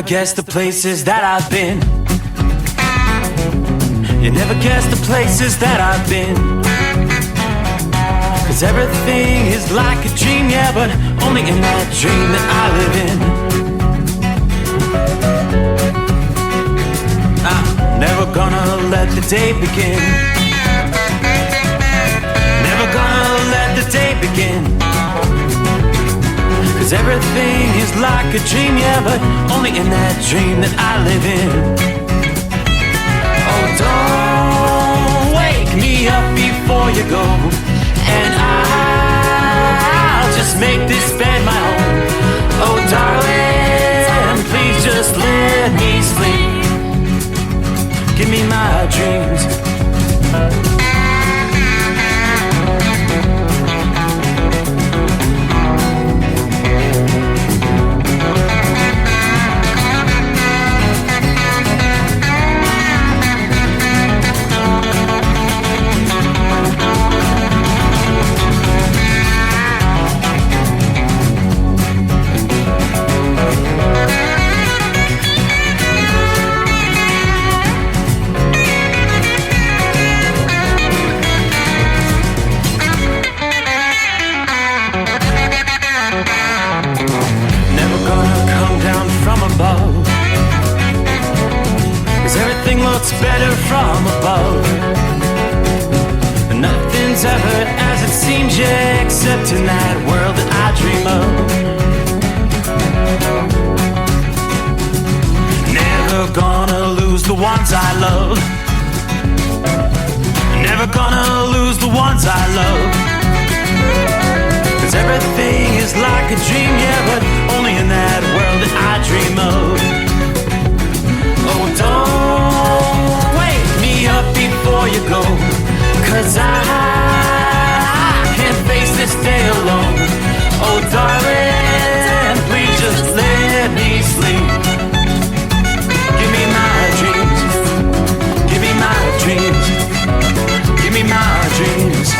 guess the places that I've been. You never guess the places that I've been. 'Cause everything is like a dream, yeah, but only in that dream that I live in. I'm never gonna let the day begin. Never gonna let the day begin. 'Cause everything is like a dream, yeah, but only in that dream that I live in. Oh, don't wake me up before you go, and I'll just make this bed my home. Oh, darling, please just let me sleep. Give me my dreams. Better from above. Nothing's ever as it seems, yeah, except in that world that I dream of. Never gonna lose the ones I love. Never gonna lose the ones I love. 'Cause everything is like a dream, yeah, but only in that world that I dream of. Oh, don't wake me up before you go, 'cause I can't face this day alone. Oh, darling, please just let me sleep. Give me my dreams. Give me my dreams. Give me my dreams.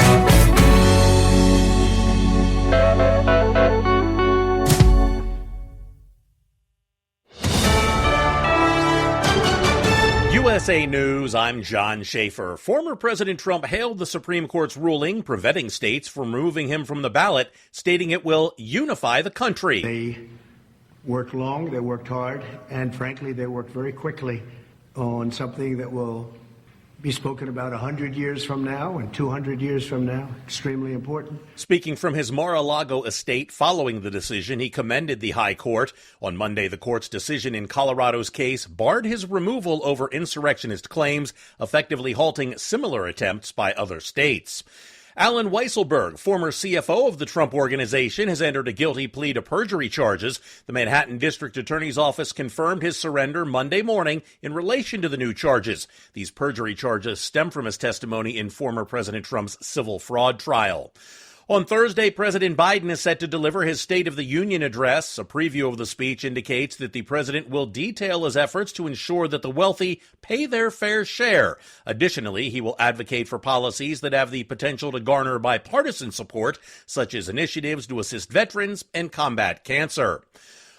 USA News, I'm John Schaefer. Former President Trump hailed the Supreme Court's ruling preventing states from removing him from the ballot, stating it will unify the country. They worked long, they worked hard, and frankly, they worked very quickly on something that will be spoken about 100 years from now and 200 years from now. Extremely important. Speaking from his Mar-a-Lago estate following the decision, he commended the High Court. On Monday, the court's decision in Colorado's case barred his removal over insurrectionist claims, effectively halting similar attempts by other states. Alan Weisselberg, former CFO of the Trump Organization, has entered a guilty plea to perjury charges. The Manhattan District Attorney's Office confirmed his surrender Monday morning in relation to the new charges. These perjury charges stem from his testimony in former President Trump's civil fraud trial. On Thursday, President Biden is set to deliver his State of the Union address. A preview of the speech indicates that the president will detail his efforts to ensure that the wealthy pay their fair share. Additionally, he will advocate for policies that have the potential to garner bipartisan support, such as initiatives to assist veterans and combat cancer.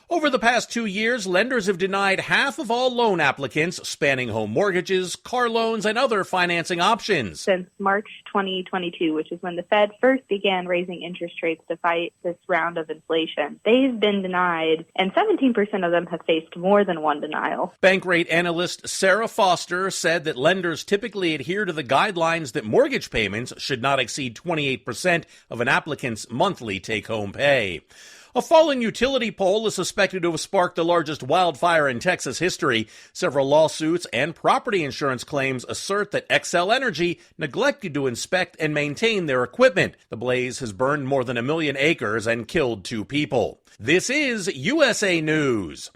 Over the past 2 years, lenders have denied half of all loan applicants, spanning home mortgages, car loans, and other financing options. Since March 2022, which is when the Fed first began raising interest rates to fight this round of inflation, they've been denied, and 17% of them have faced more than one denial. Bank rate analyst Sarah Foster said that lenders typically adhere to the guidelines that mortgage payments should not exceed 28% of an applicant's monthly take-home pay. A fallen utility pole is suspected to have sparked the largest wildfire in Texas history. Several lawsuits and property insurance claims assert that Xcel Energy neglected to inspect and maintain their equipment. The blaze has burned more than 1 million acres and killed 2 people. This is USA News.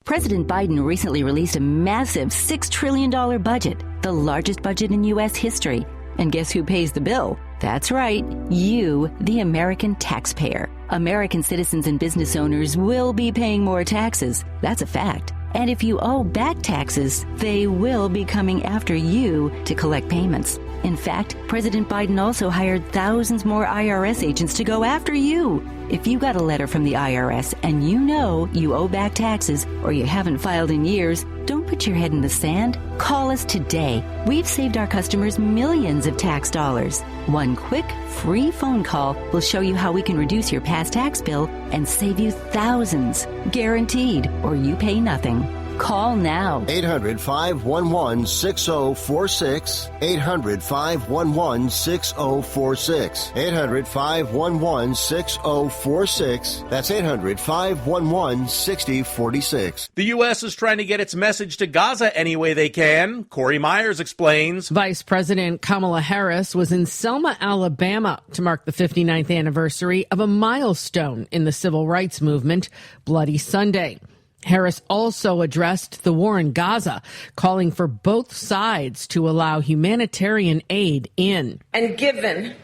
President Biden recently released a massive $6 trillion budget, the largest budget in U.S. history. And guess who pays the bill? That's right, you, the American taxpayer. American citizens and business owners will be paying more taxes. That's a fact. And if you owe back taxes, they will be coming after you to collect payments. In fact, President Biden also hired thousands more IRS agents to go after you. If you got a letter from the IRS and you know you owe back taxes or you haven't filed in years, don't put your head in the sand. Call us today. We've saved our customers millions of tax dollars. One quick, free phone call will show you how we can reduce your past tax bill and save you thousands. Guaranteed, or you pay nothing. Call now. 800-511-6046. 800-511-6046. 800-511-6046. That's 800-511-6046. The U.S. is trying to get its message to Gaza any way they can. Corey Myers explains. Vice President Kamala Harris was in Selma, Alabama to mark the 59th anniversary of a milestone in the civil rights movement, Bloody Sunday. Harris also addressed the war in Gaza, calling for both sides to allow humanitarian aid in. And given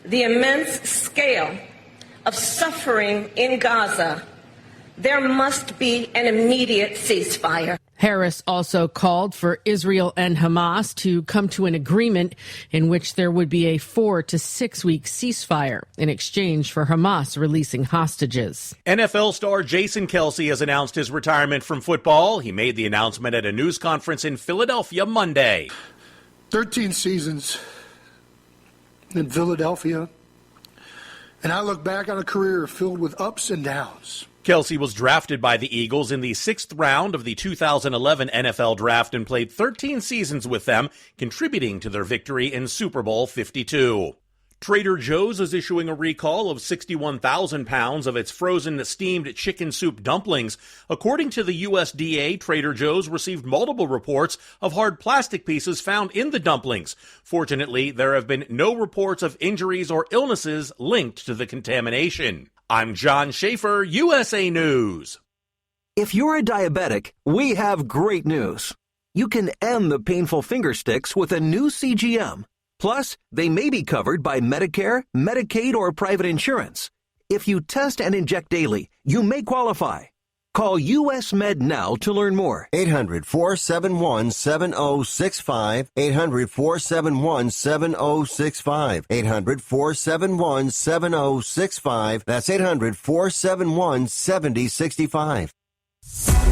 the immense scale of suffering in Gaza, there must be an immediate ceasefire. Harris also called for Israel and Hamas to come to an agreement in which there would be a 4 to 6 week ceasefire in exchange for Hamas releasing hostages. NFL star Jason Kelce has announced his retirement from football. He made the announcement at a news conference in Philadelphia Monday. 13 seasons in Philadelphia, and I look back on a career filled with ups and downs. Kelce was drafted by the Eagles in the 6th round of the 2011 NFL Draft and played 13 seasons with them, contributing to their victory in Super Bowl 52. Trader Joe's is issuing a recall of 61,000 pounds of its frozen steamed chicken soup dumplings. According to the USDA, Trader Joe's received multiple reports of hard plastic pieces found in the dumplings. Fortunately, there have been no reports of injuries or illnesses linked to the contamination. I'm John Schaefer, USA News. If you're a diabetic, we have great news. You can end the painful finger sticks with a new CGM. Plus, they may be covered by Medicare, Medicaid, or private insurance. If you test and inject daily, you may qualify. Call US Med now to learn more. 800-471-7065. 800-471-7065. 800-471-7065. That's 800-471-7065.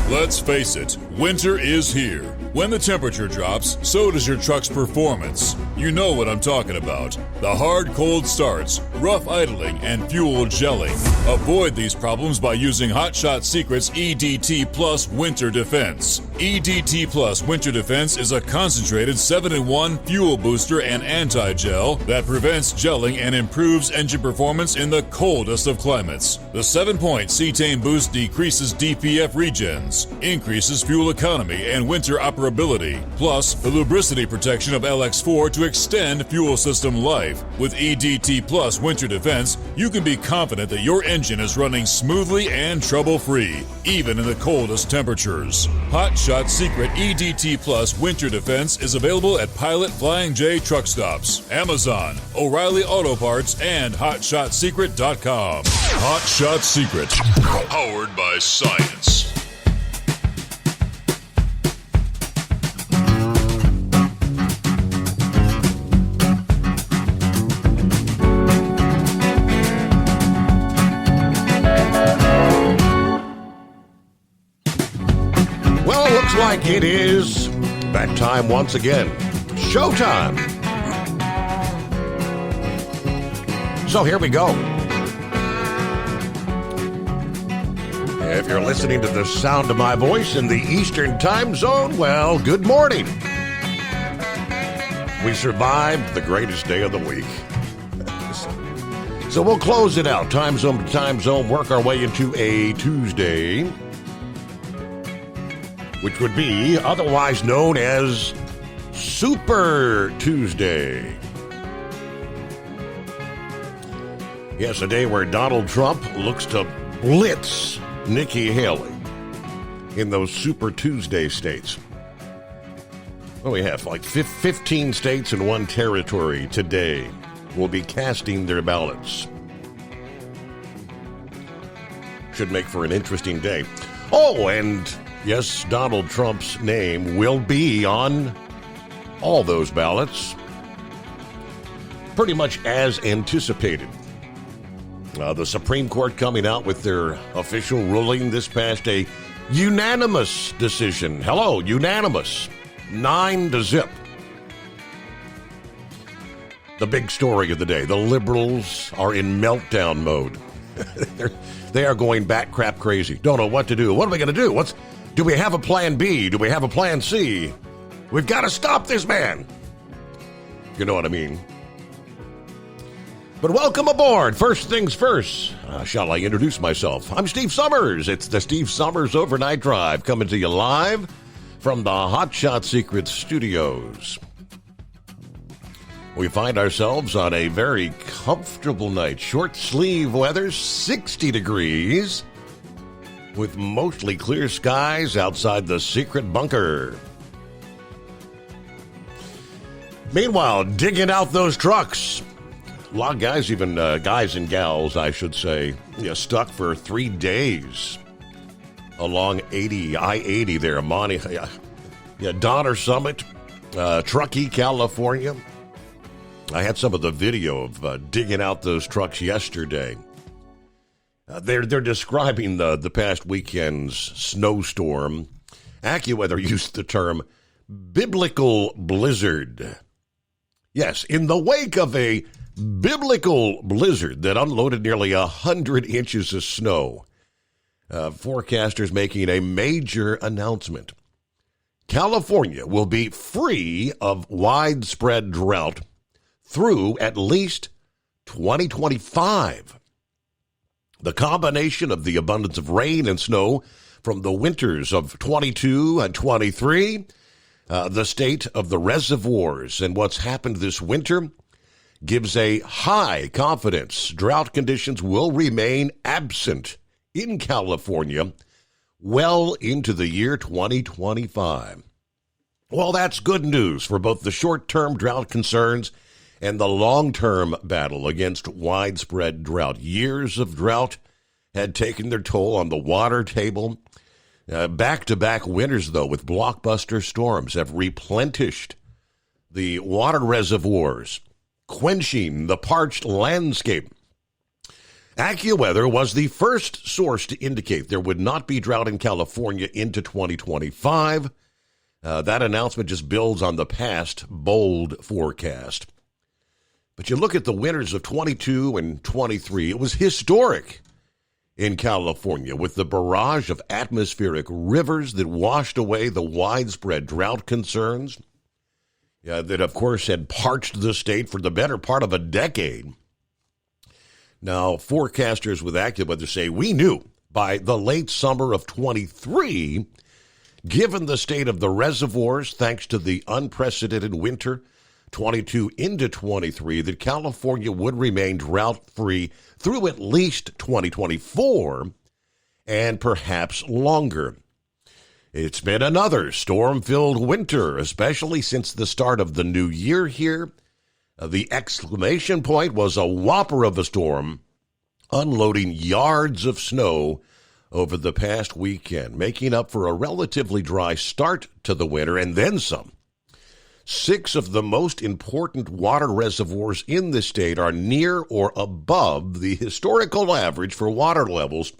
Let's face it, winter is here. When the temperature drops, so does your truck's performance. You know what I'm talking about. The hard cold starts, rough idling, and fuel gelling. Avoid these problems by using Hot Shot Secret's EDT Plus Winter Defense. EDT Plus Winter Defense is a concentrated 7-in-1 fuel booster and anti-gel that prevents gelling and improves engine performance in the coldest of climates. The 7-point cetane boost decreases DPF regens, increases fuel economy and winter operability, plus the lubricity protection of LX4 to extend fuel system life. With EDT Plus Winter Defense, you can be confident that your engine is running smoothly and trouble-free, even in the coldest temperatures. Hot Shot Secret EDT Plus Winter Defense is available at Pilot Flying J truck stops, Amazon, O'Reilly Auto Parts, and HotShotSecret.com. Hot Shot Secret, powered by science. Well, it looks like it is that time once again. Showtime. So here we go. If you're listening to the sound of my voice in the Eastern time zone, well, good morning. We survived the greatest day of the week. So we'll close it out. Time zone to time zone, work our way into a Tuesday, which would be otherwise known as Super Tuesday. Yes, a day where Donald Trump looks to blitz Nikki Haley in those Super Tuesday states. Well, we have like 15 states and one territory today will be casting their ballots. Should make for an interesting day. Oh, and yes, Donald Trump's name will be on all those ballots, pretty much as anticipated. The Supreme Court coming out with their official ruling this past, a unanimous decision. Hello, unanimous. 9-0. The big story of the day. The liberals are in meltdown mode. They are going back crap crazy. Don't know what to do. What are we going to do? Do we have a plan B? Do we have a plan C? We've got to stop this man. You know what I mean? But welcome aboard. First things first. Shall I introduce myself? I'm Steve Summers. It's the Steve Summers Overnight Drive coming to you live from the Hot Shot Secrets studios. We find ourselves on a very comfortable night. Short sleeve weather, 60 degrees, with mostly clear skies outside the secret bunker. Meanwhile, digging out those trucks. A lot of guys, even guys and gals, I should say, stuck for 3 days along I-80 there, Donner Summit, Truckee, California. I had some of the video of digging out those trucks yesterday. They're describing the past weekend's snowstorm. AccuWeather used the term biblical blizzard. Yes, in the wake of a biblical blizzard that unloaded nearly 100 inches of snow, forecasters making a major announcement. California will be free of widespread drought through at least 2025. The combination of the abundance of rain and snow from the winters of 22 and 23, the state of the reservoirs, and what's happened this winter gives a high confidence drought conditions will remain absent in California well into the year 2025. Well, that's good news for both the short-term drought concerns and the long-term battle against widespread drought. Years of drought had taken their toll on the water table. Back-to-back winters, though, with blockbuster storms have replenished the water reservoirs, quenching the parched landscape. AccuWeather was the first source to indicate there would not be drought in California into 2025. That announcement just builds on the past bold forecast. But you look at the winters of 22 and 23, it was historic in California with the barrage of atmospheric rivers that washed away the widespread drought concerns that, of course, had parched the state for the better part of a decade. Now, forecasters with AccuWeather say we knew by the late summer of 23, given the state of the reservoirs, thanks to the unprecedented winter 22 into 23, that California would remain drought-free through at least 2024 and perhaps longer. It's been another storm-filled winter, especially since the start of the new year here. The exclamation point was a whopper of a storm, unloading yards of snow over the past weekend, making up for a relatively dry start to the winter and then some. 6 of the most important water reservoirs in the state are near or above the historical average for water levels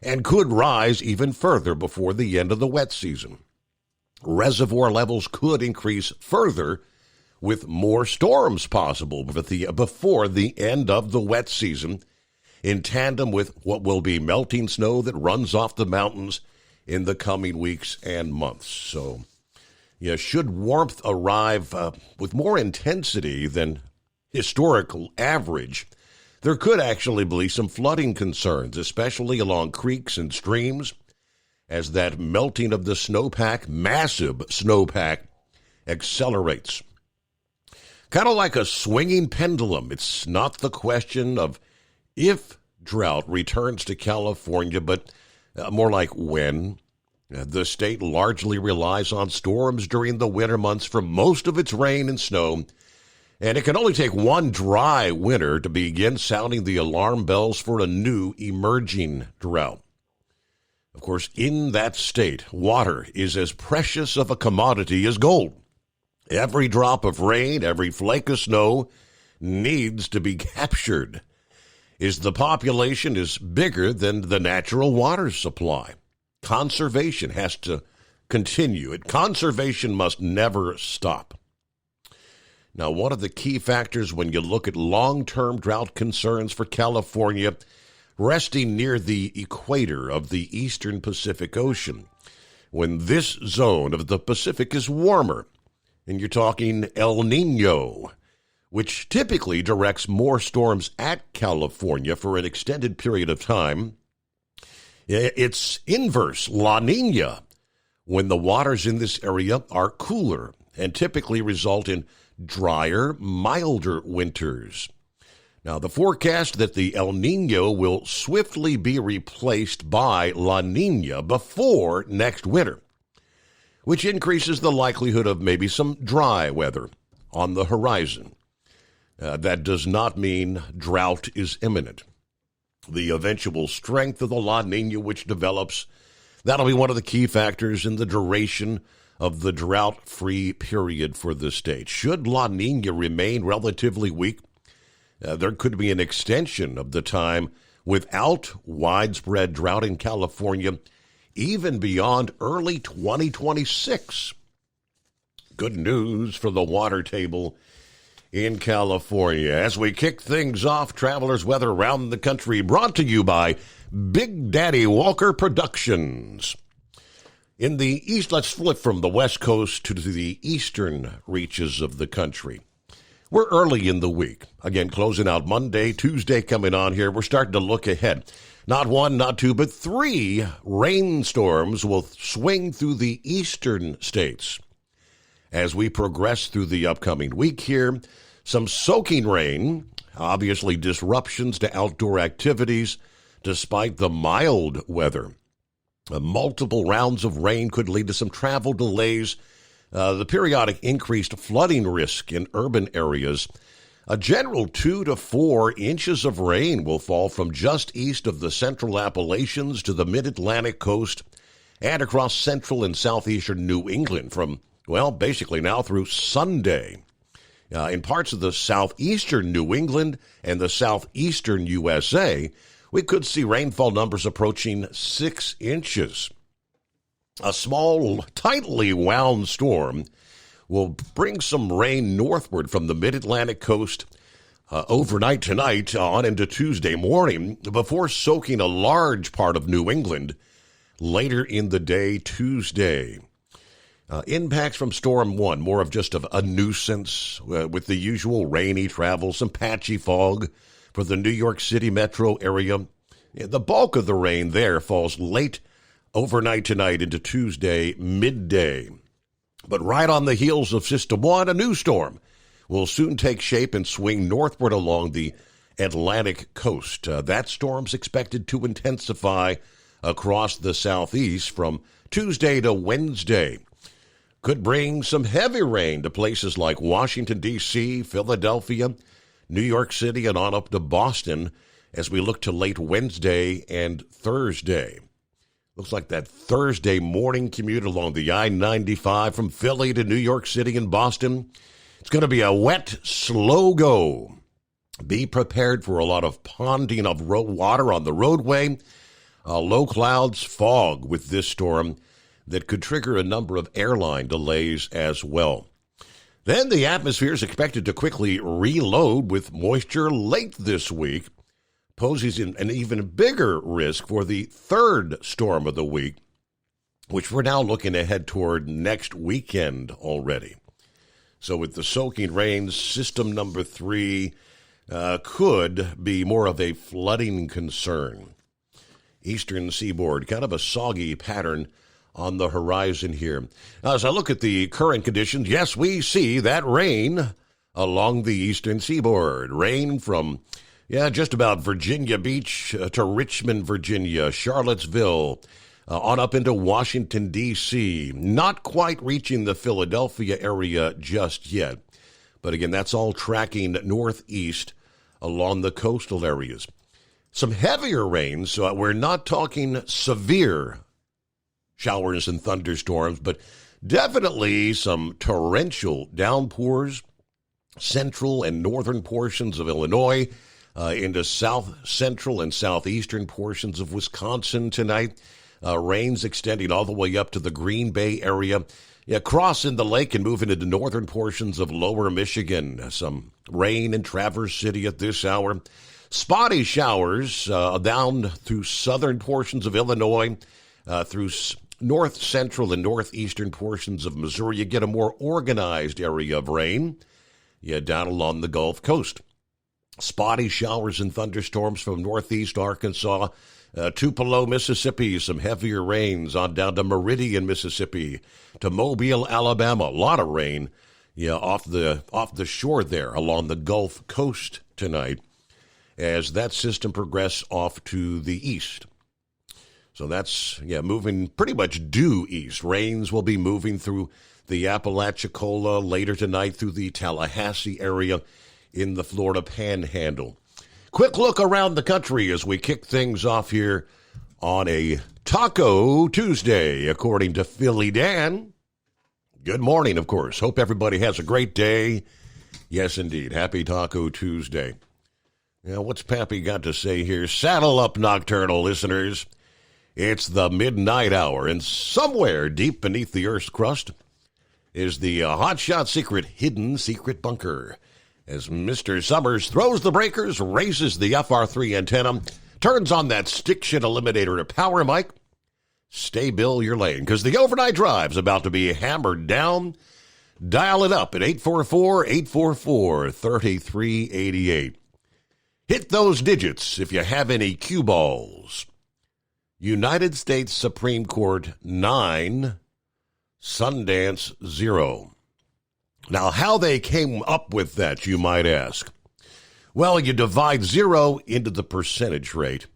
and could rise even further before the end of the wet season. Reservoir levels could increase further with more storms possible before the end of the wet season, in tandem with what will be melting snow that runs off the mountains in the coming weeks and months. So, should warmth arrive with more intensity than historical average, there could actually be some flooding concerns, especially along creeks and streams, as that melting of the snowpack, massive snowpack, accelerates. Kind of like a swinging pendulum. It's not the question of if drought returns to California, but more like when. The state largely relies on storms during the winter months for most of its rain and snow, and it can only take one dry winter to begin sounding the alarm bells for a new emerging drought. Of course, in that state, water is as precious of a commodity as gold. Every drop of rain, every flake of snow needs to be captured. is the population is bigger than the natural water supply. Conservation has to continue. Conservation must never stop. Now, one of the key factors when you look at long-term drought concerns for California, resting near the equator of the eastern Pacific Ocean, when this zone of the Pacific is warmer, and you're talking El Nino, which typically directs more storms at California for an extended period of time. It's inverse, La Nina, when the waters in this area are cooler and typically result in drier, milder winters. Now, the forecast that the El Nino will swiftly be replaced by La Nina before next winter, which increases the likelihood of maybe some dry weather on the horizon. That does not mean drought is imminent. The eventual strength of the La Nina which develops, that'll be one of the key factors in the duration of the drought-free period for the state. Should La Nina remain relatively weak, there could be an extension of the time without widespread drought in California, even beyond early 2026. Good news for the water table in California. As we kick things off, Travelers Weather around the country brought to you by Big Daddy Walker Productions. In the east, let's flip from the west coast to the eastern reaches of the country. We're early in the week. Again, closing out Monday, Tuesday coming on here. We're starting to look ahead. Not one, not two, but 3 rainstorms will swing through the eastern states. As we progress through the upcoming week here, some soaking rain, obviously disruptions to outdoor activities despite the mild weather. Multiple rounds of rain could lead to some travel delays, the periodic increased flooding risk in urban areas. A general 2 to 4 inches of rain will fall from just east of the central Appalachians to the mid-Atlantic coast and across central and southeastern New England from, well, basically now through Sunday. In parts of the southeastern New England and the southeastern USA, we could see rainfall numbers approaching 6 inches. A small, tightly wound storm will bring some rain northward from the mid-Atlantic coast overnight tonight on into Tuesday morning before soaking a large part of New England later in the day Tuesday. Impacts from Storm 1, more of just a nuisance with the usual rainy travel, some patchy fog for the New York City metro area. The bulk of the rain there falls late overnight tonight into Tuesday midday. But right on the heels of System 1, a new storm will soon take shape and swing northward along the Atlantic coast. That storm's expected to intensify across the southeast from Tuesday to Wednesday. Could bring some heavy rain to places like Washington, D.C., Philadelphia, New York City, and on up to Boston as we look to late Wednesday and Thursday. Looks like that Thursday morning commute along the I-95 from Philly to New York City and Boston. It's going to be a wet, slow go. Be prepared for a lot of ponding of water on the roadway. Low clouds, fog with this storm that could trigger a number of airline delays as well. Then the atmosphere is expected to quickly reload with moisture late this week, poses an even bigger risk for the third storm of the week, which we're now looking ahead toward next weekend already. So with the soaking rains, system number 3 could be more of a flooding concern. Eastern seaboard, kind of a soggy pattern on the horizon here. Now, as I look at the current conditions, yes, we see that rain along the eastern seaboard. Rain from just about Virginia Beach to Richmond, Virginia, Charlottesville, on up into Washington, D.C. Not quite reaching the Philadelphia area just yet. But again, that's all tracking northeast along the coastal areas. Some heavier rains, so we're not talking severe showers and thunderstorms, but definitely some torrential downpours, central and northern portions of Illinois, into south central and southeastern portions of Wisconsin tonight. Rains extending all the way up to the Green Bay area. Crossing the lake and moving into northern portions of lower Michigan. Some rain in Traverse City at this hour. Spotty showers down through southern portions of Illinois, through north central and northeastern portions of Missouri. You get a more organized area of rain down along the Gulf Coast. Spotty showers and thunderstorms from northeast Arkansas, Tupelo, Mississippi, some heavier rains on down to Meridian, Mississippi, to Mobile, Alabama. A lot of rain off the shore there along the Gulf Coast tonight as that system progresses off to the east. So that's, moving pretty much due east. Rains will be moving through the Apalachicola later tonight through the Tallahassee area in the Florida Panhandle. Quick look around the country as we kick things off here on a Taco Tuesday, according to Philly Dan. Good morning, of course. Hope everybody has a great day. Yes, indeed. Happy Taco Tuesday. Now, what's Pappy got to say here? Saddle up, nocturnal listeners. It's the midnight hour, and somewhere deep beneath the Earth's crust is the hotshot hidden secret bunker. As Mr. Summers throws the breakers, raises the FR3 antenna, turns on that stick shit eliminator to power mic, stay Bill your lane, because the overnight drive's about to be hammered down. Dial it up at 844-844-3388. Hit those digits if you have any cue balls. United States Supreme Court 9, Sundance 0. Now, how they came up with that, you might ask. Well, you divide 0 into the percentage rate,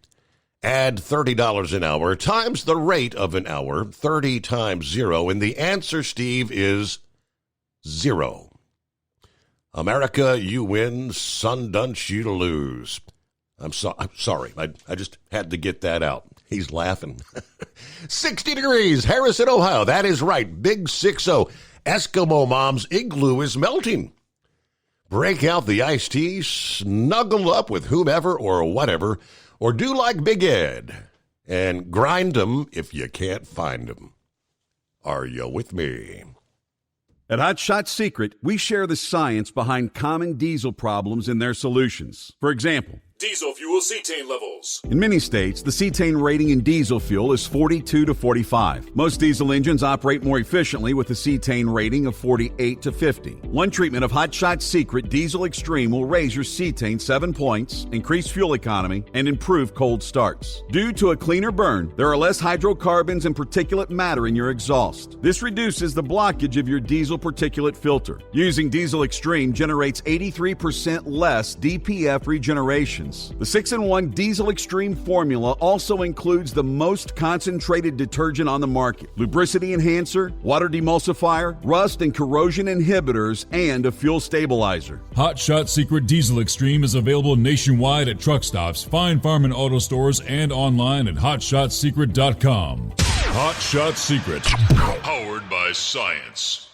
add $30 an hour times the rate of an hour, 30 times 0, and the answer, Steve, is 0. America, you win. Sundance, you to lose. I'm sorry. I just had to get that out. He's laughing. 60 degrees, Harrison, Ohio. That is right. Big 6-0. Eskimo Mom's igloo is melting. Break out the iced tea, snuggle up with whomever or whatever, or do like Big Ed and grind 'em if you can't find 'em. Are you with me? At Hot Shot Secret, we share the science behind common diesel problems and their solutions. For example, Diesel fuel cetane levels. in many states, the cetane rating in diesel fuel is 42 to 45. Most diesel engines operate more efficiently with a cetane rating of 48 to 50. One treatment of Hot Shot Secret Diesel Extreme will raise your cetane 7 points, increase fuel economy, and improve cold starts. Due to a cleaner burn, there are less hydrocarbons and particulate matter in your exhaust. This reduces the blockage of your diesel particulate filter. Using Diesel Extreme generates 83% less DPF regeneration. The 6-in-1 Diesel Extreme formula also includes the most concentrated detergent on the market, lubricity enhancer, water demulsifier, rust and corrosion inhibitors, and a fuel stabilizer. Hot Shot Secret Diesel Extreme is available nationwide at truck stops, fine farm and auto stores, and online at hotshotsecret.com. Hot Shot Secret, powered by science.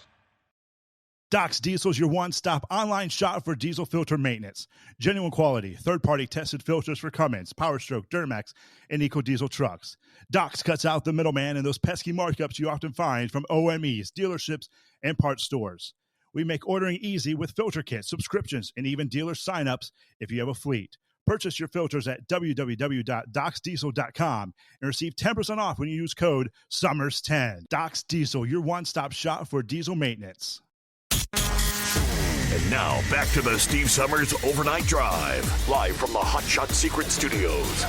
Doc's Diesel is your one-stop online shop for diesel filter maintenance. Genuine quality, third-party tested filters for Cummins, PowerStroke, Duramax, and EcoDiesel trucks. Doc's cuts out the middleman and those pesky markups you often find from OMEs, dealerships, and parts stores. We make ordering easy with filter kits, subscriptions, and even dealer sign-ups if you have a fleet. Purchase your filters at www.docsdiesel.com and receive 10% off when you use code SUMMERS10. Doc's Diesel, your one-stop shop for diesel maintenance. And now, back to the Steve Summers Overnight Drive, live from the Hot Shot Secret Studios.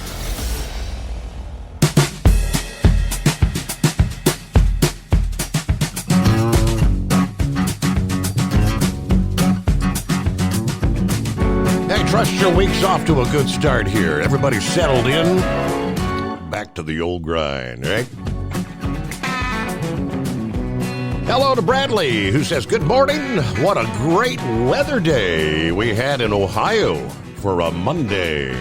Hey, trust your week's off to a good start here. Everybody settled in. Back to the old grind, right? Hello to Bradley, who says, good morning. What a great weather day we had in Ohio for a Monday.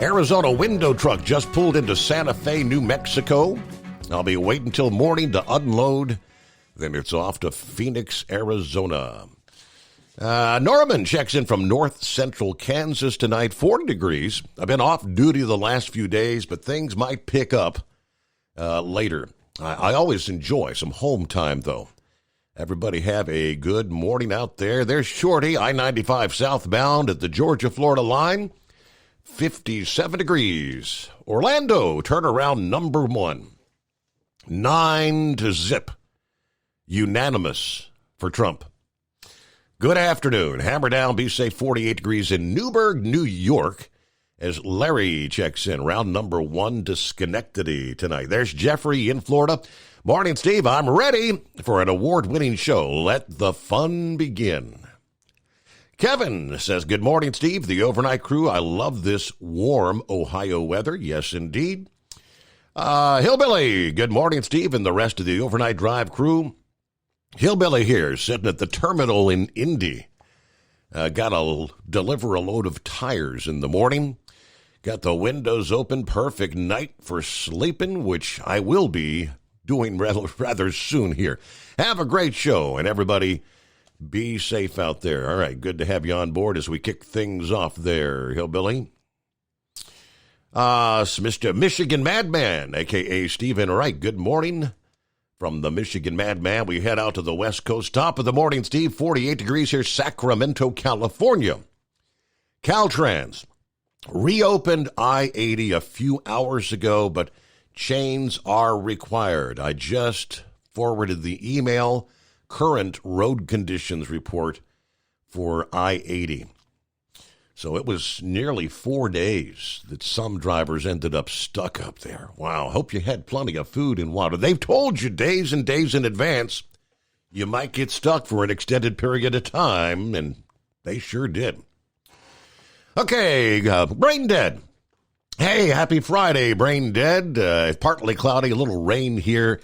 Arizona window truck just pulled into Santa Fe, New Mexico. I'll be waiting till morning to unload. Then it's off to Phoenix, Arizona. Norman checks in from north central Kansas tonight, 40 degrees. I've been off duty the last few days, but things might pick up later. I always enjoy some home time, though. Everybody have a good morning out there. There's Shorty, I-95 southbound at the Georgia-Florida line, 57 degrees. Orlando, turnaround number 1, 9-0. Unanimous for Trump. Good afternoon. Hammer down, be safe, 48 degrees in Newburgh, New York, as Larry checks in. Round number 1 to Schenectady tonight. There's Jeffrey in Florida. Morning, Steve. I'm ready for an award-winning show. Let the fun begin. Kevin says, good morning, Steve. The overnight crew. I love this warm Ohio weather. Yes, indeed. Hillbilly, good morning, Steve, and the rest of the overnight drive crew. Hillbilly here, sitting at the terminal in Indy. Got to deliver a load of tires in the morning. Got the windows open. Perfect night for sleeping, which I will be doing rather soon here. Have a great show, and everybody be safe out there. All right, good to have you on board as we kick things off there, Hillbilly. Mr. Michigan Madman, a.k.a. Stephen Wright, good morning. From the Michigan Madman, we head out to the West Coast. Top of the morning, Steve. 48 degrees here, Sacramento, California. Caltrans reopened I-80 a few hours ago, but chains are required. I just forwarded the email. Current road conditions report for I-80. So it was nearly 4 days that some drivers ended up stuck up there. Wow, hope you had plenty of food and water. They've told you days and days in advance you might get stuck for an extended period of time, and they sure did. Okay, Brain Dead. Hey, happy Friday, Brain Dead. Partly cloudy, a little rain here.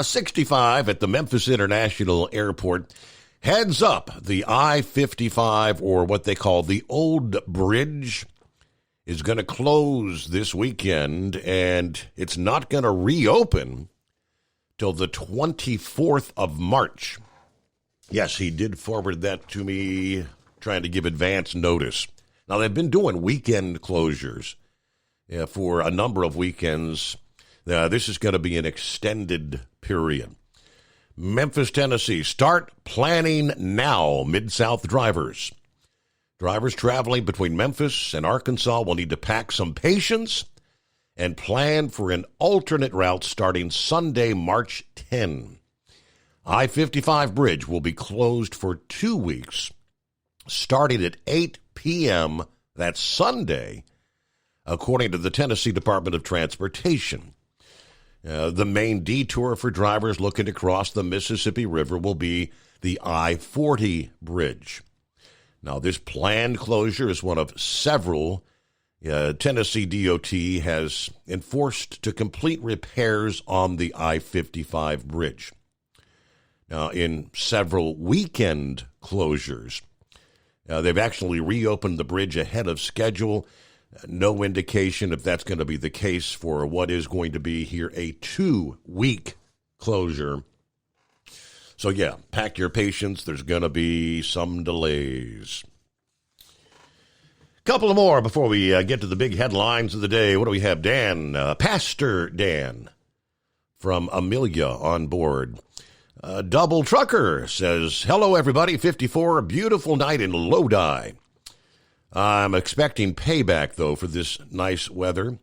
65 at the Memphis International Airport. Heads up, the I-55, or what they call the Old Bridge, is going to close this weekend, and it's not going to reopen till the 24th of March. Yes, he did forward that to me, trying to give advance notice. Now, they've been doing weekend closures for a number of weekends. This is going to be an extended period. Memphis, Tennessee, start planning now, Mid-South drivers. Drivers traveling between Memphis and Arkansas will need to pack some patience and plan for an alternate route starting Sunday, March 10. I-55 bridge will be closed for 2 weeks, starting at 8 p.m. that Sunday, according to the Tennessee Department of Transportation. The main detour for drivers looking to cross the Mississippi River will be the I-40 bridge. Now, this planned closure is one of several Tennessee DOT has enforced to complete repairs on the I-55 bridge. Now, in several weekend closures, they've actually reopened the bridge ahead of schedule. No indication if that's going to be the case for what is going to be here a 2-week closure. So, yeah, pack your patience. There's going to be some delays. Couple of more before we get to the big headlines of the day. What do we have? Dan, Pastor Dan from Amelia on board. Double Trucker says, hello, everybody. 54, a beautiful night in Lodi. I'm expecting payback, though, for this nice weather.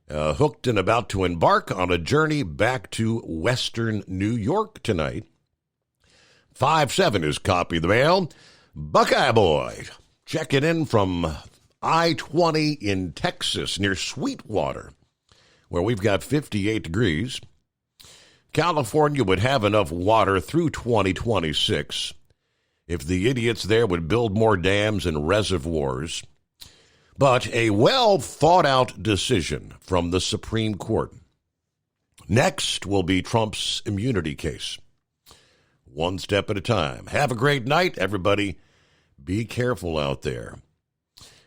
Hooked and about to embark on a journey back to Western New York tonight. 5-7 is copy the mail. Buckeye Boy checking in from I-20 in Texas near Sweetwater, where we've got 58 degrees. California would have enough water through 2026 if the idiots there would build more dams and reservoirs. But a well-thought-out decision from the Supreme Court. Next will be Trump's immunity case. One step at a time. Have a great night, everybody. Be careful out there.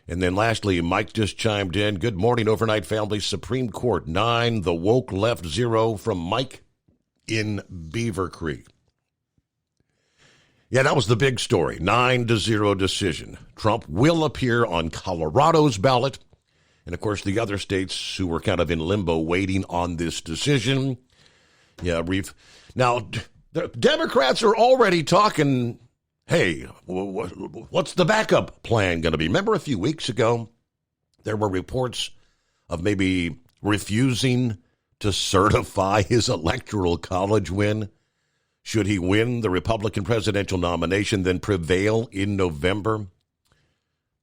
And then lastly, Mike just chimed in. Good morning, overnight family. Supreme Court 9, the woke left 0 from Mike in Beaver Creek. Yeah, that was the big story. 9-0 decision. Trump will appear on Colorado's ballot. And, of course, the other states who were kind of in limbo waiting on this decision. Yeah, now, the Democrats are already talking, hey, what's the backup plan going to be? Remember a few weeks ago, there were reports of maybe refusing to certify his electoral college win. Should he win the Republican presidential nomination, then prevail in November?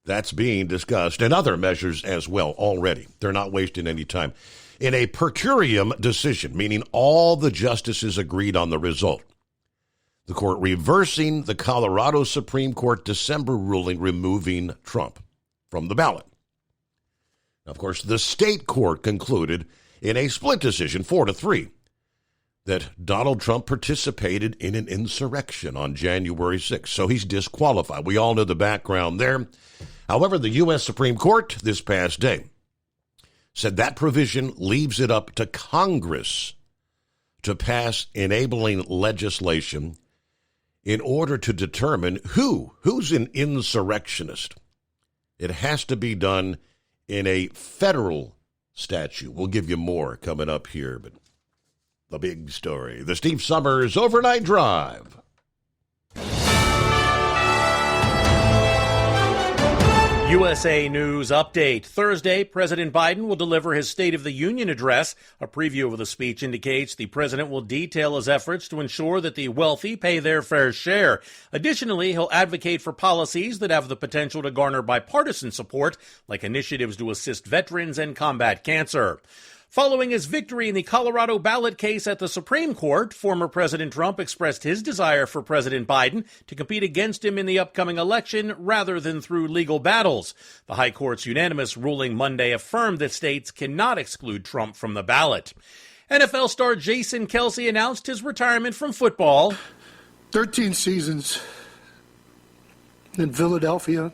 That's being discussed, and other measures as well already. They're not wasting any time. In a per curiam decision, meaning all the justices agreed on the result, the court reversing the Colorado Supreme Court December ruling removing Trump from the ballot. Of course, the state court concluded in a split decision, 4-3, that Donald Trump participated in an insurrection on January 6th, so he's disqualified. We all know the background there. However, the U.S. Supreme Court this past day said that provision leaves it up to Congress to pass enabling legislation in order to determine who's an insurrectionist. It has to be done in a federal statute. We'll give you more coming up here, but the big story, the Steve Summers Overnight Drive. USA News Update. Thursday, President Biden will deliver his State of the Union address. A preview of the speech indicates the president will detail his efforts to ensure that the wealthy pay their fair share. Additionally, he'll advocate for policies that have the potential to garner bipartisan support, like initiatives to assist veterans and combat cancer. Following his victory in the Colorado ballot case at the Supreme Court, former President Trump expressed his desire for President Biden to compete against him in the upcoming election rather than through legal battles. The High Court's unanimous ruling Monday affirmed that states cannot exclude Trump from the ballot. NFL star Jason Kelce announced his retirement from football. 13 seasons in Philadelphia.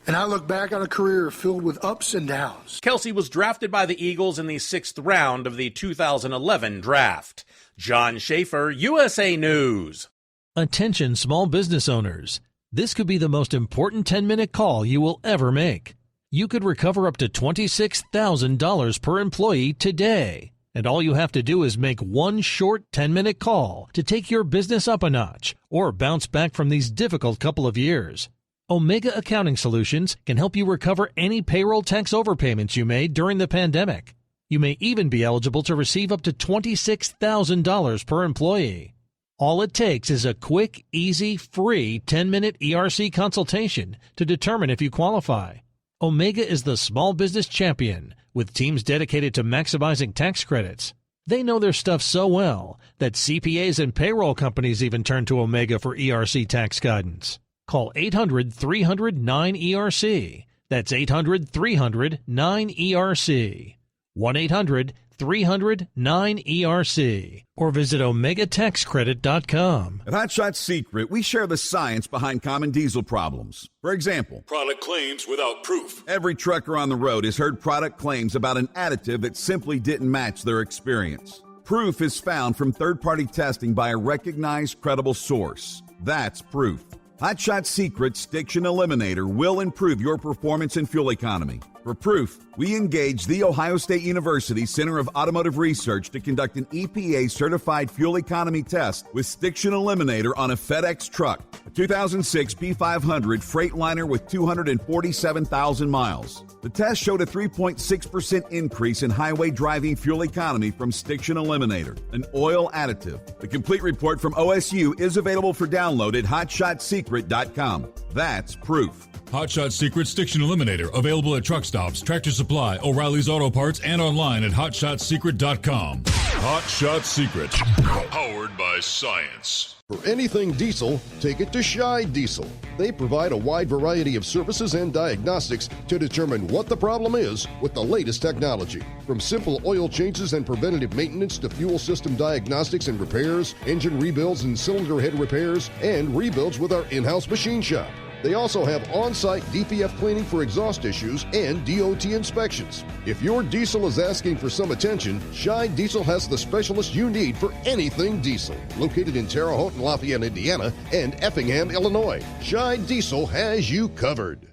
And I look back on a career filled with ups and downs. Kelce was drafted by the Eagles in the 6th round of the 2011 draft. John Schaefer, USA News. Attention small business owners. This could be the most important 10-minute call you will ever make. You could recover up to $26,000 per employee today. And all you have to do is make one short 10-minute call to take your business up a notch or bounce back from these difficult couple of years. Omega Accounting Solutions can help you recover any payroll tax overpayments you made during the pandemic. You may even be eligible to receive up to $26,000 per employee. All it takes is a quick, easy, free 10-minute ERC consultation to determine if you qualify. Omega is the small business champion with teams dedicated to maximizing tax credits. They know their stuff so well that CPAs and payroll companies even turn to Omega for ERC tax guidance. Call 800-300-9ERC. That's 800-300-9ERC. 1-800-300-9ERC. Or visit OmegaTaxCredit.com. At Hot Shot Secret, we share the science behind common diesel problems. For example, product claims without proof. Every trucker on the road has heard product claims about an additive that simply didn't match their experience. Proof is found from third-party testing by a recognized, credible source. That's proof. Hot Shot Secret's Stiction Eliminator will improve your performance and fuel economy. For proof, we engaged the Ohio State University Center of Automotive Research to conduct an EPA-certified fuel economy test with Stiction Eliminator on a FedEx truck, a 2006 P500 Freightliner with 247,000 miles. The test showed a 3.6% increase in highway driving fuel economy from Stiction Eliminator, an oil additive. The complete report from OSU is available for download at HotShotSecret.com. That's proof. Hot Shot Secret Stiction Eliminator, available at truck stops, Tractor Supply, O'Reilly's Auto Parts, and online at HotShotSecret.com. Hot Shot Secret, powered by science. For anything diesel, take it to Shy Diesel. They provide a wide variety of services and diagnostics to determine what the problem is with the latest technology. From simple oil changes and preventative maintenance to fuel system diagnostics and repairs, engine rebuilds and cylinder head repairs, and rebuilds with our in-house machine shop. They also have on-site DPF cleaning for exhaust issues and DOT inspections. If your diesel is asking for some attention, Shine Diesel has the specialist you need for anything diesel. Located in Terre Haute and Lafayette, Indiana, and Effingham, Illinois, Shine Diesel has you covered.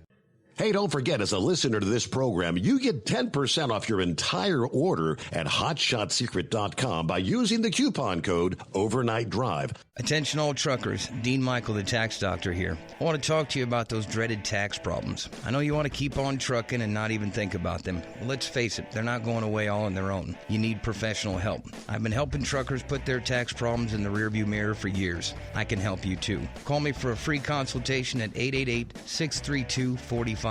Hey, don't forget, as a listener to this program, you get 10% off your entire order at HotShotSecret.com by using the coupon code Overnight Drive. Attention all truckers, Dean Michael, the tax doctor here. I want to talk to you about those dreaded tax problems. I know you want to keep on trucking and not even think about them. Well, let's face it, they're not going away all on their own. You need professional help. I've been helping truckers put their tax problems in the rearview mirror for years. I can help you too. Call me for a free consultation at 888-632-4506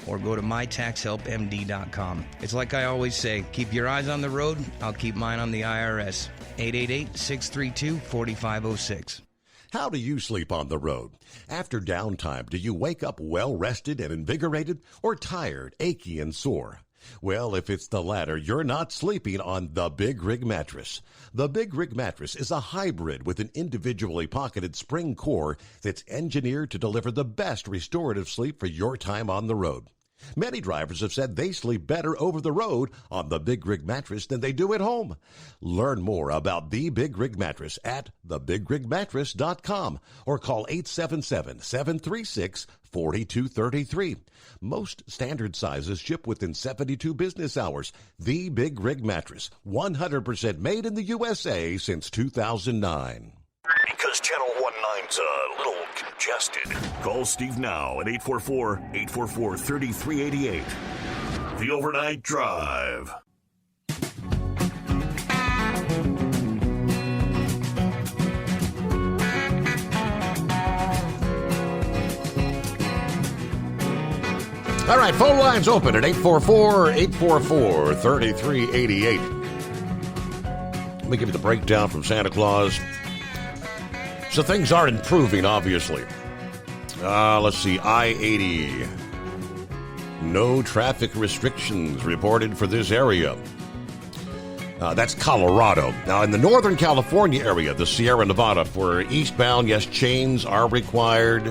or go to mytaxhelpmd.com. It's like I always say, keep your eyes on the road, I'll keep mine on the IRS. 888-632-4506. How do you sleep on the road? After downtime, do you wake up well-rested and invigorated, or tired, achy, and sore? Well, if it's the latter, you're not sleeping on the Big Rig Mattress. The Big Rig Mattress is a hybrid with an individually pocketed spring core that's engineered to deliver the best restorative sleep for your time on the road. Many drivers have said they sleep better over the road on the Big Rig Mattress than they do at home. Learn more about the Big Rig Mattress at thebigrigmattress.com or call 877-736-4233. Most standard sizes ship within 72 business hours. The Big Rig Mattress, 100% made in the USA since 2009. Because Channel 19's a little congested. Call Steve now at 844-844-3388. The Overnight Drive. All right, phone lines open at 844-844-3388. Let me give you the breakdown from Santa Claus. So things are improving, obviously. Let's see, I-80. No traffic restrictions reported for this area. That's Colorado. Now, in the Northern California area, the Sierra Nevada, for eastbound, yes, chains are required.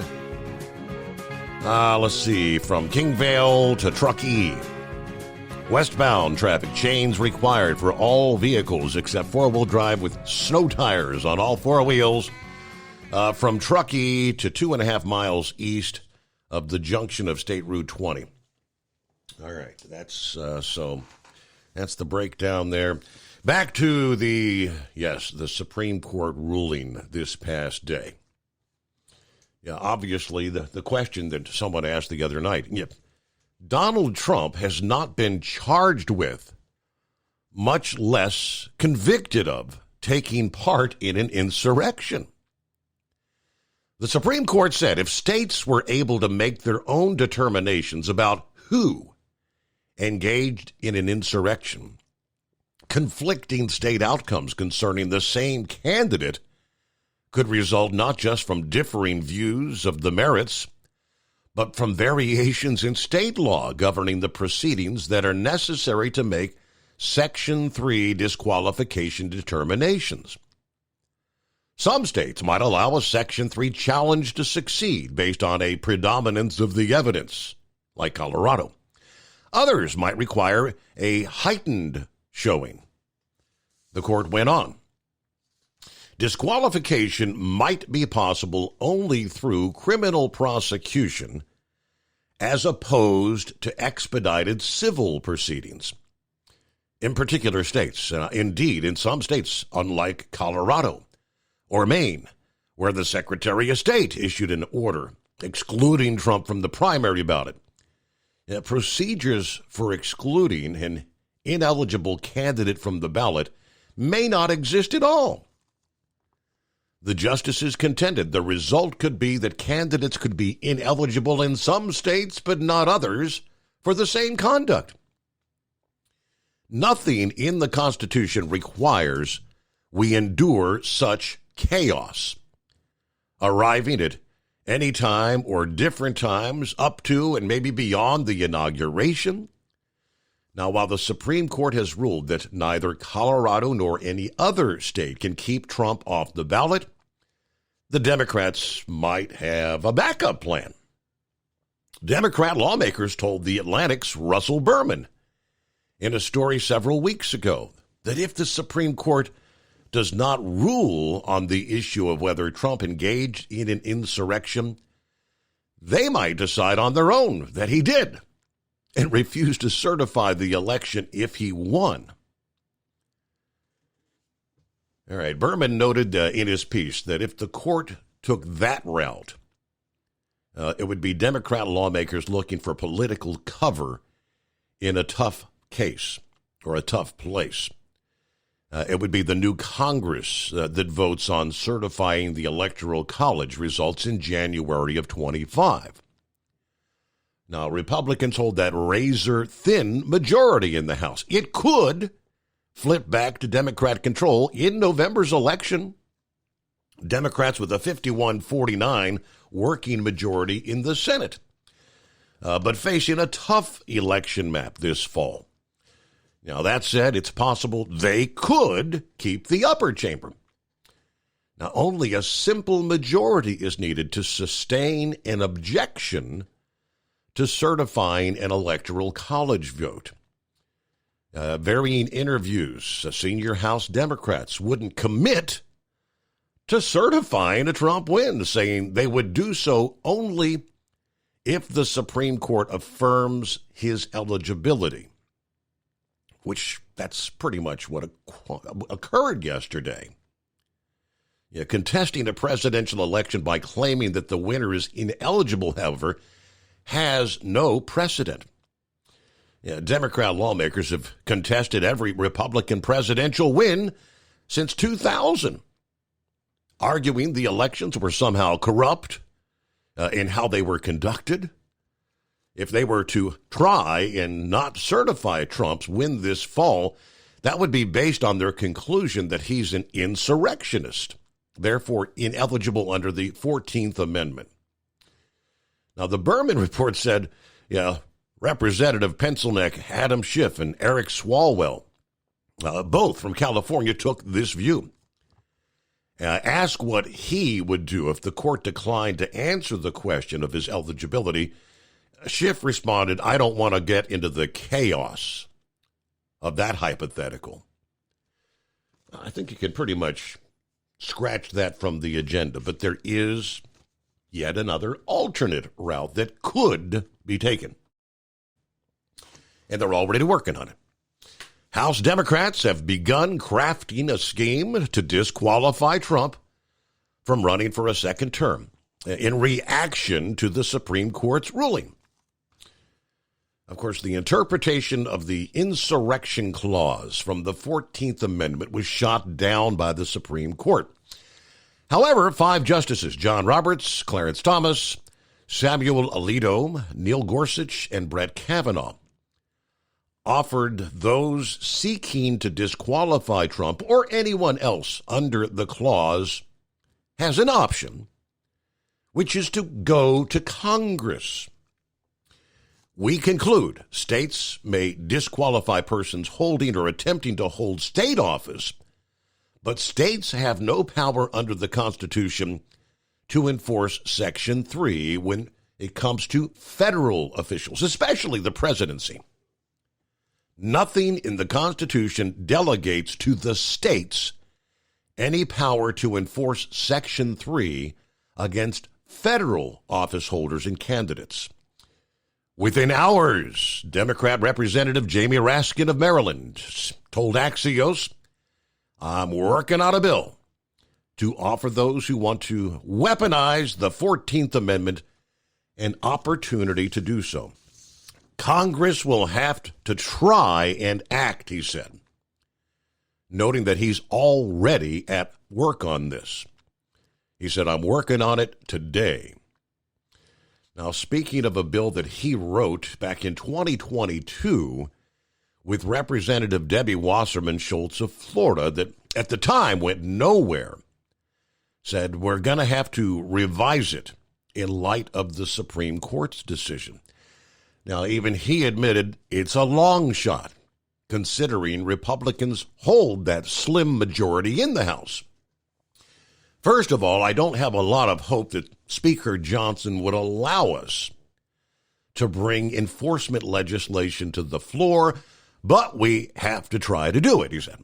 Let's see, from Kingvale to Truckee. Westbound traffic, chains required for all vehicles except four-wheel drive with snow tires on all four wheels. From Truckee to 2.5 miles east of the junction of State Route 20. All right, that's the breakdown there. Back to the Supreme Court ruling this past day. Yeah, obviously the question that someone asked the other night. Yep, Donald Trump has not been charged with, much less convicted of, taking part in an insurrection. The Supreme Court said if states were able to make their own determinations about who engaged in an insurrection, conflicting state outcomes concerning the same candidate could result not just from differing views of the merits, but from variations in state law governing the proceedings that are necessary to make Section 3 disqualification determinations. Some states might allow a Section 3 challenge to succeed based on a predominance of the evidence, like Colorado. Others might require a heightened showing. The court went on. Disqualification might be possible only through criminal prosecution as opposed to expedited civil proceedings. In particular states, indeed, in some states, unlike Colorado or Maine, where the Secretary of State issued an order excluding Trump from the primary ballot. Procedures for excluding an ineligible candidate from the ballot may not exist at all. The justices contended the result could be that candidates could be ineligible in some states but not others for the same conduct. Nothing in the Constitution requires we endure such chaos, arriving at any time or different times up to and maybe beyond the inauguration. Now, while the Supreme Court has ruled that neither Colorado nor any other state can keep Trump off the ballot, the Democrats might have a backup plan. Democrat lawmakers told The Atlantic's Russell Berman in a story several weeks ago that if the Supreme Court does not rule on the issue of whether Trump engaged in an insurrection, they might decide on their own that he did and refuse to certify the election if he won. All right, Berman noted in his piece that if the court took that route, it would be Democrat lawmakers looking for political cover in a tough case or a tough place. It would be the new Congress that votes on certifying the Electoral College results in January of 25. Now, Republicans hold that razor-thin majority in the House. It could flip back to Democrat control in November's election. Democrats with a 51-49 working majority in the Senate, but facing a tough election map this fall. Now, that said, it's possible they could keep the upper chamber. Now, only a simple majority is needed to sustain an objection to certifying an electoral college vote. Varying interviews, senior House Democrats wouldn't commit to certifying a Trump win, saying they would do so only if the Supreme Court affirms his eligibility, which that's pretty much what occurred yesterday. Yeah, contesting a presidential election by claiming that the winner is ineligible, however, has no precedent. Yeah, Democrat lawmakers have contested every Republican presidential win since 2000, arguing the elections were somehow corrupt in how they were conducted. If they were to try and not certify Trump's win this fall, that would be based on their conclusion that he's an insurrectionist, therefore ineligible under the 14th Amendment. Now, the Berman report said, Representative Pencilneck Adam Schiff and Eric Swalwell, both from California, took this view. Asked what he would do if the court declined to answer the question of his eligibility, Schiff responded, "I don't want to get into the chaos of that hypothetical." I think you can pretty much scratch that from the agenda, but there is yet another alternate route that could be taken. And they're already working on it. House Democrats have begun crafting a scheme to disqualify Trump from running for a second term in reaction to the Supreme Court's ruling. Of course, the interpretation of the insurrection clause from the 14th Amendment was shot down by the Supreme Court. However, 5 justices, John Roberts, Clarence Thomas, Samuel Alito, Neil Gorsuch, and Brett Kavanaugh, offered those seeking to disqualify Trump or anyone else under the clause has an option, which is to go to Congress. We conclude states may disqualify persons holding or attempting to hold state office, but states have no power under the Constitution to enforce Section 3 when it comes to federal officials, especially the presidency. Nothing in the Constitution delegates to the states any power to enforce Section 3 against federal office holders and candidates. Within hours, Democrat Representative Jamie Raskin of Maryland told Axios, "I'm working on a bill to offer those who want to weaponize the 14th Amendment an opportunity to do so. Congress will have to try and act," he said, noting that he's already at work on this. He said, "I'm working on it today." Now, speaking of a bill that he wrote back in 2022 with Representative Debbie Wasserman Schultz of Florida that at the time went nowhere, said we're going to have to revise it in light of the Supreme Court's decision. Now, even he admitted it's a long shot, considering Republicans hold that slim majority in the House. First of all, I don't have a lot of hope that Speaker Johnson would allow us to bring enforcement legislation to the floor, but we have to try to do it, he said.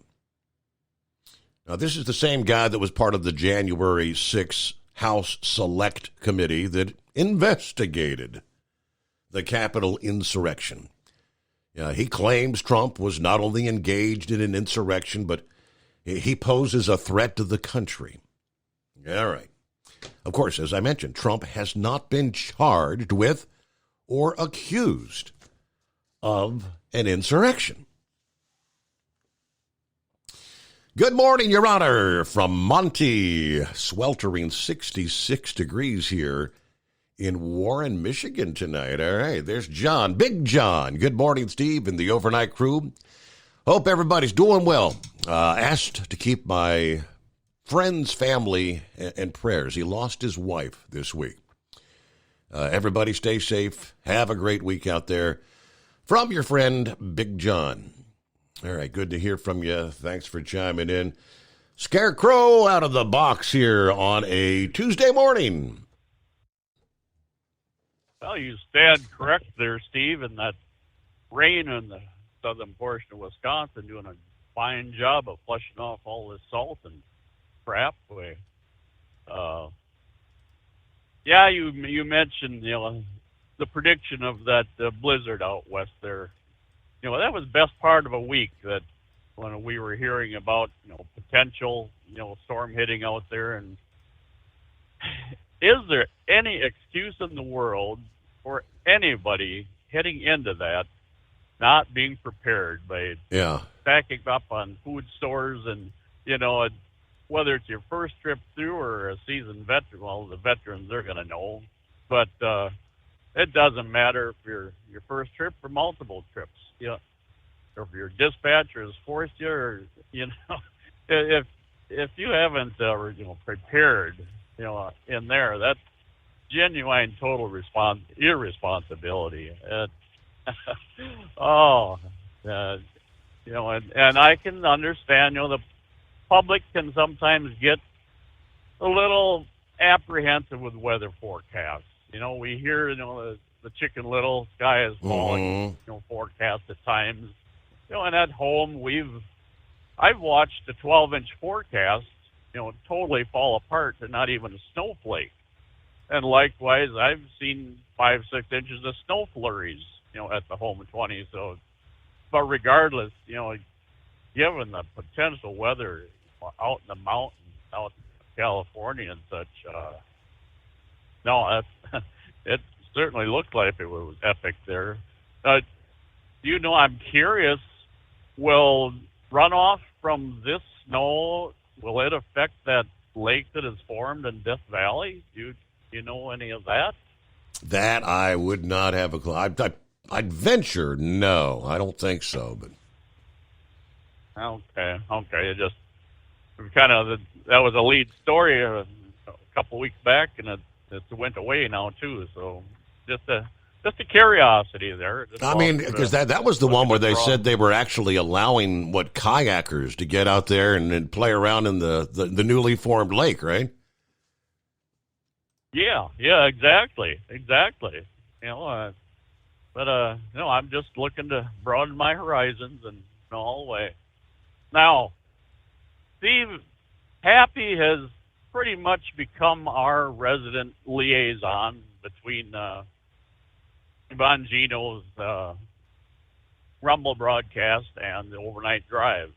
Now, this is the same guy that was part of the January 6th House Select Committee that investigated the Capitol insurrection. He claims Trump was not only engaged in an insurrection, but he poses a threat to the country. All right. Of course, as I mentioned, Trump has not been charged with or accused of an insurrection. Good morning, Your Honor, from Monty. Sweltering 66 degrees here in Warren, Michigan tonight. All right, there's John, Big John. Good morning, Steve, and the overnight crew. Hope everybody's doing well. Asked to keep my friend's family and prayers. He lost his wife this week. Everybody stay safe. Have a great week out there. From your friend, Big John. All right, good to hear from you. Thanks for chiming in. Scarecrow out of the box here on a Tuesday morning. Well, you stand correct there, Steve, and that rain in the southern portion of Wisconsin doing a fine job of flushing off all this salt and crap. Yeah, you mentioned, the prediction of that blizzard out west there. That was best part of a week that when we were hearing about, potential, storm hitting out there. And is there any excuse in the world for anybody heading into that not being prepared by stacking up on food stores and, whether it's your first trip through or a seasoned veteran? Well, the veterans are going to know. But it doesn't matter if you're your first trip or multiple trips. Or if your dispatcher has forced you, or if you haven't prepared, in there, that's genuine total irresponsibility. And I can understand, the public can sometimes get a little apprehensive with weather forecasts. We hear, the Chicken Little, sky is falling, forecast at times. And at home, I've watched a 12-inch forecast, totally fall apart to not even a snowflake. And likewise, I've seen 5-6 inches of snow flurries, at the home 20. So, but regardless, given the potential weather out in the mountains, out in California and such, it certainly looked like it was epic there. I'm curious, will runoff from this snow, will it affect that lake that is formed in Death Valley? Do you know any of that? That I would not have a clue. I'd venture no. I don't think so. But okay. It just kind of that was a lead story a couple weeks back, and it went away now too. So just a curiosity there. Because that was the one where they said they were actually allowing kayakers to get out there and play around in the newly formed lake, right? Yeah, exactly. I'm just looking to broaden my horizons and all the way. Now, Steve, Happy has pretty much become our resident liaison between Bongino's Rumble broadcast and the overnight drive,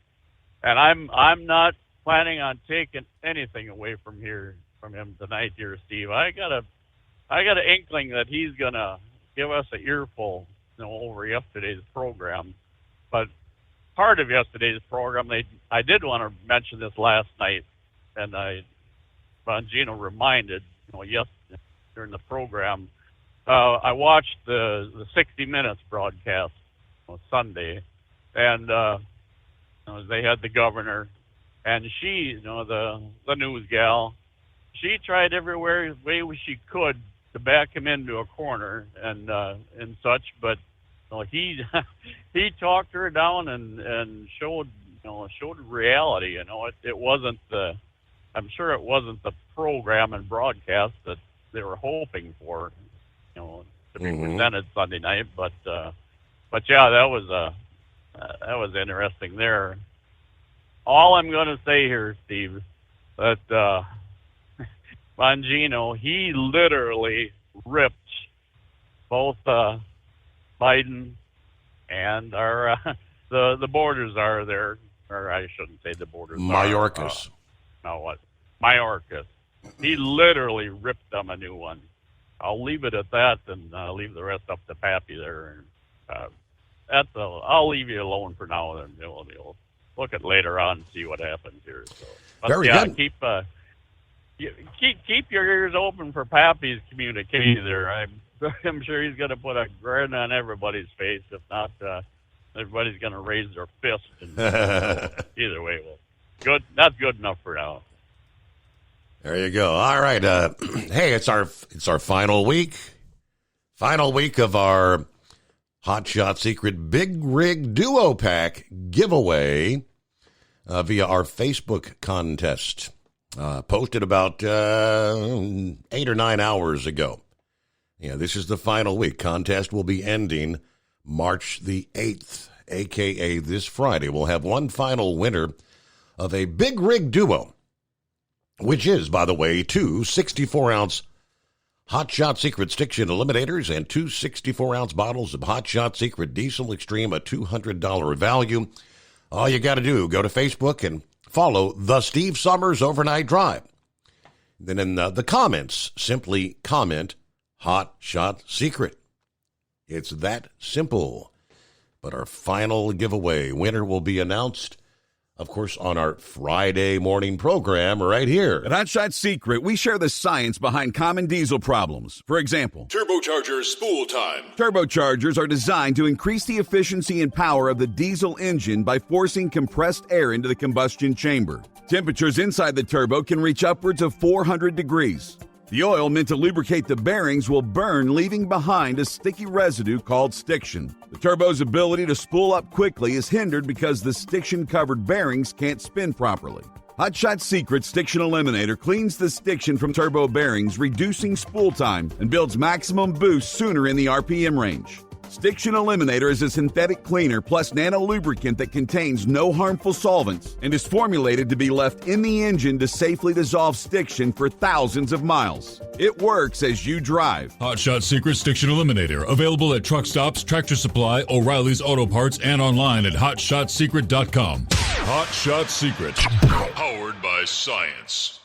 and I'm not planning on taking anything away from him tonight, here, Steve. I got an inkling that he's gonna give us an earful, over yesterday's program. But part of yesterday's program, I did want to mention this last night, and Bongino reminded, yesterday during the program. I watched the 60 Minutes broadcast on Sunday, and they had the governor, and she, the news gal, she tried every way she could to back him into a corner and such, but he talked her down and showed reality. It wasn't the I'm sure it wasn't the program and broadcast that they were hoping for, to be presented Sunday night. But yeah, that was interesting there. All I'm going to say here, Steve, that Bongino, he literally ripped both Biden and our the borders are there, or I shouldn't say the borders. Mayorkas. Mayorkas. He literally ripped them a new one. I'll leave it at that, and leave the rest up to Pappy there. I'll leave you alone for now, and we'll look at later on and see what happens here. So, but very yeah, good. Keep your ears open for Pappy's communique there. I'm sure he's going to put a grin on everybody's face. If not, everybody's going to raise their fist. And, either way, well, good. That's good enough for now. There you go. All right. Hey, it's our final week. Final week of our Hot Shot Secret Big Rig Duo Pack giveaway via our Facebook contest. Posted about 8 or 9 hours ago. Yeah, this is the final week. Contest will be ending March the 8th, a.k.a. this Friday. We'll have one final winner of a Big Rig Duo, which is, by the way, 2 64-ounce Hot Shot Secret Stiction Eliminators and 2 64-ounce bottles of Hot Shot Secret Diesel Extreme, a $200 value. All you got to do, go to Facebook and follow The Steve Summers Overnight Drive. Then in the comments, simply comment Hot Shot Secret. It's that simple. But our final giveaway winner will be announced, of course, on our Friday morning program right here. At Hot Shot Secret, we share the science behind common diesel problems. For example, Turbocharger spool time. Turbochargers are designed to increase the efficiency and power of the diesel engine by forcing compressed air into the combustion chamber. Temperatures inside the turbo can reach upwards of 400 degrees. The oil meant to lubricate the bearings will burn, leaving behind a sticky residue called stiction. The turbo's ability to spool up quickly is hindered because the stiction-covered bearings can't spin properly. Hot Shot Secret Stiction Eliminator cleans the stiction from turbo bearings, reducing spool time, and builds maximum boost sooner in the RPM range. Stiction Eliminator is a synthetic cleaner plus nano-lubricant that contains no harmful solvents and is formulated to be left in the engine to safely dissolve stiction for thousands of miles. It works as you drive. Hot Shot Secret Stiction Eliminator. Available at truck stops, Tractor Supply, O'Reilly's Auto Parts, and online at hotshotsecret.com. Hot Shot Secret. Powered by science.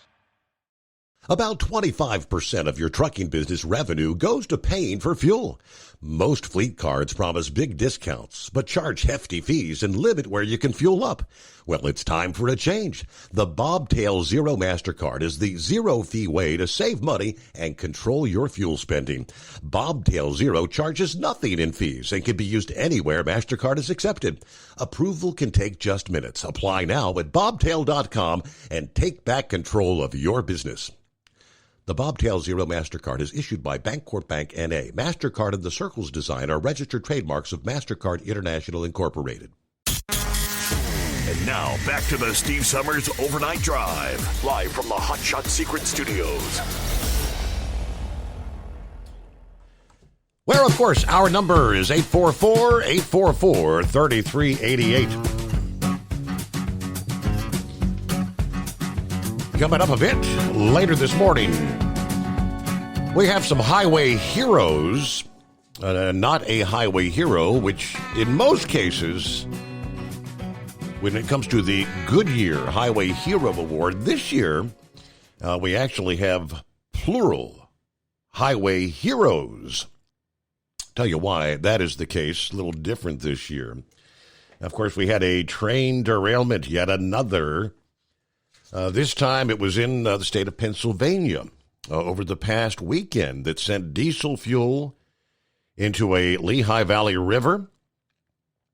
About 25% of your trucking business revenue goes to paying for fuel. Most fleet cards promise big discounts, but charge hefty fees and limit where you can fuel up. Well, it's time for a change. The Bobtail Zero MasterCard is the zero-fee way to save money and control your fuel spending. Bobtail Zero charges nothing in fees and can be used anywhere MasterCard is accepted. Approval can take just minutes. Apply now at bobtail.com and take back control of your business. The Bobtail Zero MasterCard is issued by Bancorp Bank N.A. MasterCard and the Circles design are registered trademarks of MasterCard International Incorporated. And now, back to the Steve Summers Overnight Drive, live from the Hot Shot Secret Studios. Well, of course, our number is 844-844-3388. Coming up a bit later this morning, we have some highway heroes. Not a highway hero, which in most cases, when it comes to the Goodyear Highway Hero Award, this year we actually have plural highway heroes. Tell you why that is the case, a little different this year. Of course, we had a train derailment, yet another. This time it was in the state of Pennsylvania over the past weekend that sent diesel fuel into a Lehigh Valley River.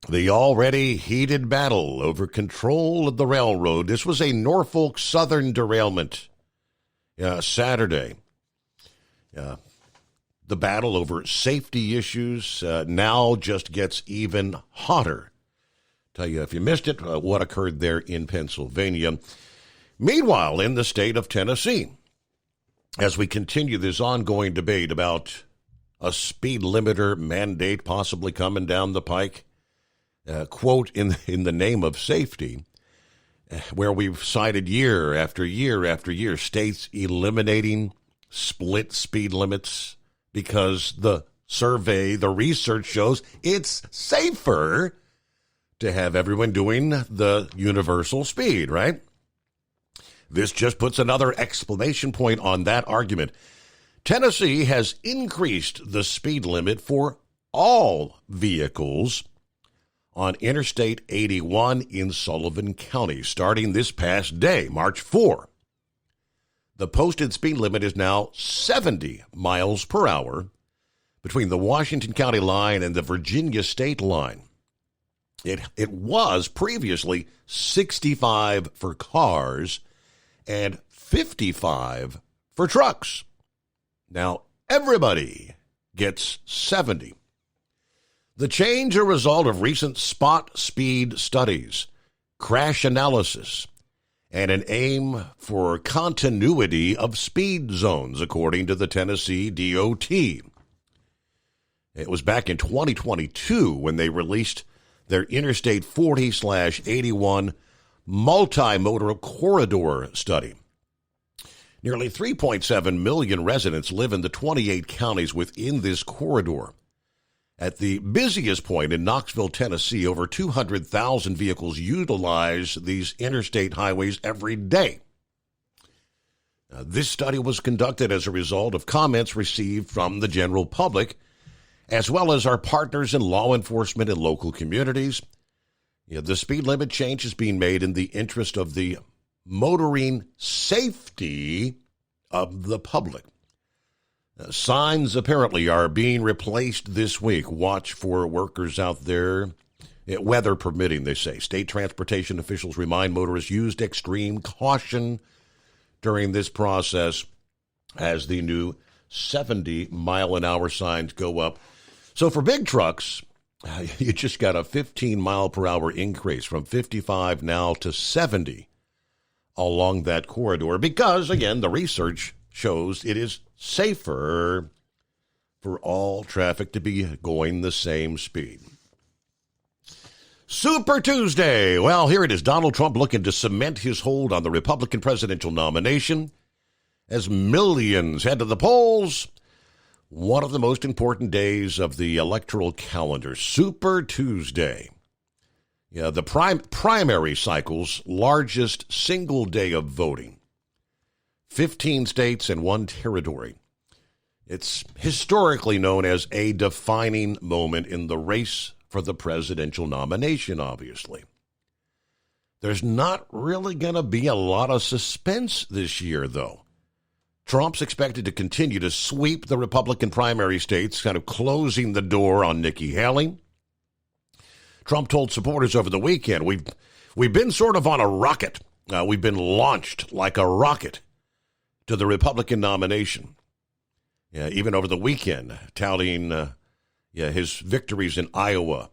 The already heated battle over control of the railroad. This was a Norfolk Southern derailment Saturday. The battle over safety issues now just gets even hotter. Tell you, if you missed it, what occurred there in Pennsylvania. Meanwhile, in the state of Tennessee, as we continue this ongoing debate about a speed limiter mandate possibly coming down the pike, quote, in the name of safety, where we've cited year after year after year states eliminating split speed limits because the survey, the research shows it's safer to have everyone doing the universal speed, right? This just puts another exclamation point on that argument. Tennessee has increased the speed limit for all vehicles on Interstate 81 in Sullivan County, starting this past day, March 4. The posted speed limit is now 70 miles per hour between the Washington County line and the Virginia state line. It was previously 65 for cars and 55 for trucks. Now everybody gets 70. The change a result of recent spot speed studies, crash analysis, and an aim for continuity of speed zones, according to the Tennessee DOT. It was back in 2022 when they released their Interstate 40/81 multimodal corridor study. Nearly 3.7 million residents live in the 28 counties within this corridor. At the busiest point in Knoxville, Tennessee, over 200,000 vehicles utilize these interstate highways every day. This study was conducted as a result of comments received from the general public, as well as our partners in law enforcement and local communities. The speed limit change is being made in the interest of the motoring safety of the public. Signs apparently are being replaced this week. Watch for workers out there, weather permitting, they say. State transportation officials remind motorists use extreme caution during this process as the new 70-mile-an-hour signs go up. So for big trucks, you just got a 15-mile-per-hour increase from 55 now to 70 along that corridor because, again, the research shows it is safer for all traffic to be going the same speed. Super Tuesday. Well, here it is. Donald Trump looking to cement his hold on the Republican presidential nomination as millions head to the polls. One of the most important days of the electoral calendar, Super Tuesday. Yeah, the primary cycle's largest single day of voting. 15 states and 1 territory. It's historically known as a defining moment in the race for the presidential nomination, obviously. There's not really going to be a lot of suspense this year, though. Trump's expected to continue to sweep the Republican primary states, kind of closing the door on Nikki Haley. Trump told supporters over the weekend, we've been sort of on a rocket. We've been launched like a rocket to the Republican nomination. Yeah, even over the weekend, touting his victories in Iowa.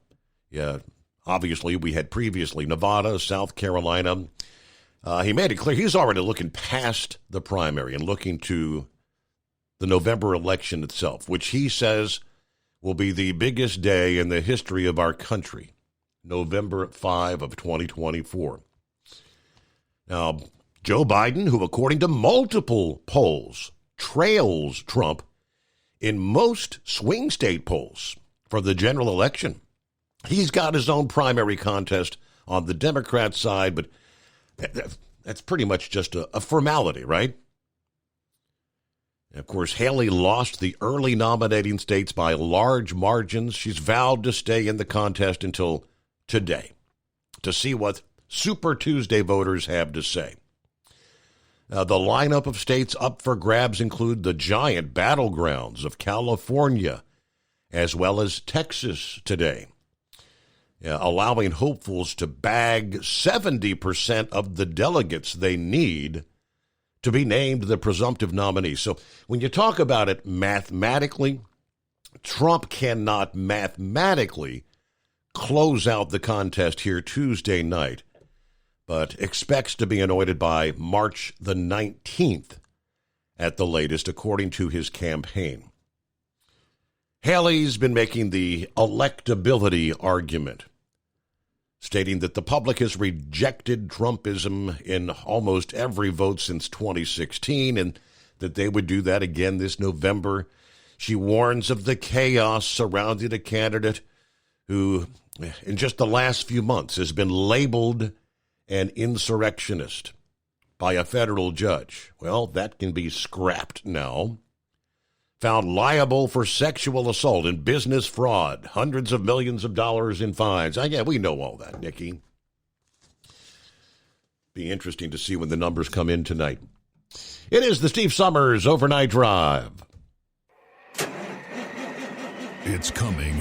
Yeah, obviously we had previously Nevada, South Carolina. He made it clear he's already looking past the primary and looking to the November election itself, which he says will be the biggest day in the history of our country, November 5 of 2024. Now, Joe Biden, who according to multiple polls trails Trump in most swing state polls for the general election. He's got his own primary contest on the Democrat side, but that's pretty much just a formality, right? And of course, Haley lost the early nominating states by large margins. She's vowed to stay in the contest until today to see what Super Tuesday voters have to say. The lineup of states up for grabs include the giant battlegrounds of California as well as Texas today, allowing hopefuls to bag 70% of the delegates they need to be named the presumptive nominee. So when you talk about it mathematically, Trump cannot mathematically close out the contest here Tuesday night. but expects to be anointed by March the 19th at the latest, according to his campaign. Haley's been making the electability argument, stating that the public has rejected Trumpism in almost every vote since 2016 and that they would do that again this November. She warns of the chaos surrounding a candidate who, in just the last few months, has been labeled an insurrectionist by a federal judge. Well, that can be scrapped now. Found liable for sexual assault and business fraud, hundreds of millions of dollars in fines. Yeah, we know all that, Nikki. Be interesting to see when the numbers come in tonight. It is the Steve Summers Overnight Drive. It's coming.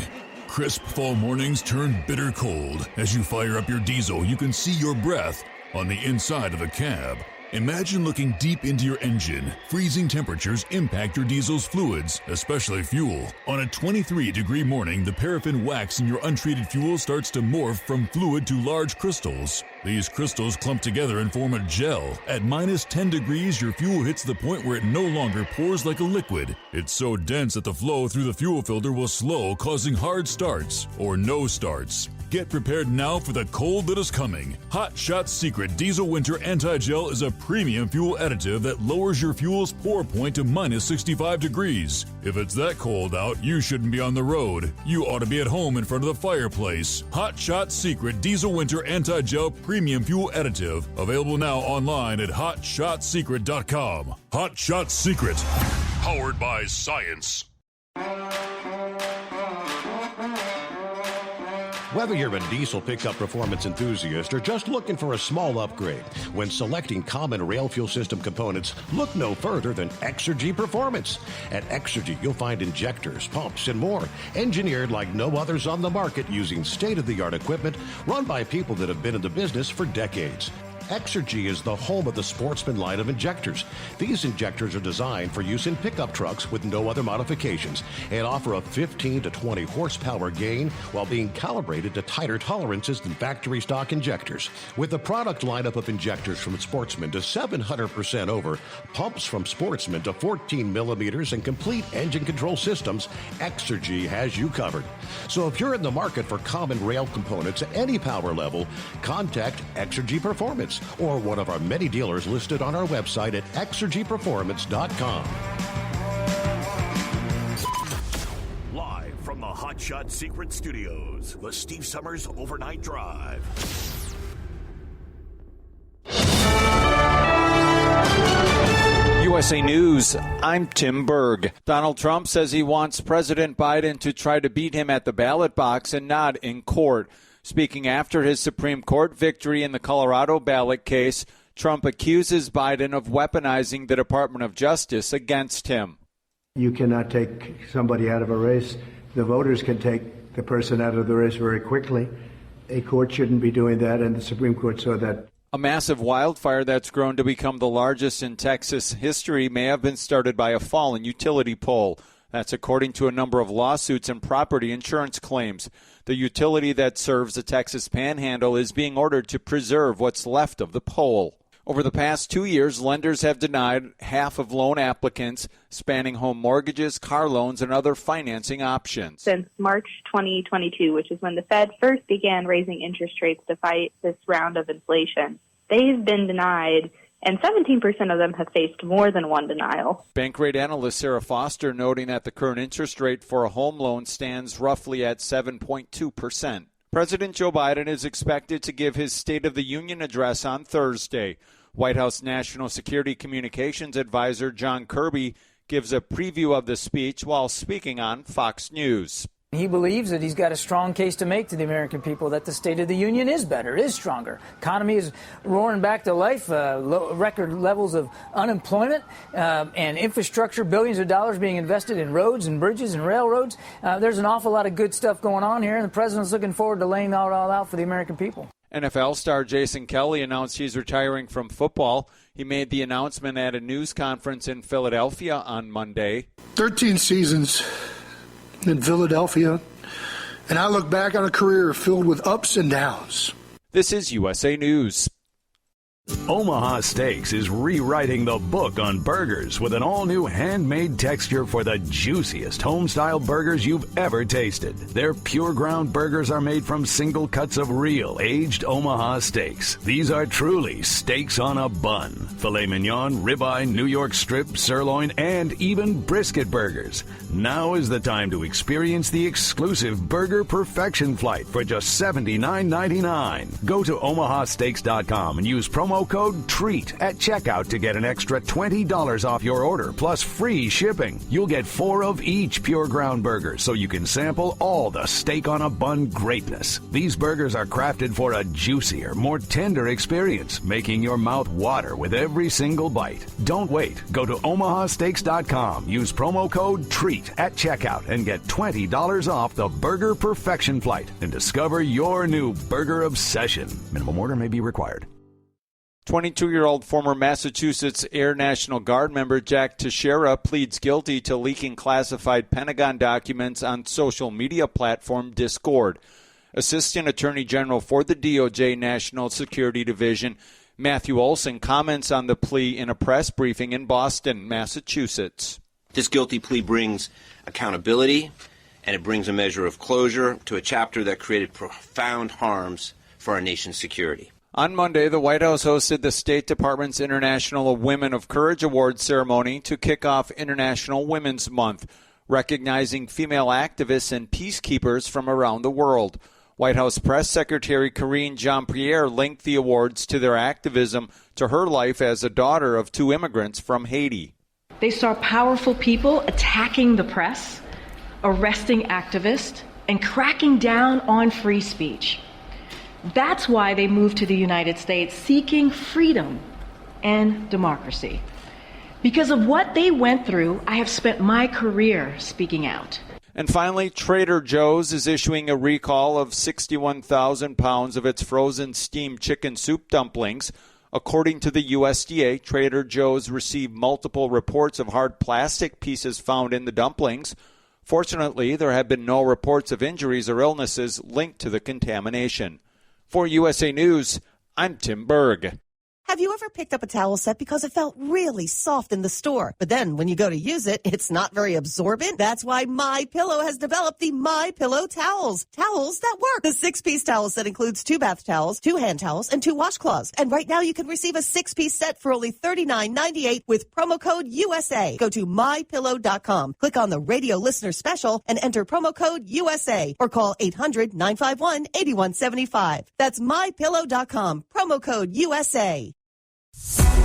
Crisp fall mornings turn bitter cold. As you fire up your diesel, you can see your breath on the inside of the cab. Imagine looking deep into your engine. Freezing temperatures impact your diesel's fluids, especially fuel. On a 23-degree morning, the paraffin wax in your untreated fuel starts to morph from fluid to large crystals. These crystals clump together and form a gel. At minus 10 degrees, your fuel hits the point where it no longer pours like a liquid. It's so dense that the flow through the fuel filter will slow, causing hard starts or no starts. Get prepared now for the cold that is coming. Hot Shot Secret Diesel Winter Anti-Gel is a premium fuel additive that lowers your fuel's pour point to minus 65 degrees. If it's that cold out, you shouldn't be on the road. You ought to be at home in front of the fireplace. Hot Shot Secret Diesel Winter Anti-Gel Premium Fuel Additive. Available now online at HotShotSecret.com. Hot Shot Secret. Powered by science. Whether you're a diesel pickup performance enthusiast or just looking for a small upgrade, when selecting common rail fuel system components, look no further than Exergy Performance. At Exergy, you'll find injectors, pumps, and more, engineered like no others on the market using state-of-the-art equipment run by people that have been in the business for decades. Exergy is the home of the Sportsman line of injectors. These injectors are designed for use in pickup trucks with no other modifications and offer a 15 to 20 horsepower gain while being calibrated to tighter tolerances than factory stock injectors. With a product lineup of injectors from Sportsman to 700% over, pumps from Sportsman to 14 millimeters, and complete engine control systems, Exergy has you covered. So if you're in the market for common rail components at any power level, contact Exergy Performance or one of our many dealers listed on our website at exergyperformance.com. Live from the Hot Shot Secret Studios, the Steve Summers Overnight Drive. USA News, I'm Tim Berg. Donald Trump says he wants President Biden to try to beat him at the ballot box and not in court. Speaking after his Supreme Court victory in the Colorado ballot case, Trump accuses Biden of weaponizing the Department of Justice against him. You cannot take somebody out of a race. The voters can take the person out of the race very quickly. A court shouldn't be doing that, and the Supreme Court saw that. A massive wildfire that's grown to become the largest in Texas history may have been started by a fallen utility pole. That's according to a number of lawsuits and property insurance claims. The utility that serves the Texas Panhandle is being ordered to preserve what's left of the pole. Over the past 2 years, lenders have denied half of loan applicants, spanning home mortgages, car loans, and other financing options. Since March 2022, which is when the Fed first began raising interest rates to fight this round of inflation, they've been denied, and 17% of them have faced more than one denial. Bankrate analyst Sarah Foster noting that the current interest rate for a home loan stands roughly at 7.2%. President Joe Biden is expected to give his State of the Union address on Thursday. White House National Security Communications Advisor John Kirby gives a preview of the speech while speaking on Fox News. He believes that he's got a strong case to make to the American people that the State of the Union is better, is stronger. Economy is roaring back to life, record levels of unemployment and infrastructure, billions of dollars being invested in roads and bridges and railroads. There's an awful lot of good stuff going on here, and the president's looking forward to laying that all out for the American people. NFL star Jason Kelly announced he's retiring from football. He made the announcement at a news conference in Philadelphia on Monday. 13 seasons in Philadelphia, and I look back on a career filled with ups and downs. This is USA News. Omaha Steaks is rewriting the book on burgers with an all-new handmade texture for the juiciest home-style burgers you've ever tasted. Their pure ground burgers are made from single cuts of real aged Omaha steaks. These are truly steaks on a bun. Filet mignon, ribeye, New York strip, sirloin, and even brisket burgers. Now is the time to experience the exclusive Burger Perfection Flight for just $79.99. Go to omahasteaks.com and use promo code TREAT at checkout to get an extra $20 off your order, plus free shipping. You'll get 4 of each pure ground burger, so you can sample all the steak on a bun greatness. These burgers are crafted for a juicier, more tender experience, making your mouth water with every single bite. Don't wait. Go to omahasteaks.com, use promo code TREAT at checkout, and get $20 off the Burger Perfection Flight and discover your new burger obsession. Minimum order may be required. 22-year-old former Massachusetts Air National Guard member Jack Teixeira pleads guilty to leaking classified Pentagon documents on social media platform Discord. Assistant Attorney General for the DOJ National Security Division, Matthew Olson, comments on the plea in a press briefing in Boston, Massachusetts. This guilty plea brings accountability, and it brings a measure of closure to a chapter that created profound harms for our nation's security. On Monday, the White House hosted the State Department's International Women of Courage Awards ceremony to kick off International Women's Month, recognizing female activists and peacekeepers from around the world. White House Press Secretary Karine Jean-Pierre linked the awards to their activism to her life as a daughter of 2 immigrants from Haiti. They saw powerful people attacking the press, arresting activists, and cracking down on free speech. That's why they moved to the United States seeking freedom and democracy. Because of what they went through, I have spent my career speaking out. And finally, Trader Joe's is issuing a recall of 61,000 pounds of its frozen steamed chicken soup dumplings. According to the USDA, Trader Joe's received multiple reports of hard plastic pieces found in the dumplings. Fortunately, there have been no reports of injuries or illnesses linked to the contamination. For USA News, I'm Tim Berg. Have you ever picked up a towel set because it felt really soft in the store, but then when you go to use it, it's not very absorbent? That's why MyPillow has developed the MyPillow towels. Towels that work. The 6-piece towel set includes 2 bath towels, 2 hand towels, and 2 washcloths. And right now you can receive a 6-piece set for only $39.98 with promo code USA. Go to MyPillow.com, click on the radio listener special, and enter promo code USA, or call 800-951-8175. That's MyPillow.com, promo code USA.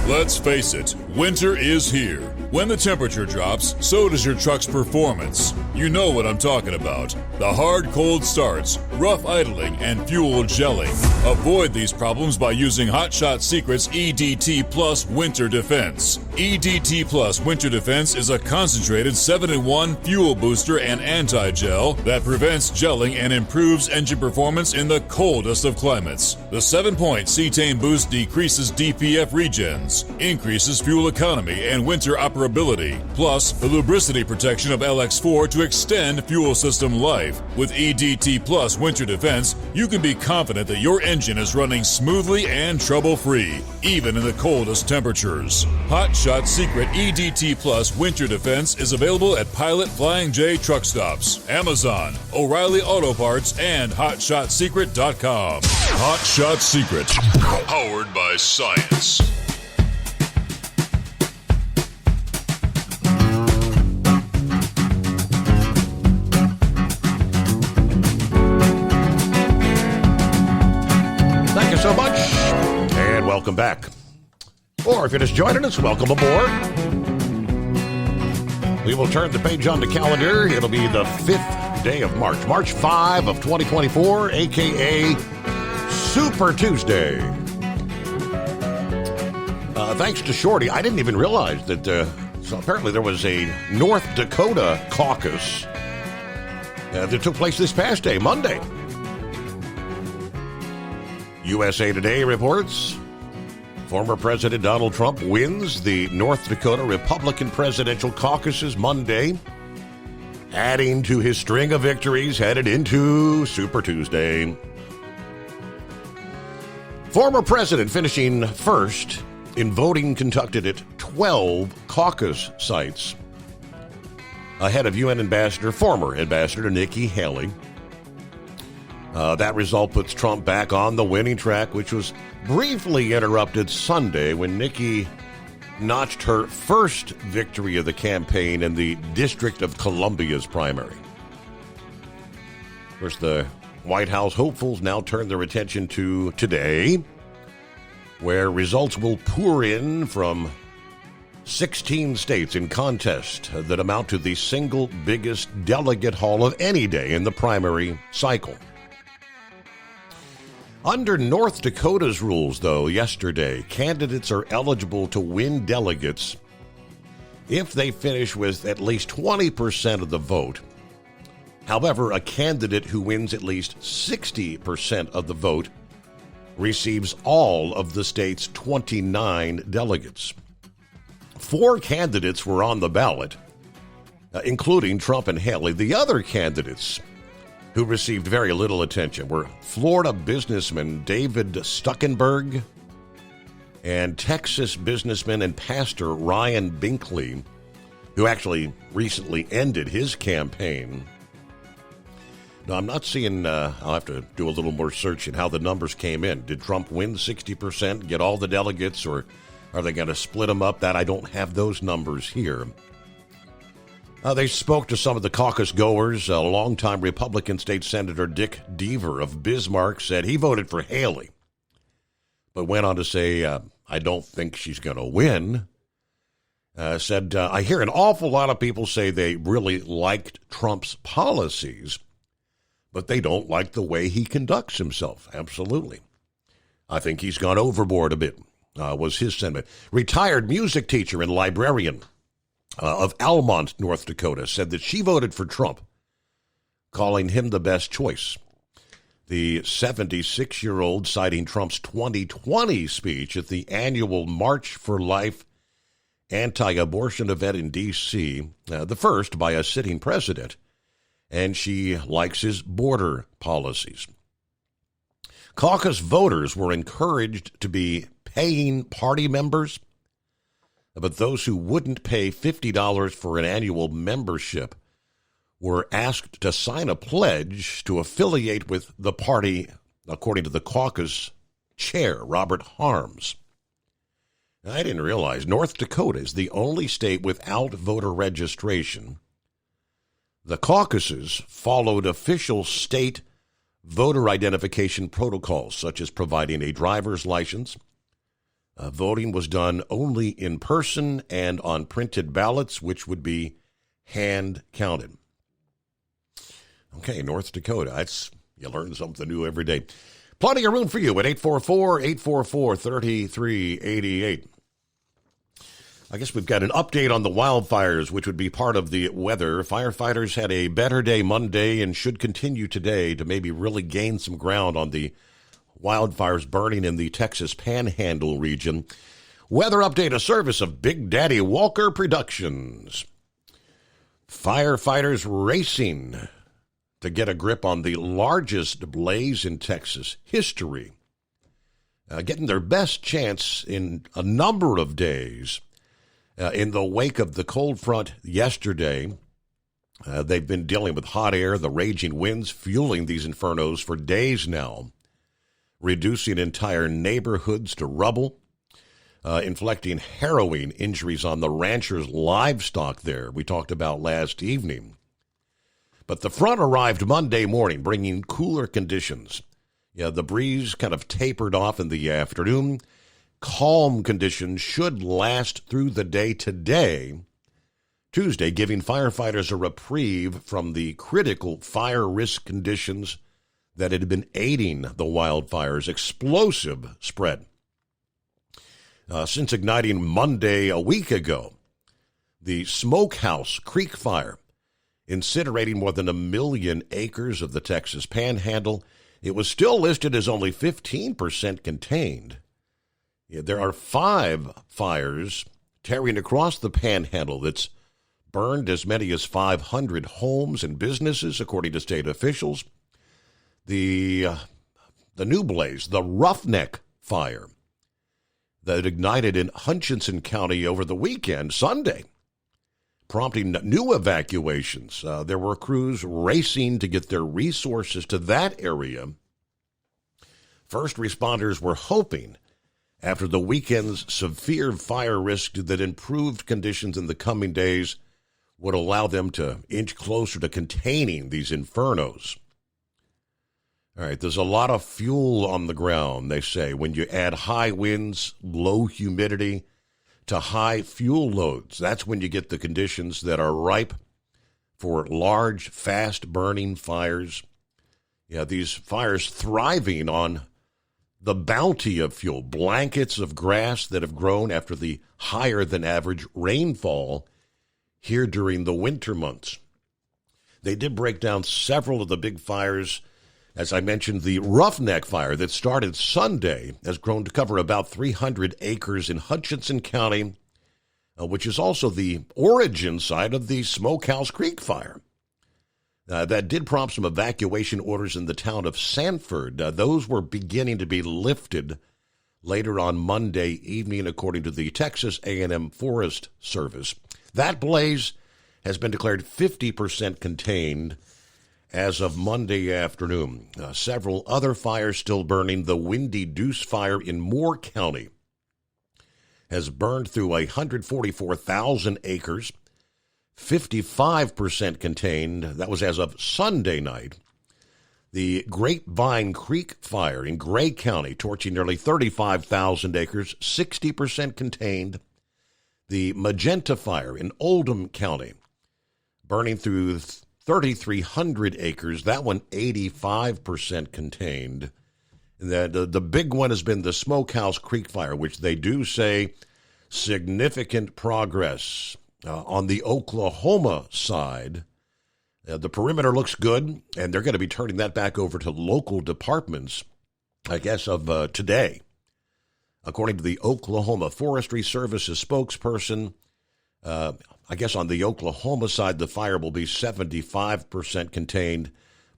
Let's face it, winter is here. When the temperature drops, so does your truck's performance. You know what I'm talking about. The hard, cold starts, rough idling, and fuel gelling. Avoid these problems by using Hot Shot Secret's EDT Plus Winter Defense. EDT Plus Winter Defense is a concentrated 7-in-1 fuel booster and anti-gel that prevents gelling and improves engine performance in the coldest of climates. The 7-point cetane boost decreases DPF regens, increases fuel economy and winter operability, plus the lubricity protection of LX4 to extend fuel system life. With EDT Plus Winter Defense, you can be confident that your engine is running smoothly and trouble-free, even in the coldest temperatures. Hot Shot Secret EDT Plus Winter Defense is available at Pilot Flying J truck stops, Amazon, O'Reilly Auto Parts, and HotShotSecret.com. Hot Shot Secret, powered by science. Thank you so much, and welcome back. Or if you're just joining us, welcome aboard. We will turn the page on the calendar. It'll be the 5th day of March, March 5 of 2024, a.k.a. Super Tuesday. Thanks to Shorty, I didn't even realize that, so apparently there was a North Dakota caucus that took place this past day, Monday. USA Today reports former President Donald Trump wins the North Dakota Republican presidential caucuses Monday, adding to his string of victories headed into Super Tuesday. Former president finishing first in voting conducted at 12 caucus sites, ahead of UN former Ambassador Nikki Haley. That result puts Trump back on the winning track, which was briefly interrupted Sunday when Nikki notched her first victory of the campaign in the District of Columbia's primary. Of course, the White House hopefuls now turn their attention to today, where results will pour in from 16 states in contest that amount to the single biggest delegate haul of any day in the primary cycle. Under North Dakota's rules, though, yesterday, candidates are eligible to win delegates if they finish with at least 20% of the vote. However, a candidate who wins at least 60% of the vote receives all of the state's 29 delegates. 4 candidates were on the ballot, including Trump and Haley. The other candidates who received very little attention were Florida businessman David Stuckenberg and Texas businessman and pastor Ryan Binkley, who actually recently ended his campaign. Now, I'm not seeing, I'll have to do a little more searching how the numbers came in. Did Trump win 60%, get all the delegates, or are they going to split them up? That I don't have those numbers here. They spoke to some of the caucus goers. A longtime Republican State Senator Dick Deaver of Bismarck said he voted for Haley, but went on to say, I don't think she's going to win. Said, I hear an awful lot of people say they really liked Trump's policies, but they don't like the way he conducts himself. Absolutely. I think he's gone overboard a bit, was his sentiment. Retired music teacher and librarian of Almont, North Dakota, said that she voted for Trump, calling him the best choice. The 76-year-old citing Trump's 2020 speech at the annual March for Life anti-abortion event in D.C., the first by a sitting president, and she likes his border policies. Caucus voters were encouraged to be paying party members, but those who wouldn't pay $50 for an annual membership were asked to sign a pledge to affiliate with the party, according to the caucus chair, Robert Harms. Now, I didn't realize North Dakota is the only state without voter registration. The caucuses followed official state voter identification protocols, such as providing a driver's license. Voting was done only in person and on printed ballots, which would be hand counted. Okay, North Dakota. You learn something new every day. Plenty of room for you at 844-844-3388. I guess we've got an update on the wildfires, which would be part of the weather. Firefighters had a better day Monday and should continue today to maybe really gain some ground on the wildfires burning in the Texas Panhandle region. Weather update, a service of Big Daddy Walker Productions. Firefighters racing to get a grip on the largest blaze in Texas history. Getting their best chance in a number of days. In the wake of the cold front yesterday, they've been dealing with hot air, the raging winds fueling these infernos for days now, reducing entire neighborhoods to rubble, inflicting harrowing injuries on the ranchers' livestock there, we talked about last evening. But the front arrived Monday morning, bringing cooler conditions. The breeze kind of tapered off in the afternoon. Calm conditions should last through the day today, Tuesday, giving firefighters a reprieve from the critical fire risk conditions that had been aiding the wildfire's explosive spread. Since igniting Monday a week ago, the Smokehouse Creek Fire, incinerating more than 1 million acres of the Texas Panhandle, it was still listed as only 15% contained. There are 5 fires tearing across the Panhandle that's burned as many as 500 homes and businesses, according to state officials. The new blaze, the Roughneck fire that ignited in Hutchinson County over the weekend, Sunday, prompting new evacuations. There were crews racing to get their resources to that area. First responders were hoping, after the weekend's severe fire risk, that improved conditions in the coming days would allow them to inch closer to containing these infernos. All right, there's a lot of fuel on the ground, they say, when you add high winds, low humidity to high fuel loads. That's when you get the conditions that are ripe for large, fast-burning fires. Yeah, these fires thriving on the bounty of fuel, blankets of grass that have grown after the higher-than-average rainfall here during the winter months. They did break down several of the big fires. As I mentioned, the Roughneck Fire that started Sunday has grown to cover about 300 acres in Hutchinson County, which is also the origin site of the Smokehouse Creek Fire. That did prompt some evacuation orders in the town of Sanford. Those were beginning to be lifted later on Monday evening, according to the Texas A&M Forest Service. That blaze has been declared 50% contained as of Monday afternoon. Several other fires still burning. The Windy Deuce Fire in Moore County has burned through 144,000 acres, 55% contained. That was as of Sunday night. The Grapevine Creek Fire in Gray County, torching nearly 35,000 acres, 60% contained. The Magenta Fire in Oldham County, burning through 3,300 acres, that one 85% contained. The big one has been the Smokehouse Creek Fire, which they do say significant progress on the Oklahoma side. The perimeter looks good, and they're going to be turning that back over to local departments, I guess, of today. According to the Oklahoma Forestry Services spokesperson, I guess on the Oklahoma side, the fire will be 75% contained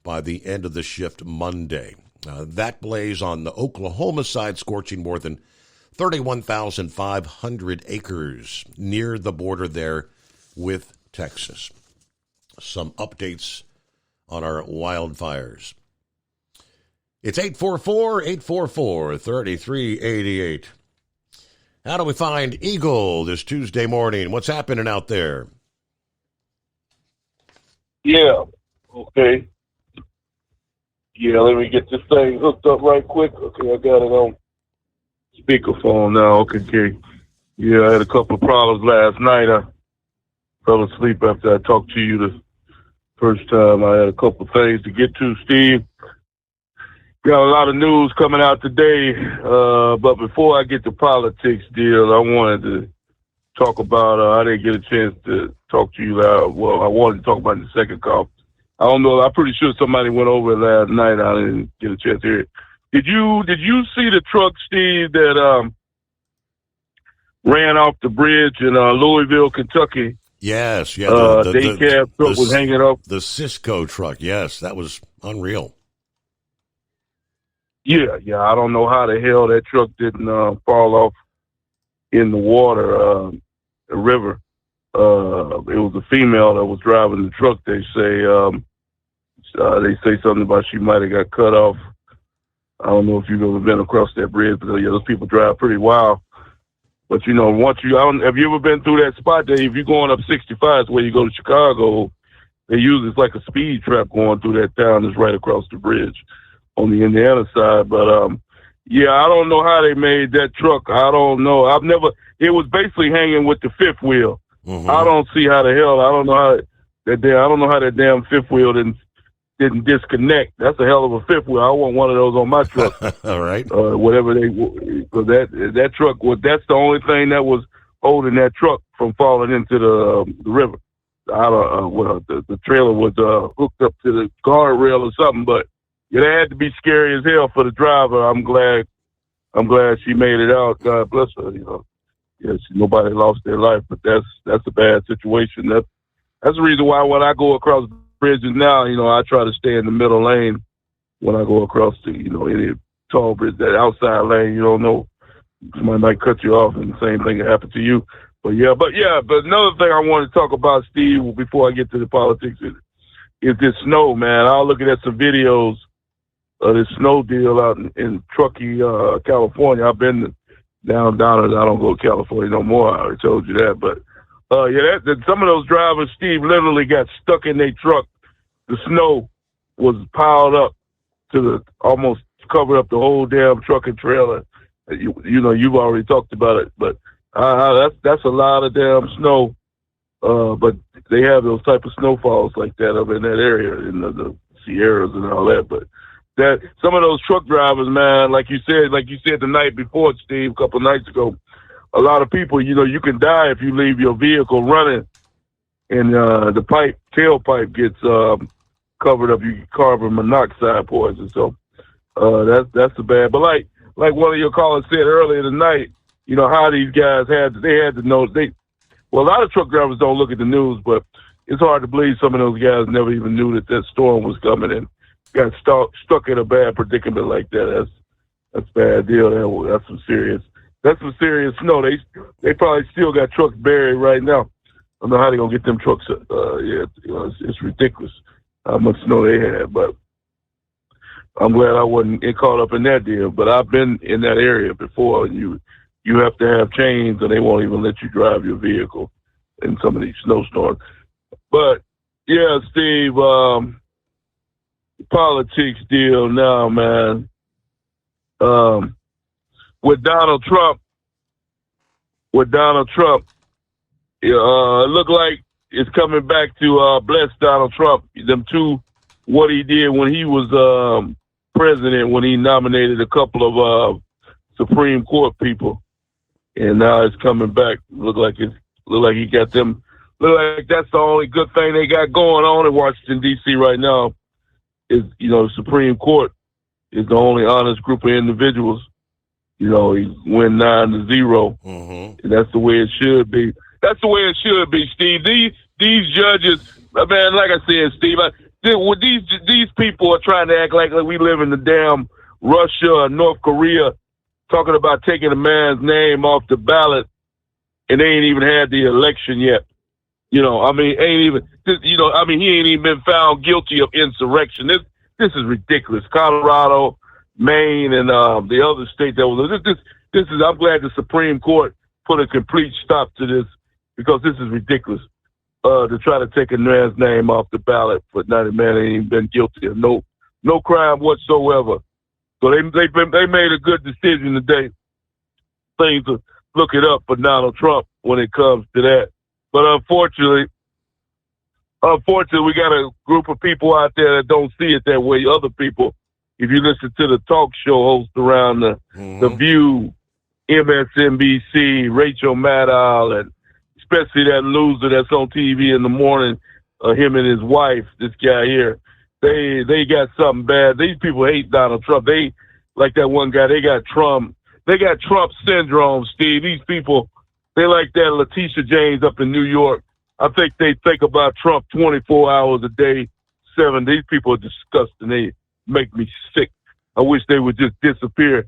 by the end of the shift Monday. That blaze on the Oklahoma side scorching more than 31,500 acres near the border there with Texas. Some updates on our wildfires. It's 844-844-3388. How do we find Eagle this Tuesday morning? What's happening out there? Yeah. Okay. Yeah, let me get this thing hooked up right quick. Okay, I got it on speakerphone now. Okay. Yeah, I had a couple of problems last night. I fell asleep after I talked to you the first time. I had a couple of things to get to, Steve. Got a lot of news coming out today, but before I get to politics, deal, I wanted to talk about, I didn't get a chance to talk to you well, I wanted to talk about in the second call. I don't know, I'm pretty sure somebody went over it last night. I didn't get a chance to hear it. Did you see the truck, Steve, that ran off the bridge in Louisville, Kentucky? Yes, yeah. Day cab truck was hanging up. The Cisco truck, yes, that was unreal. Yeah. I don't know how the hell that truck didn't fall off in the water, the river. It was a female that was driving the truck. They say something about she might have got cut off. I don't know if you've ever been across that bridge, but those people drive pretty wild. But have you ever been through that spot there? If you're going up 65, it's where you go to Chicago. They use it's like a speed trap going through that town. It's right across the bridge on the Indiana side. But I don't know how they made that truck. I don't know. It was basically hanging with the fifth wheel. Mm-hmm. I don't see how the hell, I don't know how that damn fifth wheel didn't disconnect. That's a hell of a fifth wheel. I want one of those on my truck. All right. Whatever that truck that's the only thing that was holding that truck from falling into the river. The trailer was hooked up to the guardrail or something, but it had to be scary as hell for the driver. I'm glad she made it out. God bless her. Yes, nobody lost their life, but that's a bad situation. That's the reason why when I go across bridges now, I try to stay in the middle lane when I go across any tall bridge, that outside lane. You don't know. Somebody might cut you off, and the same thing can happen to you. But another thing I want to talk about, Steve, before I get to the politics, is this snow, man. I was looking at some videos of this snow deal out in Truckee, California. I've been down. I don't go to California no more. I already told you that. But some of those drivers, Steve, literally got stuck in their truck. The snow was piled up to almost covered up the whole damn truck and trailer. You know, you've already talked about it, but that's a lot of damn snow. But they have those type of snowfalls like that up in that area, in the Sierras and all that. But that some of those truck drivers, man, like you said the night before, Steve, a couple of nights ago, a lot of people, you know, you can die if you leave your vehicle running and the tailpipe gets covered up. You get carbon monoxide poison. So that's the bad. But like one of your callers said earlier tonight, you know how these guys had to know. Well, a lot of truck drivers don't look at the news, but it's hard to believe some of those guys never even knew that storm was coming and got stuck in a bad predicament like that. That's a bad deal. That's some serious snow. They probably still got trucks buried right now. I don't know how they're gonna get them trucks. It's ridiculous how much snow they had. But I'm glad I wasn't caught up in that deal. But I've been in that area before, and you have to have chains, and they won't even let you drive your vehicle in some of these snowstorms. But yeah, Steve, politics deal now, man. With Donald Trump, it looked like it's coming back to bless Donald Trump. Them two, what he did when he was president, when he nominated a couple of Supreme Court people, and now it's coming back. Look like he got them. Look like that's the only good thing they got going on in Washington D.C. right now. Is, you know, the Supreme Court is the only honest group of individuals. You know, he win 9-0. Mm-hmm. And that's the way it should be. That's the way it should be, Steve. These judges, man, like I said, Steve, these people are trying to act like we live in the damn Russia or North Korea, talking about taking a man's name off the ballot, and they ain't even had the election yet. You know, I mean, he ain't even been found guilty of insurrection. This is ridiculous. Colorado, Maine, and the other state that was this is. I'm glad the Supreme Court put a complete stop to this, because this is ridiculous. To try to take a man's name off the ballot, but not a man ain't even been guilty of no crime whatsoever. So they made a good decision today. Things to look it up for Donald Trump when it comes to that. But unfortunately, we got a group of people out there that don't see it that way. Other people, if you listen to the talk show hosts around the View, MSNBC, Rachel Maddow, and especially that loser that's on TV in the morning, him and his wife, this guy here, they got something bad. These people hate Donald Trump. They, like that one guy, they got Trump syndrome, Steve. These people, they like that Letitia James up in New York. I think they think about Trump 24 hours a day, 7. These people are disgusting. They make me sick. I wish they would just disappear.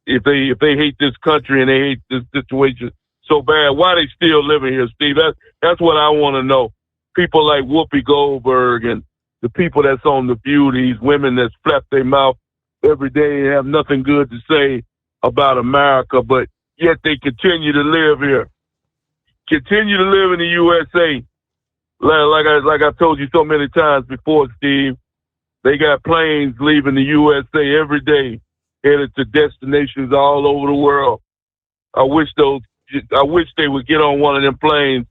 If they hate this country and they hate this situation so bad, why they still living here, Steve? That's what I want to know. People like Whoopi Goldberg and the people that's on The View, these women that flap their mouth every day and have nothing good to say about America, but yet they continue to live here. Continue to live in the USA. Like I told you so many times before, Steve, they got planes leaving the USA every day, headed to destinations all over the world. I wish they would get on one of them planes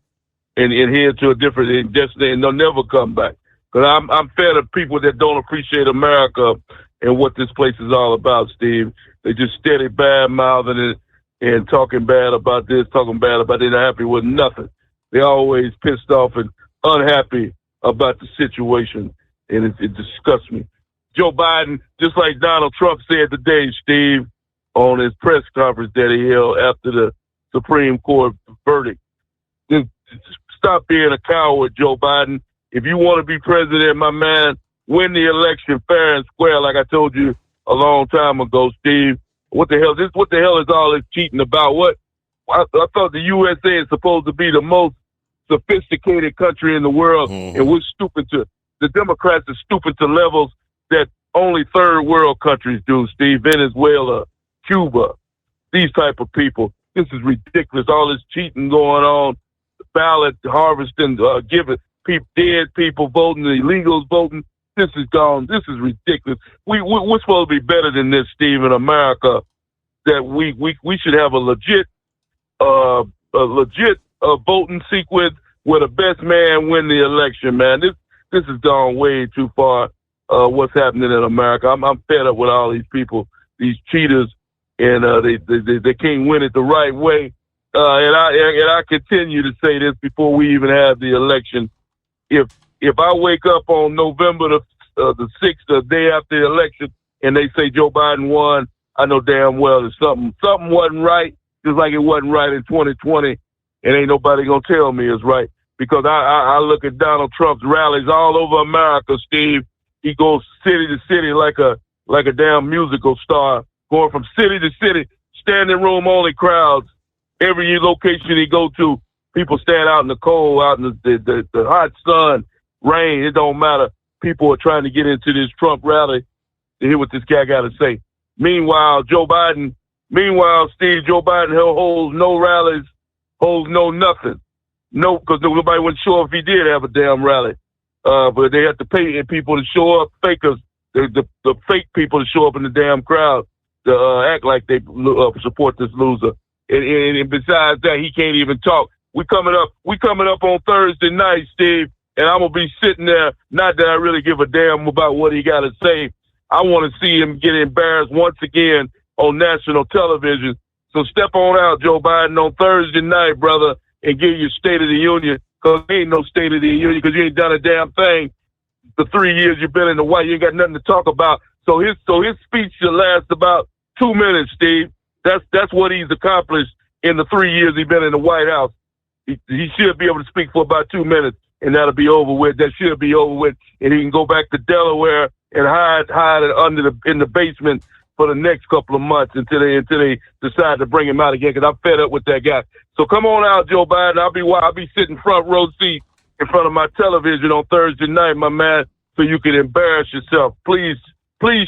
and head to a different destination, and they'll never come back. Because I'm fed of people that don't appreciate America and what this place is all about, Steve. They just steady bad-mouthing it and talking bad about this, talking bad about it. They're not happy with nothing. They're always pissed off and unhappy about the situation, and it disgusts me. Joe Biden, just like Donald Trump said today, Steve, on his press conference that he held after the Supreme Court verdict, just stop being a coward, Joe Biden. If you want to be president, my man, win the election fair and square, like I told you a long time ago, Steve. What the hell is all this cheating about? I thought the USA is supposed to be the most sophisticated country in the world, and the Democrats are stupid to levels that only third world countries do, Steve. Venezuela, Cuba, these type of people. This is ridiculous. All this cheating going on, ballot harvesting, giving people, dead people voting, the illegals voting. This is gone. This is ridiculous. We're supposed to be better than this, Steve, in America. That we should have a legit voting sequence where the best man win the election, man. This has gone way too far. What's happening in America? I'm fed up with all these people, these cheaters, and they can't win it the right way. And I continue to say this before we even have the election. If I wake up on November the 6th, the day after the election, and they say Joe Biden won, I know damn well that something wasn't right, just like it wasn't right in 2020, and ain't nobody gonna tell me it's right. Because I look at Donald Trump's rallies all over America, Steve. He goes city to city like a damn musical star, going from city to city, standing room only crowds. Every location he go to, people stand out in the cold, out in the hot sun, rain. It don't matter. People are trying to get into this Trump rally to hear what this guy got to say. Meanwhile, Joe Biden holds no rallies, holds no nothing. No, because nobody wasn't sure if he did have a damn rally. But they have to pay people to show up, fakers, the fake people to show up in the damn crowd to act like they support this loser. And besides that, he can't even talk. We coming up on Thursday night, Steve, and I'm gonna be sitting there. Not that I really give a damn about what he got to say. I want to see him get embarrassed once again on national television. So step on out, Joe Biden, on Thursday night, brother, and give your State of the Union, because there ain't no State of the Union because you ain't done a damn thing. The 3 years you've been in the White, you ain't got nothing to talk about. So his speech should last about 2 minutes, Steve. That's what he's accomplished in the 3 years he's been in the White House. He should be able to speak for about 2 minutes, and that'll be over with. That should be over with, and he can go back to Delaware and hide in the basement for the next couple of months until they decide to bring him out again. Because I'm fed up with that guy. So come on out, Joe Biden. I'll be sitting front row seat in front of my television on Thursday night, my man, so you can embarrass yourself. Please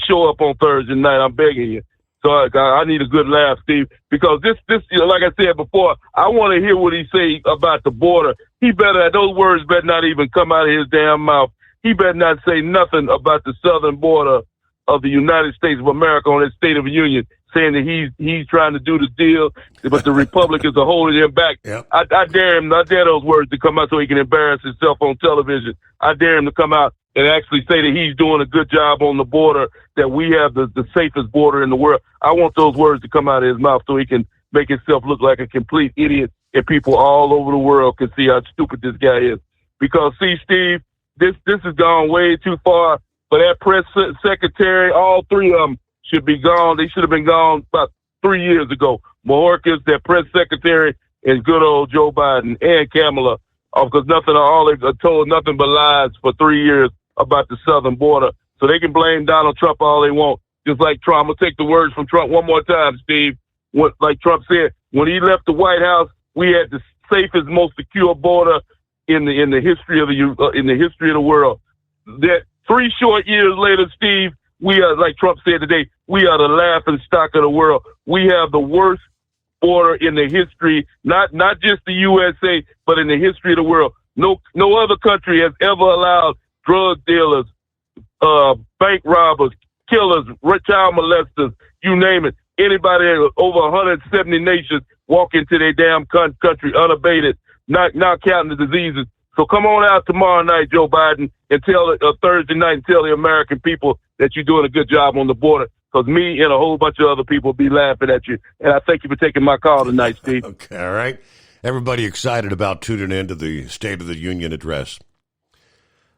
show up on Thursday night. I'm begging you. So I need a good laugh, Steve, because this, like I said before, I want to hear what he say about the border. Those words better not even come out of his damn mouth. He better not say nothing about the southern border of the United States of America on his State of the Union, saying that he's trying to do the deal, but the Republicans are holding him back. Yep. I dare those words to come out so he can embarrass himself on television. I dare him to come out and actually say that he's doing a good job on the border, that we have the safest border in the world. I want those words to come out of his mouth so he can make himself look like a complete idiot, and people all over the world can see how stupid this guy is. Because, see, Steve, this has gone way too far. For that press secretary, all three of them should be gone. They should have been gone about 3 years ago. Mayorkas, their press secretary, and good old Joe Biden and Kamala, because they've told nothing but lies for 3 years about the southern border. So they can blame Donald Trump all they want. Just like Trump. I'm going to take the words from Trump one more time, Steve. Like Trump said, when he left the White House, we had the safest, most secure border in the history of the world. That 3 short years later, Steve, we are, like Trump said today, we are the laughing stock of the world. We have the worst border in the history, not just the USA, but in the history of the world. No other country has ever allowed drug dealers, bank robbers, killers, child molesters, you name it. Anybody over 170 nations walk into their damn country unabated, not counting the diseases. So come on out tomorrow night, Joe Biden, and Thursday night and tell the American people that you're doing a good job on the border, because me and a whole bunch of other people will be laughing at you. And I thank you for taking my call tonight, Steve. Okay, all right. Everybody excited about tuning into the State of the Union address.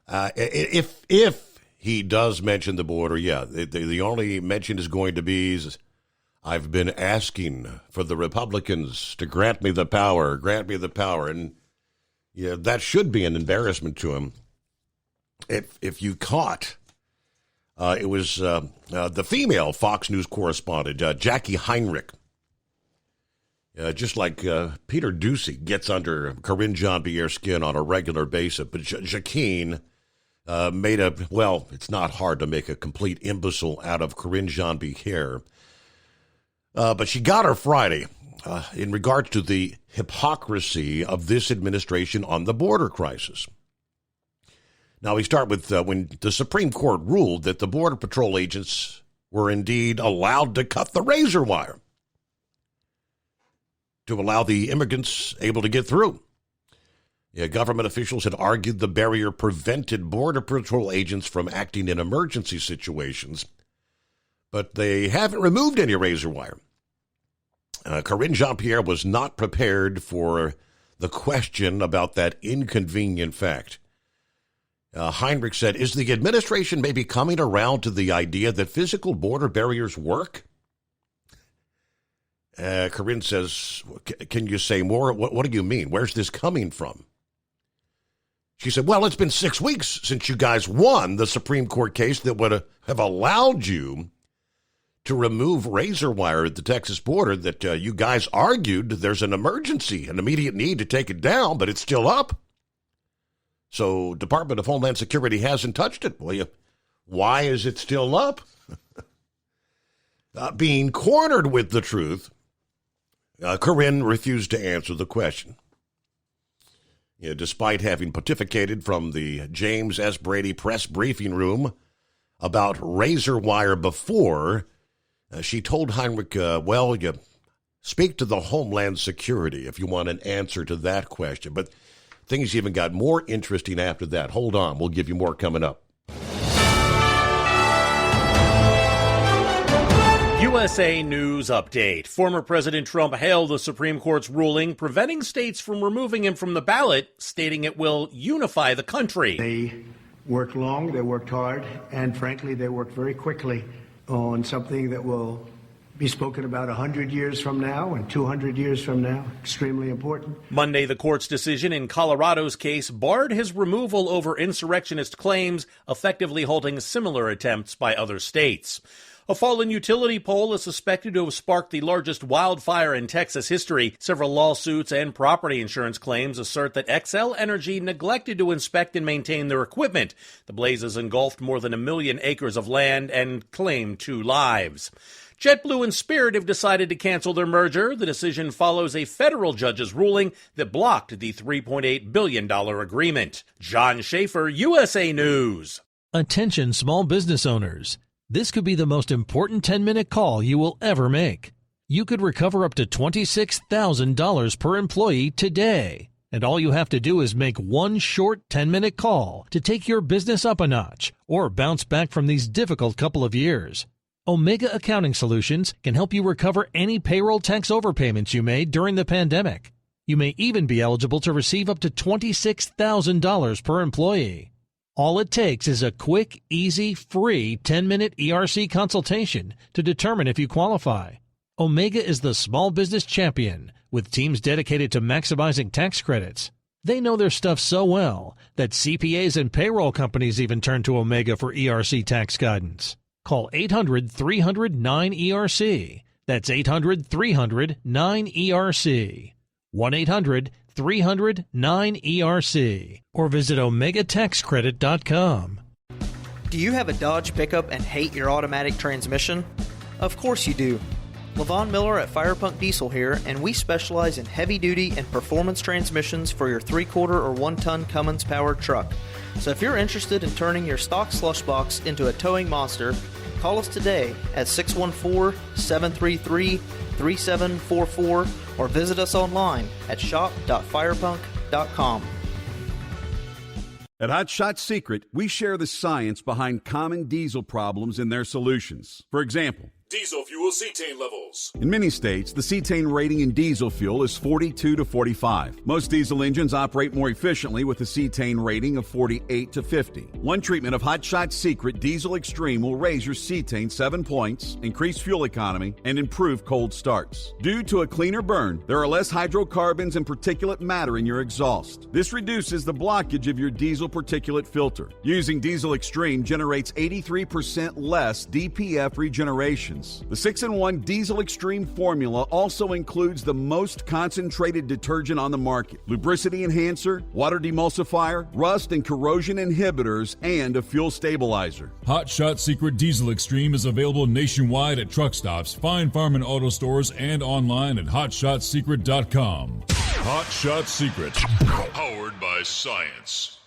If he does mention the border, yeah, the only mention is going to be, I've been asking for the Republicans to grant me the power. And yeah, that should be an embarrassment to him. If you caught It was the female Fox News correspondent, Jackie Heinrich. Just like Peter Doocy gets under Karine Jean-Pierre's skin on a regular basis, but Jacqueline it's not hard to make a complete imbecile out of Karine Jean-Pierre. But she got her Friday in regards to the hypocrisy of this administration on the border crisis. Now, we start with when the Supreme Court ruled that the Border Patrol agents were indeed allowed to cut the razor wire to allow the immigrants able to get through. Government officials had argued the barrier prevented Border Patrol agents from acting in emergency situations, but they haven't removed any razor wire. Karine Jean-Pierre was not prepared for the question about that inconvenient fact. Heinrich said, is the administration maybe coming around to the idea that physical border barriers work? Karine says, can you say more? What do you mean? Where's this coming from? She said, well, it's been 6 weeks since you guys won the Supreme Court case that would have allowed you to remove razor wire at the Texas border that you guys argued there's an emergency, an immediate need to take it down, but it's still up. So Department of Homeland Security hasn't touched it. Well, why is it still up? Being cornered with the truth, Karine refused to answer the question. Despite having pontificated from the James S. Brady press briefing room about razor wire before, she told Heinrich, you speak to the Homeland Security if you want an answer to that question. But things even got more interesting after that. Hold on. We'll give you more coming up. USA News Update. Former President Trump hailed the Supreme Court's ruling preventing states from removing him from the ballot, stating it will unify the country. They worked long, they worked hard, and frankly, they worked very quickly on something that will be spoken about 100 years from now and 200 years from now. Extremely important. Monday, the court's decision in Colorado's case barred his removal over insurrectionist claims, effectively halting similar attempts by other states. A fallen utility pole is suspected to have sparked the largest wildfire in Texas history. Several lawsuits and property insurance claims assert that Xcel Energy neglected to inspect and maintain their equipment. The blazes engulfed more than 1 million acres of land and claimed 2 lives. JetBlue and Spirit have decided to cancel their merger. The decision follows a federal judge's ruling that blocked the $3.8 billion agreement. John Schaefer, USA News. Attention small business owners. This could be the most important 10-minute call you will ever make. You could recover up to $26,000 per employee today. And all you have to do is make one short 10-minute call to take your business up a notch or bounce back from these difficult couple of years. Omega Accounting Solutions can help you recover any payroll tax overpayments you made during the pandemic. You may even be eligible to receive up to $26,000 per employee. All it takes is a quick, easy, free 10-minute ERC consultation to determine if you qualify. Omega is the small business champion with teams dedicated to maximizing tax credits. They know their stuff so well that CPAs and payroll companies even turn to Omega for ERC tax guidance. Call 800-300-9ERC. That's 800-300-9ERC. 1-800-300-9ERC. Or visit OmegaTaxCredit.com. Do you have a Dodge pickup and hate your automatic transmission? Of course you do. Levon Miller at Firepunk Diesel here, and we specialize in heavy-duty and performance transmissions for your 3-quarter or 1-ton Cummins-powered truck. So if you're interested in turning your stock slush box into a towing monster, call us today at 614-733-3744 or visit us online at shop.firepunk.com. At Hot Shot Secret, we share the science behind common diesel problems and their solutions. For example, Diesel fuel cetane levels. In many states, the cetane rating in diesel fuel is 42 to 45. Most diesel engines operate more efficiently with a cetane rating of 48 to 50. One treatment of Hot Shot Secret Diesel Extreme will raise your cetane 7 points, increase fuel economy, and improve cold starts. Due to a cleaner burn, there are less hydrocarbons and particulate matter in your exhaust. This reduces the blockage of your diesel particulate filter. Using Diesel Extreme generates 83% less DPF regenerations. The 6-in-1 Diesel Extreme formula also includes the most concentrated detergent on the market, lubricity enhancer, water demulsifier, rust and corrosion inhibitors, and a fuel stabilizer. Hot Shot Secret Diesel Extreme is available nationwide at truck stops, fine farm and auto stores, and online at hotshotsecret.com. Hot Shot Secret, powered by science.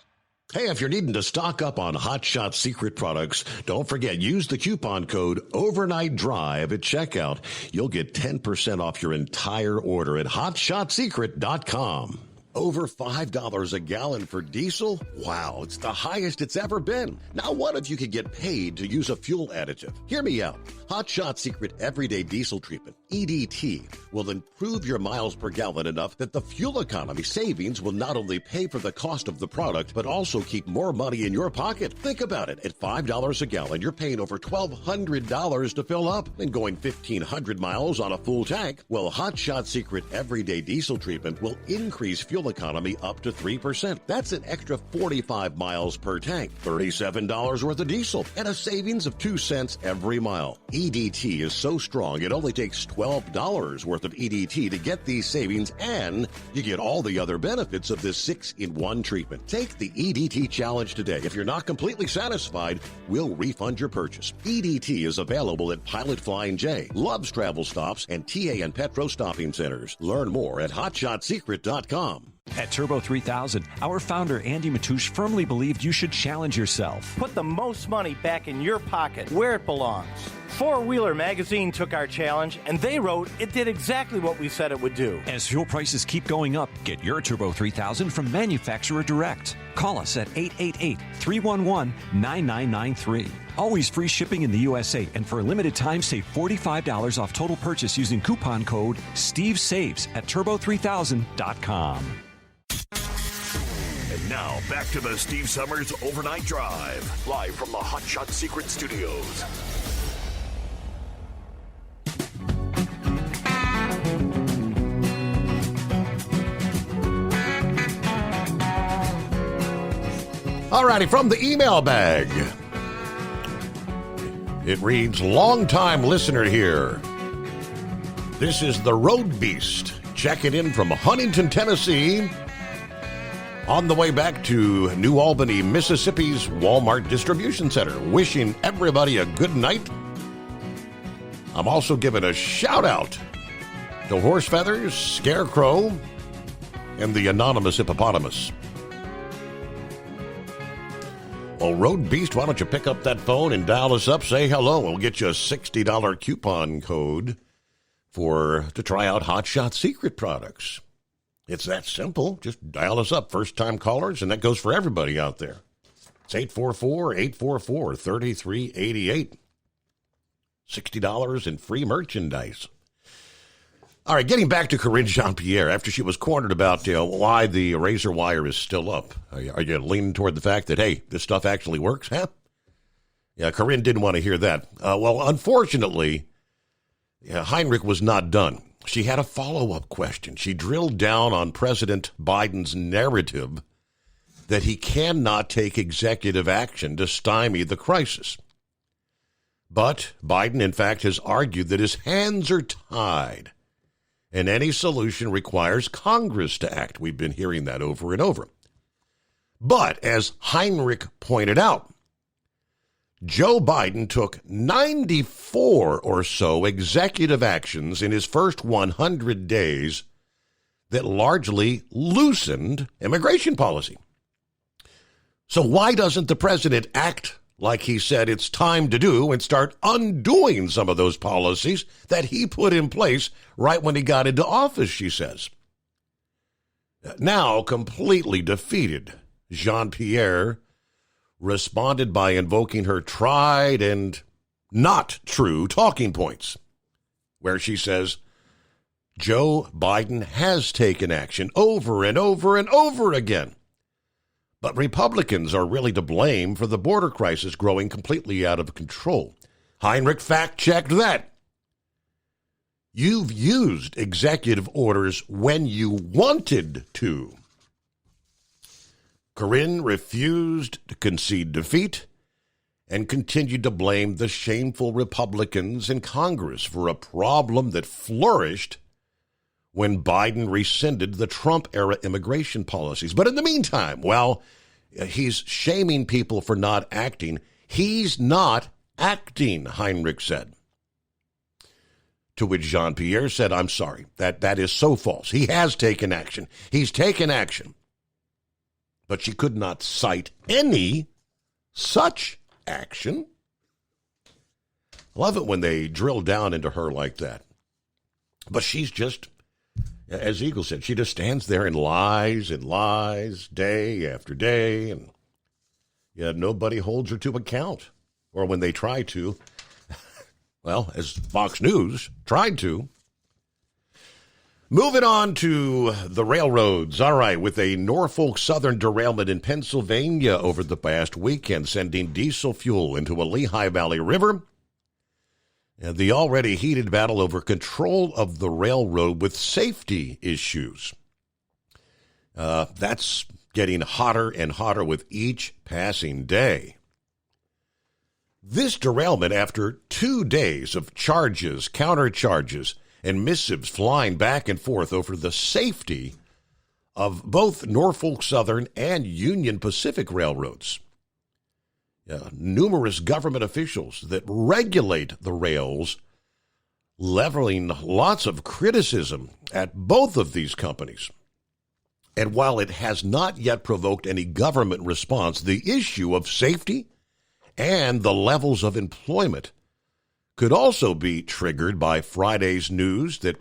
Hey, if you're needing to stock up on Hot Shot Secret products, don't forget, use the coupon code OVERNIGHTDRIVE at checkout. You'll get 10% off your entire order at hotshotsecret.com. Over $5 a gallon for diesel? Wow, it's the highest it's ever been. Now, what if you could get paid to use a fuel additive? Hear me out. Hot Shot Secret Everyday Diesel Treatment, EDT, will improve your miles per gallon enough that the fuel economy savings will not only pay for the cost of the product, but also keep more money in your pocket. Think about it. At $5 a gallon, you're paying over $1,200 to fill up and going 1,500 miles on a full tank. Well, Hot Shot Secret Everyday Diesel Treatment will increase fuel economy up to 3%. That's an extra 45 miles per tank, $37 worth of diesel, and a savings of 2 cents every mile. EDT is so strong, it only takes $12 worth of EDT to get these savings, and you get all the other benefits of this 6-in-1 treatment. Take the EDT challenge today. If you're not completely satisfied, we'll refund your purchase. EDT is available at Pilot Flying J, Love's Travel Stops, and TA and Petro Stopping Centers. Learn more at hotshotsecret.com. At Turbo 3000, our founder Andy Matouche firmly believed you should challenge yourself. Put the most money back in your pocket, where it belongs. Four Wheeler Magazine took our challenge, and they wrote it did exactly what we said it would do. As fuel prices keep going up, get your Turbo 3000 from manufacturer direct. Call us at 888-311-9993. Always free shipping in the USA, and for a limited time, save $45 off total purchase using coupon code STEVESAVES at turbo3000.com. And now, back to the Steve Summers Overnight Drive, live from the Hot Shot Secret Studios. All righty, from the email bag. It reads, longtime listener here. This is the Road Beast, checking in from Huntington, Tennessee, on the way back to New Albany, Mississippi's Walmart Distribution Center. Wishing everybody a good night. I'm also giving a shout out to Horse Feathers, Scarecrow, and the anonymous hippopotamus. Well, Road Beast, why don't you pick up that phone and dial us up, say hello. We'll get you a $60 coupon code to try out Hot Shot Secret products. It's that simple. Just dial us up, first-time callers, and that goes for everybody out there. It's 844-844-3388. $60 in free merchandise. All right, getting back to Karine Jean-Pierre, after she was cornered about why the razor wire is still up, are you leaning toward the fact that, hey, this stuff actually works, huh? Yeah, Karine didn't want to hear that. Well, unfortunately, Heinrich was not done. She had a follow-up question. She drilled down on President Biden's narrative that he cannot take executive action to stymie the crisis. But Biden, in fact, has argued that his hands are tied, and any solution requires Congress to act. We've been hearing that over and over. But as Heinrich pointed out, Joe Biden took 94 or so executive actions in his first 100 days that largely loosened immigration policy. So why doesn't the president act like he said it's time to do and start undoing some of those policies that he put in place right when he got into office, she says. Now, completely defeated, Jean-Pierre responded by invoking her tried and not true talking points, where she says Joe Biden has taken action over and over and over again. But Republicans are really to blame for the border crisis growing completely out of control. Heinrich fact-checked that. You've used executive orders when you wanted to. Corinne refused to concede defeat and continued to blame the shameful Republicans in Congress for a problem that flourished when Biden rescinded the Trump-era immigration policies. But in the meantime, while he's shaming people for not acting, he's not acting, Heinrich said. To which Jean-Pierre said, I'm sorry, that is so false. He has taken action. He's taken action. But she could not cite any such action. I love it when they drill down into her like that. But she's just, as Eagle said, she just stands there and lies day after day, and nobody holds her to account. Or when they try to, well, as Fox News tried to. Moving on to the railroads. All right, with a Norfolk Southern derailment in Pennsylvania over the past weekend, sending diesel fuel into a Lehigh Valley River, and the already heated battle over control of the railroad with safety issues. That's getting hotter and hotter with each passing day. This derailment, after 2 days of charges, countercharges, and missives flying back and forth over the safety of both Norfolk Southern and Union Pacific railroads. Numerous government officials that regulate the rails leveling lots of criticism at both of these companies. And while it has not yet provoked any government response, the issue of safety and the levels of employment could also be triggered by Friday's news that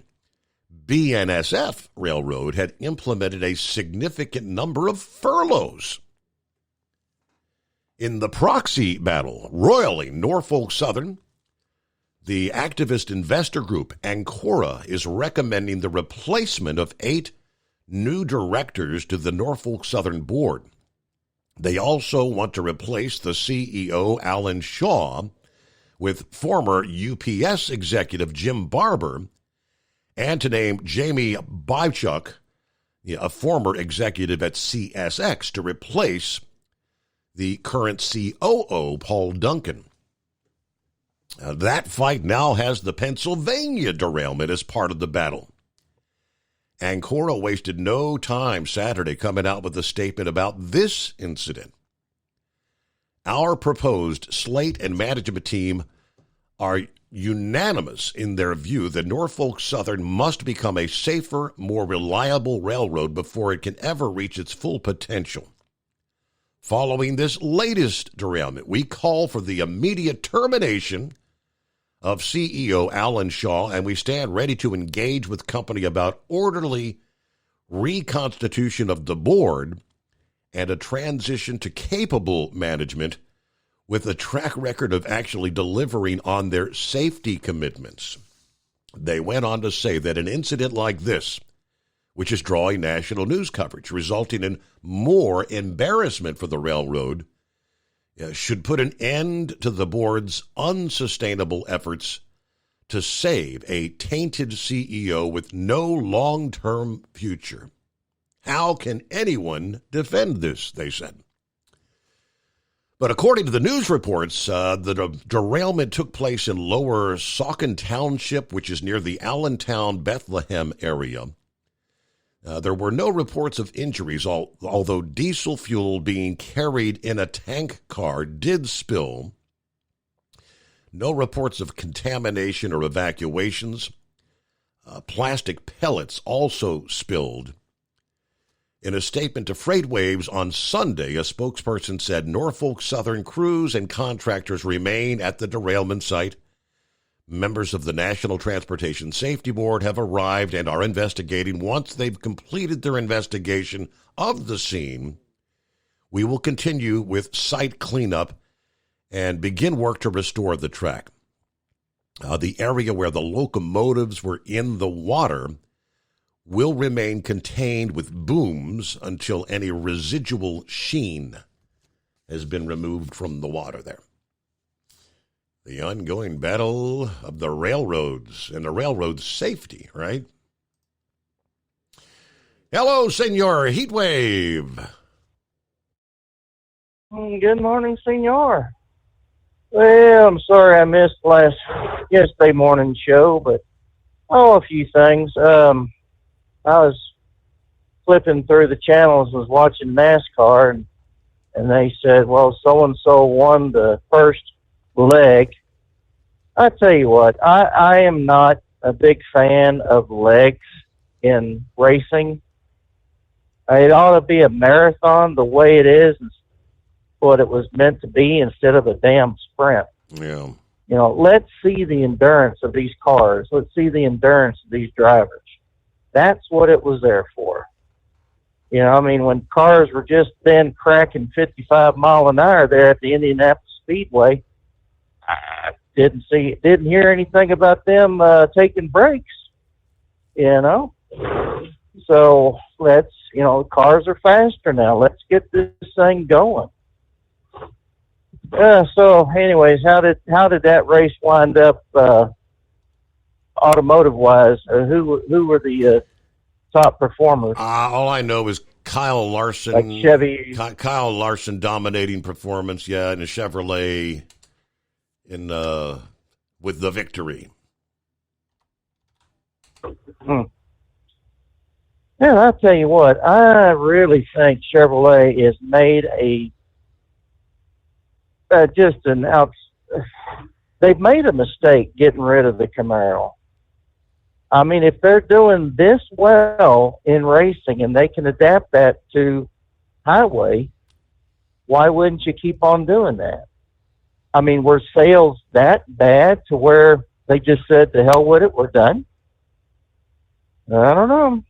BNSF Railroad had implemented a significant number of furloughs. In the proxy battle roiling Norfolk Southern, the activist investor group Ancora is recommending the replacement of 8 new directors to the Norfolk Southern board. They also want to replace the CEO, Alan Shaw, with former UPS executive Jim Barber, and to name Jamie Bychuk, a former executive at CSX, to replace the current COO, Paul Duncan. That fight now has the Pennsylvania derailment as part of the battle. Ancora wasted no time Saturday coming out with a statement about this incident. Our proposed slate and management team are unanimous in their view that Norfolk Southern must become a safer, more reliable railroad before it can ever reach its full potential. Following this latest derailment, we call for the immediate termination of CEO Alan Shaw, and we stand ready to engage with company about orderly reconstitution of the board and a transition to capable management with a track record of actually delivering on their safety commitments. They went on to say that an incident like this, which is drawing national news coverage, resulting in more embarrassment for the railroad, should put an end to the board's unsustainable efforts to save a tainted CEO with no long-term future. How can anyone defend this, they said. But according to the news reports, the derailment took place in Lower Saucon Township, which is near the Allentown, Bethlehem area. There were no reports of injuries, although diesel fuel being carried in a tank car did spill. No reports of contamination or evacuations. Plastic pellets also spilled. In a statement to FreightWaves on Sunday, a spokesperson said Norfolk Southern crews and contractors remain at the derailment site. Members of the National Transportation Safety Board have arrived and are investigating. Once they've completed their investigation of the scene, we will continue with site cleanup and begin work to restore the track. The area where the locomotives were in the water will remain contained with booms until any residual sheen has been removed from the water there. The ongoing battle of the railroads and the railroad safety, right? Hello, Senor Heatwave. Good morning, Senor. Well, I'm sorry I missed yesterday morning show, but a few things. I was flipping through the channels, was watching NASCAR, and they said, well, so-and-so won the first leg. I tell you what, I am not a big fan of legs in racing. It ought to be a marathon the way it is, what it was meant to be, instead of a damn sprint. Yeah. You know, let's see the endurance of these cars. Let's see the endurance of these drivers. That's what it was there for. You know, I mean, when cars were just then cracking 55 mile an hour there at the Indianapolis Speedway, I didn't hear anything about them taking breaks, you know. So cars are faster now. Let's get this thing going. So anyways, how did that race wind up automotive wise? Who were the top performers? All I know is Kyle Larson. Like Chevy. Kyle Larson dominating performance, in a Chevrolet with the victory. Yeah, I'll tell you what, I really think Chevrolet has made they've made a mistake getting rid of the Camaro. I mean, if they're doing this well in racing and they can adapt that to highway, why wouldn't you keep on doing that? I mean, were sales that bad to where they just said, to hell with it, we're done? I don't know.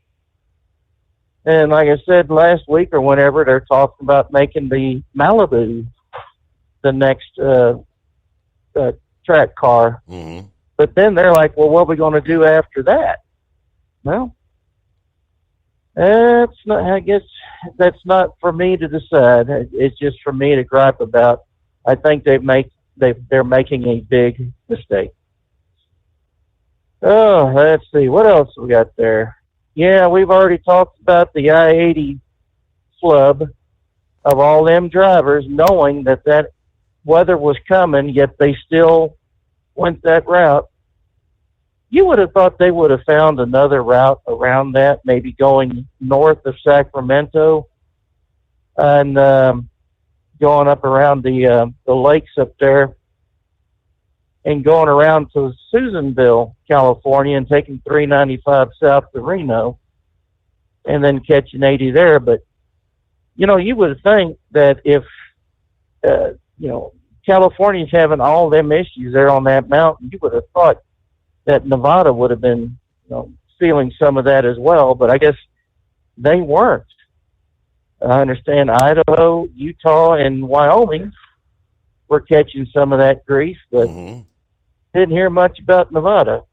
And like I said last week or whenever, they're talking about making the Malibu the next track car. Mm-hmm. But then they're like, well, what are we going to do after that? Well, I guess that's not for me to decide. It's just for me to gripe about. I think they're making a big mistake. Oh, let's see. What else we got there? Yeah, we've already talked about the I-80 flub of all them drivers knowing that weather was coming, yet they still went that route. You would have thought they would have found another route around that, maybe going north of Sacramento and going up around the lakes up there and going around to Susanville, California, and taking 395 south to Reno and then catching 80 there. But, you would think that if, California's having all them issues there on that mountain, you would have thought that Nevada would have been, feeling some of that as well. But I guess they weren't. I understand Idaho, Utah, and Wyoming were catching some of that grease, but didn't hear much about Nevada.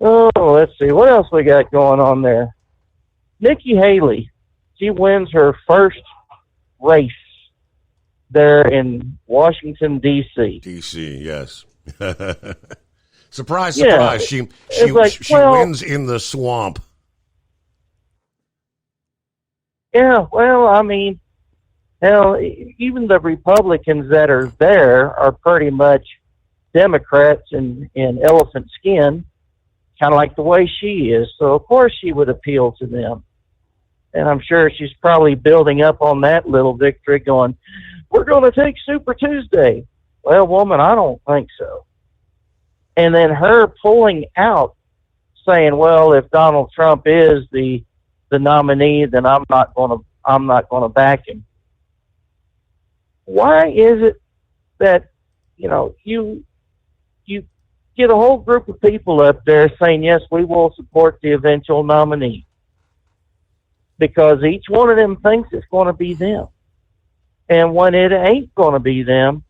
Oh, let's see. What else we got going on there? Nikki Haley, she wins her first race there in Washington, D.C. D.C., yes. Surprise, Yeah. surprise. She wins in the swamp. Yeah, well, I mean, hell, even the Republicans that are there are pretty much Democrats in elephant skin, kind of like the way she is. So, of course, she would appeal to them. And I'm sure she's probably building up on that little victory going, we're going to take Super Tuesday. Well, woman, I don't think so. And then her pulling out saying, well, if Donald Trump is the nominee, then I'm not going to back him. Why is it that, you get a whole group of people up there saying, yes, we will support the eventual nominee? Because each one of them thinks it's going to be them. And when it ain't going to be them,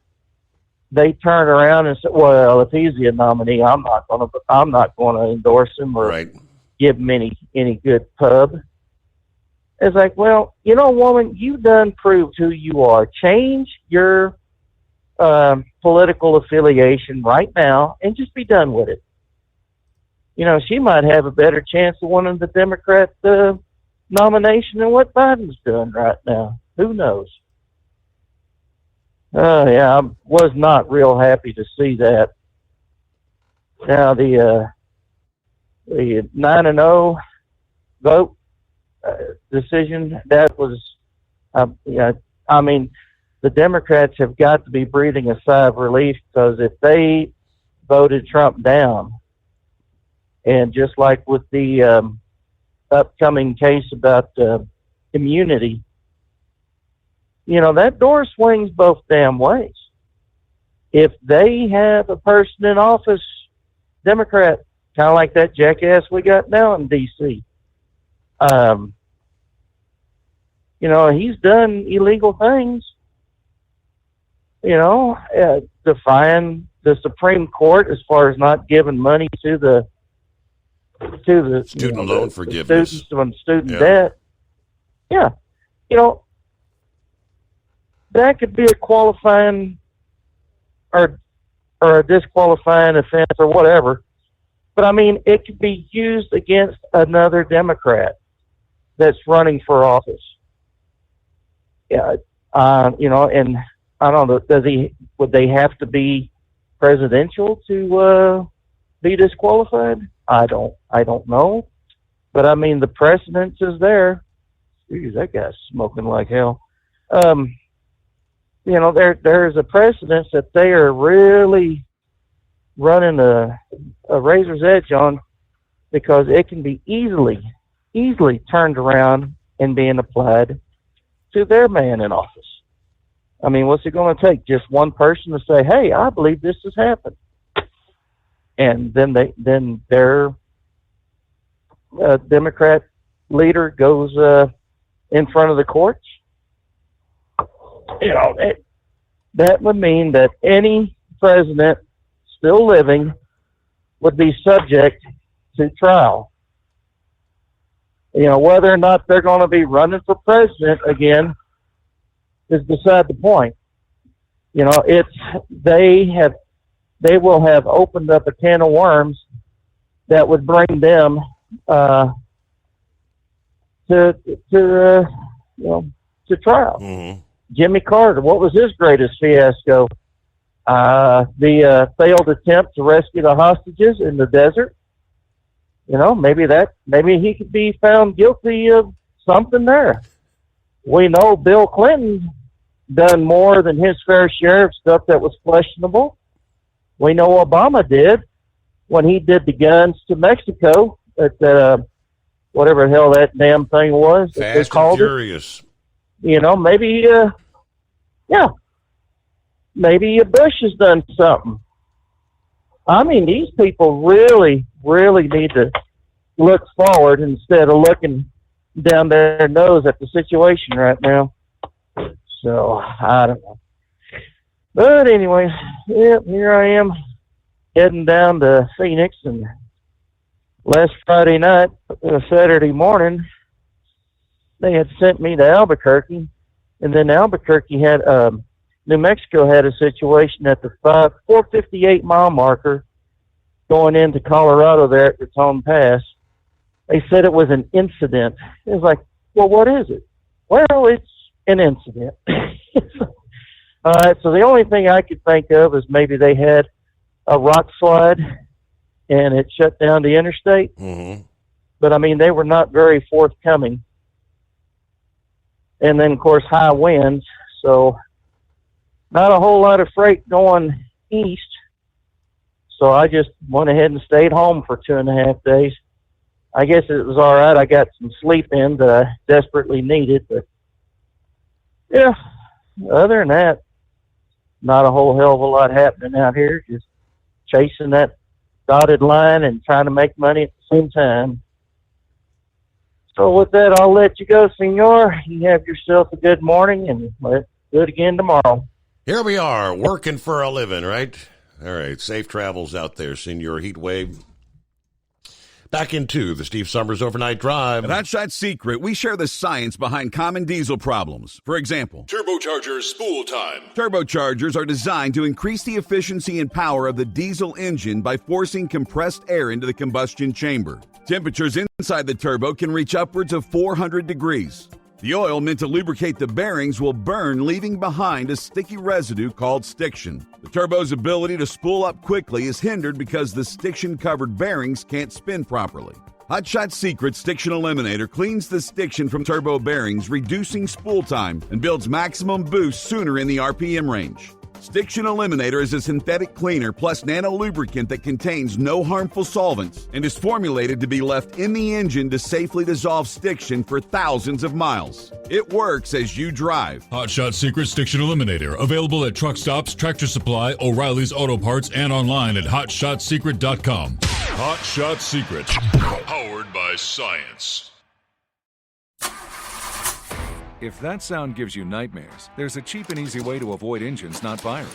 they turn around and say, "Well, if he's the nominee, I'm not going to endorse him or give him any good pub." It's like, well, woman, you done proved who you are. Change your political affiliation right now and just be done with it. She might have a better chance of winning the Democrat nomination than what Biden's doing right now. Who knows? Yeah, I was not real happy to see that. Now the 9-0 vote decision, that was, I mean, the Democrats have got to be breathing a sigh of relief, because if they voted Trump down, and just like with the upcoming case about immunity, that door swings both damn ways. If they have a person in office, Democrat, kind of like that jackass we got now in D.C., he's done illegal things, defying the Supreme Court as far as not giving money to the student loan forgiveness, students on student debt. Yeah, that could be a qualifying or a disqualifying offense or whatever. But I mean, it could be used against another Democrat that's running for office. Yeah, and I don't know. Would they have to be presidential to be disqualified? I don't know. But I mean, the precedence is there. Jeez, that guy's smoking like hell. There's a precedence that they are really running a razor's edge on, because it can be easily turned around and being applied to their man in office. I mean, what's it going to take? Just one person to say, "Hey, I believe this has happened," and then their Democrat leader goes in front of the courts. That would mean that any president still living would be subject to trial. Whether or not they're going to be running for president again is beside the point. They will have opened up a can of worms that would bring them to trial. Mm-hmm. Jimmy Carter, what was his greatest fiasco? The failed attempt to rescue the hostages in the desert. Maybe he could be found guilty of something there. We know Bill Clinton done more than his fair share of stuff that was questionable. We know Obama did when he did the guns to Mexico at whatever the hell that damn thing was. Fast and Furious. Maybe Bush has done something. I mean, these people really, really need to look forward instead of looking down their nose at the situation right now. So, I don't know. But anyway, here I am heading down to Phoenix, and last Friday night, Saturday morning, they had sent me to Albuquerque, and then Albuquerque had, New Mexico had a situation at the 458 mile marker going into Colorado there at Raton Pass. They said it was an incident. It was like, well, what is it? Well, it's an incident. All right, so the only thing I could think of is maybe they had a rock slide and it shut down the interstate. Mm-hmm. But, I mean, they were not very forthcoming. And then, of course, high winds. So not a whole lot of freight going east. So I just went ahead and stayed home for 2.5 days. I guess it was all right. I got some sleep in that I desperately needed. But, yeah, other than that, not a whole hell of a lot happening out here. Just chasing that dotted line and trying to make money at the same time. So with that, I'll let you go, senor. You have yourself a good morning, and let's do it again tomorrow. Here we are, working for a living, right? All right, safe travels out there, Senor Heatwave. Back into the Steve Summers Overnight Drive. At Hot Shot Secret, we share the science behind common diesel problems. For example, Turbochargers spool time. Turbochargers are designed to increase the efficiency and power of the diesel engine by forcing compressed air into the combustion chamber. Temperatures inside the turbo can reach upwards of 400 degrees. The oil meant to lubricate the bearings will burn, leaving behind a sticky residue called stiction. The turbo's ability to spool up quickly is hindered because the stiction-covered bearings can't spin properly. Hot Shot Secret Stiction Eliminator cleans the stiction from turbo bearings, reducing spool time, and builds maximum boost sooner in the RPM range. Stiction Eliminator is a synthetic cleaner plus nano-lubricant that contains no harmful solvents and is formulated to be left in the engine to safely dissolve stiction for thousands of miles. It works as you drive. Hot Shot Secret Stiction Eliminator. Available at truck stops, Tractor Supply, O'Reilly's Auto Parts, and online at HotShotSecret.com. Hot Shot Secret. Powered by science. If that sound gives you nightmares, there's a cheap and easy way to avoid engines not firing.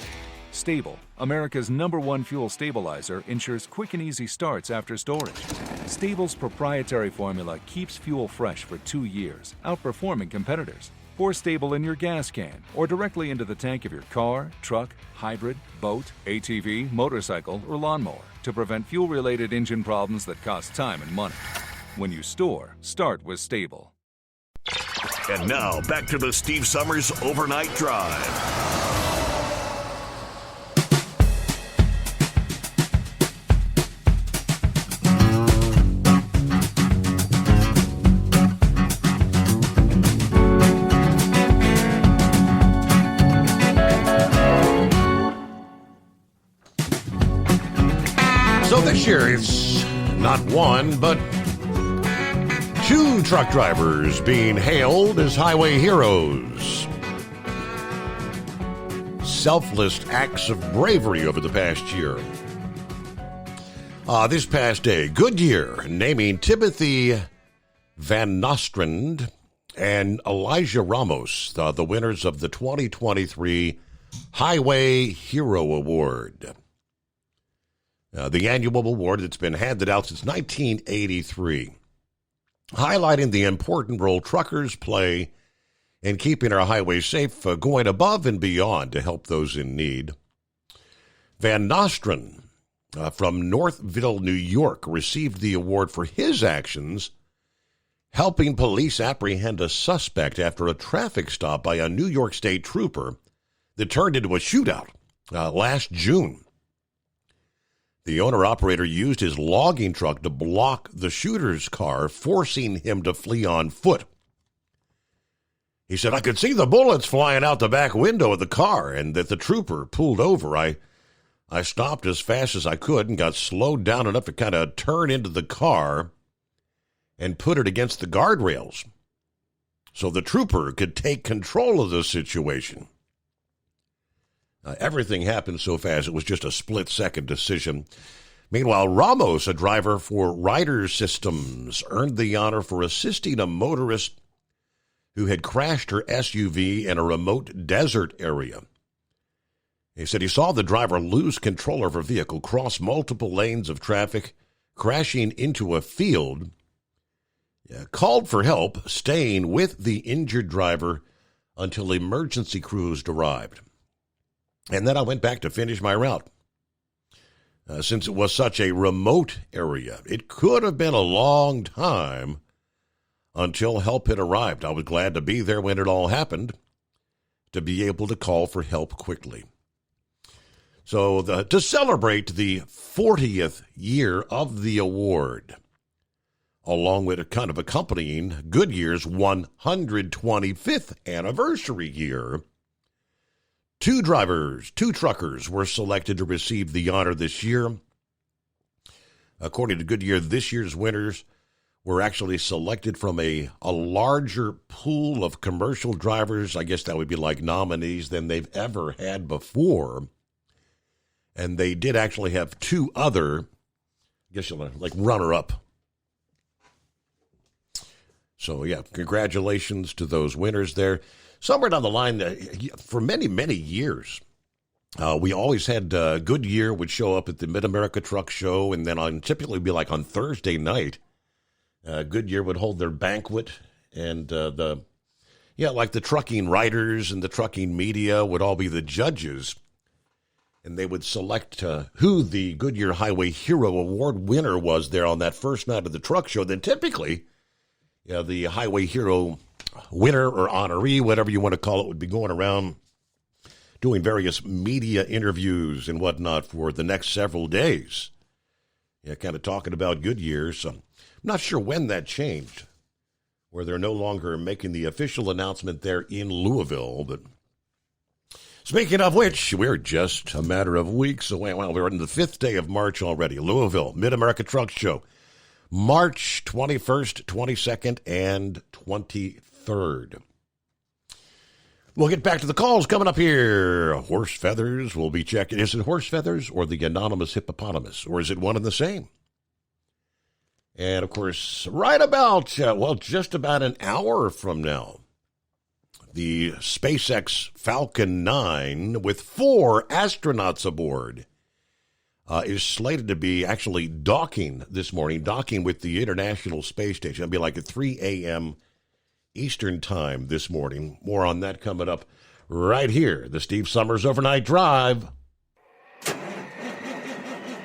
Stable, America's #1 fuel stabilizer, ensures quick and easy starts after storage. Stable's proprietary formula keeps fuel fresh for 2 years, outperforming competitors. Pour Stable in your gas can or directly into the tank of your car, truck, hybrid, boat, ATV, motorcycle, or lawnmower to prevent fuel-related engine problems that cost time and money. When you store, start with Stable. And now, back to the Steve Summers Overnight Drive. So this year, it's not one, but 2 truck drivers being hailed as highway heroes. Selfless acts of bravery over the past year. This past day, Goodyear naming Timothy Van Nostrand and Elijah Ramos the winners of the 2023 Highway Hero Award. The annual award that's been handed out since 1983. Highlighting the important role truckers play in keeping our highways safe, going above and beyond to help those in need. Van Nostrand from Northville, New York, received the award for his actions helping police apprehend a suspect after a traffic stop by a New York State trooper that turned into a shootout last June. The owner-operator used his logging truck to block the shooter's car, forcing him to flee on foot. He said, "I could see the bullets flying out the back window of the car, and that the trooper pulled over. I stopped as fast as I could and got slowed down enough to kind of turn into the car and put it against the guardrails so the trooper could take control of the situation." Everything happened so fast, it was just a split-second decision. Meanwhile, Ramos, a driver for Ryder Systems, earned the honor for assisting a motorist who had crashed her SUV in a remote desert area. He said he saw the driver lose control of her vehicle, cross multiple lanes of traffic, crashing into a field, called for help, staying with the injured driver until emergency crews arrived. And then I went back to finish my route. Since it was such a remote area, it could have been a long time until help had arrived. I was glad to be there when it all happened, to be able to call for help quickly. So to celebrate the 40th year of the award, along with a kind of accompanying Goodyear's 125th anniversary year, 2 truckers were selected to receive the honor this year. According to Goodyear, this year's winners were actually selected from a larger pool of commercial drivers. I guess that would be like nominees than they've ever had before. And they did actually have 2 other, I guess you'll like runner-up. So, yeah, congratulations to those winners there. Somewhere down the line, for many, many years, we always had Goodyear would show up at the Mid-America Truck Show, and then on typically be like on Thursday night, Goodyear would hold their banquet, and the trucking writers and the trucking media would all be the judges, and they would select who the Goodyear Highway Hero Award winner was there on that first night of the truck show. Then typically, the Highway Hero winner or honoree, whatever you want to call it, would be going around doing various media interviews and whatnot for the next several days. Yeah, kind of talking about Goodyear. So I'm not sure when that changed, where they're no longer making the official announcement there in Louisville. But speaking of which, we're just a matter of weeks away. Well, we're in the 5th day of March already. Louisville, Mid-America Truck Show, March 21st, 22nd, and 23rd. We'll get back to the calls coming up here. Horse feathers, we'll be checking. Is it horse feathers or the anonymous hippopotamus, or is it one and the same? And, of course, right about, just about an hour from now, the SpaceX Falcon 9 with 4 astronauts aboard is slated to be actually docking this morning, docking with the International Space Station. It'll be like at 3 a.m. Eastern Time this morning. More on that coming up right here. The Steve Summers Overnight Drive.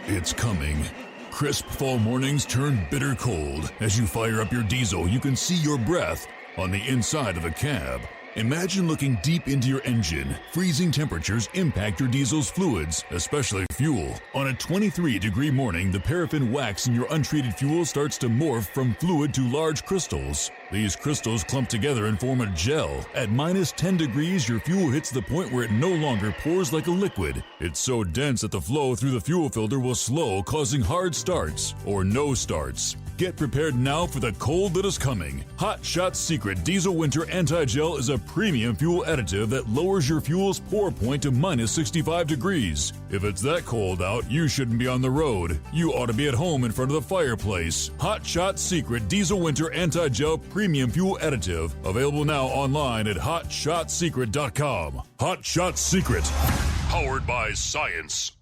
It's coming. Crisp fall mornings turn bitter cold. As you fire up your diesel, you can see your breath on the inside of the cab. Imagine looking deep into your engine. Freezing temperatures impact your diesel's fluids, especially fuel. On a 23-degree morning, the paraffin wax in your untreated fuel starts to morph from fluid to large crystals. These crystals clump together and form a gel. At minus 10 degrees, your fuel hits the point where it no longer pours like a liquid. It's so dense that the flow through the fuel filter will slow, causing hard starts or no starts. Get prepared now for the cold that is coming. Hot Shot Secret Diesel Winter Anti-Gel is a premium fuel additive that lowers your fuel's pour point to minus 65 degrees. If it's that cold out, you shouldn't be on the road. You ought to be at home in front of the fireplace. Hot Shot Secret Diesel Winter Anti-Gel Premium Fuel Additive. Available now online at HotShotSecret.com. Hot Shot Secret. Powered by science.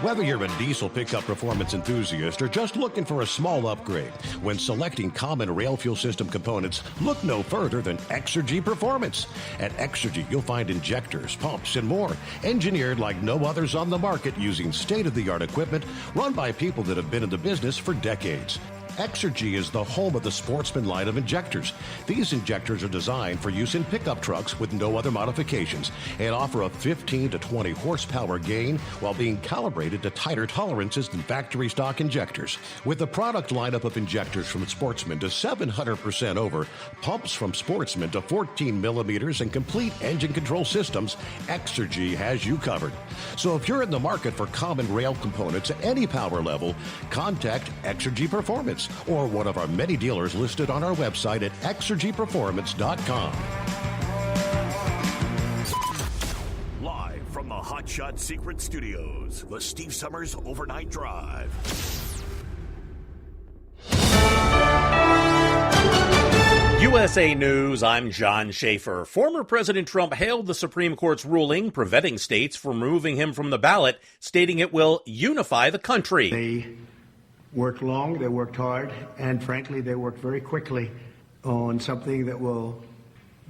Whether you're a diesel pickup performance enthusiast or just looking for a small upgrade, when selecting common rail fuel system components, look no further than Exergy Performance. At Exergy, you'll find injectors, pumps, and more, engineered like no others on the market using state-of-the-art equipment run by people that have been in the business for decades. Exergy is the home of the Sportsman line of injectors. These injectors are designed for use in pickup trucks with no other modifications and offer a 15 to 20 horsepower gain while being calibrated to tighter tolerances than factory stock injectors. With a product lineup of injectors from Sportsman to 700% over, pumps from Sportsman to 14 millimeters, and complete engine control systems, Exergy has you covered. So if you're in the market for common rail components at any power level, contact Exergy Performance or one of our many dealers listed on our website at exergyperformance.com. Live from the Hot Shot Secret Studios, the Steve Summers Overnight Drive. USA News, I'm John Schaefer. Former President Trump hailed the Supreme Court's ruling preventing states from removing him from the ballot, stating it will unify the country. They worked long, they worked hard, and frankly, they worked very quickly on something that will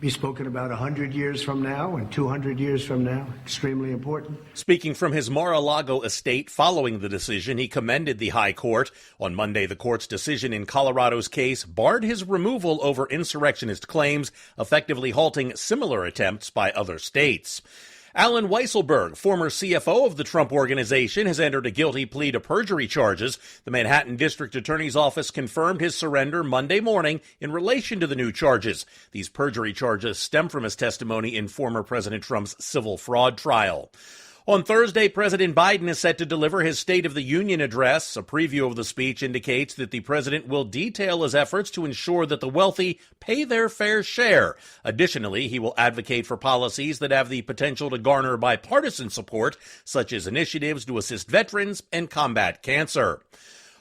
be spoken about 100 years from now and 200 years from now. Extremely important. Speaking from his Mar-a-Lago estate following the decision, he commended the High Court. On Monday, the court's decision in Colorado's case barred his removal over insurrectionist claims, effectively halting similar attempts by other states. Alan Weisselberg, former CFO of the Trump Organization, has entered a guilty plea to perjury charges. The Manhattan District Attorney's Office confirmed his surrender Monday morning in relation to the new charges. These perjury charges stem from his testimony in former President Trump's civil fraud trial. On Thursday, President Biden is set to deliver his State of the Union address. A preview of the speech indicates that the president will detail his efforts to ensure that the wealthy pay their fair share. Additionally, he will advocate for policies that have the potential to garner bipartisan support, such as initiatives to assist veterans and combat cancer.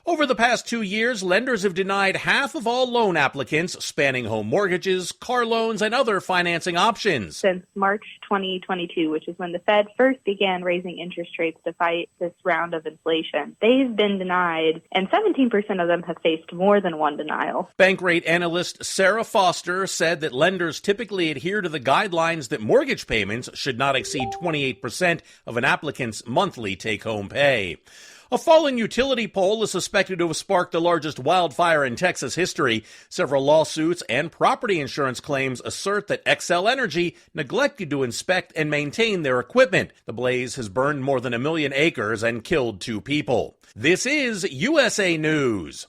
Over the past 2 years, lenders have denied half of all loan applicants, spanning home mortgages, car loans, and other financing options. Since March 2022, which is when the Fed first began raising interest rates to fight this round of inflation, they've been denied, and 17% of them have faced more than one denial. Bank rate analyst Sarah Foster said that lenders typically adhere to the guidelines that mortgage payments should not exceed 28% of an applicant's monthly take-home pay. A fallen utility pole is suspected to have sparked the largest wildfire in Texas history. Several lawsuits and property insurance claims assert that Xcel Energy neglected to inspect and maintain their equipment. The blaze has burned more than 1 million acres and killed 2 people. This is USA News.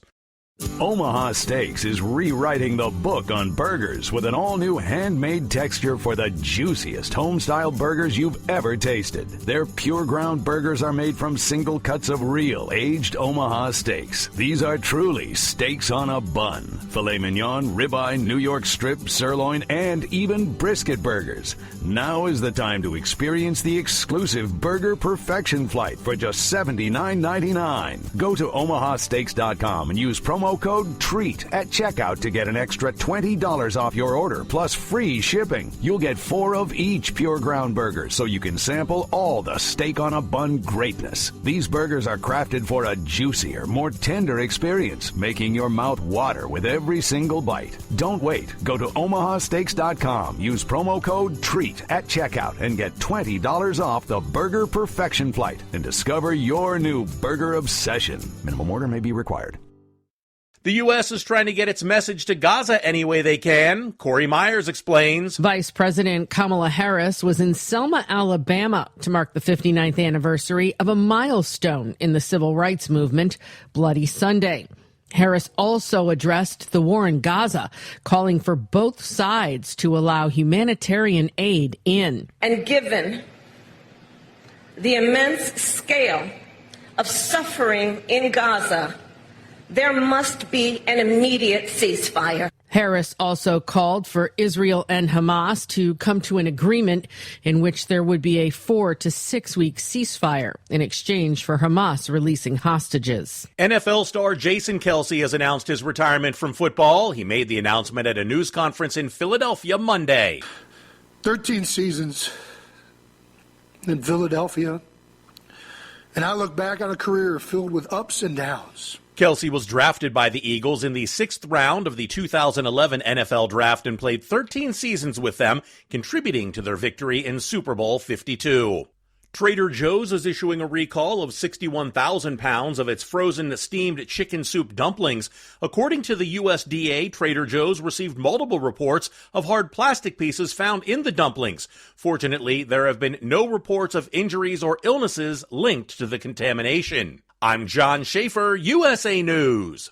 Omaha Steaks is rewriting the book on burgers with an all-new handmade texture for the juiciest home-style burgers you've ever tasted. Their pure ground burgers are made from single cuts of real aged Omaha steaks. These are truly steaks on a bun. Filet mignon, ribeye, New York strip, sirloin, and even brisket burgers. Now is the time to experience the exclusive Burger Perfection Flight for just $79.99. Go to omahasteaks.com and use promo code TREAT at checkout to get an extra $20 off your order, plus free shipping. You'll get 4 of each pure ground burger, so you can sample all the steak on a bun greatness. These burgers are crafted for a juicier, more tender experience, making your mouth water with every single bite. Don't wait. Go to omahasteaks.com, use promo code TREAT at checkout, and get $20 off the Burger Perfection Flight and discover your new burger obsession. Minimum order may be required. The U.S. is trying to get its message to Gaza any way they can. Corey Myers explains. Vice President Kamala Harris was in Selma, Alabama to mark the 59th anniversary of a milestone in the civil rights movement, Bloody Sunday. Harris also addressed the war in Gaza, calling for both sides to allow humanitarian aid in. And given the immense scale of suffering in Gaza, there must be an immediate ceasefire. Harris also called for Israel and Hamas to come to an agreement in which there would be a 4 to 6 week ceasefire in exchange for Hamas releasing hostages. NFL star Jason Kelce has announced his retirement from football. He made the announcement at a news conference in Philadelphia Monday. 13 seasons in Philadelphia, and I look back on a career filled with ups and downs. Kelce was drafted by the Eagles in the 6th round of the 2011 NFL Draft and played 13 seasons with them, contributing to their victory in Super Bowl 52. Trader Joe's is issuing a recall of 61,000 pounds of its frozen steamed chicken soup dumplings. According to the USDA, Trader Joe's received multiple reports of hard plastic pieces found in the dumplings. Fortunately, there have been no reports of injuries or illnesses linked to the contamination. I'm John Schaefer, USA News.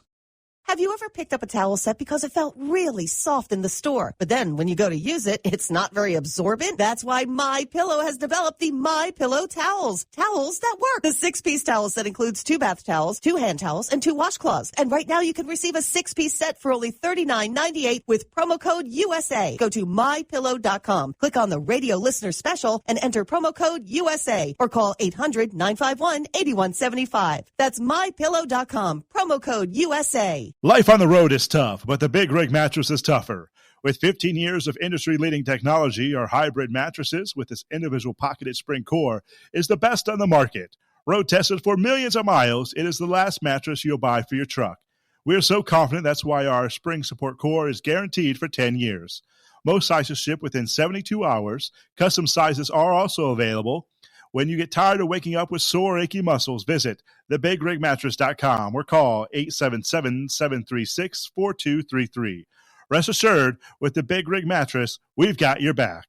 Have you ever picked up a towel set because it felt really soft in the store, but then when you go to use it, it's not very absorbent? That's why MyPillow has developed the MyPillow towels. Towels that work. The 6-piece towel set includes 2 bath towels, 2 hand towels, and 2 washcloths. And right now you can receive a 6-piece set for only $39.98 with promo code USA. Go to MyPillow.com, click on the radio listener special, and enter promo code USA, or call 800-951-8175. That's MyPillow.com, promo code USA. Life on the road is tough, but the Big Rig mattress is tougher. With 15 years of industry-leading technology, our hybrid mattresses with its individual pocketed spring core is the best on the market. Road tested for millions of miles, it is the last mattress you'll buy for your truck. We are so confident that's why our spring support core is guaranteed for 10 years. Most sizes ship within 72 hours. Custom sizes are also available. When you get tired of waking up with sore, achy muscles, visit thebigrigmattress.com or call 877-736-4233. Rest assured, with the Big Rig Mattress, we've got your back.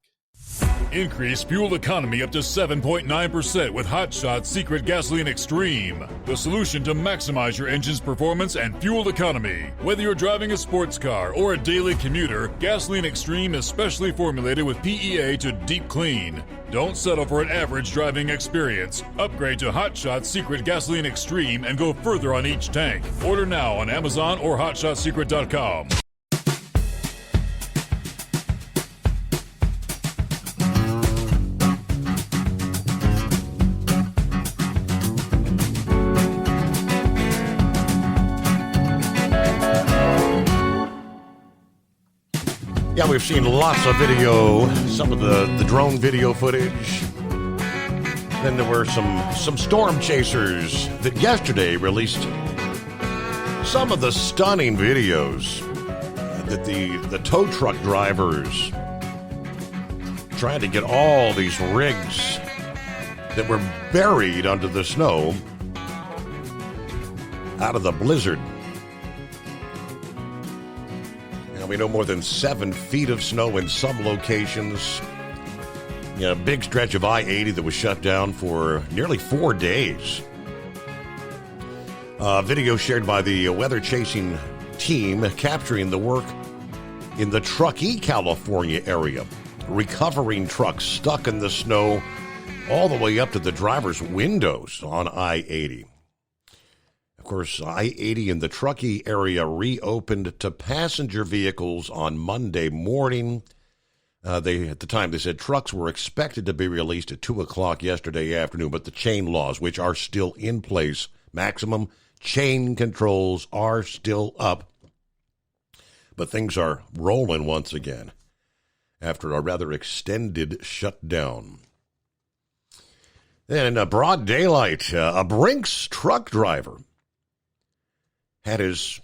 Increase fuel economy up to 7.9% with Hot Shot Secret Gasoline Extreme. The solution to maximize your engine's performance and fuel economy. Whether you're driving a sports car or a daily commuter, Gasoline Extreme is specially formulated with PEA to deep clean. Don't settle for an average driving experience. Upgrade to Hot Shot Secret Gasoline Extreme and go further on each tank. Order now on Amazon or HotShotSecret.com. Yeah, we've seen lots of video, some of the drone video footage. Then there were some storm chasers that yesterday released some of the stunning videos that the tow truck drivers trying to get all these rigs that were buried under the snow out of the blizzard. Now, we know more than 7 feet of snow in some locations. A big stretch of I-80 that was shut down for nearly 4 days. Video shared by the weather chasing team capturing the work in the Truckee, California area. Recovering trucks stuck in the snow all the way up to the driver's windows on I-80. Of course, I-80 in the Truckee area reopened to passenger vehicles on Monday morning. At the time, they said trucks were expected to be released at 2 o'clock yesterday afternoon, but the chain laws, which are still in place, maximum chain controls are still up. But things are rolling once again after a rather extended shutdown. In broad daylight, a Brinks truck driver had his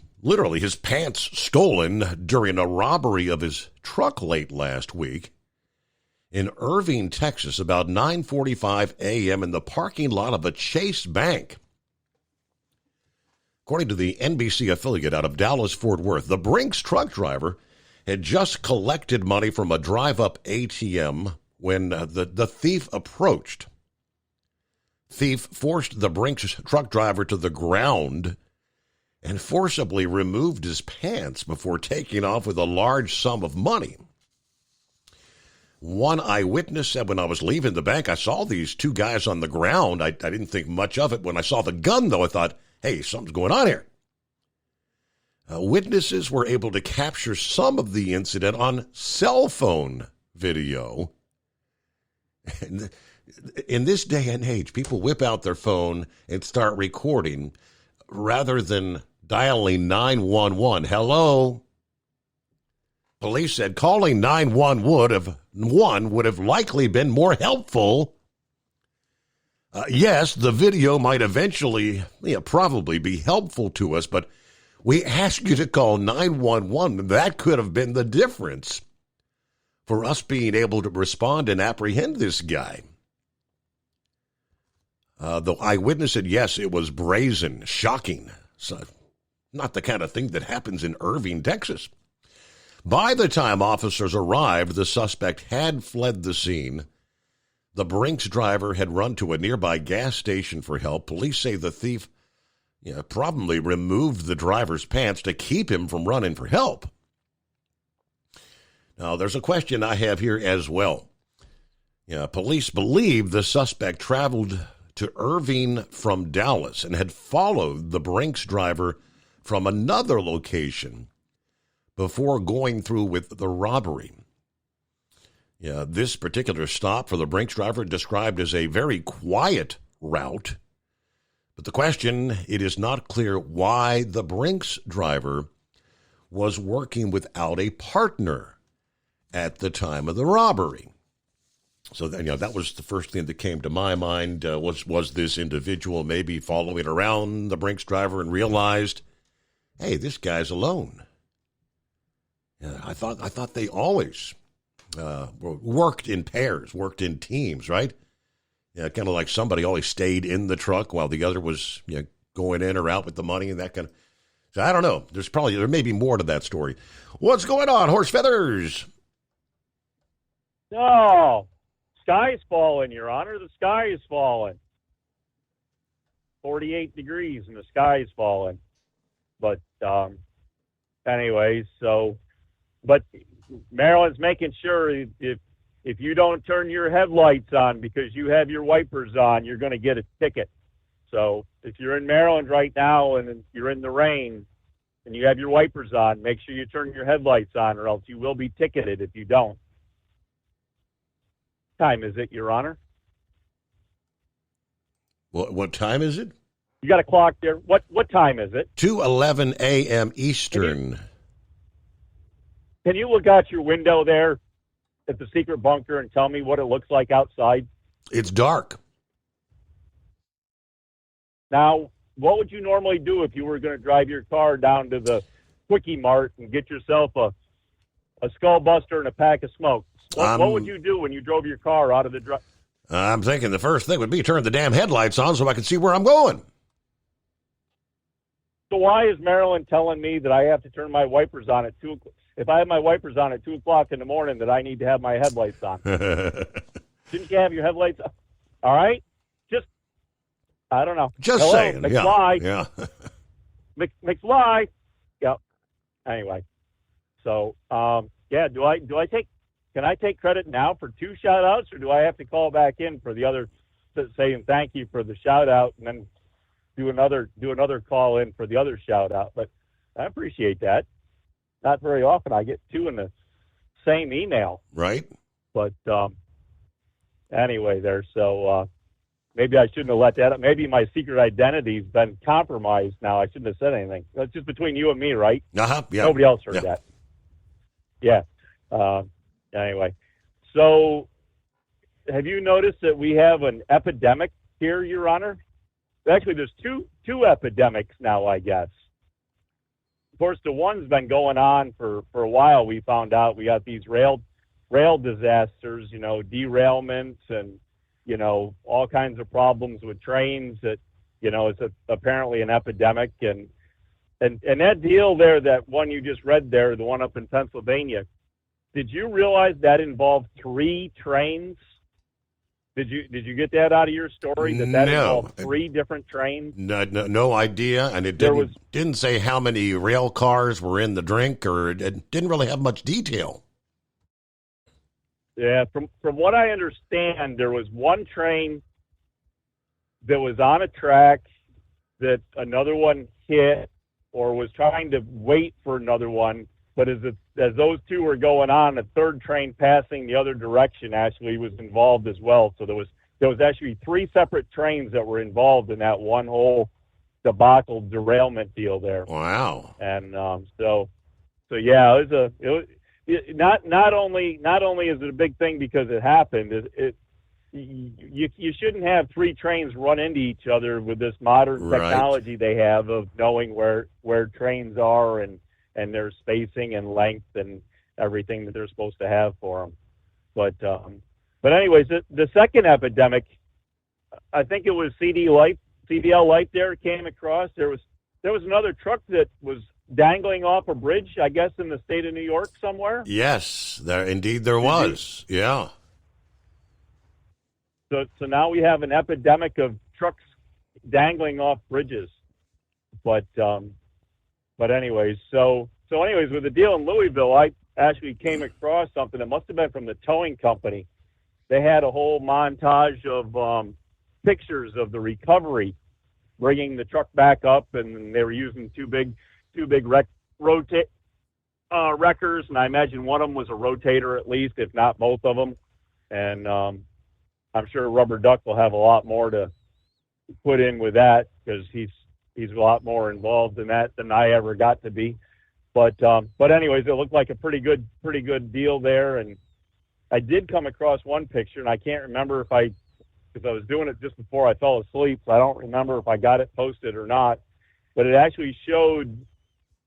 pants stolen during a robbery of his truck late last week in Irving, Texas, about 9:45 a.m. in the parking lot of a Chase Bank. According to the NBC affiliate out of Dallas-Fort Worth, the Brinks truck driver had just collected money from a drive-up ATM when the thief approached. Thief forced the Brinks truck driver to the ground and forcibly removed his pants before taking off with a large sum of money. One eyewitness said, when I was leaving the bank, I saw these 2 guys on the ground. I didn't think much of it. When I saw the gun, though, I thought, hey, something's going on here. Witnesses were able to capture some of the incident on cell phone video. And in this day and age, people whip out their phone and start recording rather than dialing 911. Hello? Police said calling 911 would have likely been more helpful. Yes, the video might eventually, probably be helpful to us, but we ask you to call 911. That could have been the difference for us being able to respond and apprehend this guy. The eyewitness said, yes, it was brazen, shocking. So, not the kind of thing that happens in Irving, Texas. By the time officers arrived, the suspect had fled the scene. The Brinks driver had run to a nearby gas station for help. Police say the thief probably removed the driver's pants to keep him from running for help. Now, there's a question I have here as well. Police believe the suspect traveled to Irving from Dallas and had followed the Brinks driver from another location before going through with the robbery. This particular stop for the Brinks driver described as a very quiet route. But the question, it is not clear why the Brinks driver was working without a partner at the time of the robbery. So that was the first thing that came to my mind. Was this individual maybe following around the Brinks driver and realized, hey, this guy's alone? I thought they always worked in pairs, worked in teams, right? Kind of like somebody always stayed in the truck while the other was going in or out with the money and that kind of. So I don't know. There may be more to that story. What's going on, Horse Feathers? No, sky is falling, Your Honor. The sky is falling. 48 degrees and the sky is falling. But anyways, but Maryland's making sure if you don't turn your headlights on because you have your wipers on, you're going to get a ticket. So if you're in Maryland right now and you're in the rain and you have your wipers on, make sure you turn your headlights on or else you will be ticketed if you don't. Time is it, Your Honor? What time is it? You got a clock there. What time is it? 2:11 a.m. Eastern. Can you look out your window there at the secret bunker and tell me what it looks like outside? It's dark. Now, what would you normally do if you were going to drive your car down to the Quickie Mart and get yourself a Skull Buster and a pack of smokes? What would you do when you drove your car out of the drive? I'm thinking the first thing would be turn the damn headlights on so I can see where I'm going. So why is Marilyn telling me that I have to turn my wipers on at 2 o'clock? If I have my wipers on at 2 o'clock in the morning, that I need to have my headlights on? Shouldn't you have your headlights on? All right? I don't know. Just Hello, saying. McFly. Yeah. McFly. Yep. Anyway. So, can I take credit now for 2 shout outs, or do I have to call back in for the other, saying thank you for the shout out and then do another call in for the other shout out? But I appreciate that. Not very often I get 2 in the same email. Right. But anyway, so maybe I shouldn't have let that up. Maybe my secret identity's been compromised now. I shouldn't have said anything. That's just between you and me, right? Uh-huh. Yeah. Nobody else heard that. Yeah. Anyway, so have you noticed that we have an epidemic here, Your Honor? Actually, there's two epidemics now, I guess. Of course, the one's been going on for a while. We found out we got these rail disasters, derailments and, all kinds of problems with trains that, it's apparently an epidemic. And that deal there, that one you just read there, the one up in Pennsylvania, did you realize that involved 3 trains? Did you get that out of your story? That involved 3 different trains? No idea, and it didn't say how many rail cars were in the drink, or it didn't really have much detail. Yeah, from what I understand, there was one train that was on a track that another one hit or was trying to wait for another one. But as those 2 were going on, a third train passing the other direction actually was involved as well. So there was actually 3 separate trains that were involved in that one whole debacle derailment deal there. Wow! And so yeah, not only is it a big thing because it happened. You shouldn't have 3 trains run into each other with this modern technology they have of knowing where trains are and their spacing and length and everything that they're supposed to have for them. But anyways, the second epidemic, I think it was CDL Light there came across. There was another truck that was dangling off a bridge, I guess, in the state of New York somewhere. Yes, there was. Yeah. So now we have an epidemic of trucks dangling off bridges. But anyways, so anyways, with the deal in Louisville, I actually came across something that must have been from the towing company. They had a whole montage of pictures of the recovery, bringing the truck back up, and they were using two big wreckers, and I imagine one of them was a rotator at least, if not both of them. And I'm sure Rubber Duck will have a lot more to put in with that because he's a lot more involved in that than I ever got to be. But anyways, it looked like a pretty good deal there. And I did come across one picture, and I can't remember because I was doing it just before I fell asleep, so I don't remember if I got it posted or not. But it actually showed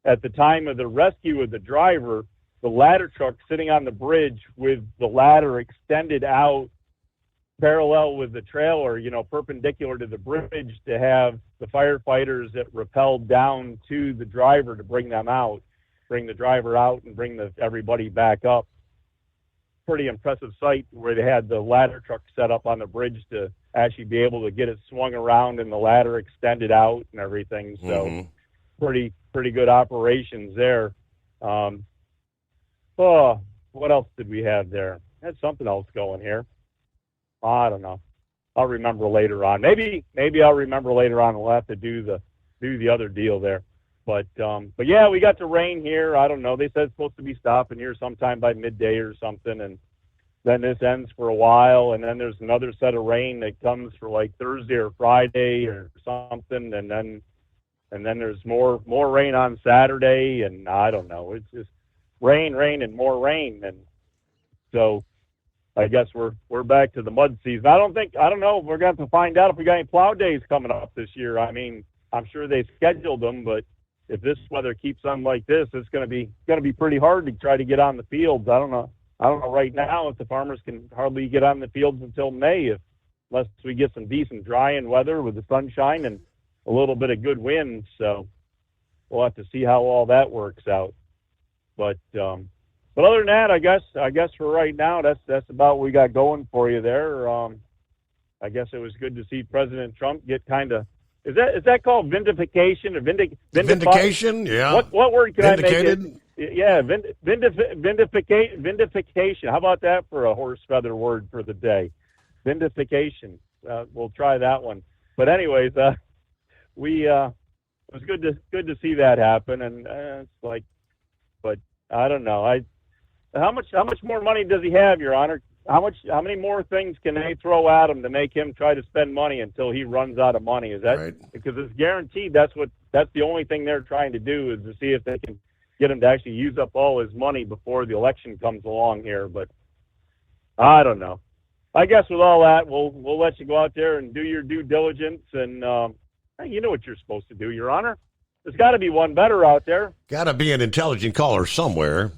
at the time of the rescue of the driver, the ladder truck sitting on the bridge with the ladder extended out parallel with the trailer, perpendicular to the bridge, to have the firefighters that rappelled down to the driver to bring the driver out and bring everybody back up. Pretty impressive sight where they had the ladder truck set up on the bridge to actually be able to get it swung around and the ladder extended out and everything. So pretty good operations there. What else did we have there? Had something else going here. I don't know. I'll remember later on. Maybe I'll remember later on. We'll have to do the other deal there. But yeah, we got the rain here. I don't know. They said it's supposed to be stopping here sometime by midday or something, and then this ends for a while, and then there's another set of rain that comes for like Thursday or Friday or something, and then there's more rain on Saturday, and I don't know. It's just rain, and more rain. And so I guess we're back to the mud season. I don't know. We're going to have to find out if we got any plow days coming up this year. I mean, I'm sure they scheduled them, but if this weather keeps on like this, it's going to be pretty hard to try to get on the fields. I don't know right now if the farmers can hardly get on the fields until May, unless we get some decent drying weather with the sunshine and a little bit of good wind. So we'll have to see how all that works out. But other than that, I guess for right now, that's about what we got going for you there. I guess it was good to see President Trump get kind of, is that called vindication or vindication? Yeah. What word can Vindicated? I make it? Yeah, vindication. How about that for a horse feather word for the day? Vindication. We'll try that one. But anyways, it was good to see that happen, and it's like, but I don't know. How much more money does he have, Your Honor? How many more things can they throw at him to make him try to spend money until he runs out of money? Is that right? Because it's guaranteed that's the only thing they're trying to do is to see if they can get him to actually use up all his money before the election comes along here. But I don't know. I guess with all that, we'll let you go out there and do your due diligence, and you know what you're supposed to do, Your Honor. There's got to be one better out there. Got to be an intelligent caller somewhere.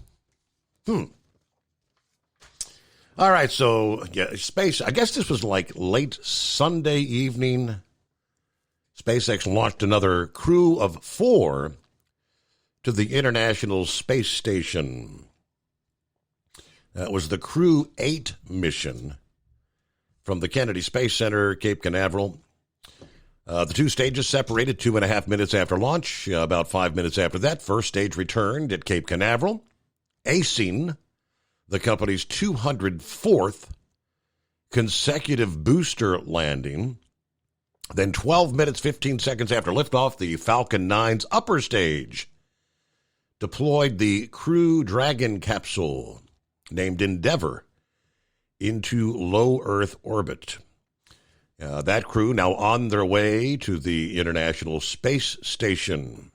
All right, so, yeah, space, I guess this was like late Sunday evening. SpaceX launched another crew of 4 to the International Space Station. That was the Crew 8 mission from the Kennedy Space Center, Cape Canaveral. The 2 stages separated 2.5 minutes after launch. About 5 minutes after that, first stage returned at Cape Canaveral, acing the company's 204th consecutive booster landing. Then 12 minutes, 15 seconds after liftoff, the Falcon 9's upper stage deployed the Crew Dragon capsule, named Endeavour, into low Earth orbit. That crew now on their way to the International Space Station.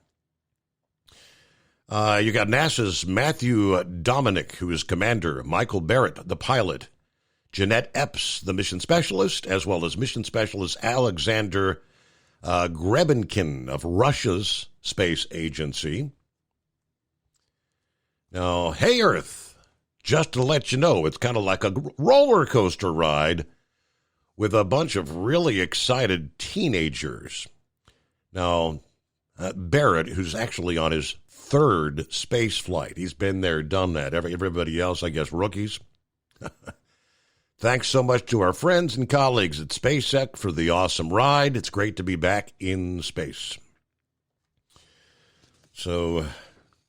You got NASA's Matthew Dominic, who is commander, Michael Barrett, the pilot, Jeanette Epps, the mission specialist, as well as mission specialist Alexander Grebenkin of Russia's space agency. Now, hey, Earth, just to let you know, it's kind of like a roller coaster ride with a bunch of really excited teenagers. Now, Barrett, who's actually on his 3rd space flight. He's been there, done that. Everybody else, I guess, rookies. Thanks so much to our friends and colleagues at SpaceX for the awesome ride. It's great to be back in space. So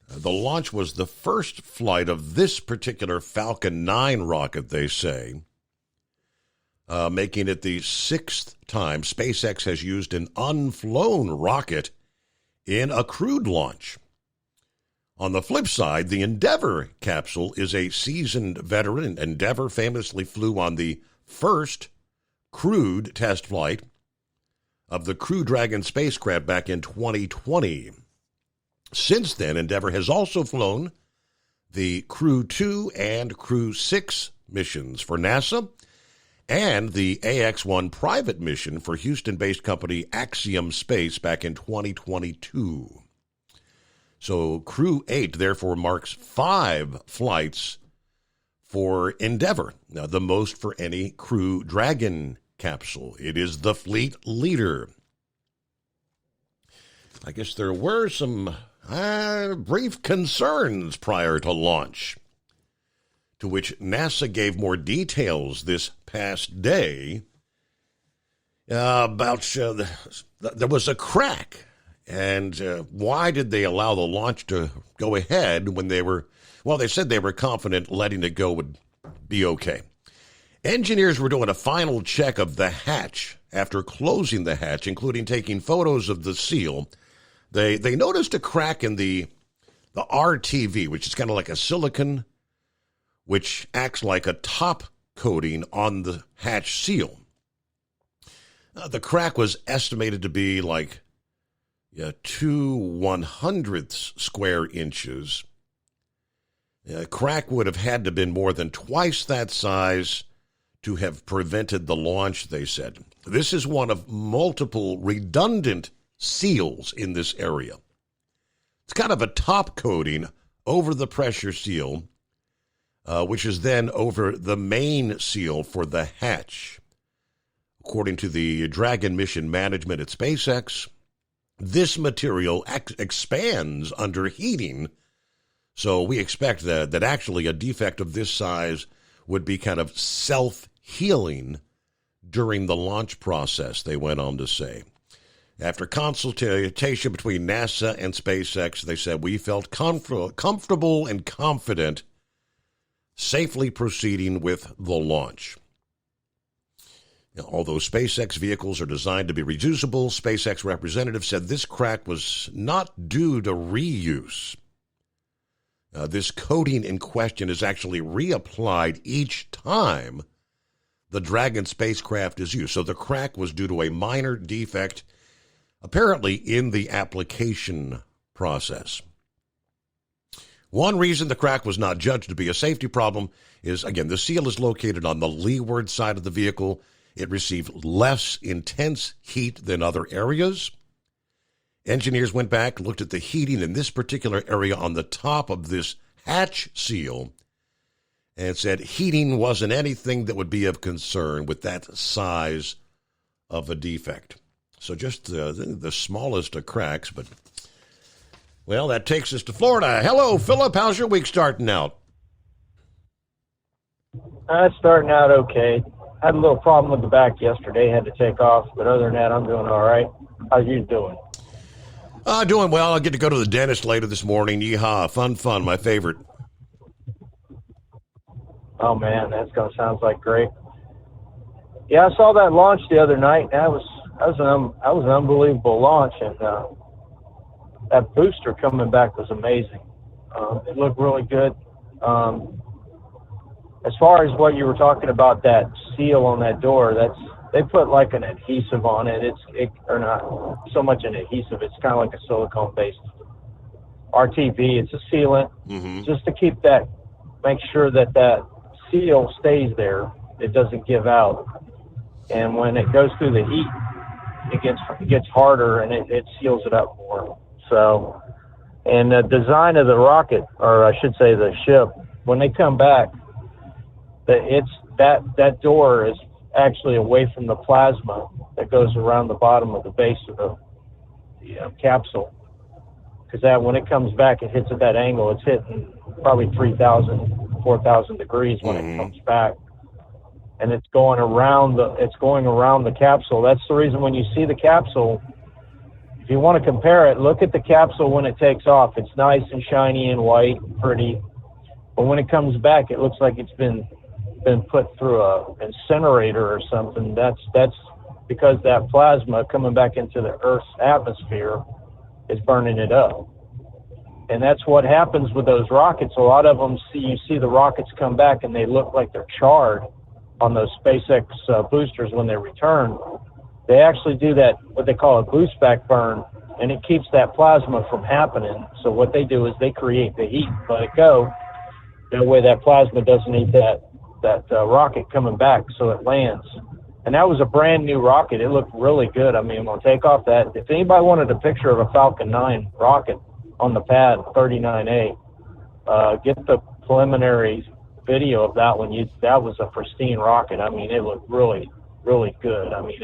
the launch was the first flight of this particular Falcon 9 rocket, they say, making it the 6th time SpaceX has used an unflown rocket in a crewed launch. On the flip side, the Endeavour capsule is a seasoned veteran. Endeavour famously flew on the first crewed test flight of the Crew Dragon spacecraft back in 2020. Since then, Endeavour has also flown the Crew 2 and Crew 6 missions for NASA and the AX-1 private mission for Houston-based company Axiom Space back in 2022. So Crew 8, therefore, marks 5 flights for Endeavour, now the most for any Crew Dragon capsule. It is the fleet leader. I guess there were some brief concerns prior to launch, to which NASA gave more details this past day about there was a crack. And why did they allow the launch to go ahead when they said they were confident letting it go would be okay. Engineers were doing a final check of the hatch after closing the hatch, including taking photos of the seal. They noticed a crack in the RTV, which is kind of like a silicon, which acts like a top coating on the hatch seal. The crack was estimated to be like 2/100ths square inches. Crack would have had to have been more than twice that size to have prevented the launch, they said. This is one of multiple redundant seals in this area. It's kind of a top coating over the pressure seal, which is then over the main seal for the hatch. According to the Dragon mission management at SpaceX, this material expands under heating, so we expect that actually a defect of this size would be kind of self-healing during the launch process, they went on to say. After consultation between NASA and SpaceX, they said, we felt comfortable and confident safely proceeding with the launch. Now, although SpaceX vehicles are designed to be reusable, SpaceX representative said this crack was not due to reuse. This coating in question is actually reapplied each time the Dragon spacecraft is used. So the crack was due to a minor defect, apparently in the application process. One reason the crack was not judged to be a safety problem is, again, the seal is located on the leeward side of the vehicle. It received less intense heat than other areas. Engineers went back, looked at the heating in this particular area on the top of this hatch seal, and said heating wasn't anything that would be of concern with that size of a defect. So just the smallest of cracks, but, well, that takes us to Florida. Hello, Philip. How's your week starting out? It's starting out okay. I had a little problem with the back yesterday, had to take off, but other than that, I'm doing all right. How's you doing? Doing well. I'll get to go to the dentist later this morning. Yeehaw. Fun, my favorite. Oh, man, sounds like great. Yeah, I saw that launch the other night. That was an unbelievable launch, and that booster coming back was amazing. It looked really good. As far as what you were talking about, that seal on that door, they put like an adhesive on it. Or not so much an adhesive. It's kind of like a silicone-based RTB. It's a sealant, just to make sure that seal stays there. It doesn't give out. And when it goes through the heat, it gets harder and it seals it up more. So, and the design of the rocket, or I should say the ship, when they come back, that door is actually away from the plasma that goes around the bottom of the base of the capsule. Because when it comes back, it hits at that angle. It's hitting probably 3,000, 4,000 degrees when it comes back, and it's going around the capsule. That's the reason when you see the capsule, if you want to compare it, look at the capsule when it takes off. It's nice and shiny and white, pretty, but when it comes back, it looks like it's been put through a incinerator or something. That's because that plasma coming back into the Earth's atmosphere is burning it up. And that's what happens with those rockets. A lot of them, you see the rockets come back and they look like they're charred on those SpaceX boosters when they return. They actually do that, what they call a boost back burn, and it keeps that plasma from happening. So what they do is they create the heat, let it go. That way that plasma doesn't eat that rocket coming back, so it lands. And that was a brand new rocket. It looked really good. I mean, on takeoff, if anybody wanted a picture of a Falcon 9 rocket on the pad, 39A, get the preliminary video of that one. That was a pristine rocket. I mean, it looked really, really good. I mean,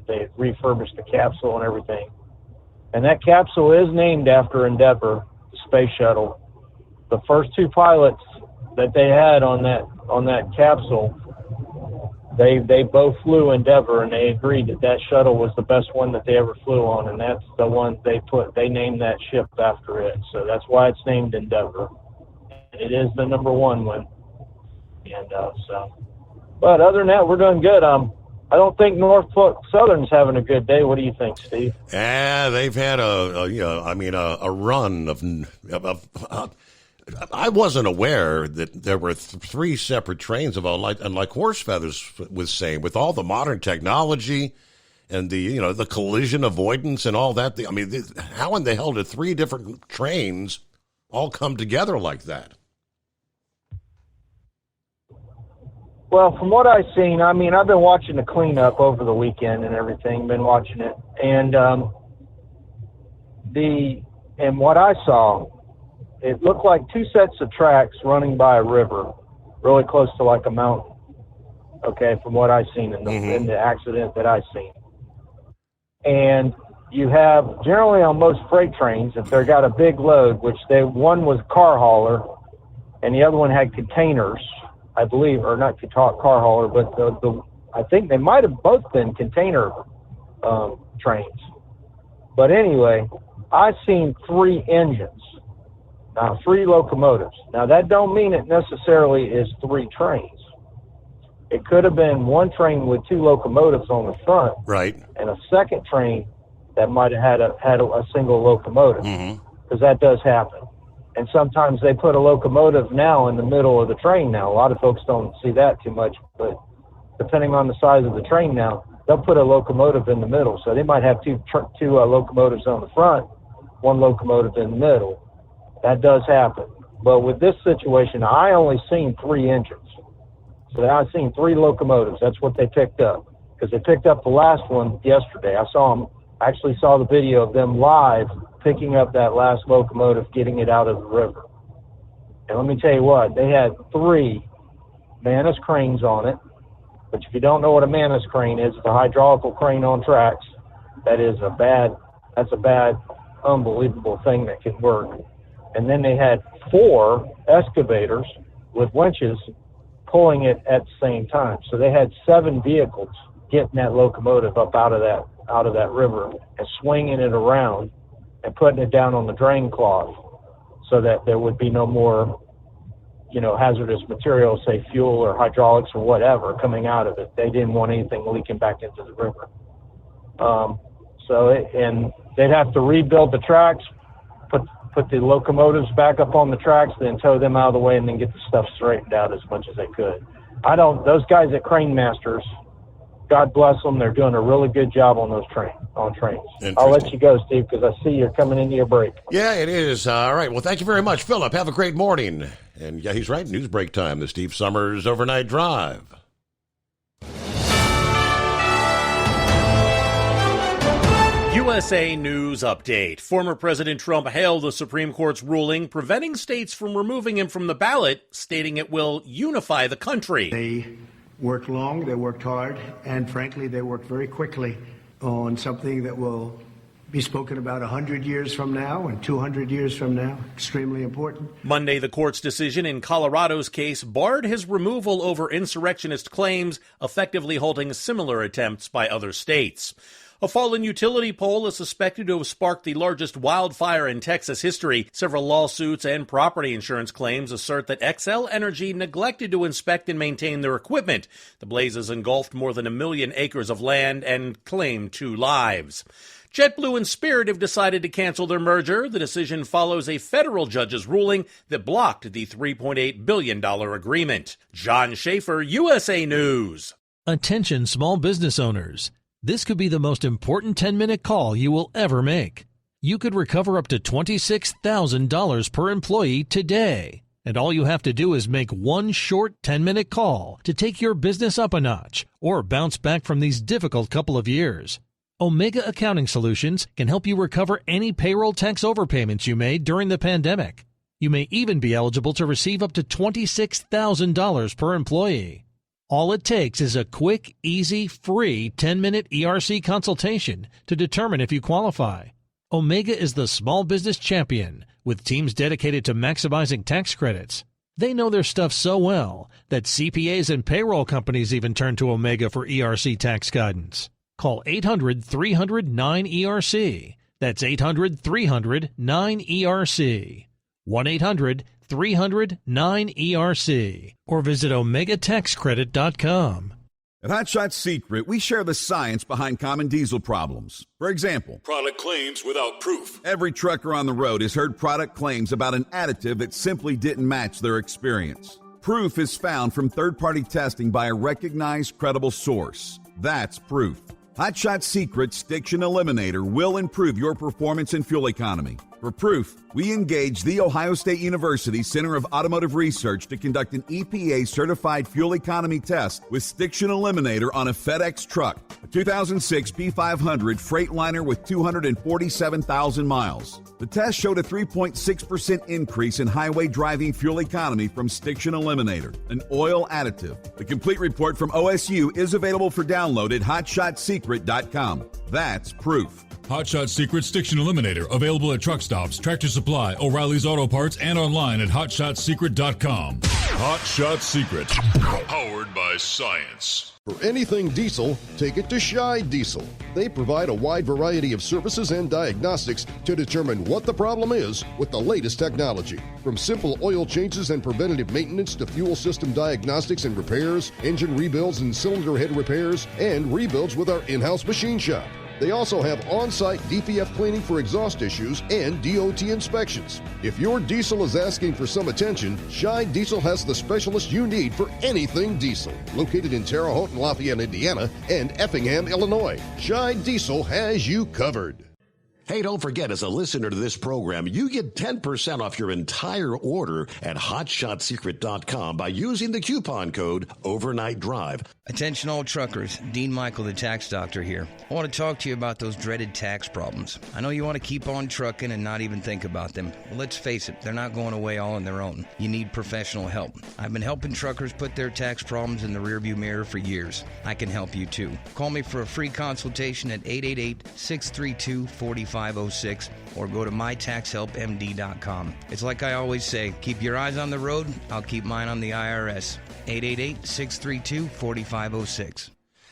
they refurbished the capsule and everything. And that capsule is named after Endeavour, the space shuttle. The first two pilots that they had on that capsule, they both flew Endeavour, and they agreed that shuttle was the best one that they ever flew on, and that's the one they named that ship after it. So that's why it's named Endeavour. It is the number one one. And but other than that, we're doing good. I don't think Norfolk Southern's having a good day. What do you think, Steve? Yeah, they've had a run of I wasn't aware that there were three separate trains of like Horse Feathers was saying, with all the modern technology and the collision avoidance and all that. How in the hell did three different trains all come together like that? Well, from what I've seen, I mean, I've been watching the cleanup over the weekend and everything, been watching it. And what I saw, it looked like two sets of tracks running by a river, really close to like a mountain. Okay, from what I've seen in the accident that I've seen. And you have, generally on most freight trains, if they've got a big load, which one was car hauler and the other one had containers, I believe, or not car hauler, but I think they might have both been container trains. But anyway, I've seen 3 engines, now 3 locomotives. Now that don't mean it necessarily is 3 trains. It could have been one train with 2 locomotives on the front, right, and a second train that might have had a single locomotive, because that does happen. And sometimes they put a locomotive now in the middle of the train. Now a lot of folks don't see that too much, but depending on the size of the train now, they'll put a locomotive in the middle. So they might have two locomotives on the front, 1 locomotive in the middle. That does happen. But with this situation, I only seen 3 engines. So I've seen 3 locomotives. That's what they picked up, because they picked up the last one yesterday. I actually saw the video of them live picking up that last locomotive, getting it out of the river. And let me tell you what, they had 3 Manus cranes on it. But if you don't know what a Manus crane is, it's a hydraulical crane on tracks. That's a bad, unbelievable thing that can work. And then they had 4 excavators with winches pulling it at the same time. So they had 7 vehicles getting that locomotive up out of that river and swinging it around and putting it down on the drain cloth so that there would be no more, hazardous material, say fuel or hydraulics or whatever, coming out of it. They didn't want anything leaking back into the river. And they'd have to rebuild the tracks, put the locomotives back up on the tracks, then tow them out of the way, and then get the stuff straightened out as much as they could. Those guys at Crane Masters, God bless them, they're doing a really good job on those trains. I'll let you go, Steve, because I see you're coming into your break. Yeah, it is. All right. Well, thank you very much, Philip. Have a great morning. And yeah, he's right. News break time, the Steve Summers Overnight Drive. USA News Update. Former President Trump hailed the Supreme Court's ruling preventing states from removing him from the ballot, stating it will unify the country. They worked long, they worked hard, and frankly, they worked very quickly on something that will be spoken about 100 years from now and 200 years from now. Extremely important. Monday, the court's decision in Colorado's case barred his removal over insurrectionist claims, effectively halting similar attempts by other states. A fallen utility pole is suspected to have sparked the largest wildfire in Texas history. Several lawsuits and property insurance claims assert that Xcel Energy neglected to inspect and maintain their equipment. The blazes engulfed more than 1 million acres of land and claimed 2 lives. JetBlue and Spirit have decided to cancel their merger. The decision follows a federal judge's ruling that blocked the $3.8 billion agreement. John Schaefer, USA News. Attention small business owners. This could be the most important 10-minute call you will ever make. You could recover up to $26,000 per employee today. And all you have to do is make one short 10-minute call to take your business up a notch or bounce back from these difficult couple of years. Omega Accounting Solutions can help you recover any payroll tax overpayments you made during the pandemic. You may even be eligible to receive up to $26,000 per employee. All it takes is a quick, easy, free 10-minute ERC consultation to determine if you qualify. Omega is the small business champion with teams dedicated to maximizing tax credits. They know their stuff so well that CPAs and payroll companies even turn to Omega for ERC tax guidance. Call 800-300-9ERC. That's 800-300-9ERC. 1-800-300-9ERC. Or visit OmegaTaxCredit.com. At Hot Shot Secret, we share the science behind common diesel problems. For example, product claims without proof. Every trucker on the road has heard product claims about an additive that simply didn't match their experience. Proof is found from third-party testing by a recognized, credible source. That's proof. Hot Shot Secret Stiction Eliminator will improve your performance and fuel economy. For proof, we engaged The Ohio State University Center of Automotive Research to conduct an EPA-certified fuel economy test with Stiction Eliminator on a FedEx truck, a 2006 B500 Freightliner with 247,000 miles. The test showed a 3.6% increase in highway driving fuel economy from Stiction Eliminator, an oil additive. The complete report from OSU is available for download at HotShotSecret.com. That's proof. Hot Shot Secret Stiction Eliminator, available at truck stops, Tractor Supply, O'Reilly's Auto Parts, and online at HotShotSecret.com. Hot Shot Secret, powered by science. For anything diesel, take it to Scheid Diesel. They provide a wide variety of services and diagnostics to determine what the problem is with the latest technology. From simple oil changes and preventative maintenance to fuel system diagnostics and repairs, engine rebuilds and cylinder head repairs, and rebuilds with our in-house machine shop. They also have on-site DPF cleaning for exhaust issues and DOT inspections. If your diesel is asking for some attention, Scheid Diesel has the specialist you need for anything diesel. Located in Terre Haute and Lafayette, Indiana, and Effingham, Illinois, Scheid Diesel has you covered. Hey, don't forget, as a listener to this program, you get 10% off your entire order at HotShotSecret.com by using the coupon code Overnight Drive. Attention all truckers, Dean Michael, the tax doctor here. I want to talk to you about those dreaded tax problems. I know you want to keep on trucking and not even think about them. Well, let's face it, they're not going away all on their own. You need professional help. I've been helping truckers put their tax problems in the rearview mirror for years. I can help you too. Call me for a free consultation at 888-632-4506 or go to mytaxhelpmd.com. It's like I always say, keep your eyes on the road, I'll keep mine on the IRS. 888-632-4506.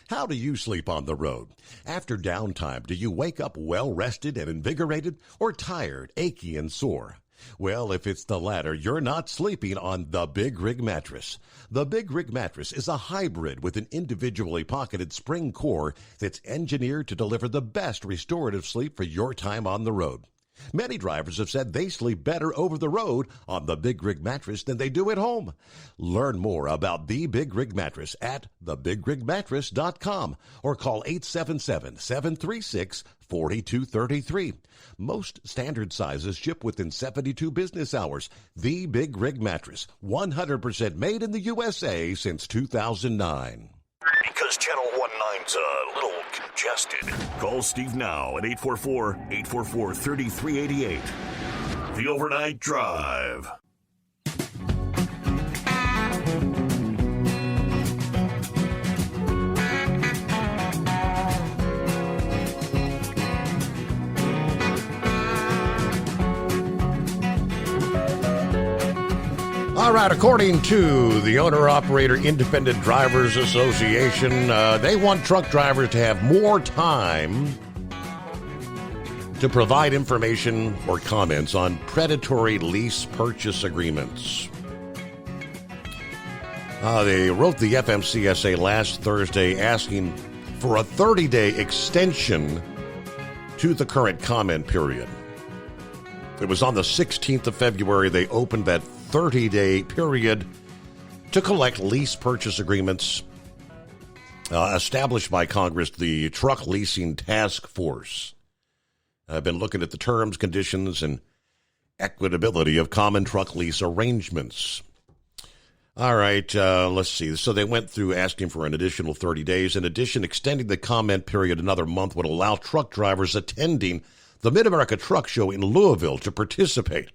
How do you sleep on the road? After downtime, do you wake up well-rested and invigorated or tired, achy, and sore? Well, if it's the latter, you're not sleeping on the Big Rig Mattress. The Big Rig Mattress is a hybrid with an individually pocketed spring core that's engineered to deliver the best restorative sleep for your time on the road. Many drivers have said they sleep better over the road on the Big Rig Mattress than they do at home. Learn more about the Big Rig Mattress at thebigrigmattress.com or call 877-736-4233. Most standard sizes ship within 72 business hours. The Big Rig Mattress, 100% made in the USA since 2009. Because Channel 19's a little congested. Call Steve now at 844-844-3388. The Overnight Drive. All right, according to the Owner-Operator Independent Drivers Association, they want truck drivers to have more time to provide information or comments on predatory lease purchase agreements. They wrote the FMCSA last Thursday asking for a 30-day extension to the current comment period. It was on the 16th of February they opened that 30-day period to collect lease purchase agreements established by Congress, the Truck Leasing Task Force. I've been looking at the terms, conditions, and equitability of common truck lease arrangements. All right, let's see. So they went through asking for an additional 30 days. In addition, extending the comment period another month would allow truck drivers attending the Mid-America Truck Show in Louisville to participate.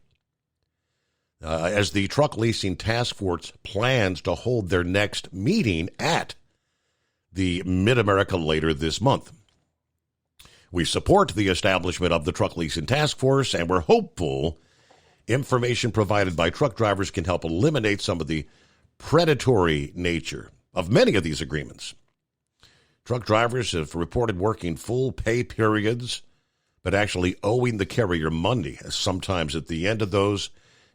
As the Truck Leasing Task Force plans to hold their next meeting at the Mid-America later this month. We support the establishment of the Truck Leasing Task Force, and we're hopeful information provided by truck drivers can help eliminate some of the predatory nature of many of these agreements. Truck drivers have reported working full pay periods, but actually owing the carrier money, sometimes at the end of those.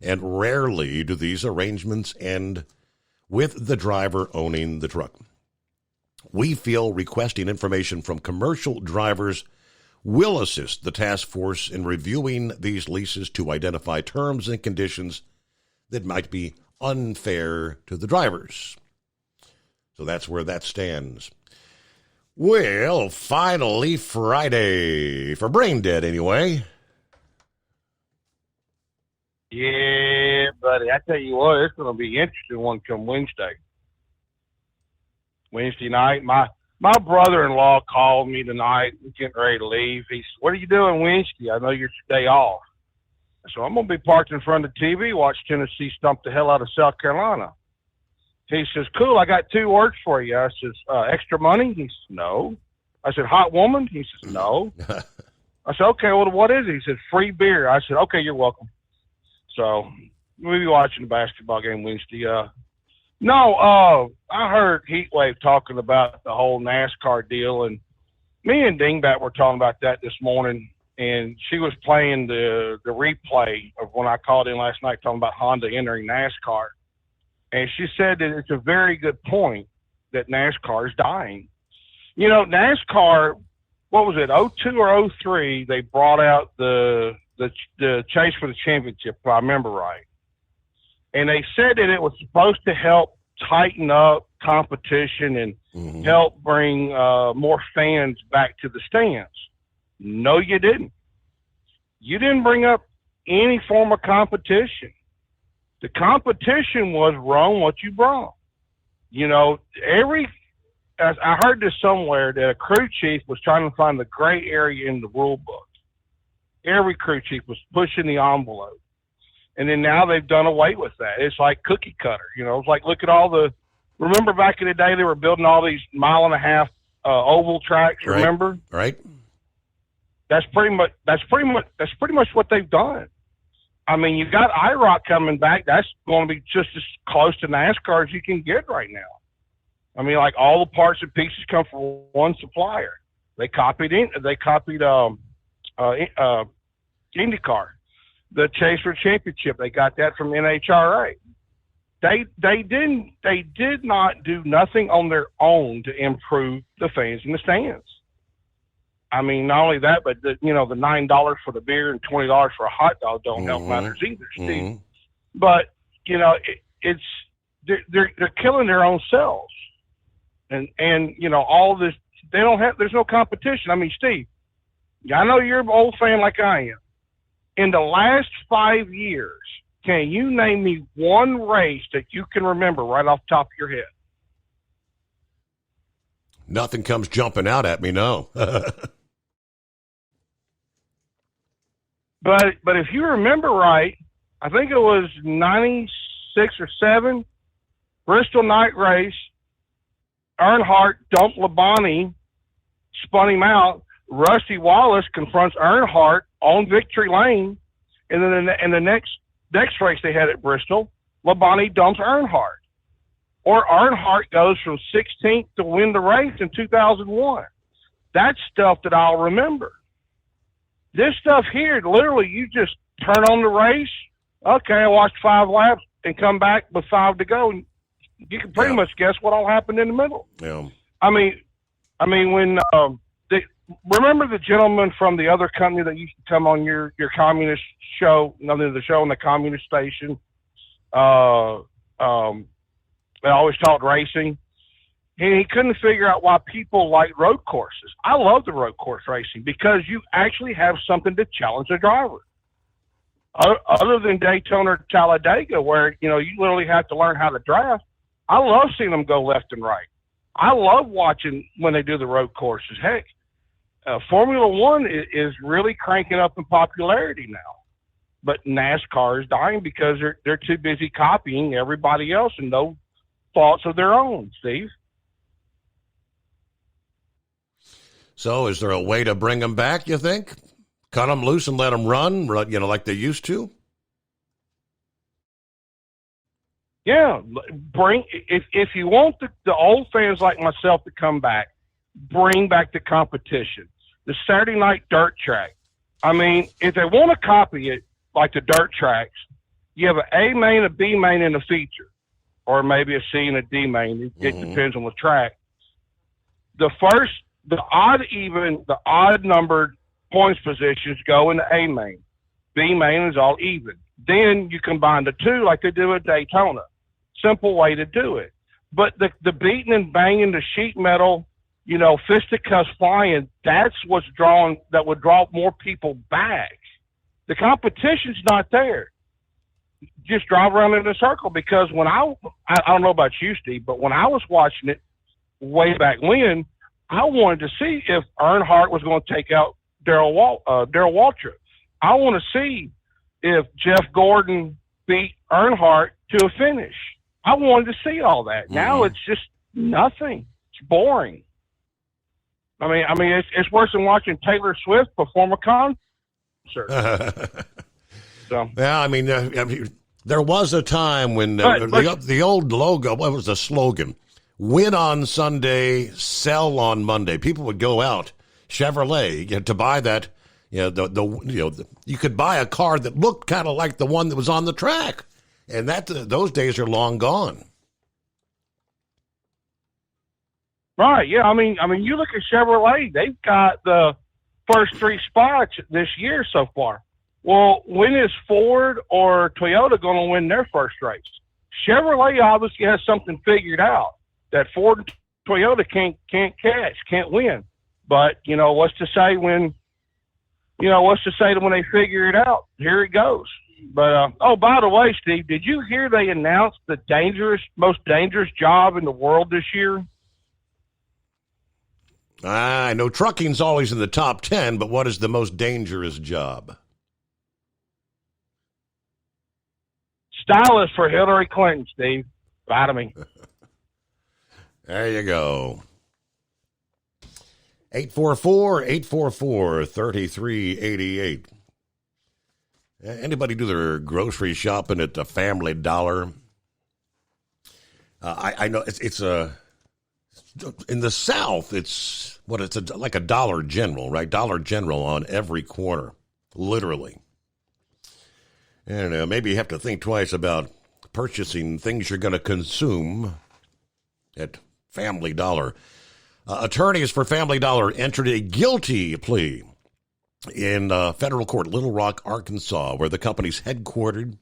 And rarely do these arrangements end with the driver owning the truck. We feel requesting information from commercial drivers will assist the task force in reviewing these leases to identify terms and conditions that might be unfair to the drivers. So that's where that stands. Well, finally Friday, for Brain Dead anyway. Yeah, buddy. I tell you what, it's going to be interesting one come Wednesday. Wednesday night, my brother-in-law called me tonight. We're getting ready to leave. He said, "What are you doing Wednesday? I know your day off." So I'm going to be parked in front of the TV, watch Tennessee stump the hell out of South Carolina. He says, "Cool, I got 2 words for you." I says, "Extra money?" He says, "No." I said, "Hot woman?" He says, "No." I said, "Okay, well, what is it?" He said, "Free beer." I said, "Okay, you're welcome." So we'll be watching the basketball game Wednesday. I heard Heatwave talking about the whole NASCAR deal, and me and Dingbat were talking about that this morning, and she was playing the replay of when I called in last night talking about Honda entering NASCAR. And she said that it's a very good point that NASCAR is dying. You know, NASCAR, what was it, 02 or 03, they brought out the chase for the championship, if I remember right. And they said that it was supposed to help tighten up competition and help bring more fans back to the stands. No, you didn't. You didn't bring up any form of competition. The competition was run what you brought. You know, I heard this somewhere that a crew chief was trying to find the gray area in the rule book. Every crew chief was pushing the envelope. And then now they've done away with that. It's like cookie cutter. You know, it's like, look at remember back in the day they were building all these 1.5 mile oval tracks, right. Remember? Right. That's pretty much what they've done. I mean, you've got IROC coming back. That's going to be just as close to NASCAR as you can get right now. I mean, like all the parts and pieces come from one supplier. They copied IndyCar, the Chase for Championship. They got that from NHRA. They did not do nothing on their own to improve the fans in the stands. I mean, not only that, but the $9 for the beer and $20 for a hot dog don't help matters either, Steve. But they're killing their own selves, and all this there's no competition. I mean, Steve, I know you're an old fan like I am. In the last 5 years, can you name me one race that you can remember right off the top of your head? Nothing comes jumping out at me, no. But if you remember right, I think it was 96 or 7, Bristol night race. Earnhart dumped Labonte, spun him out. Rusty Wallace confronts Earnhardt on victory lane, and then in the next race they had at Bristol, Labonte dumps Earnhardt. Or Earnhardt goes from 16th to win the race in 2001. That's stuff that I'll remember. This stuff here, literally, you just turn on the race. Okay, I watched 5 laps and come back with 5 to go. And you can pretty much guess what all happened in the middle. Yeah. I mean, when remember the gentleman from the other company that used to come on your communist show, the show on the communist station? They always talked racing. He couldn't figure out why people like road courses. I love the road course racing because you actually have something to challenge the driver. Other than Daytona or Talladega, where you literally have to learn how to draft, I love seeing them go left and right. I love watching when they do the road courses. Heck, Formula One is really cranking up in popularity now, but NASCAR is dying because they're too busy copying everybody else and no thoughts of their own. Steve. So is there a way to bring them back, you think? Cut them loose and let them run, like they used to? Yeah. If you want the old fans like myself to come back, bring back the competition. The Saturday night dirt track. I mean, if they want to copy it like the dirt tracks, you have an A main, a B main, and a feature. Or maybe a C and a D main. It depends on the track. The odd numbered points positions go in the A main. B main is all even. Then you combine the two like they do at Daytona. Simple way to do it. But the beating and banging, the sheet metal, fisticuffs flying, that's that would draw more people back. The competition's not there. just drive around in a circle. Because when I don't know about you, Steve, but when I was watching it way back when, I wanted to see if Earnhardt was going to take out Darrell Waltrip. I want to see if Jeff Gordon beat Earnhardt to a finish. I wanted to see all that. Mm-hmm. Now it's just nothing. It's boring. I mean, it's worse than watching Taylor Swift perform a concert. So, yeah, I mean, there was a time when the old logo, what was the slogan? Win on Sunday, sell on Monday. People would go out, Chevrolet, to buy that. You could buy a car that looked kind of like the one that was on the track, and those days are long gone. Right? Yeah. I mean, you look at Chevrolet; they've got the first 3 spots this year so far. Well, when is Ford or Toyota going to win their first race? Chevrolet obviously has something figured out that Ford and Toyota can't win. But what's to say when they figure it out? Here it goes. But by the way, Steve, did you hear they announced the most dangerous job in the world this year? I know trucking's always in the top 10, but what is the most dangerous job? Stylist for Hillary Clinton, Steve. Lie to me. There you go. 844-844-3388. Anybody do their grocery shopping at the Family Dollar? I know it's in the South, it's like a Dollar General, right? Dollar General on every corner, literally. And maybe you have to think twice about purchasing things you're going to consume at Family Dollar. Attorneys for Family Dollar entered a guilty plea in federal court, Little Rock, Arkansas, where the company's headquartered.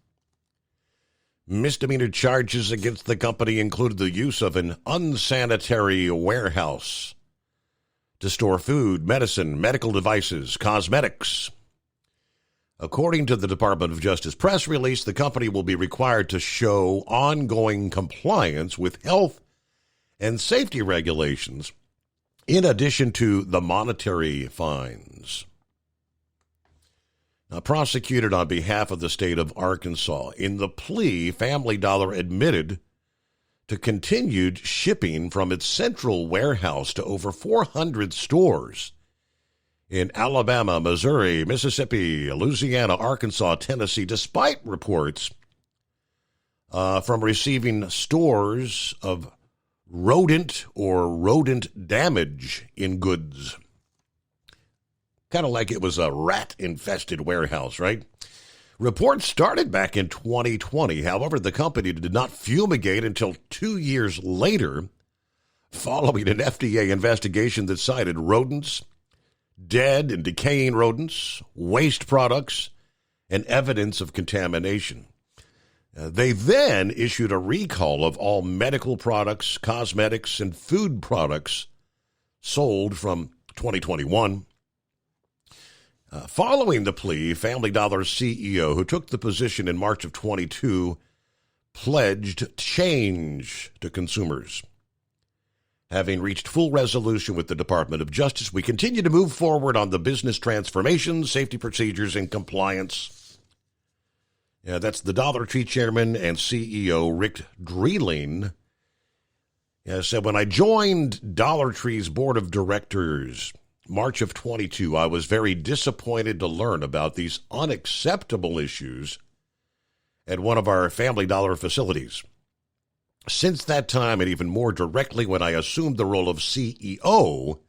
Misdemeanor charges against the company included the use of an unsanitary warehouse to store food, medicine, medical devices, cosmetics. According to the Department of Justice press release, the company will be required to show ongoing compliance with health and safety regulations, in addition to the monetary fines. Now, prosecuted on behalf of the state of Arkansas, in the plea, Family Dollar admitted to continued shipping from its central warehouse to over 400 stores in Alabama, Missouri, Mississippi, Louisiana, Arkansas, Tennessee, despite reports from receiving stores of rodent or rodent damage in goods. Kind of like it was a rat-infested warehouse, right? Reports started back in 2020. However, the company did not fumigate until 2 years later, following an FDA investigation that cited rodents, dead and decaying rodents, waste products, and evidence of contamination. They then issued a recall of all medical products, cosmetics, and food products sold from 2021. Following the plea, Family Dollar's CEO, who took the position in March of 22, pledged change to consumers. Having reached full resolution with the Department of Justice, we continue to move forward on the business transformation, safety procedures, and compliance. That's the Dollar Tree chairman and CEO, Rick Dreeling. Said, when I joined Dollar Tree's board of directors, March of 22, I was very disappointed to learn about these unacceptable issues at one of our Family Dollar facilities. Since that time, and even more directly when I assumed the role of CEO,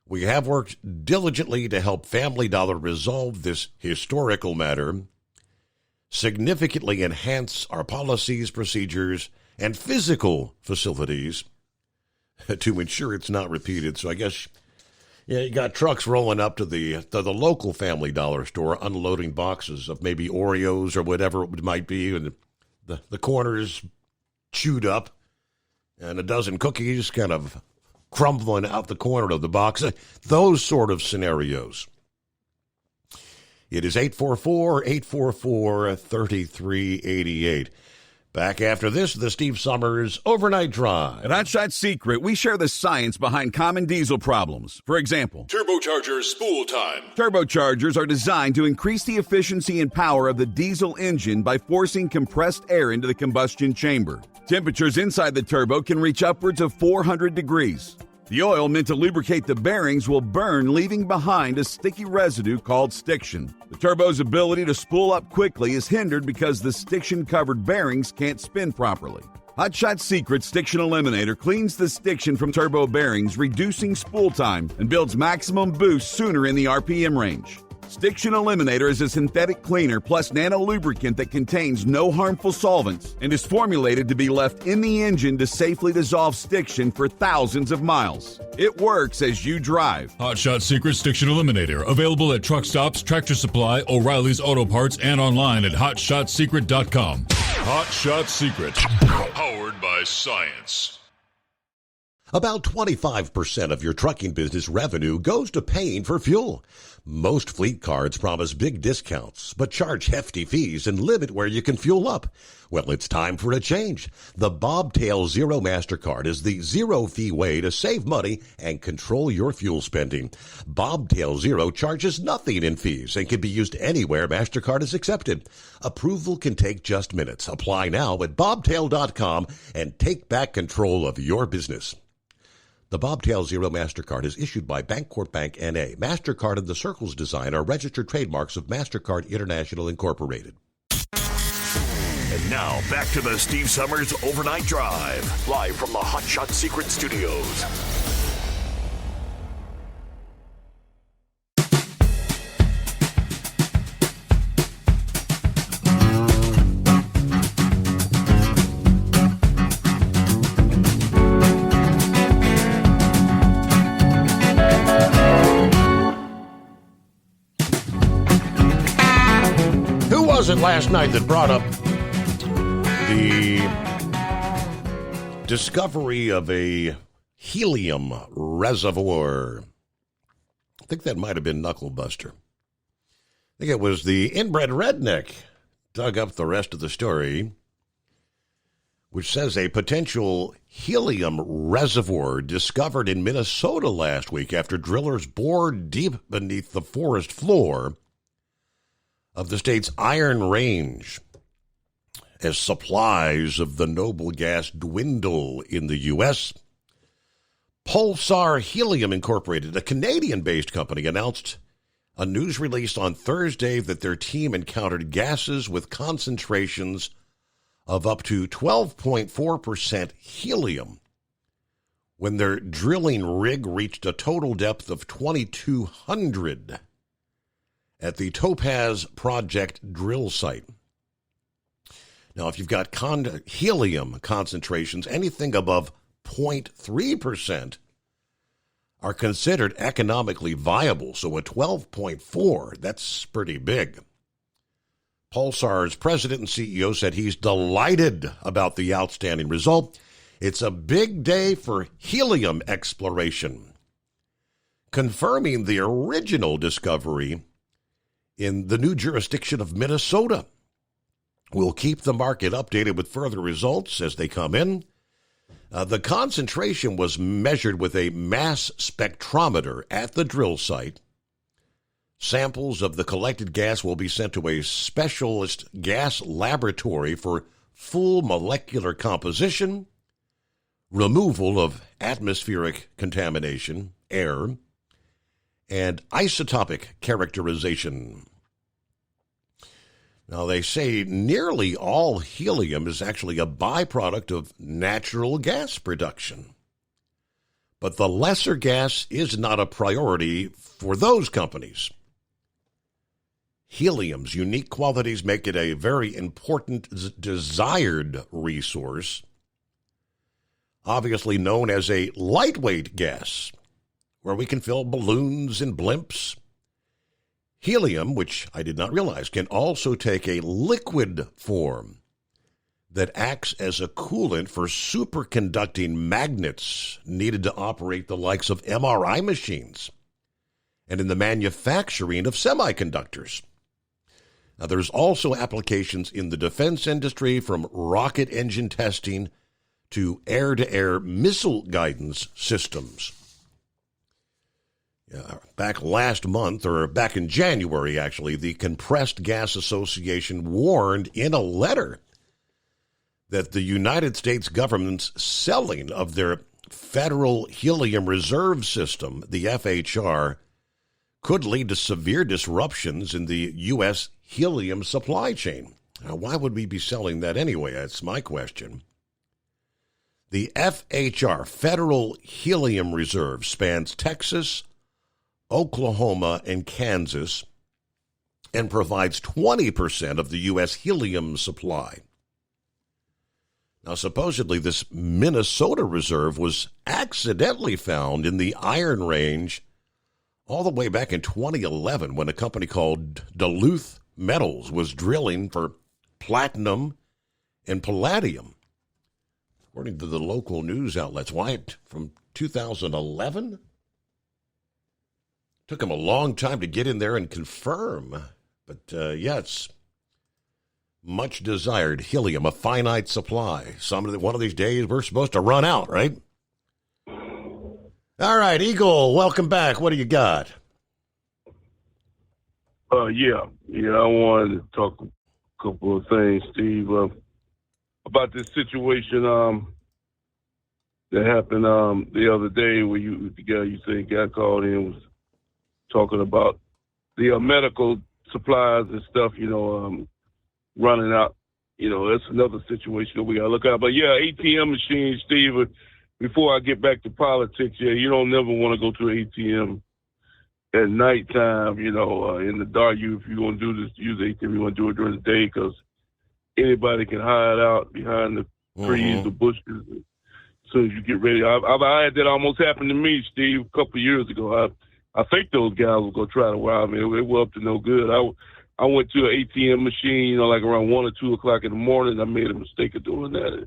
we have worked diligently to help Family Dollar resolve this historical matter, significantly enhance our policies, procedures, and physical facilities to ensure it's not repeated. So I guess you got trucks rolling up to the local Family Dollar store, unloading boxes of maybe Oreos or whatever it might be, and the corners chewed up, and a dozen cookies kind of crumbling out the corner of the box. Those sort of scenarios. It is 844-844-3388. Back after this, the Steve Summers Overnight Drive. At Hot Shot Secret, we share the science behind common diesel problems. For example, Turbocharger spool time. Turbochargers are designed to increase the efficiency and power of the diesel engine by forcing compressed air into the combustion chamber. Temperatures inside the turbo can reach upwards of 400 degrees. The oil meant to lubricate the bearings will burn, leaving behind a sticky residue called stiction. The turbo's ability to spool up quickly is hindered because the stiction-covered bearings can't spin properly. Hot Shot Secret Stiction Eliminator cleans the stiction from turbo bearings, reducing spool time, and builds maximum boost sooner in the RPM range. Stiction Eliminator is a synthetic cleaner plus nano lubricant that contains no harmful solvents and is formulated to be left in the engine to safely dissolve stiction for thousands of miles. It works as you drive. Hot Shot Secret Stiction Eliminator. Available at truck stops, Tractor Supply, O'Reilly's Auto Parts, and online at HotShotSecret.com. Hot Shot Secret. Powered by science. About 25% of your trucking business revenue goes to paying for fuel. Most fleet cards promise big discounts, but charge hefty fees and limit where you can fuel up. Well, it's time for a change. The Bobtail Zero MasterCard is the zero-fee way to save money and control your fuel spending. Bobtail Zero charges nothing in fees and can be used anywhere MasterCard is accepted. Approval can take just minutes. Apply now at bobtail.com and take back control of your business. The Bobtail Zero MasterCard is issued by Bancorp Bank N.A. MasterCard and the Circles design are registered trademarks of MasterCard International Incorporated. And now, back to the Steve Summers Overnight Drive, live from the Hot Shot Secret Studios. Was it last night that brought up the discovery of a helium reservoir? I think that might have been Knucklebuster. I think it was the inbred redneck dug up the rest of the story, which says a potential helium reservoir discovered in Minnesota last week after drillers bored deep beneath the forest floor of the state's Iron Range as supplies of the noble gas dwindle in the U.S. Pulsar Helium Incorporated, a Canadian-based company, announced a news release on Thursday that their team encountered gases with concentrations of up to 12.4% helium when their drilling rig reached a total depth of 2,200 at the Topaz Project drill site. Now, if you've got helium concentrations, anything above 0.3% are considered economically viable. So a 12.4, that's pretty big. Pulsar's president and CEO said he's delighted about the outstanding result. It's a big day for helium exploration, confirming the original discovery in the new jurisdiction of Minnesota. We'll keep the market updated with further results as they come in. The concentration was measured with a mass spectrometer at the drill site. Samples of the collected gas will be sent to a specialist gas laboratory for full molecular composition, removal of atmospheric contamination, air, and isotopic characterization. Now, they say nearly all helium is actually a byproduct of natural gas production. But the lesser gas is not a priority for those companies. Helium's unique qualities make it a very important desired resource, obviously known as a lightweight gas, where we can fill balloons and blimps. Helium, which I did not realize, can also take a liquid form that acts as a coolant for superconducting magnets needed to operate the likes of MRI machines and in the manufacturing of semiconductors. Now, there's also applications in the defense industry, from rocket engine testing to air-to-air missile guidance systems. Back last month, or back in January, actually, the Compressed Gas Association warned in a letter that the United States government's selling of their Federal Helium Reserve System, the FHR, could lead to severe disruptions in the U.S. helium supply chain. Now, why would we be selling that anyway? That's my question. The FHR, Federal Helium Reserve, spans Texas, Oklahoma, and Kansas, and provides 20% of the U.S. helium supply. Now, supposedly, this Minnesota reserve was accidentally found in the Iron Range all the way back in 2011 when a company called Duluth Metals was drilling for platinum and palladium. According to the local news outlets, why, from 2011? Took them a long time to get in there and confirm. But, it's much desired helium, a finite supply. One of these days, we're supposed to run out, right? All right, Eagle, welcome back. What do you got? I wanted to talk a couple of things, Steve, about this situation that happened the other day where the guy you said got called in was talking about the medical supplies and stuff, running out. That's another situation that we got to look at. But, ATM machines, Steve, before I get back to politics, you don't never want to go to an ATM at nighttime, in the dark. If you're going to do this, use ATM, you want to do it during the day because anybody can hide out behind the trees or bushes as soon as you get ready. I had that almost happen to me, Steve, a couple of years ago. I think those guys were going to try to rob me. They were up to no good. I went to an ATM machine, like around 1 or 2 o'clock in the morning. I made a mistake of doing that.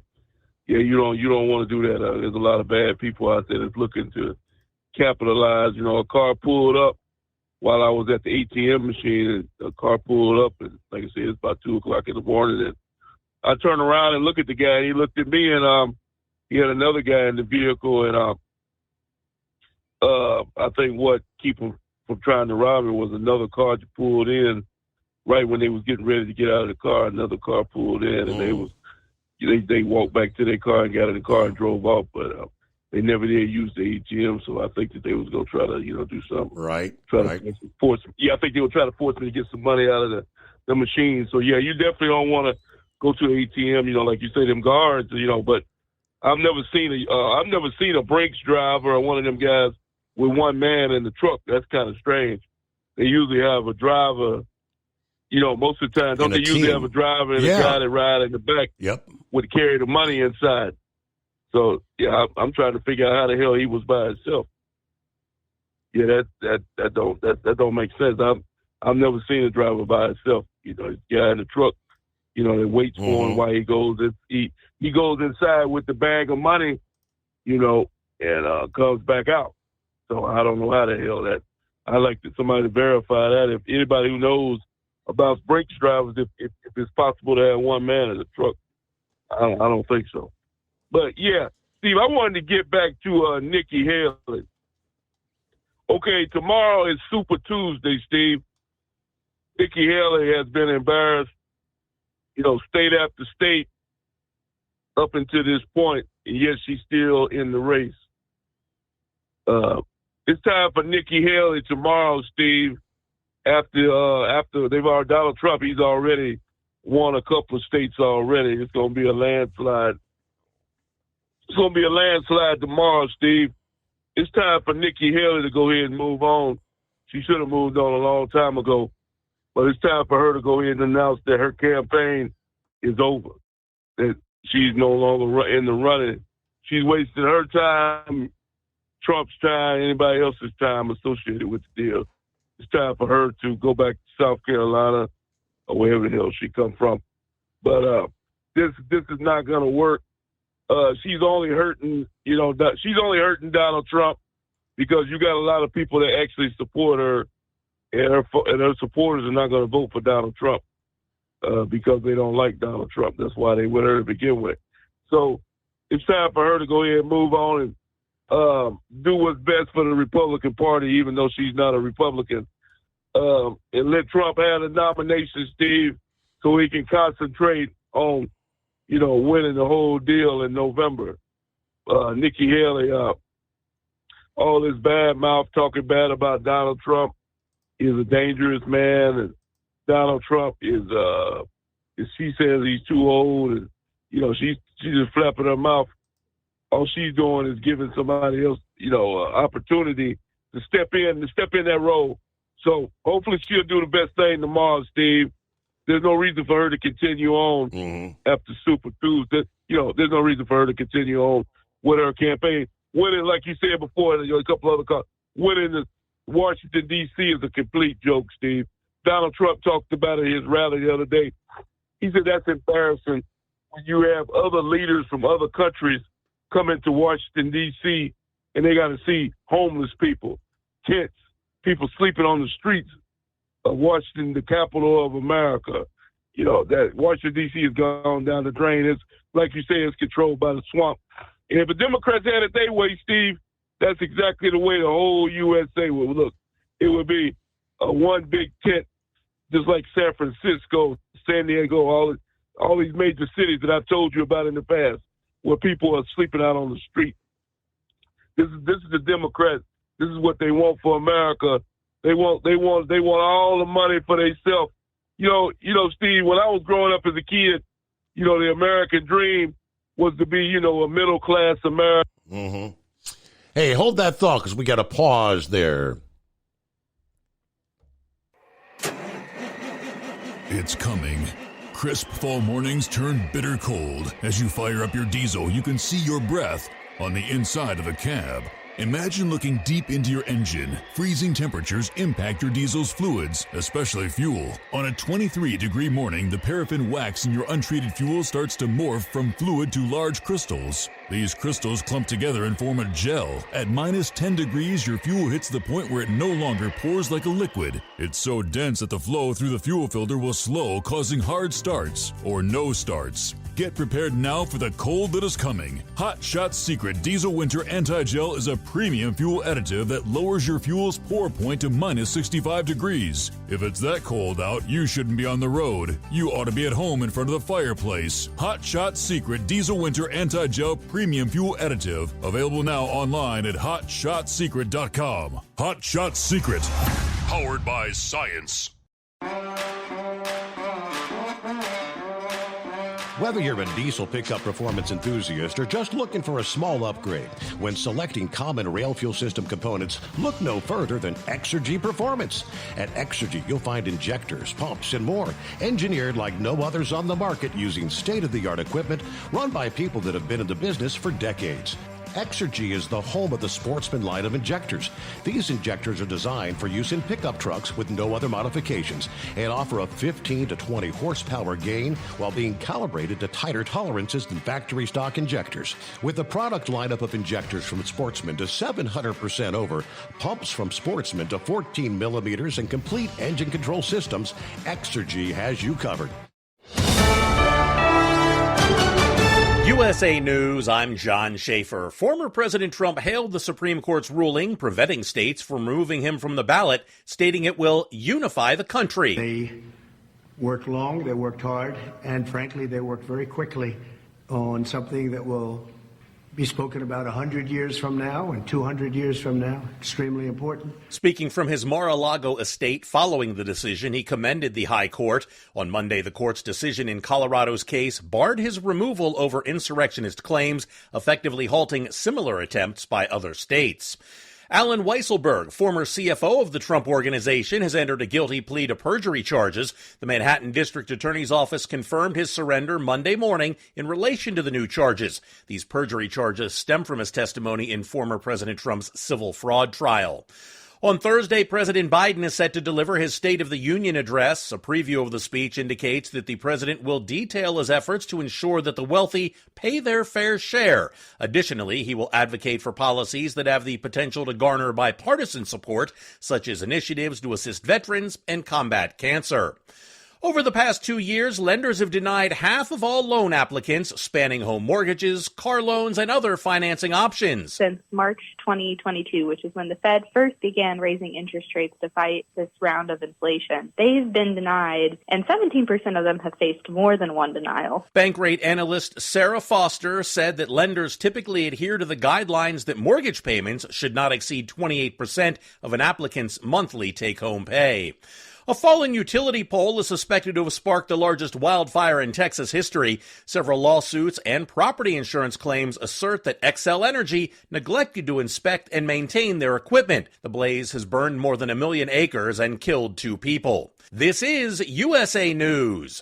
You don't want to do that. There's a lot of bad people out there that's looking to capitalize. A car pulled up while I was at the ATM machine, and a car pulled up, and like I said, it's about 2 o'clock in the morning. And I turned around and looked at the guy, and he looked at me, and he had another guy in the vehicle, and I think what kept him from trying to rob me was another car that pulled in right when they was getting ready to get out of the car. Another car pulled in, and they walked back to their car and got in the car and drove off, but they never did use the ATM, so I think that they was going to try to, do something. Right. To force. I think they would try to force me to get some money out of the machine. So, you definitely don't want to go to the ATM, like you say, them guards, but I've never seen a Brinks driver or one of them guys with one man in the truck. That's kind of strange. They usually have a driver, most of the time, don't they usually have a driver and a guy that ride in the back would carry the money inside. So, I'm trying to figure out how the hell he was by himself. That don't make sense. I've never seen a driver by himself. He's guy in the truck, that waits for him while he goes. He goes inside with the bag of money, and comes back out. So I don't know how the hell that. I'd like somebody to verify that. If anybody who knows about Brinks drivers, if it's possible to have one man in the truck, I don't think so. But, Steve, I wanted to get back to Nikki Haley. Okay, tomorrow is Super Tuesday, Steve. Nikki Haley has been embarrassed, state after state up until this point, and yet she's still in the race. It's time for Nikki Haley tomorrow, Steve. After they've already, Donald Trump, he's already won a couple of states already. It's going to be a landslide. It's going to be a landslide tomorrow, Steve. It's time for Nikki Haley to go ahead and move on. She should have moved on a long time ago. But it's time for her to go ahead and announce that her campaign is over, that she's no longer in the running. She's wasted her time, Trump's time, anybody else's time associated with the deal. It's time for her to go back to South Carolina or wherever the hell she come from. But this is not going to work. She's only hurting, she's only hurting Donald Trump because you got a lot of people that actually support her, and her supporters are not going to vote for Donald Trump. because they don't like Donald Trump. That's why they with her to begin with. So it's time for her to go ahead and move on and do what's best for the Republican Party, even though she's not a Republican. And let Trump have the nomination, Steve, so he can concentrate on, winning the whole deal in November. Nikki Haley, all this bad mouth talking bad about Donald Trump is a dangerous man, and Donald Trump is she says he's too old, and she's just flapping her mouth. All she's doing is giving somebody else, opportunity to step in that role. So hopefully she'll do the best thing tomorrow, Steve. There's no reason for her to continue on after Super Tuesday. There's no reason for her to continue on with her campaign. Winning, like you said before, a couple other calls, winning the Washington, D.C. is a complete joke, Steve. Donald Trump talked about it at his rally the other day. He said that's embarrassing when you have other leaders from other countries come into Washington, D.C., and they got to see homeless people, tents, people sleeping on the streets of Washington, the capital of America. That Washington, D.C. has gone down the drain. It's, like you say, it's controlled by the swamp. And if the Democrats had it their way, Steve, that's exactly the way the whole USA would look. It would be one big tent, just like San Francisco, San Diego, all these major cities that I've told you about in the past, where people are sleeping out on the street. This is the Democrats. This is what they want for America. They want all the money for themselves. Steve, when I was growing up as a kid, the American dream was to be, a middle-class American. Mm-hmm. Hey, hold that thought, because we got to pause there. It's coming. Crisp fall mornings turn bitter cold. As you fire up your diesel, you can see your breath on the inside of a cab. Imagine looking deep into your engine. Freezing temperatures impact your diesel's fluids, especially fuel. On a 23-degree morning, the paraffin wax in your untreated fuel starts to morph from fluid to large crystals. These crystals clump together and form a gel. At minus 10 degrees, your fuel hits the point where it no longer pours like a liquid. It's so dense that the flow through the fuel filter will slow, causing hard starts or no starts. Get prepared now for the cold that is coming. Hot Shot Secret Diesel Winter Anti-Gel is a premium fuel additive that lowers your fuel's pour point to minus 65 degrees. If it's that cold out, you shouldn't be on the road. You ought to be at home in front of the fireplace. Hot Shot Secret Diesel Winter Anti-Gel Premium Fuel Additive. Available now online at HotShotSecret.com. Hot Shot Secret. Powered by science. Whether you're a diesel pickup performance enthusiast or just looking for a small upgrade, when selecting common rail fuel system components, look no further than Exergy Performance. At Exergy, you'll find injectors, pumps, and more, engineered like no others on the market using state-of-the-art equipment run by people that have been in the business for decades. Exergy is the home of the Sportsman line of injectors. These injectors are designed for use in pickup trucks with no other modifications and offer a 15 to 20 horsepower gain while being calibrated to tighter tolerances than factory stock injectors. With a product lineup of injectors from Sportsman to 700% over, pumps from Sportsman to 14 millimeters, and complete engine control systems, Exergy has you covered. USA News, I'm John Schaefer. Former President Trump hailed the Supreme Court's ruling preventing states from removing him from the ballot, stating it will unify the country. They worked long, they worked hard, and frankly, they worked very quickly on something that will be spoken about 100 years from now and 200 years from now. Extremely important. Speaking from his Mar-a-Lago estate following the decision, he commended the high court. On Monday, the court's decision in Colorado's case barred his removal over insurrectionist claims, effectively halting similar attempts by other states. Alan Weisselberg, former CFO of the Trump Organization, has entered a guilty plea to perjury charges. The Manhattan District Attorney's Office confirmed his surrender Monday morning in relation to the new charges. These perjury charges stem from his testimony in former President Trump's civil fraud trial. On Thursday, President Biden is set to deliver his State of the Union address. A preview of the speech indicates that the president will detail his efforts to ensure that the wealthy pay their fair share. Additionally, he will advocate for policies that have the potential to garner bipartisan support, such as initiatives to assist veterans and combat cancer. Over the past 2 years, lenders have denied half of all loan applicants, spanning home mortgages, car loans, and other financing options. Since March 2022, which is when the Fed first began raising interest rates to fight this round of inflation, they've been denied, and 17% of them have faced more than one denial. Bankrate analyst Sarah Foster said that lenders typically adhere to the guidelines that mortgage payments should not exceed 28% of an applicant's monthly take-home pay. A fallen utility pole is suspected to have sparked the largest wildfire in Texas history. Several lawsuits and property insurance claims assert that Xcel Energy neglected to inspect and maintain their equipment. The blaze has burned more than 1 million acres and killed 2 people. This is USA News.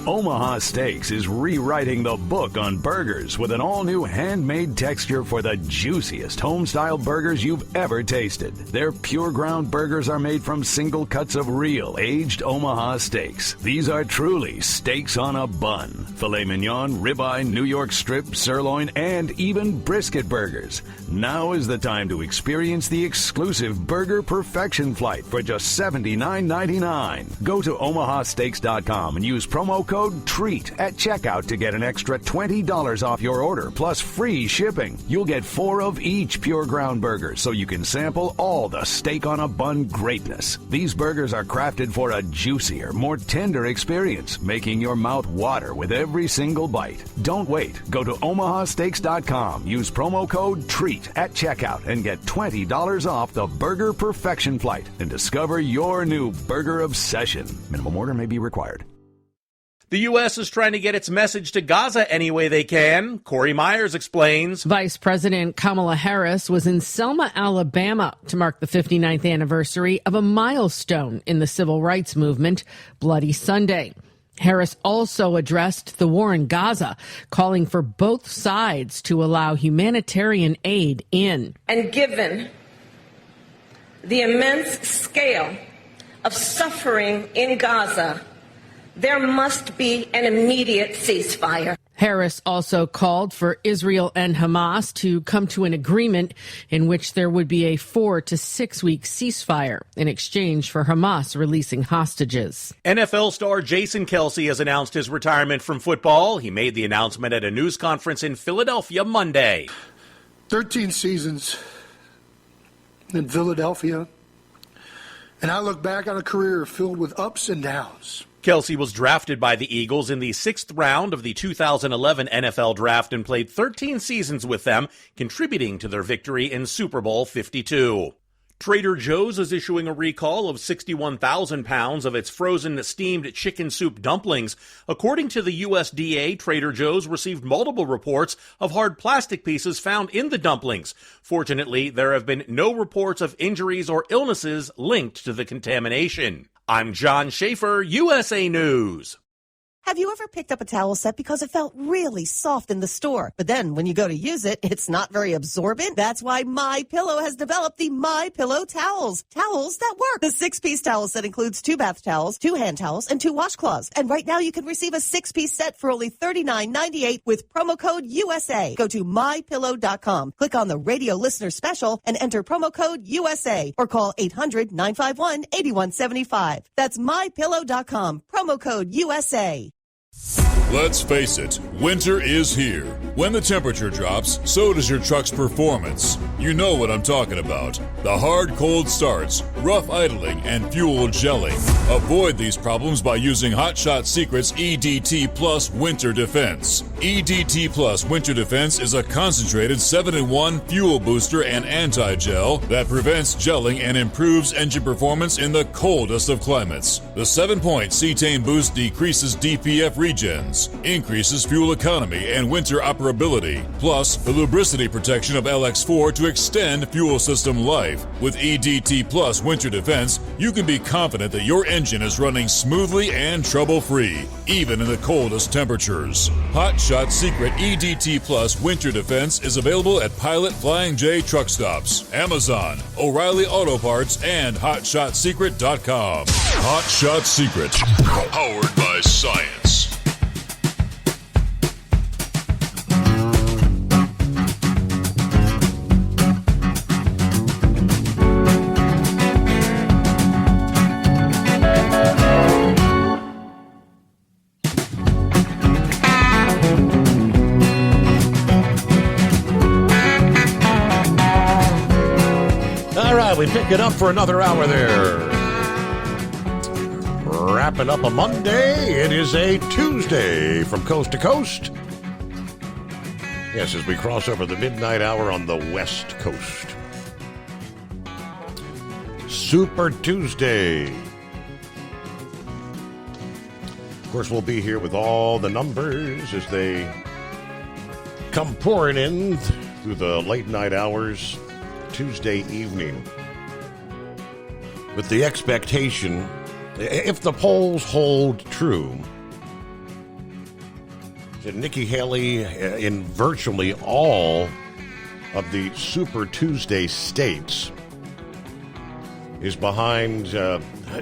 Omaha Steaks is rewriting the book on burgers with an all-new handmade texture for the juiciest home-style burgers you've ever tasted. Their pure ground burgers are made from single cuts of real aged Omaha steaks. These are truly steaks on a bun. Filet mignon, ribeye, New York strip, sirloin, and even brisket burgers. Now is the time to experience the exclusive Burger Perfection Flight for just $79.99. Go to omahasteaks.com and use promo code TREAT at checkout to get an extra $20 off your order, plus free shipping. You'll get 4 of each pure ground burger, so you can sample all the steak on a bun greatness. These burgers are crafted for a juicier, more tender experience, making your mouth water with every single bite. Don't wait. Go to omahasteaks.com, use promo code TREAT at checkout, and get $20 off the Burger Perfection Flight and discover your new burger obsession. Minimum order may be required. The U.S. is trying to get its message to Gaza any way they can. Corey Myers explains. Vice President Kamala Harris was in Selma, Alabama to mark the 59th anniversary of a milestone in the civil rights movement, Bloody Sunday. Harris also addressed the war in Gaza, calling for both sides to allow humanitarian aid in. And given the immense scale of suffering in Gaza, there must be an immediate ceasefire. Harris also called for Israel and Hamas to come to an agreement in which there would be a 4 to 6 week ceasefire in exchange for Hamas releasing hostages. NFL star Jason Kelce has announced his retirement from football. He made the announcement at a news conference in Philadelphia Monday. 13 seasons in Philadelphia, and I look back on a career filled with ups and downs. Kelce was drafted by the Eagles in the 6th round of the 2011 NFL Draft and played 13 seasons with them, contributing to their victory in Super Bowl 52. Trader Joe's is issuing a recall of 61,000 pounds of its frozen steamed chicken soup dumplings. According to the USDA, Trader Joe's received multiple reports of hard plastic pieces found in the dumplings. Fortunately, there have been no reports of injuries or illnesses linked to the contamination. I'm John Schaefer, USA News. Have you ever picked up a towel set because it felt really soft in the store, but then when you go to use it, it's not very absorbent? That's why MyPillow has developed the MyPillow towels. Towels that work. The 6-piece towel set includes 2 bath towels, 2 hand towels, and 2 washcloths. And right now you can receive a 6-piece set for only $39.98 with promo code USA. Go to MyPillow.com, click on the radio listener special, and enter promo code USA, or call 800-951-8175. That's MyPillow.com, promo code USA. Let's face it, winter is here. When the temperature drops, so does your truck's performance. You know what I'm talking about. The hard, cold starts, rough idling, and fuel gelling. Avoid these problems by using Hot Shot Secret's EDT Plus Winter Defense. EDT Plus Winter Defense is a concentrated 7-in-1 fuel booster and anti-gel that prevents gelling and improves engine performance in the coldest of climates. The 7-point cetane boost decreases DPF regens, increases fuel economy and winter operability, plus the lubricity protection of LX4 to extend fuel system life. With EDT Plus Winter Defense, you can be confident that your engine is running smoothly and trouble-free, even in the coldest temperatures. Hot Shot Secret EDT Plus Winter Defense is available at Pilot Flying J truck stops, Amazon, O'Reilly Auto Parts, and HotShotSecret.com. Hot Shot Secret, powered by science. Drive. We pick it up for another hour there. Wrapping up a Monday. It is a Tuesday from coast to coast. Yes, as we cross over the midnight hour on the West Coast. Super Tuesday. Of course, we'll be here with all the numbers as they come pouring in through the late night hours Tuesday evening. With the expectation, if the polls hold true, that Nikki Haley in virtually all of the Super Tuesday states is behind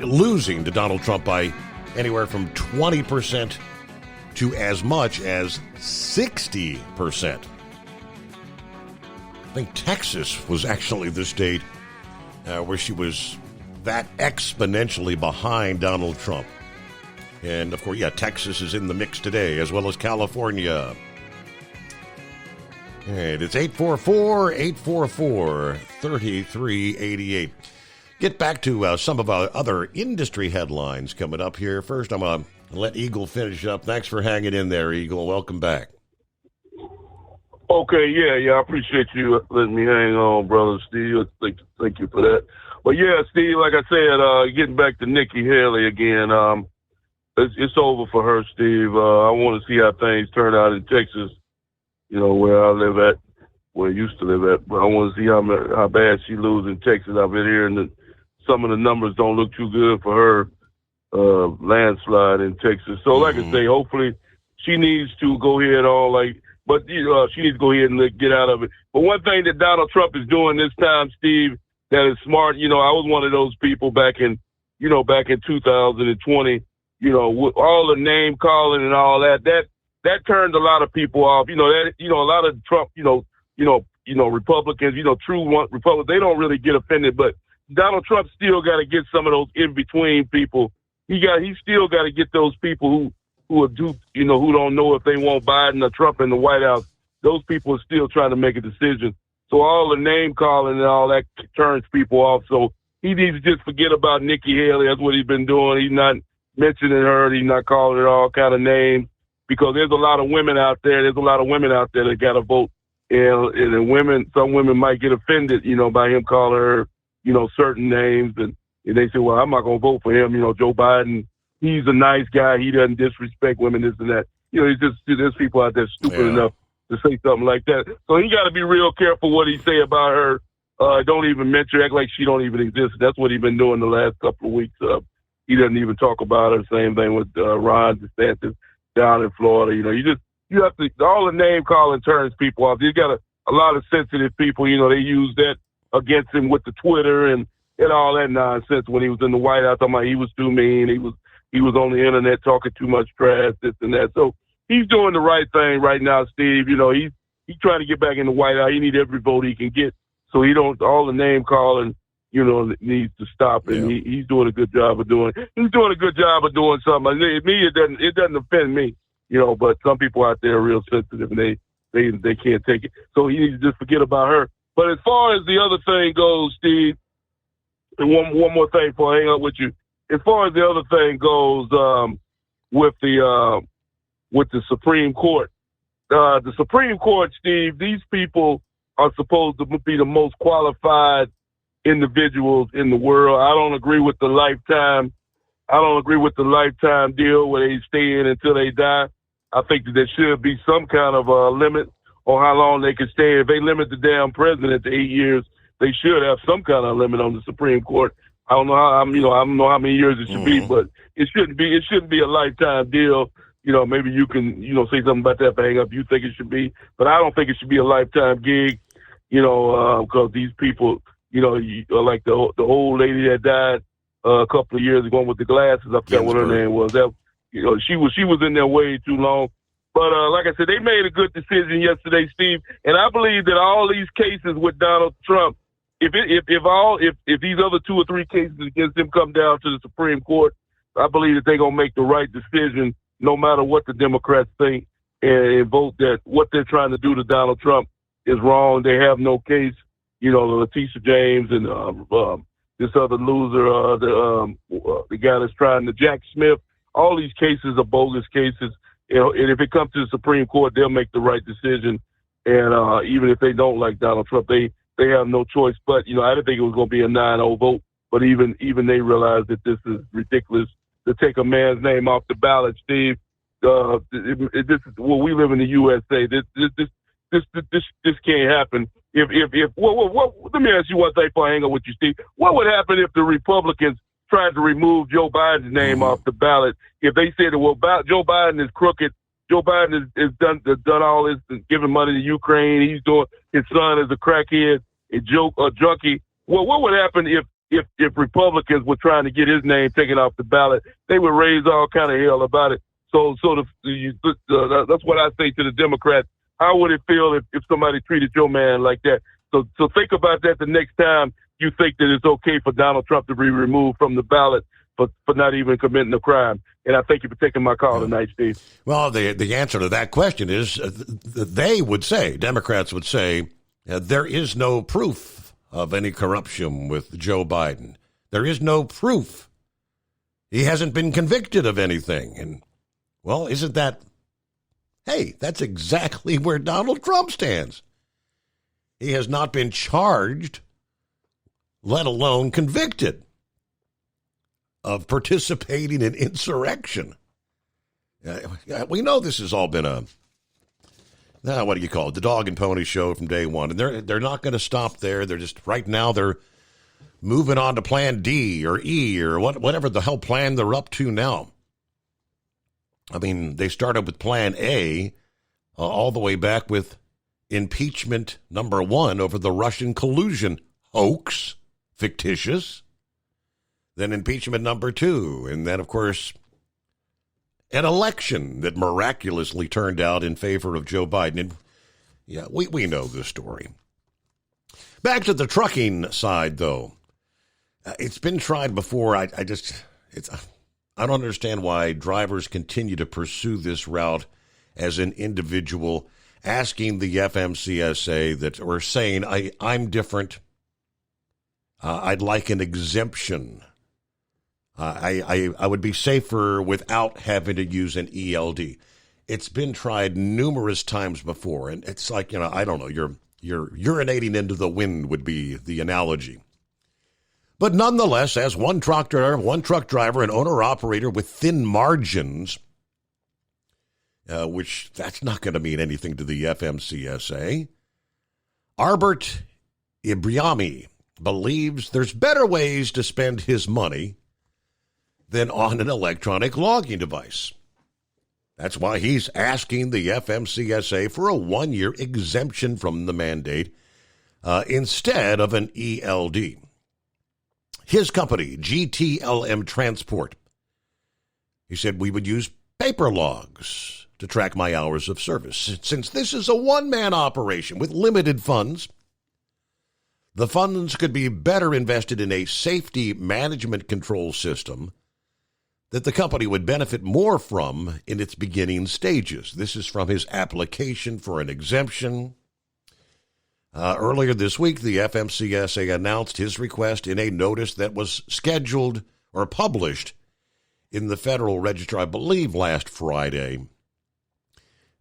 losing to Donald Trump by anywhere from 20% to as much as 60%. I think Texas was actually the state where she was that exponentially behind Donald Trump. And, of course, Texas is in the mix today, as well as California. And it's 844-844-3388. Get back to some of our other industry headlines coming up here. First, I'm going to let Eagle finish up. Thanks for hanging in there, Eagle. Welcome back. Okay, yeah, I appreciate you letting me hang on, brother Steve. Thank you for that. But yeah, Steve, like I said, getting back to Nikki Haley again, it's over for her, Steve. I want to see how things turn out in Texas, where I live at, where I used to live at. But I want to see how bad she loses in Texas. I've been hearing that some of the numbers don't look too good for her landslide in Texas. So, like I say, hopefully she needs to go ahead but she needs to go ahead and get out of it. But one thing that Donald Trump is doing this time, Steve, that is smart. I was one of those people back in 2020. With all the name calling and all that turned a lot of people off. A lot of Trump, Republicans, true Republicans, they don't really get offended. But Donald Trump still got to get some of those in between people. He still got to get those people who are duped, who don't know if they want Biden or Trump in the White House. Those people are still trying to make a decision. So all the name calling and all that turns people off. So he needs to just forget about Nikki Haley. That's what he's been doing. He's not mentioning her. He's not calling her all kind of names, because there's a lot of women out there. There's a lot of women out there that got to vote. And some women might get offended, by him calling her, certain names. And they say, well, I'm not going to vote for him. Joe Biden, he's a nice guy. He doesn't disrespect women, this and that. There's people out there stupid enough to say something like that. So he got to be real careful what he say about her. Don't even mention, act like she don't even exist. That's what he's been doing the last couple of weeks. He doesn't even talk about her. Same thing with Ron DeSantis down in Florida. You have to, all the name calling turns people off. You got a lot of sensitive people, they use that against him with the Twitter and all that nonsense when he was in the White House. Talking about he was too mean. He was on the internet talking too much trash, this and that. So he's doing the right thing right now, Steve. He's trying to get back in the White House. He needs every vote he can get. So all the name calling, needs to stop. And he's doing a good job of doing something. It doesn't offend me, but some people out there are real sensitive and they can't take it. So he needs to just forget about her. But as far as the other thing goes, Steve, and one more thing before I hang up with you. As far as the other thing goes, with the Supreme Court, the Supreme Court, Steve, these people are supposed to be the most qualified individuals in the world. I don't agree with the lifetime deal where they stay in until they die. I think that there should be some kind of a limit on how long they can stay. If they limit the damn president to 8 years, they should have some kind of limit on the Supreme Court. I don't know how many years it should be, but it shouldn't be a lifetime deal. Maybe you can, say something about that, hang up. You think it should be, but I don't think it should be a lifetime gig, because these people, like the old lady that died a couple of years ago with the glasses. I forgot what her name was. That, she was in there way too long. But like I said, they made a good decision yesterday, Steve. And I believe that all these cases with Donald Trump, if these other 2 or 3 cases against him come down to the Supreme Court, I believe that they're gonna make the right decision, no matter what the Democrats think, and vote that what they're trying to do to Donald Trump is wrong. They have no case. Letitia James and this other loser, the guy that's trying to Jack Smith. All these cases are bogus cases. And if it comes to the Supreme Court, they'll make the right decision. And even if they don't like Donald Trump, they have no choice. But, I didn't think it was going to be a 9-0 vote. But even they realize that this is ridiculous to take a man's name off the ballot, Steve. This is, we live in the USA. This can't happen. Let me ask you one thing before I hang up with you, Steve. What would happen if the Republicans tried to remove Joe Biden's name off the ballot? If they said, well, Joe Biden is crooked, Joe Biden has done all this, giving money to Ukraine, his son is a crackhead, a junkie. Well, what would happen if Republicans were trying to get his name taken off the ballot? They would raise all kind of hell about it. So that's what I say to the Democrats. How would it feel if somebody treated your man like that? So think about that the next time you think that it's okay for Donald Trump to be removed from the ballot for not even committing a crime. And I thank you for taking my call tonight, Steve. Well, the answer to that question is they would say, Democrats would say, there is no proof of any corruption with Joe Biden. There is no proof. He hasn't been convicted of anything. And, well, isn't that... Hey, that's exactly where Donald Trump stands. He has not been charged, let alone convicted, of participating in insurrection. We know this has all been what do you call it? The dog and pony show from day one. And they're not going to stop there. They're just, right now, they're moving on to plan D or E or whatever the hell plan they're up to now. I mean, they started with Plan A all the way back with impeachment number 1 over the Russian collusion hoax, fictitious. Then impeachment number 2. And then, of course, an election that miraculously turned out in favor of Joe Biden. And, yeah, we know this story. Back to the trucking side, though. It's been tried before. I don't understand why drivers continue to pursue this route as an individual, asking the FMCSA or saying, I'm different. I'd like an exemption. I would be safer without having to use an ELD. It's been tried numerous times before, and it's like, I don't know, you're urinating into the wind would be the analogy. But nonetheless, as one truck driver, an owner-operator with thin margins, which that's not going to mean anything to the FMCSA, Albert Ibriami believes there's better ways to spend his money than on an electronic logging device. That's why he's asking the FMCSA for a 1-year exemption from the mandate instead of an ELD. His company, GTLM Transport, he said, we would use paper logs to track my hours of service. Since this is a one-man operation with limited funds, the funds could be better invested in a safety management control system that the company would benefit more from in its beginning stages. This is from his application for an exemption. Earlier this week, the FMCSA announced his request in a notice that was scheduled or published in the Federal Register, I believe, last Friday,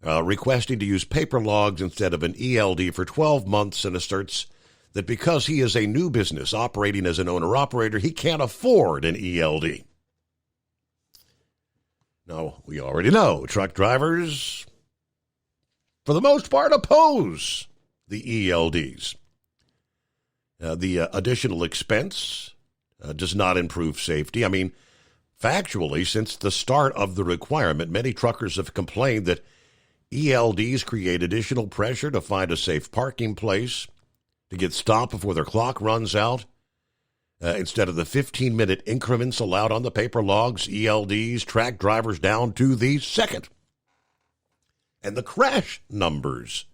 requesting to use paper logs instead of an ELD for 12 months, and asserts that because he is a new business operating as an owner-operator, he can't afford an ELD. Now, we already know truck drivers, for the most part, oppose the ELDs. The additional expense does not improve safety. I mean, factually, since the start of the requirement, many truckers have complained that ELDs create additional pressure to find a safe parking place, to get stopped before their clock runs out. Instead of the 15-minute increments allowed on the paper logs, ELDs track drivers down to the second. And the crash numbers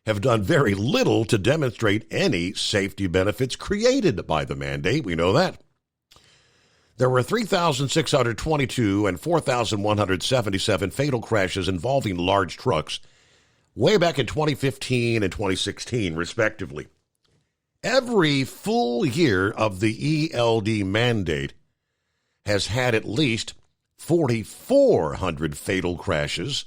have done very little to demonstrate any safety benefits created by the mandate. We know that. There were 3,622 and 4,177 fatal crashes involving large trucks way back in 2015 and 2016, respectively. Every full year of the ELD mandate has had at least 4,400 fatal crashes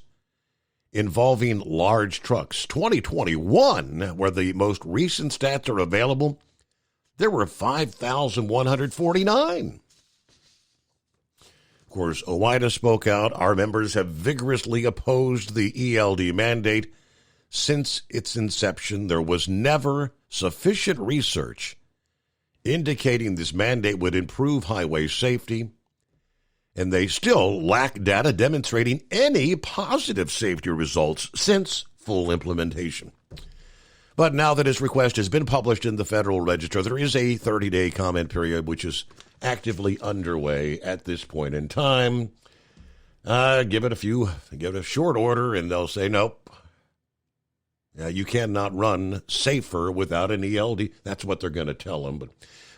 involving large trucks. 2021, where the most recent stats are available, there were 5,149. Of course, OOIDA spoke out. Our members have vigorously opposed the ELD mandate. Since its inception, there was never sufficient research indicating this mandate would improve highway safety, and they still lack data demonstrating any positive safety results since full implementation. But now that his request has been published in the Federal Register, there is a 30-day comment period, which is actively underway at this point in time. Give it a short order, and they'll say, nope, you cannot run safer without an ELD. That's what they're going to tell them, but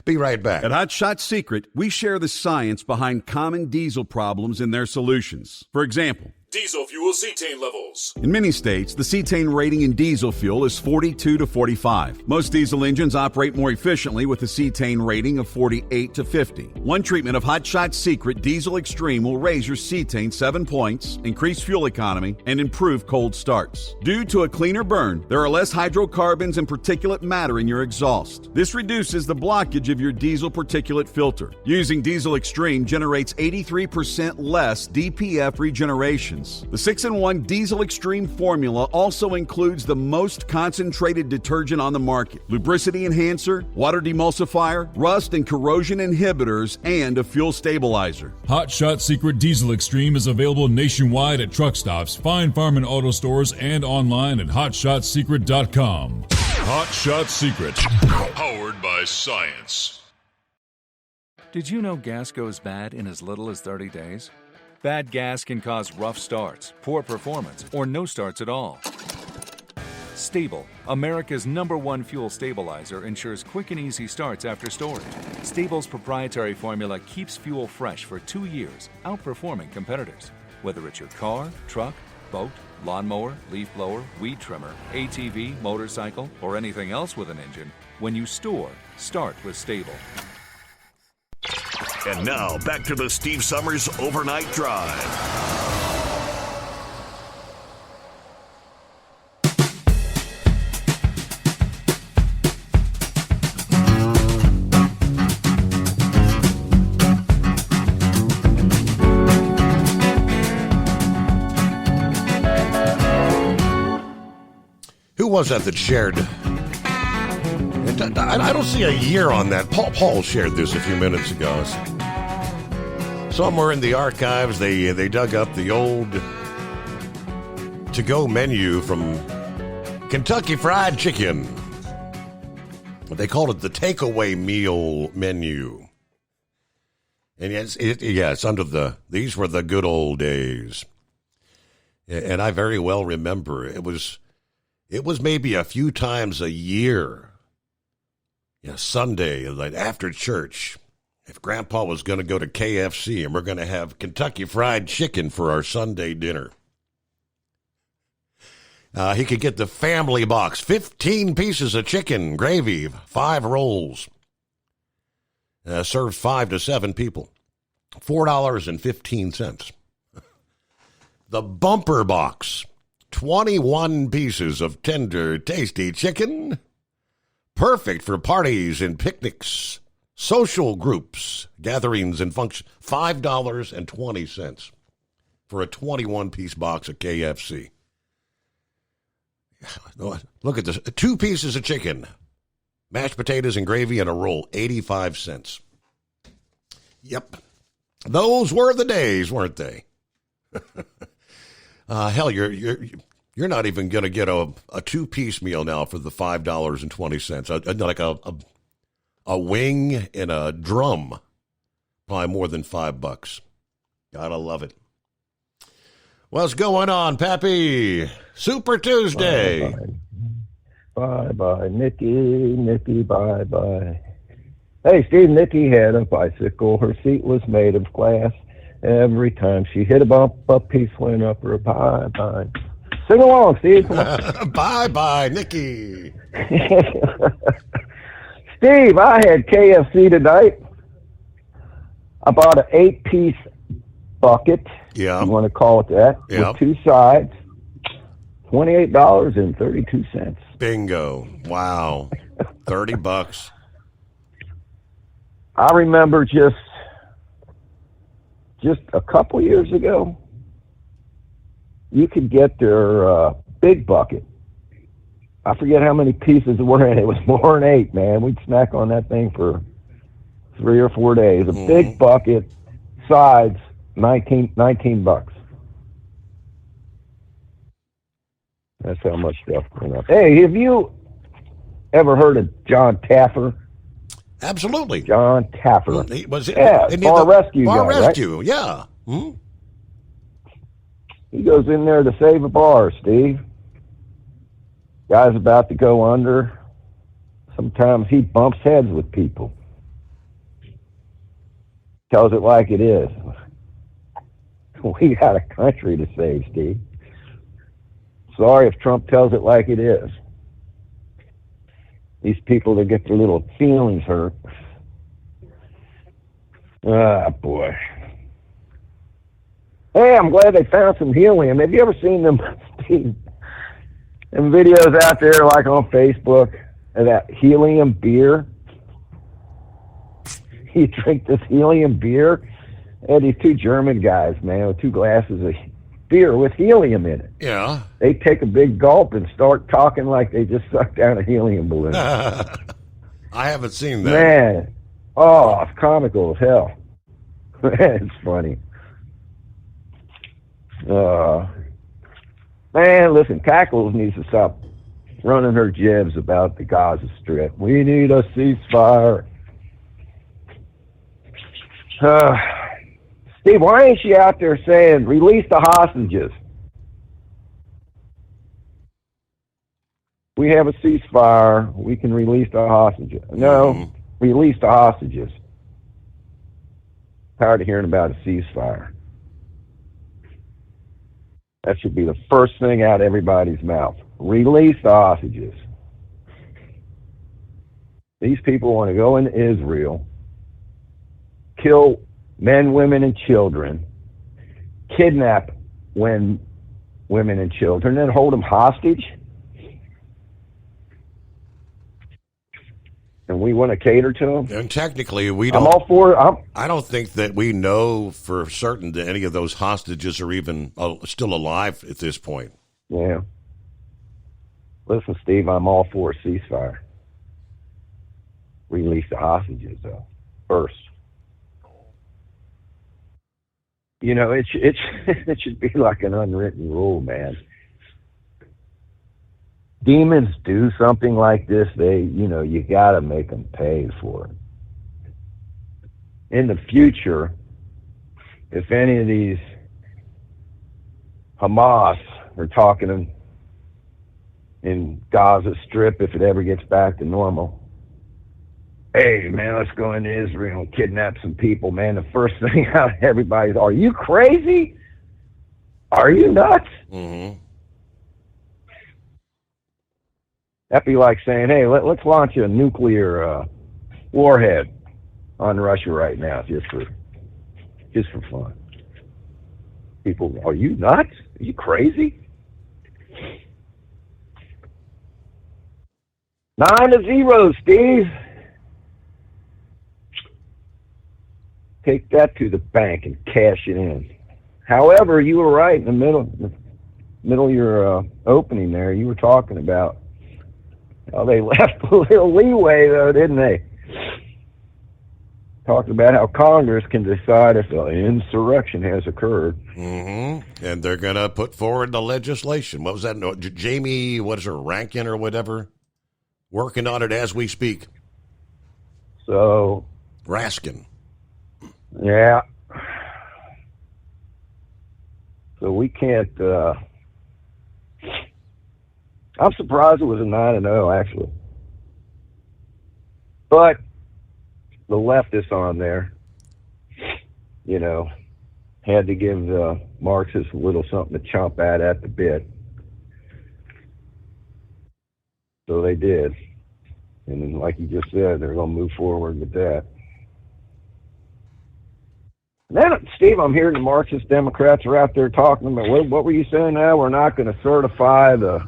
be right back. At Hot Shot Secret, we share the science behind common diesel problems and their solutions. For example, Diesel fuel cetane levels. in many states, the cetane rating in diesel fuel is 42 to 45. Most diesel engines operate more efficiently with a cetane rating of 48 to 50. One treatment of Hot Shot Secret Diesel Extreme will raise your cetane 7 points, increase fuel economy, and improve cold starts. Due to a cleaner burn, there are less hydrocarbons and particulate matter in your exhaust. This reduces the blockage of your diesel particulate filter. Using Diesel Extreme generates 83% less DPF regeneration. The 6-in-1 Diesel Extreme formula also includes the most concentrated detergent on the market, lubricity enhancer, water demulsifier, rust and corrosion inhibitors, and a fuel stabilizer. Hot Shot Secret Diesel Extreme is available nationwide at truck stops, fine farm and auto stores, and online at hotshotsecret.com. Hot Shot Secret, powered by science. Did you know gas goes bad in as little as 30 days? Bad gas can cause rough starts, poor performance, or no starts at all. Stable, America's #1 fuel stabilizer, ensures quick and easy starts after storage. Stable's proprietary formula keeps fuel fresh for 2 years, outperforming competitors. Whether it's your car, truck, boat, lawnmower, leaf blower, weed trimmer, ATV, motorcycle, or anything else with an engine, when you store, start with Stable. And now, back to the Steve Summers Overnight Drive. Who was that shared? I don't see a year on that. Paul shared this a few minutes ago. Somewhere in the archives, they dug up the old to-go menu from Kentucky Fried Chicken. They called it the takeaway meal menu. And it's under these were the good old days. And I very well remember it was maybe a few times a year. Sunday, like after church, if Grandpa was going to go to KFC and we're going to have Kentucky Fried Chicken for our Sunday dinner. He could get the family box, 15 pieces of chicken, gravy, 5 rolls. Serves 5 to 7 people. $4.15. The bumper box, 21 pieces of tender, tasty chicken. Perfect for parties and picnics, social groups, gatherings, and functions. $5.20 for a 21-piece box of KFC. Look at this. 2 pieces of chicken, mashed potatoes and gravy, and a roll, 85 cents. Yep. Those were the days, weren't they? Hell, you're not even going to get a 2-piece meal now for the $5.20. Like a wing and a drum, probably more than $5. Gotta love it. What's going on, Pappy? Super Tuesday. Bye, Nikki, bye. Hey, Steve, Nikki had a bicycle. Her seat was made of glass. Every time she hit a bump, a piece went up her. Bye. Sing along, Steve. Come on. Bye, Nikki. Steve, I had KFC tonight. I bought an 8-piece bucket. Yeah. You want to call it that? Yeah. With 2 sides. $28.32. Bingo. Wow. $30. I remember just a couple years ago, you could get their big bucket. I forget how many pieces were in it. It was more than 8, man. We'd snack on that thing for 3 or 4 days. A big bucket, sides, $19. That's how much stuff went up. Hey, have you ever heard of John Taffer? Absolutely. John Taffer. Bar rescue Bar guy, rescue, right? yeah. He goes in there to save a bar, Steve. Guy's about to go under. Sometimes he bumps heads with people. Tells it like it is. We got a country to save, Steve. Sorry if Trump tells it like it is. These people that get their little feelings hurt. Ah, boy. Hey, I'm glad they found some helium. Have you ever seen them, Steve, them videos out there like on Facebook of that helium beer? You drink this helium beer? And these 2 German guys, man, with 2 glasses of beer with helium in it. Yeah. They take a big gulp and start talking like they just sucked down a helium balloon. I haven't seen that. Man, oh, it's comical as hell. It's funny. Man, listen, Cackles needs to stop running her jibs about the Gaza Strip. We need a ceasefire. Steve, why ain't she out there saying, release the hostages? We have a ceasefire. We can release the hostages. No, release the hostages. Tired of hearing about a ceasefire. That should be the first thing out of everybody's mouth. Release the hostages. These people want to go into Israel, kill men, women, and children, kidnap women and children, and hold them hostage. And we want to cater to them. And technically, we don't. I'm all for it. I don't think that we know for certain that any of those hostages are even still alive at this point. Yeah. Listen, Steve, I'm all for a ceasefire. Release the hostages, though, first. You know, it should be like an unwritten rule, man. Demons do something like this, you got to make them pay for it. In the future, if any of these Hamas are talking in Gaza Strip, if it ever gets back to normal, hey, man, let's go into Israel and kidnap some people, man. The first thing out of everybody's, are you crazy? Are you nuts? Mm-hmm. That'd be like saying, hey, let's launch a nuclear warhead on Russia right now, just for fun. People, are you nuts? Are you crazy? 9-0, Steve. Take that to the bank and cash it in. However, you were right in the middle of your opening there. You were talking about how they left a little leeway, though, didn't they? Talked about how Congress can decide if an insurrection has occurred. Mm-hmm. And they're going to put forward the legislation. What was that? No, Jamie, what is her, Rankin or whatever? Working on it as we speak. So. Raskin. Yeah. So we can't. I'm surprised it was a 9-0, actually. But the leftists on there, had to give the Marxists a little something to chomp at the bit. So they did. And then, like you just said, they're going to move forward with that. And then, Steve, I'm hearing the Marxist Democrats are out there talking about, what were you saying now? We're not going to certify the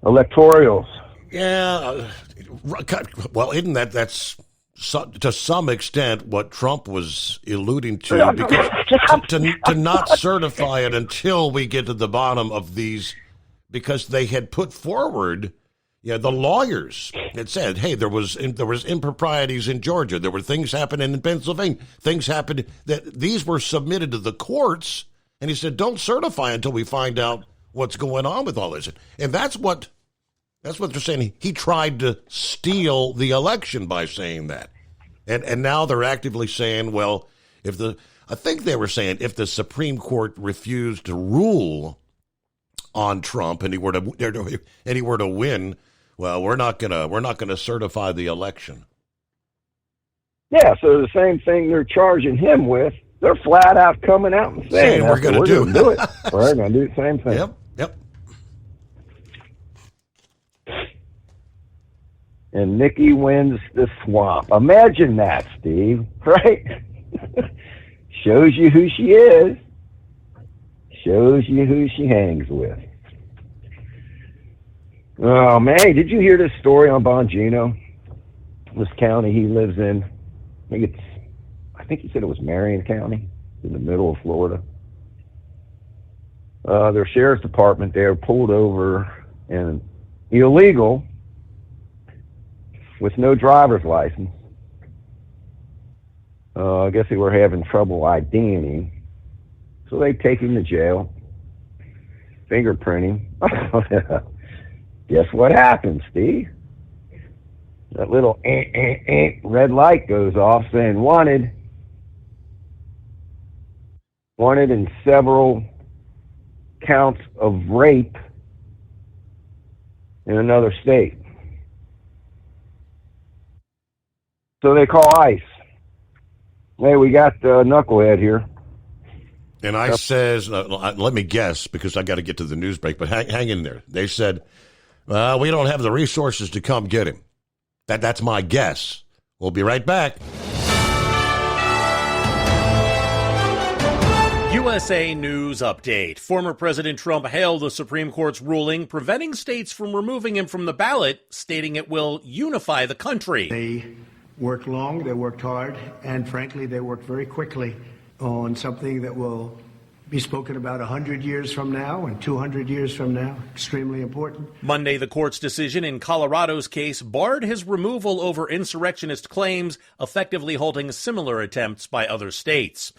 electorals. Yeah, well, isn't that's to some extent what Trump was alluding to, because to not certify it until we get to the bottom of these, because they had put forward, the lawyers had said, hey, there was improprieties in Georgia, there were things happening in Pennsylvania, things happened that these were submitted to the courts, and he said, don't certify until we find out what's going on with all this, and that's what they're saying. He tried to steal the election by saying that. And now they're actively saying, well, I think they were saying if the Supreme Court refused to rule on Trump and he were to win, well, we're not gonna certify the election. Yeah, so the same thing they're charging him with, they're flat out coming out and saying we're going to do it. We're going to do the same thing. Yep. And Nikki wins the swamp. Imagine that, Steve, right? Shows you who she is. Shows you who she hangs with. Oh, man, did you hear this story on Bongino? This county he lives in. I think he said it was Marion County, in the middle of Florida. Their sheriff's department there pulled over an illegal with no driver's license. I guess they were having trouble IDing him. So they take him to jail, fingerprint him. Guess what happens, Steve? That little red light goes off saying wanted in several counts of rape in another state. So they call ICE. Hey, we got Knucklehead here. And ICE says, let me guess, because I got to get to the news break, but hang in there. They said, we don't have the resources to come get him. That's my guess. We'll be right back. USA News Update. Former President Trump hailed the Supreme Court's ruling preventing states from removing him from the ballot, stating it will unify the country. They worked long, they worked hard, and frankly, they worked very quickly on something that will be spoken about 100 years from now and 200 years from now. Extremely important. Monday, the court's decision in Colorado's case barred his removal over insurrectionist claims, effectively halting similar attempts by other states.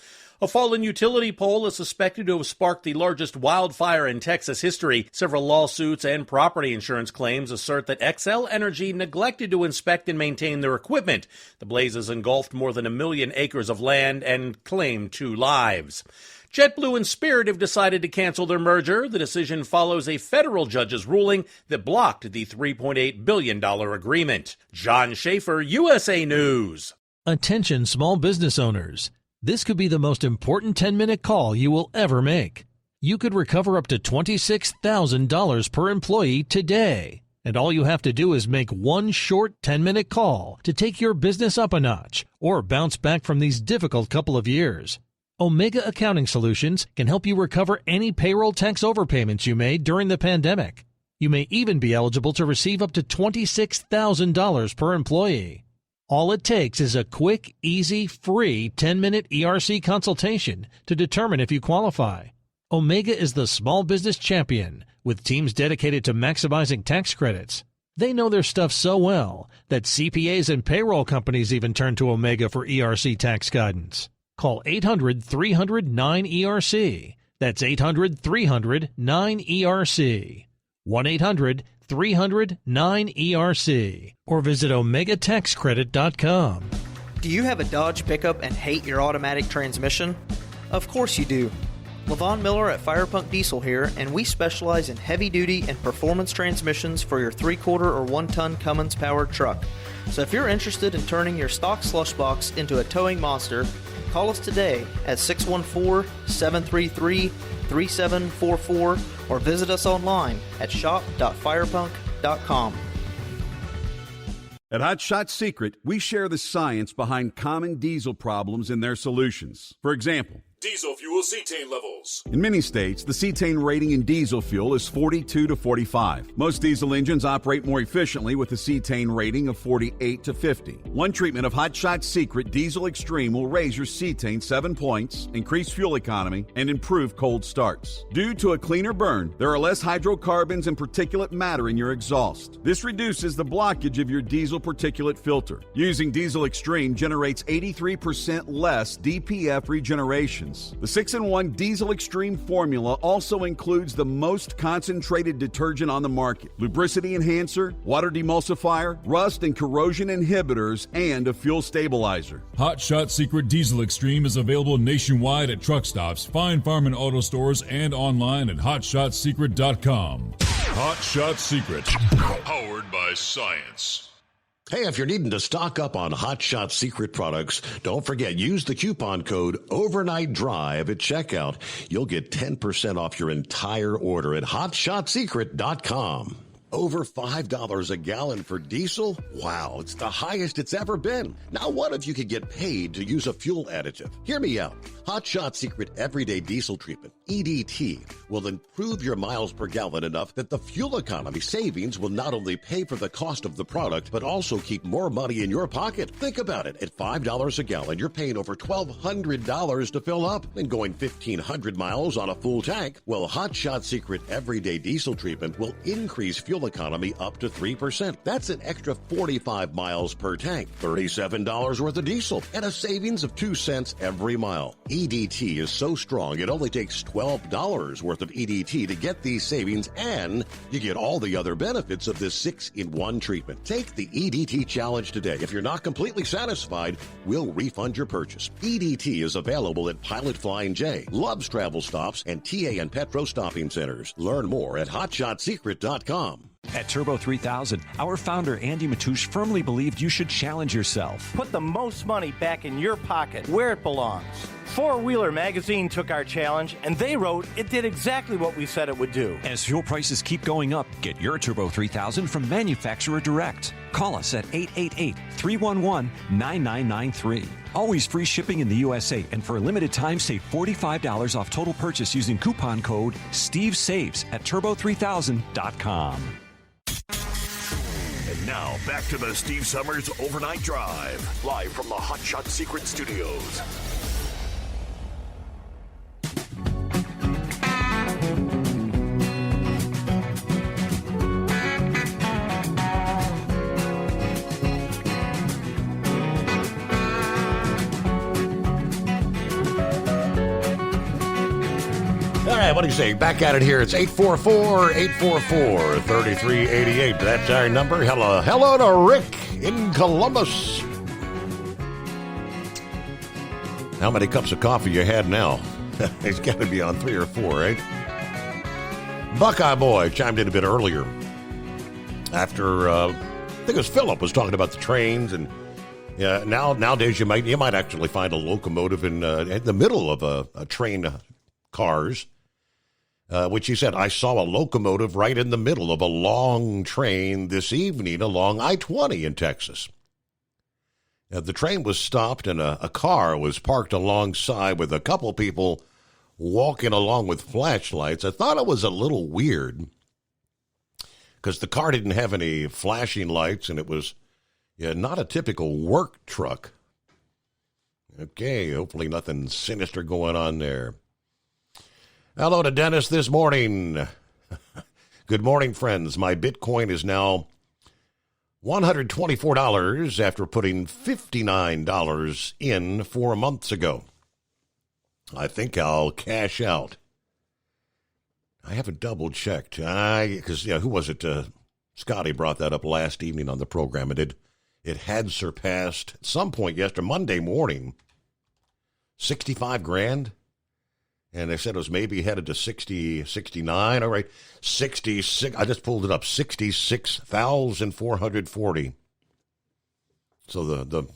A fallen utility pole is suspected to have sparked the largest wildfire in Texas history. Several lawsuits and property insurance claims assert that Xcel Energy neglected to inspect and maintain their equipment. The blazes engulfed more than 1 million acres of land and claimed 2 lives. JetBlue and Spirit have decided to cancel their merger. The decision follows a federal judge's ruling that blocked the $3.8 billion agreement. John Schaefer, USA News. Attention small business owners. This could be the most important 10-minute call you will ever make. You could recover up to $26,000 per employee today. And all you have to do is make one short 10-minute call to take your business up a notch or bounce back from these difficult couple of years. Omega Accounting Solutions can help you recover any payroll tax overpayments you made during the pandemic. You may even be eligible to receive up to $26,000 per employee. All it takes is a quick, easy, free 10-minute ERC consultation to determine if you qualify. Omega is the small business champion with teams dedicated to maximizing tax credits. They know their stuff so well that CPAs and payroll companies even turn to Omega for ERC tax guidance. Call 800-300-9ERC. That's 800-300-9ERC. 1-800-300-9ERC. Or visit OmegaTaxCredit.com. Do you have a Dodge pickup and hate your automatic transmission? Of course you do. Levon Miller at Firepunk Diesel here, and we specialize in heavy-duty and performance transmissions for your 3-quarter or 1-ton Cummins-powered truck. So if you're interested in turning your stock slush box into a towing monster, call us today at 614-733-3744 or visit us online at shop.firepunk.com. At Hot Shot Secret, we share the science behind common diesel problems and their solutions. For example, Diesel fuel cetane levels. in many states, the cetane rating in diesel fuel is 42 to 45. Most diesel engines operate more efficiently with a cetane rating of 48 to 50. One treatment of Hot Shot Secret Diesel Extreme will raise your cetane 7 points, increase fuel economy, and improve cold starts. Due to a cleaner burn, there are less hydrocarbons and particulate matter in your exhaust. This reduces the blockage of your diesel particulate filter. Using Diesel Extreme generates 83% less DPF regeneration. The 6-in-1 Diesel Extreme formula also includes the most concentrated detergent on the market, lubricity enhancer, water demulsifier, rust and corrosion inhibitors, and a fuel stabilizer. Hot Shot Secret Diesel Extreme is available nationwide at truck stops, Fine Farm and auto stores, and online at hotshotsecret.com. Hot Shot Secret, powered by science. Hey, if you're needing to stock up on Hot Shot Secret products, don't forget, use the coupon code OvernightDrive at checkout. You'll get 10% off your entire order at hotshotsecret.com. Over $5 a gallon for diesel? Wow, it's the highest it's ever been. Now, what if you could get paid to use a fuel additive? Hear me out. Hot Shot Secret Everyday Diesel Treatment, EDT, will improve your miles per gallon enough that the fuel economy savings will not only pay for the cost of the product, but also keep more money in your pocket. Think about it. At $5 a gallon, you're paying over $1,200 to fill up and going 1,500 miles on a full tank. Well, Hot Shot Secret Everyday Diesel Treatment will increase fuel economy up to 3%. That's an extra 45 miles per tank, $37 worth of diesel, and a savings of 2 cents every mile. EDT is so strong, it only takes $12 worth of EDT to get these savings, and you get all the other benefits of this 6-in-1 treatment. Take the EDT challenge today. If you're not completely satisfied, we'll refund your purchase. EDT is available at Pilot Flying J, Love's Travel Stops, and TA and Petro Stopping Centers. Learn more at hotshotsecret.com. At Turbo 3000, our founder Andy Matouche firmly believed you should challenge yourself. Put the most money back in your pocket, where it belongs. Four Wheeler Magazine took our challenge, and they wrote it did exactly what we said it would do. As fuel prices keep going up, get your Turbo 3000 from manufacturer direct. Call us at 888-311-9993. Always free shipping in the USA, and for a limited time, save $45 off total purchase using coupon code STEVESAVES at turbo3000.com. And now, back to the Steve Summers Overnight Drive, live from the Hot Shot Secret Studios. All right, what do you say? Back at it here. It's 844-844-3388. That's our number. Hello to Rick in Columbus. How many cups of coffee you had now? It's got to be on 3 or 4, right? Buckeye Boy chimed in a bit earlier after, I think it was Philip was talking about the trains, and yeah, nowadays you might actually find a locomotive in the middle of a train cars. Which he said, I saw a locomotive right in the middle of a long train this evening along I-20 in Texas. The train was stopped and a car was parked alongside with a couple people walking along with flashlights. I thought it was a little weird because the car didn't have any flashing lights and it was not a typical work truck. Okay, hopefully nothing sinister going on there. Hello to Dennis this morning. Good morning, friends. My Bitcoin is now $124 after putting $59 in 4 months ago. I think I'll cash out. I haven't double-checked. Because, who was it? Scotty brought that up last evening on the program. It had surpassed, at some point yesterday, Monday morning, 65 grand. And they said it was maybe headed to 60, 69. All right, 66. I just pulled it up. 66,440. So the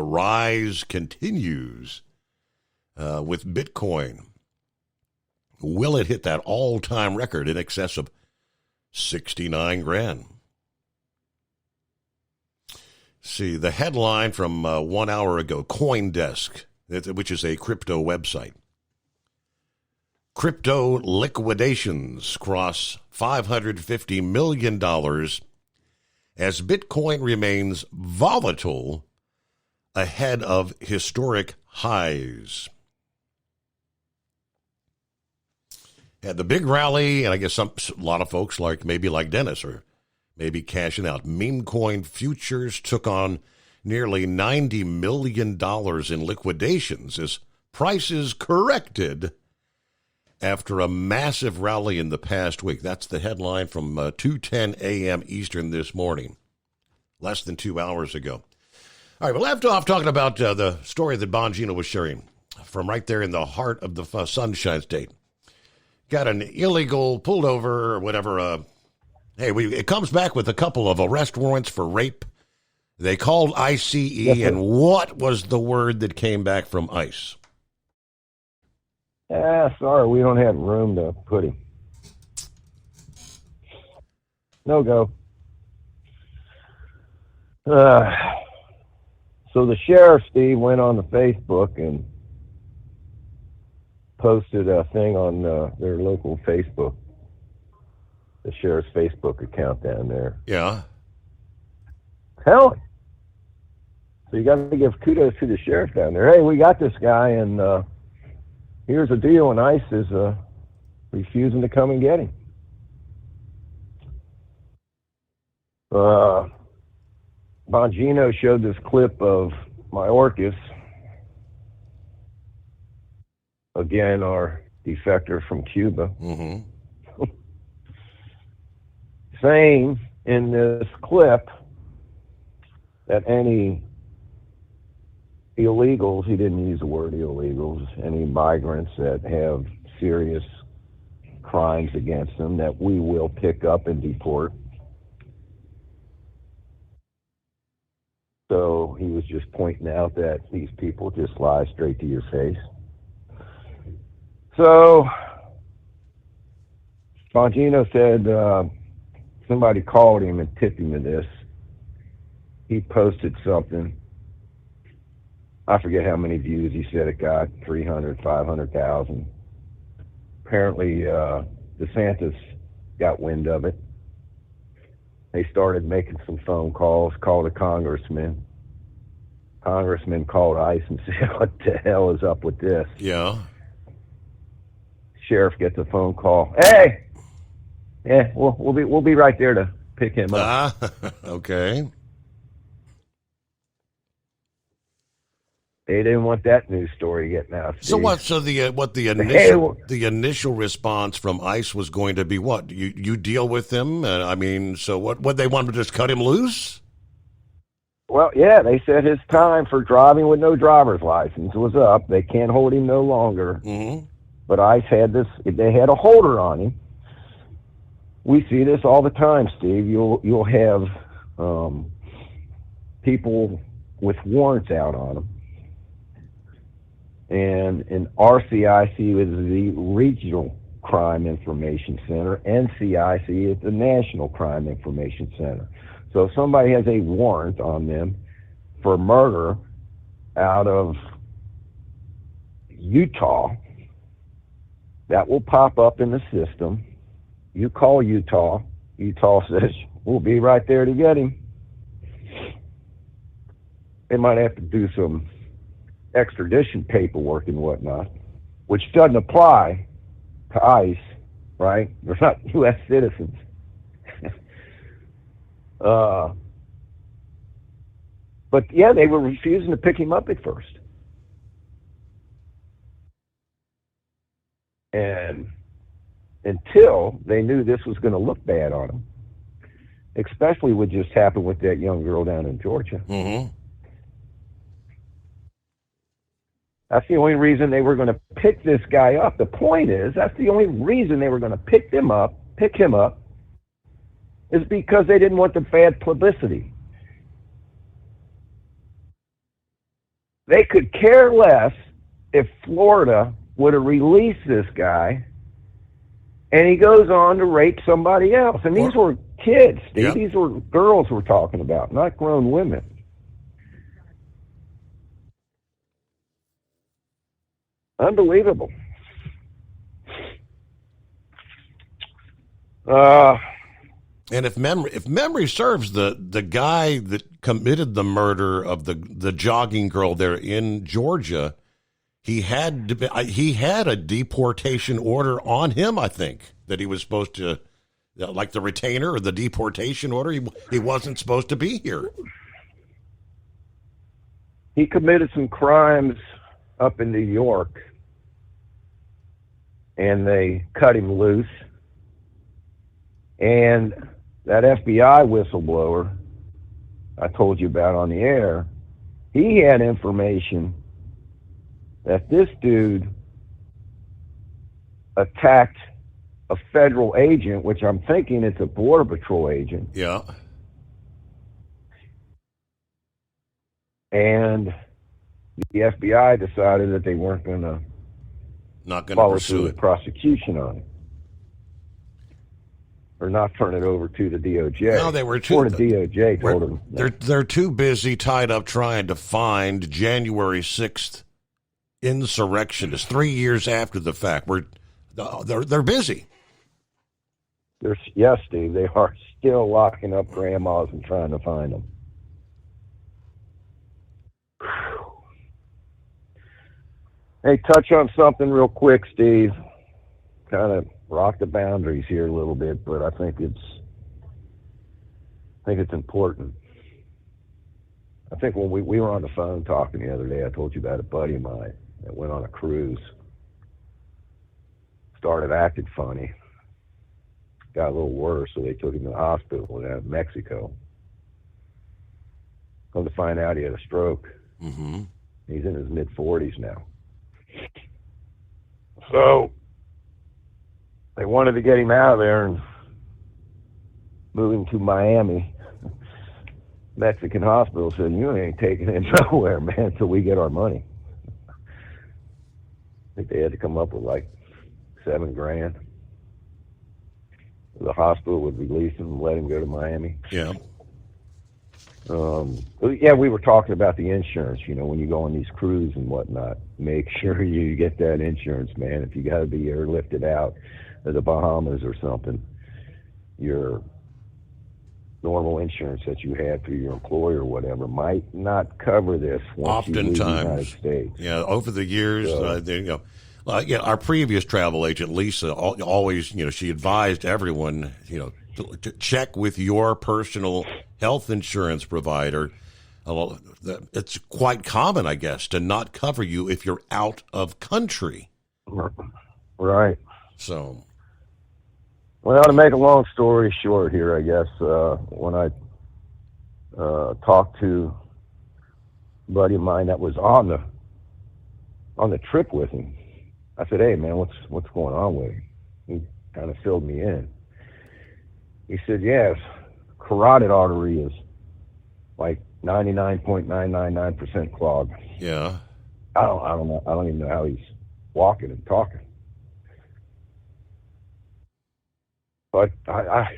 rise continues with Bitcoin. Will it hit that all-time record in excess of 69 grand? see, the headline from 1 hour ago, CoinDesk, which is a crypto website. Crypto liquidations cross $550 million as Bitcoin remains volatile ahead of historic highs. Had the big rally, and I guess a lot of folks like Dennis are maybe cashing out. Meme coin futures took on nearly $90 million in liquidations as prices corrected after a massive rally in the past week. That's the headline from 2:10 a.m. Eastern this morning, less than 2 hours ago. All right, we left off talking about the story that Bongino was sharing from right there in the heart of the Sunshine State. Got an illegal pulled over or whatever. It comes back with a couple of arrest warrants for rape. They called ICE, and what was the word that came back from ICE? Sorry, we don't have room to put him. No go. So the sheriff, Steve, went on the Facebook and posted a thing on their local Facebook, the sheriff's Facebook account down there. Yeah. Hell. So you got to give kudos to the sheriff down there. Hey, we got this guy, and here's the deal, and ICE is refusing to come and get him. Bongino showed this clip of Mayorkas, again, our defector from Cuba, saying in this clip that any illegals, he didn't use the word illegals, any migrants that have serious crimes against them, that we will pick up and deport. So he was just pointing out that these people just lie straight to your face. So Bongino said somebody called him and tipped him to this. He posted something. I forget how many views he said it got, 300, 500,000. Apparently, DeSantis got wind of it. They started making some phone calls, called a congressman. Congressman called ICE and said, what the hell is up with this? Yeah. Sheriff gets a phone call. Hey! Yeah, we'll be right there to pick him up. Okay. They didn't want that news story getting out. Steve. So what? So the initial response from ICE was going to be what? You deal with them? So what they wanted to just cut him loose? Well, yeah, they said his time for driving with no driver's license was up. They can't hold him no longer. Mm-hmm. But ICE had this. They had a holder on him. We see this all the time, Steve. You'll have people with warrants out on them. And in RCIC is the Regional Crime Information Center. NCIC is the National Crime Information Center. So if somebody has a warrant on them for murder out of Utah, that will pop up in the system. You call Utah. Utah says, we'll be right there to get him. They might have to do some extradition paperwork and whatnot, which doesn't apply to ICE, right? They're not U.S. citizens. But yeah, they were refusing to pick him up at first. And until they knew this was going to look bad on him, especially what just happened with that young girl down in Georgia. Mm-hmm. That's the only reason they were going to pick this guy up. The point is, that's the only reason they were going to pick him up, is because they didn't want the bad publicity. They could care less if Florida would have released this guy and he goes on to rape somebody else. And these were kids, Steve. Yep. These were girls we're talking about, not grown women. Unbelievable. And if memory serves, the guy that committed the murder of the jogging girl there in Georgia, he had a deportation order on him. I think that he was supposed to, like the retainer or the deportation order. He wasn't supposed to be here. He committed some crimes up in New York, and they cut him loose. And that FBI whistleblower I told you about on the air, he had information that this dude attacked a federal agent, which I'm thinking it's a Border Patrol agent. Yeah. And the FBI decided that they weren't going to follow through with prosecution on it, or not turn it over to the DOJ. No, they were too. Or the DOJ told them they're too busy tied up trying to find January 6th insurrectionists 3 years after the fact. They're busy. Yes, Steve, they are still locking up grandmas and trying to find them. Hey, touch on something real quick, Steve. Kind of rock the boundaries here a little bit, but I think it's important. I think when we were on the phone talking the other day, I told you about a buddy of mine that went on a cruise, started acting funny, got a little worse, so they took him to the hospital in Mexico. Come to find out, he had a stroke. Mm-hmm. He's in his mid-40s now. So they wanted to get him out of there and move him to Miami. Mexican hospital said, "You ain't taking him nowhere, man, until we get our money." I think they had to come up with like $7,000. The hospital would release him and let him go to Miami. Yeah. Yeah, we were talking about the insurance. You know, when you go on these cruises and whatnot, make sure you get that insurance, man. If you got to be airlifted out of the Bahamas or something, your normal insurance that you had through your employer or whatever might not cover this once you leave the United States. Yeah, over the years, our previous travel agent, Lisa, always, she advised everyone, to check with your personal health insurance provider. It's quite common, I guess, to not cover you if you're out of country. Right. So, well, to make a long story short here, I guess, when I talked to a buddy of mine that was on the trip with him, I said, "Hey, man, what's going on with him?" He kind of filled me in. He said, "Yes, carotid artery is like 99.999% clogged." Yeah. I don't know. I don't even know how he's walking and talking. But I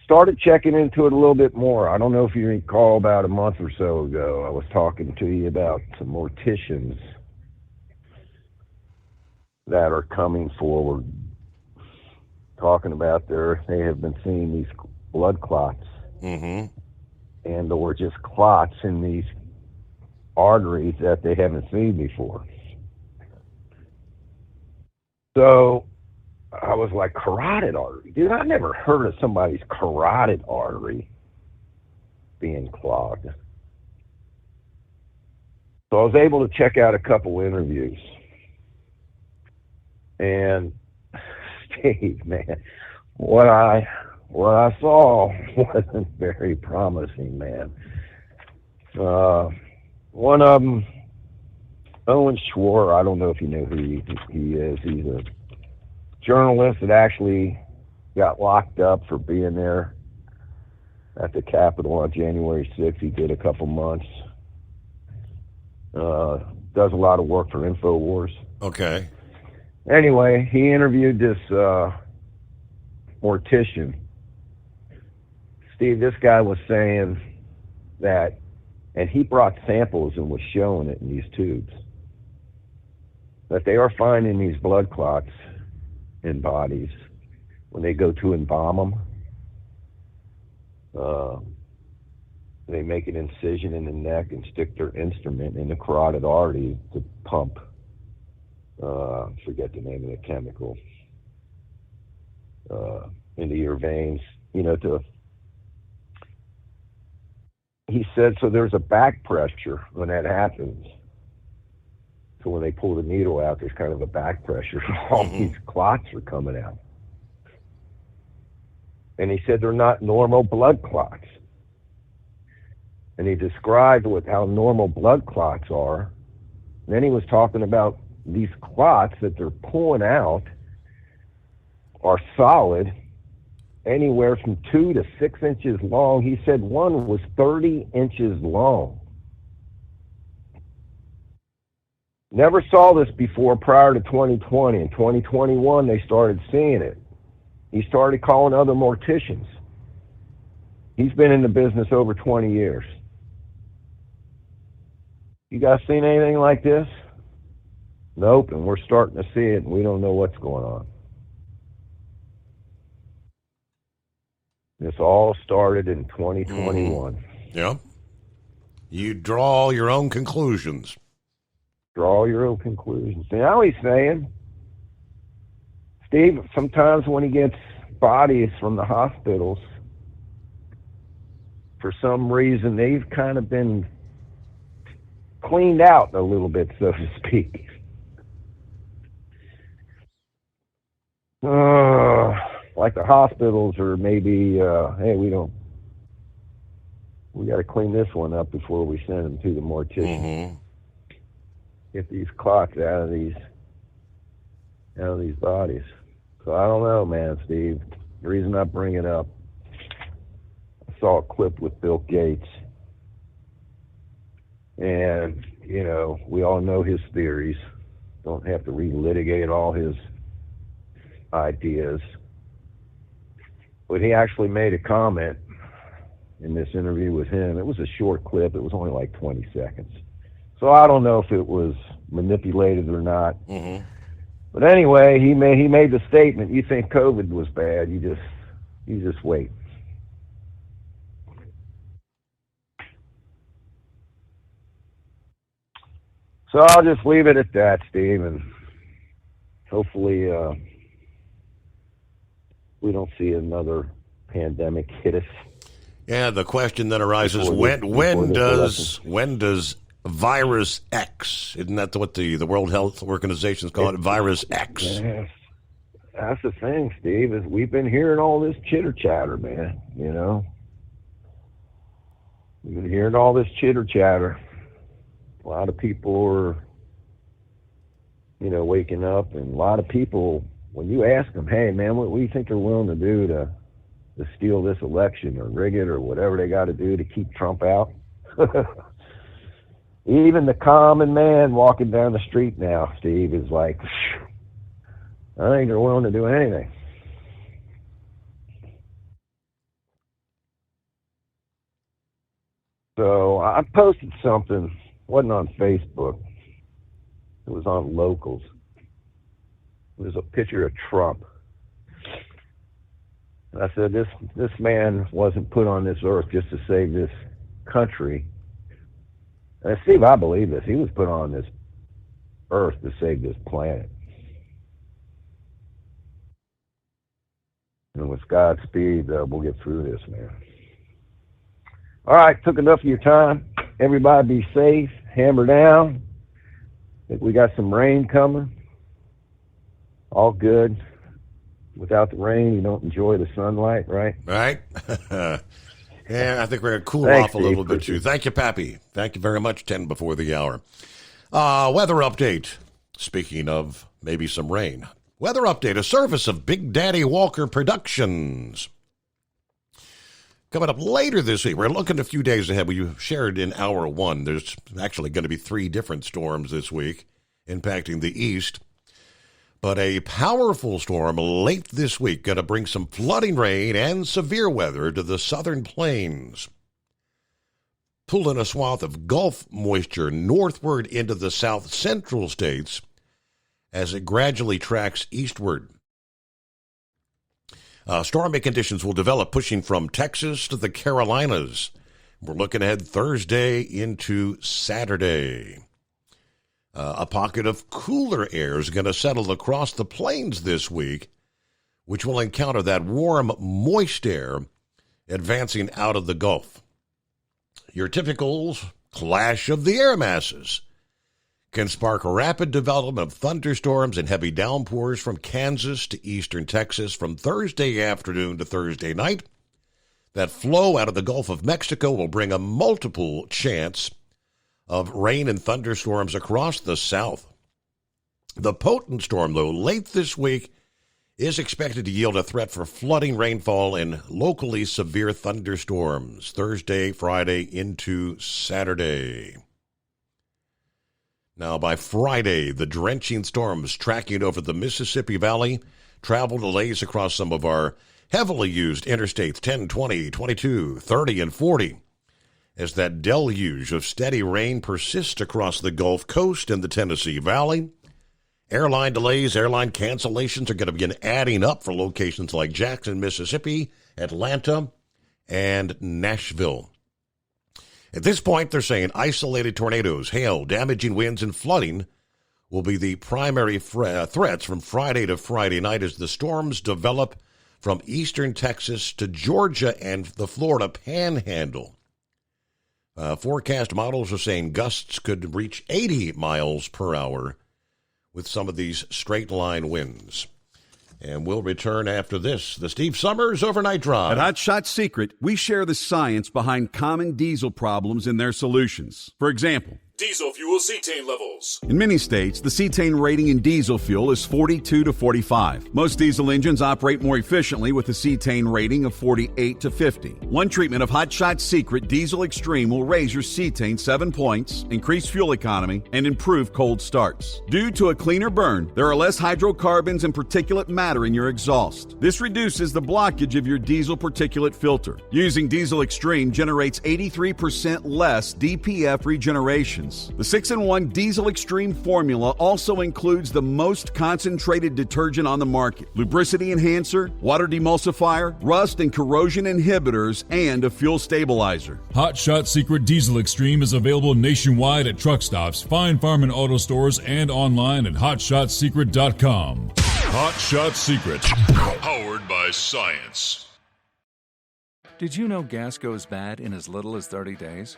started checking into it a little bit more. I don't know if you recall, about a month or so ago, I was talking to you about some morticians that are coming forward, talking about they have been seeing these blood clots, and or just clots in these arteries that they haven't seen before. So I was like, carotid artery? Dude, I've never heard of somebody's carotid artery being clogged. So I was able to check out a couple interviews. And Steve, man, what I saw wasn't very promising, man. One of them, Owen Schwartz, I don't know if you know who he is. He's a journalist that actually got locked up for being there at the Capitol on January 6th. He did a couple months. Does a lot of work for InfoWars. Okay. Anyway, he interviewed this mortician. Steve, this guy was saying that, and he brought samples and was showing it in these tubes. that they are finding these blood clots in bodies when they go to embalm them. They make an incision in the neck and stick their instrument in the carotid artery to pump. Forget the name of the chemical. Into your veins, he said, so there's a back pressure when that happens. So when they pull the needle out, there's kind of a back pressure. All these clots are coming out. And he said they're not normal blood clots. And he described how normal blood clots are. And then he was talking about these clots that they're pulling out are solid, anywhere from 2 to 6 inches long. He said one was 30 inches long. Never saw this before prior to 2020. In 2021, they started seeing it. He started calling other morticians. He's been in the business over 20 years. You guys seen anything like this? Nope, and we're starting to see it, and we don't know what's going on. This all started in 2021. Yeah. You draw your own conclusions. Draw your own conclusions. Now he's saying, Steve, sometimes when he gets bodies from the hospitals, for some reason, they've kind of been cleaned out a little bit, so to speak. Like the hospitals are maybe, hey, we got to clean this one up before we send them to the mortician. Get these clots out of these bodies. So I don't know, man, Steve. The reason I bring it up, I saw a clip with Bill Gates. And, we all know his theories. Don't have to relitigate all his ideas. But he actually made a comment in this interview with him. It was a short clip. It was only like 20 seconds. So I don't know if it was manipulated or not. But anyway, he made the statement, you think COVID was bad, you just wait. So I'll just leave it at that, Steve, and hopefully we don't see another pandemic hit us. Yeah, the question that arises: when does Virus X? Isn't that what the World Health Organization is calling it? Virus X. Yeah, that's the thing, Steve. Is we've been hearing all this chitter chatter, man. We've been hearing all this chitter chatter. A lot of people are, waking up, and a lot of people, when you ask them, hey, man, what do you think they're willing to do to steal this election or rig it or whatever they got to do to keep Trump out? Even the common man walking down the street now, Steve, is like, I think they're willing to do anything. So I posted something. Wasn't on Facebook. It was on Locals. It was a picture of Trump. And I said, this man wasn't put on this earth just to save this country. And Steve, I believe this. He was put on this earth to save this planet. And with Godspeed, we'll get through this, man. All right, took enough of your time. Everybody be safe. Hammer down. I think we got some rain coming. All good. Without the rain, you don't enjoy the sunlight, right? Right. Yeah, I think we're going to cool off a little bit, too. Thank you, Pappy. Thank you very much, 10 before the hour. Weather update. Speaking of maybe some rain. Weather update, a service of Big Daddy Walker Productions. Coming up later this week, we're looking a few days ahead. We shared in hour one. There's actually going to be 3 different storms this week impacting the east. But a powerful storm late this week going to bring some flooding rain and severe weather to the southern plains. Pulling a swath of Gulf moisture northward into the south central states as it gradually tracks eastward. Stormy conditions will develop, pushing from Texas to the Carolinas. We're looking ahead Thursday into Saturday. A pocket of cooler air is going to settle across the plains this week, which will encounter that warm, moist air advancing out of the Gulf. Your typical clash of the air masses can spark a rapid development of thunderstorms and heavy downpours from Kansas to eastern Texas from Thursday afternoon to Thursday night. That flow out of the Gulf of Mexico will bring a multiple chance of rain and thunderstorms across the south. The potent storm, though, late this week is expected to yield a threat for flooding rainfall and locally severe thunderstorms Thursday, Friday into Saturday. Now, by Friday, the drenching storms tracking over the Mississippi Valley, travel delays across some of our heavily used interstates 10, 20, 22, 30, and 40, as that deluge of steady rain persists across the Gulf Coast and the Tennessee Valley. Airline delays, airline cancellations are going to begin adding up for locations like Jackson, Mississippi, Atlanta, and Nashville. At this point, they're saying isolated tornadoes, hail, damaging winds, and flooding will be the primary threats from Friday to Friday night as the storms develop from eastern Texas to Georgia and the Florida Panhandle. Forecast models are saying gusts could reach 80 miles per hour with some of these straight-line winds. And we'll return after this. The Steve Summers Overnight Drive. At Hot Shot Secret, we share the science behind common diesel problems and their solutions. For example, Diesel fuel cetane levels. in many states, the cetane rating in diesel fuel is 42 to 45. Most diesel engines operate more efficiently with a cetane rating of 48 to 50. One treatment of Hot Shot Secret Diesel Extreme will raise your cetane 7 points, increase fuel economy, and improve cold starts. Due to a cleaner burn, there are less hydrocarbons and particulate matter in your exhaust. This reduces the blockage of your diesel particulate filter. Using Diesel Extreme generates 83% less DPF regeneration. The 6-in-1 Diesel Extreme formula also includes the most concentrated detergent on the market, lubricity enhancer, water demulsifier, rust and corrosion inhibitors, and a fuel stabilizer. Hot Shot Secret Diesel Extreme is available nationwide at truck stops, fine farm and auto stores, and online at hotshotsecret.com. Hot Shot Secret, powered by science. Did you know gas goes bad in as little as 30 days?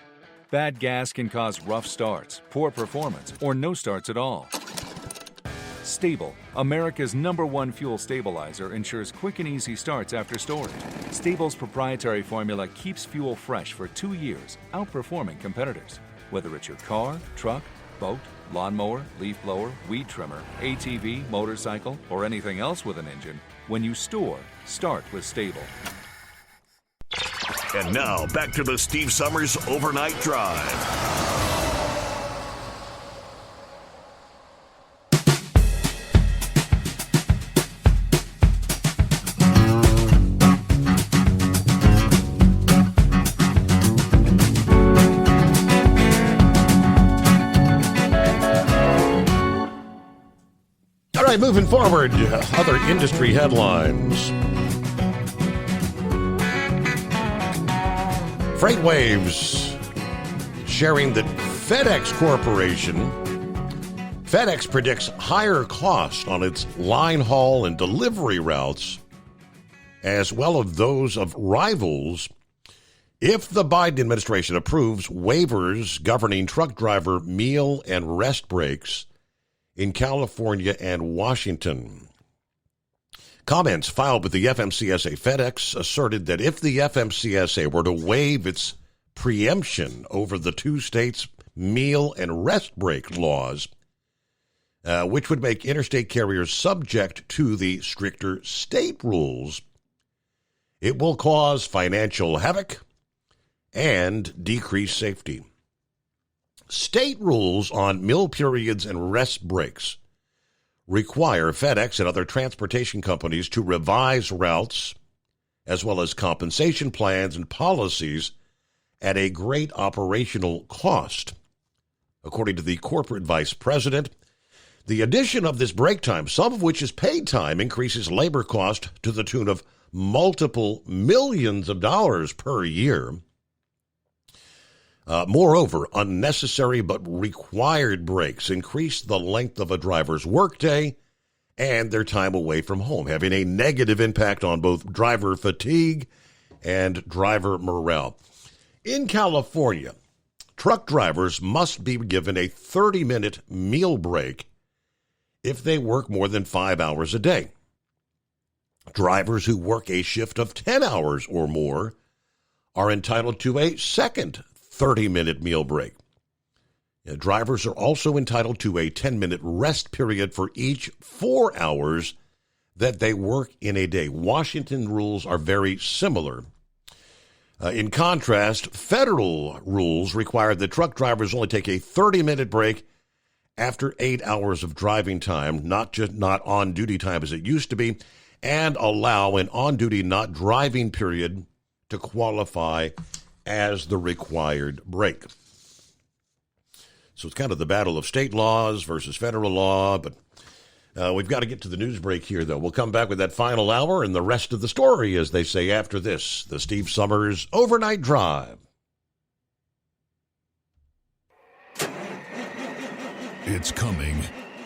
Bad gas can cause rough starts, poor performance, or no starts at all. Stable, America's #1 fuel stabilizer, ensures quick and easy starts after storage. Stable's proprietary formula keeps fuel fresh for 2 years, outperforming competitors. Whether it's your car, truck, boat, lawnmower, leaf blower, weed trimmer, ATV, motorcycle, or anything else with an engine, when you store, start with Stable. And now, back to the Steve Summers Overnight Drive. All right, moving forward, other industry headlines. FreightWaves sharing that FedEx Corporation, FedEx predicts higher costs on its line haul and delivery routes, as well as those of rivals, if the Biden administration approves waivers governing truck driver meal and rest breaks in California and Washington. Comments filed with the FMCSA. FedEx asserted that if the FMCSA were to waive its preemption over the two states' meal and rest break laws, which would make interstate carriers subject to the stricter state rules, it will cause financial havoc and decrease safety. State rules on meal periods and rest breaks require FedEx and other transportation companies to revise routes as well as compensation plans and policies at a great operational cost. According to the corporate vice president, The addition of this break time, some of which is paid time, increases labor cost to the tune of multiple millions of dollars per year. Moreover, unnecessary but required breaks increase the length of a driver's workday and their time away from home, having a negative impact on both driver fatigue and driver morale. In California, truck drivers must be given a 30-minute meal break if they work more than 5 hours a day. Drivers who work a shift of 10 hours or more are entitled to a second 30-minute meal break. Drivers are also entitled to a 10-minute rest period for each 4 hours that they work in a day. Washington rules are very similar. In contrast, federal rules require that truck drivers only take a 30-minute break after 8 hours of driving time, not on-duty time as it used to be, and allow an on-duty not driving period to qualify as the required break. So it's kind of the battle of state laws versus federal law, but we've got to get to the news break here, though. We'll come back with that final hour and the rest of the story, as they say, after this, the Steve Summers Overnight Drive. It's coming.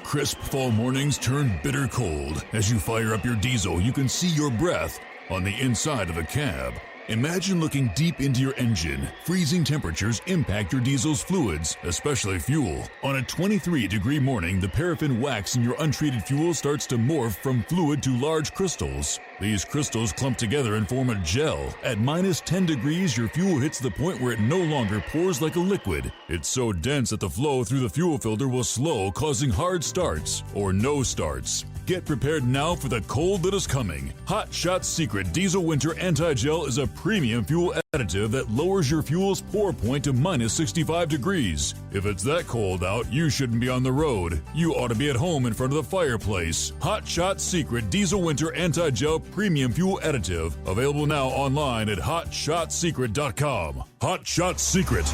Crisp fall mornings turn bitter cold. As you fire up your diesel, you can see your breath on the inside of a cab. Imagine looking deep into your engine. Freezing temperatures impact your diesel's fluids, especially fuel. On a 23-degree morning, the paraffin wax in your untreated fuel starts to morph from fluid to large crystals. These crystals clump together and form a gel. At minus 10 degrees, your fuel hits the point where it no longer pours like a liquid. It's so dense that the flow through the fuel filter will slow, causing hard starts or no starts. Get prepared now for the cold that is coming. Hot Shot Secret Diesel Winter Anti-Gel is a premium fuel additive that lowers your fuel's pour point to minus 65 degrees. If it's that cold out, you shouldn't be on the road. You ought to be at home in front of the fireplace. Hot Shot Secret Diesel Winter Anti-Gel Premium Fuel Additive. Available now online at HotShotSecret.com. Hot Shot Secret.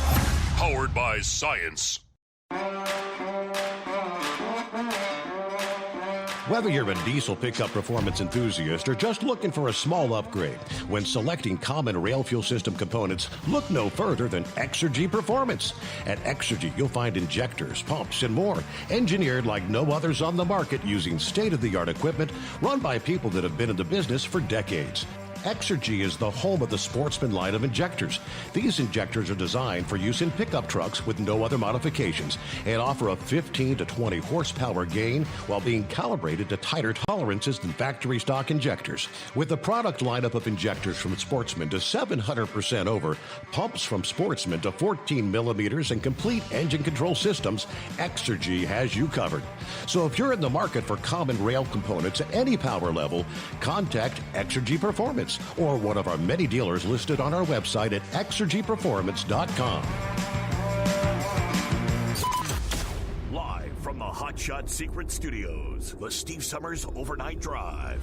Powered by science. Whether you're a diesel pickup performance enthusiast or just looking for a small upgrade, when selecting common rail fuel system components, look no further than Exergy Performance. At Exergy, you'll find injectors, pumps, and more, engineered like no others on the market using state-of-the-art equipment run by people that have been in the business for decades. Exergy is the home of the Sportsman line of injectors. These injectors are designed for use in pickup trucks with no other modifications and offer a 15 to 20 horsepower gain while being calibrated to tighter tolerances than factory stock injectors. With a product lineup of injectors from Sportsman to 700% over, pumps from Sportsman to 14 millimeters, and complete engine control systems, Exergy has you covered. So if you're in the market for common rail components at any power level, contact Exergy Performance or one of our many dealers listed on our website at exergyperformance.com. Live from the Hot Shot Secret Studios, the Steve Summers Overnight Drive.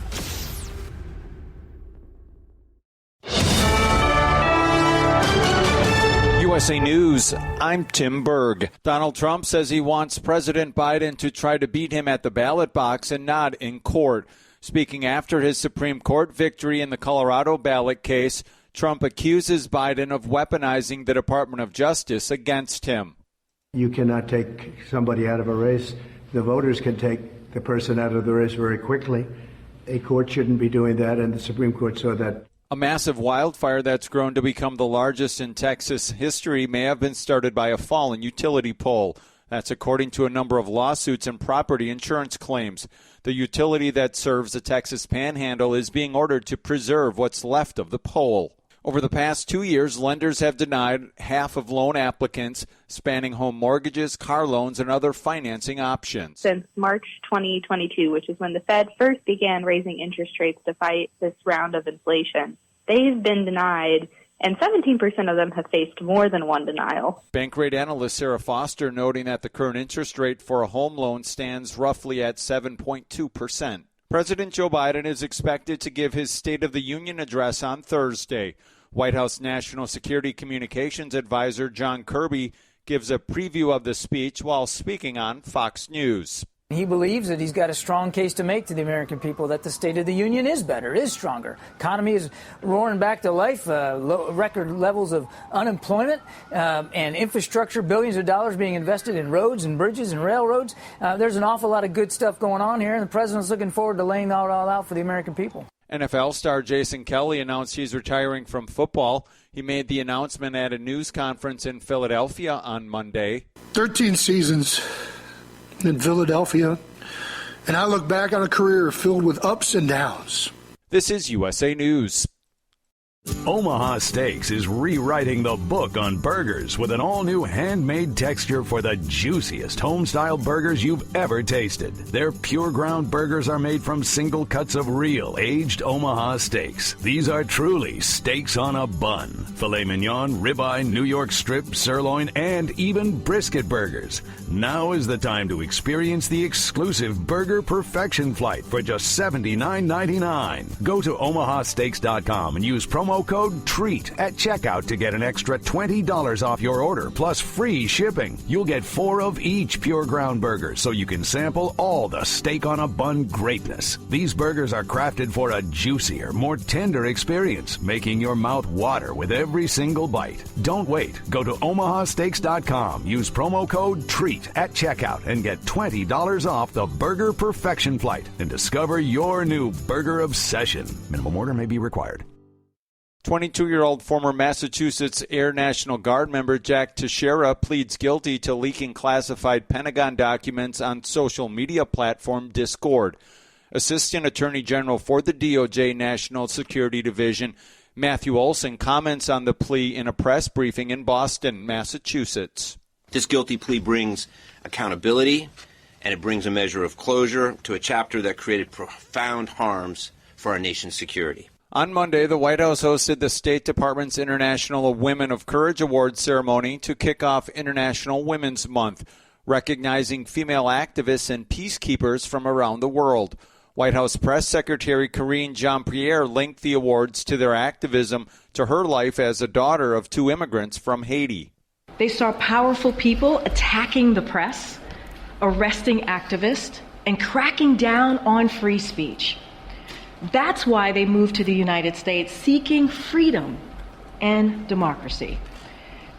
USA News, I'm Tim Berg. Donald Trump says he wants President Biden to try to beat him at the ballot box and not in court. Speaking after his Supreme Court victory in the Colorado ballot case, Trump accuses Biden of weaponizing the Department of Justice against him. You cannot take somebody out of a race. The voters can take the person out of the race very quickly. A court shouldn't be doing that, and the Supreme Court saw that. A massive wildfire that's grown to become the largest in Texas history may have been started by a fallen utility pole. That's according to a number of lawsuits and property insurance claims. The utility that serves the Texas Panhandle is being ordered to preserve what's left of the pole. Over the past 2 years, lenders have denied half of loan applicants, spanning home mortgages, car loans, and other financing options. Since March 2022, which is when the Fed first began raising interest rates to fight this round of inflation, they've been denied, and 17% of them have faced more than one denial. Bankrate analyst Sarah Foster noting that the current interest rate for a home loan stands roughly at 7.2%. President Joe Biden is expected to give his State of the Union address on Thursday. White House National Security Communications Advisor John Kirby gives a preview of the speech while speaking on Fox News. He believes that he's got a strong case to make to the American people that the State of the Union is better, is stronger. Economy is roaring back to life, record levels of unemployment, and infrastructure, billions of dollars being invested in roads and bridges and railroads. There's an awful lot of good stuff going on here, and the president's looking forward to laying that all out for the American people. NFL star Jason Kelly announced he's retiring from football. He made the announcement at a news conference in Philadelphia on Monday. 13 seasons in Philadelphia, and I look back on a career filled with ups and downs. This is USA News. Omaha Steaks is rewriting the book on burgers with an all-new handmade texture for the juiciest home-style burgers you've ever tasted. Their pure ground burgers are made from single cuts of real aged Omaha steaks. These are truly steaks on a bun. Filet mignon, ribeye, New York strip, sirloin, and even brisket burgers. Now is the time to experience the exclusive Burger Perfection Flight for just $79.99. Go to omahasteaks.com and use promo code TREAT at checkout to get an extra $20 off your order plus free shipping. You'll get 4 of each pure ground burger so you can sample all the steak on a bun greatness. These burgers are crafted for a juicier, more tender experience, making your mouth water with every single bite. Don't wait. Go to omahasteaks.com. Use promo code TREAT at checkout and get $20 off the Burger Perfection Flight and discover your new burger obsession. Minimum order may be required. 22-year-old former Massachusetts Air National Guard member Jack Teixeira pleads guilty to leaking classified Pentagon documents on social media platform Discord. Assistant Attorney General for the DOJ National Security Division, Matthew Olson, comments on the plea in a press briefing in Boston, Massachusetts. This guilty plea brings accountability, and it brings a measure of closure to a chapter that created profound harms for our nation's security. On Monday, the White House hosted the State Department's International Women of Courage Awards ceremony to kick off International Women's Month, recognizing female activists and peacekeepers from around the world. White House Press Secretary Karine Jean-Pierre linked the awards to their activism to her life as a daughter of 2 immigrants from Haiti. They saw powerful people attacking the press, arresting activists, and cracking down on free speech. That's why they moved to the United States seeking freedom and democracy.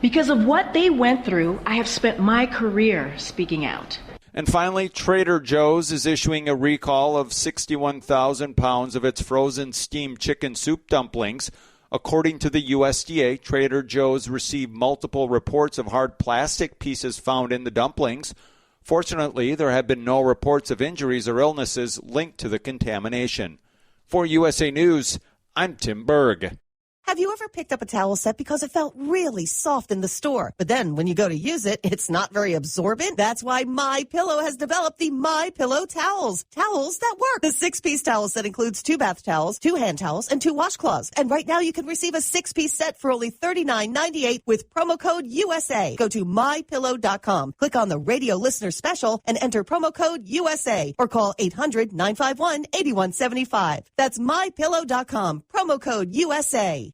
Because of what they went through, I have spent my career speaking out. And finally, Trader Joe's is issuing a recall of 61,000 pounds of its frozen steamed chicken soup dumplings. According to the USDA, Trader Joe's received multiple reports of hard plastic pieces found in the dumplings. Fortunately, there have been no reports of injuries or illnesses linked to the contamination. For USA News, I'm Tim Berg. Have you ever picked up a towel set because it felt really soft in the store, but then when you go to use it, it's not very absorbent? That's why MyPillow has developed the MyPillow towels. Towels that work. The 6-piece towel set includes 2 bath towels, 2 hand towels, and 2 washcloths. And right now you can receive a 6-piece set for only $39.98 with promo code USA. Go to MyPillow.com, click on the radio listener special, and enter promo code USA, or call 800-951-8175. That's MyPillow.com, promo code USA.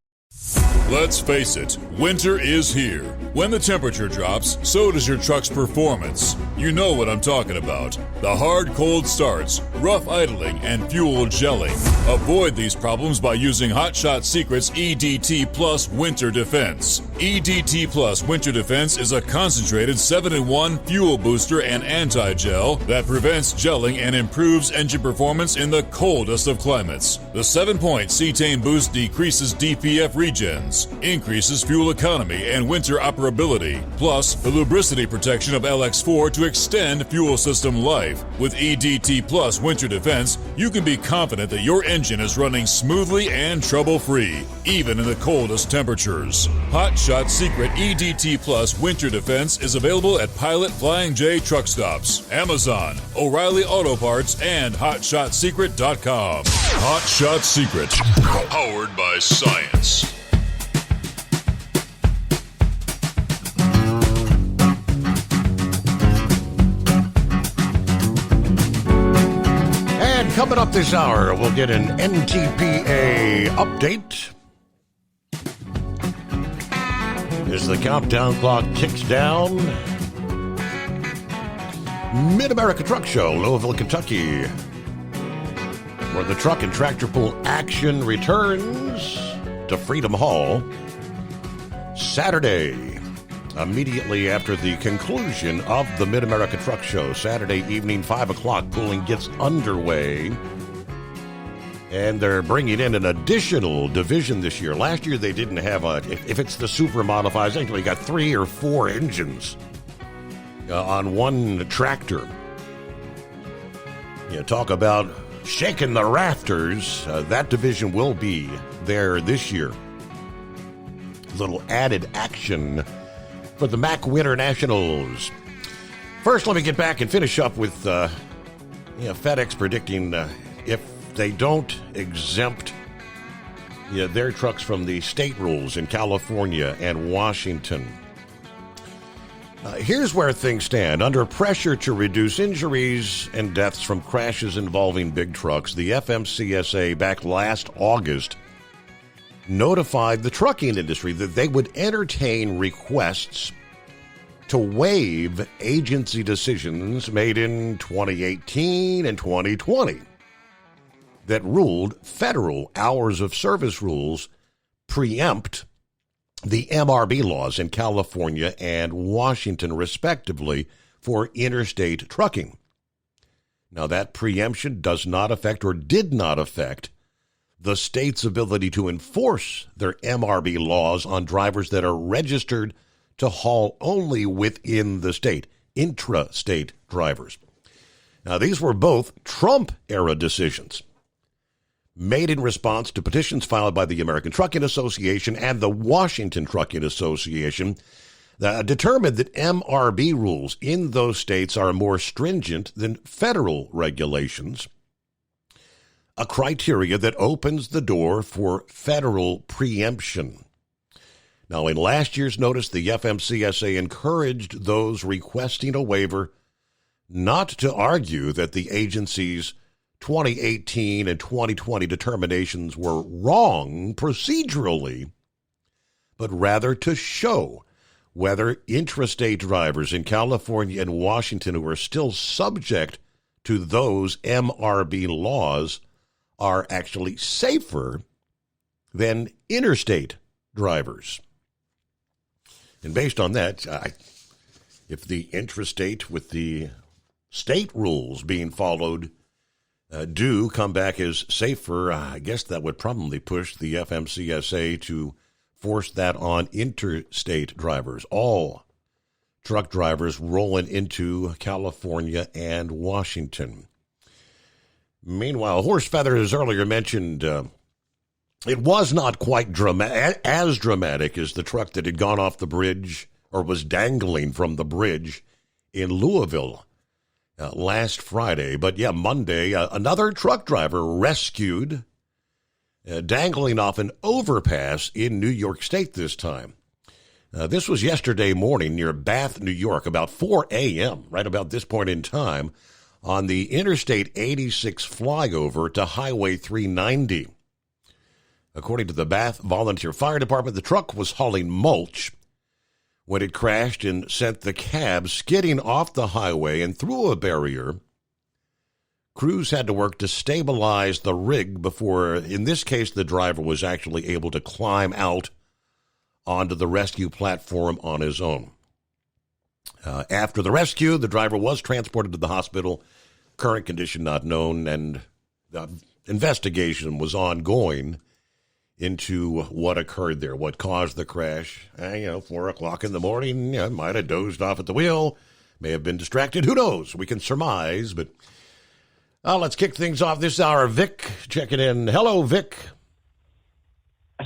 Let's face it, winter is here. When the temperature drops, so does your truck's performance. You know what I'm talking about. The hard cold starts, rough idling, and fuel gelling. Avoid these problems by using Hot Shot Secret's EDT Plus Winter Defense. EDT Plus Winter Defense is a concentrated 7-in-1 fuel booster and anti-gel that prevents gelling and improves engine performance in the coldest of climates. The 7-point cetane boost decreases DPF regens, increases fuel economy and winter operability, plus the lubricity protection of LX4 to extend fuel system life. With EDT Plus Winter Defense, you can be confident that your engine is running smoothly and trouble-free, even in the coldest temperatures. Hot Shot Secret EDT Plus Winter Defense is available at Pilot Flying J truck stops, Amazon, O'Reilly Auto Parts, and HotShotSecret.com. Hot Shot Secret, powered by science. And coming up this hour, we'll get an NTPA update. As the countdown clock ticks down, Mid-America Truck Show, Louisville, Kentucky, where the truck and tractor pull action returns to Freedom Hall Saturday, immediately after the conclusion of the Mid-America Truck Show. Saturday evening, 5 o'clock, pulling gets underway. And they're bringing in an additional division this year. Last year they didn't have if it's the super modifieds, I think they got 3 or 4 engines on one tractor. You talk about shaking the rafters. That division will be there this year. Little added action for the Mac Winter Nationals. First, let me get back and finish up with FedEx predicting if they don't exempt their trucks from the state rules in California and Washington. Here's where things stand. Under pressure to reduce injuries and deaths from crashes involving big trucks, the FMCSA back last August notified the trucking industry that they would entertain requests to waive agency decisions made in 2018 and 2020 that ruled federal hours of service rules preempt the MRB laws in California and Washington, respectively, for interstate trucking. Now, that preemption does not affect or did not affect the state's ability to enforce their MRB laws on drivers that are registered to haul only within the state, intra-state drivers. Now, these were both Trump-era decisions made in response to petitions filed by the American Trucking Association and the Washington Trucking Association that determined that MRB rules in those states are more stringent than federal regulations, a criteria that opens the door for federal preemption. Now, in last year's notice, the FMCSA encouraged those requesting a waiver not to argue that the agency's 2018 and 2020 determinations were wrong procedurally, but rather to show whether intrastate drivers in California and Washington who are still subject to those MRB laws are actually safer than interstate drivers. And based on that, if the intrastate with the state rules being followed do come back as safer, I guess that would probably push the FMCSA to force that on interstate drivers, all truck drivers rolling into California and Washington. Meanwhile, horse feathers earlier mentioned, it was not quite as dramatic as the truck that had gone off the bridge or was dangling from the bridge in Louisville last Friday. But yeah, Monday, another truck driver rescued dangling off an overpass in New York State this time. This was yesterday morning near Bath, New York, about 4 a.m., right about this point in time, on the Interstate 86 flyover to Highway 390. According to the Bath Volunteer Fire Department, the truck was hauling mulch when it crashed and sent the cab skidding off the highway and through a barrier. Crews had to work to stabilize the rig before, in this case, the driver was actually able to climb out onto the rescue platform on his own. After the rescue, the driver was transported to the hospital, current condition not known, and the investigation was ongoing into what occurred there, what caused the crash. 4 o'clock in the morning, might have dozed off at the wheel, may have been distracted, who knows? We can surmise, but let's kick things off this hour. Vic checking in. Hello, Vic.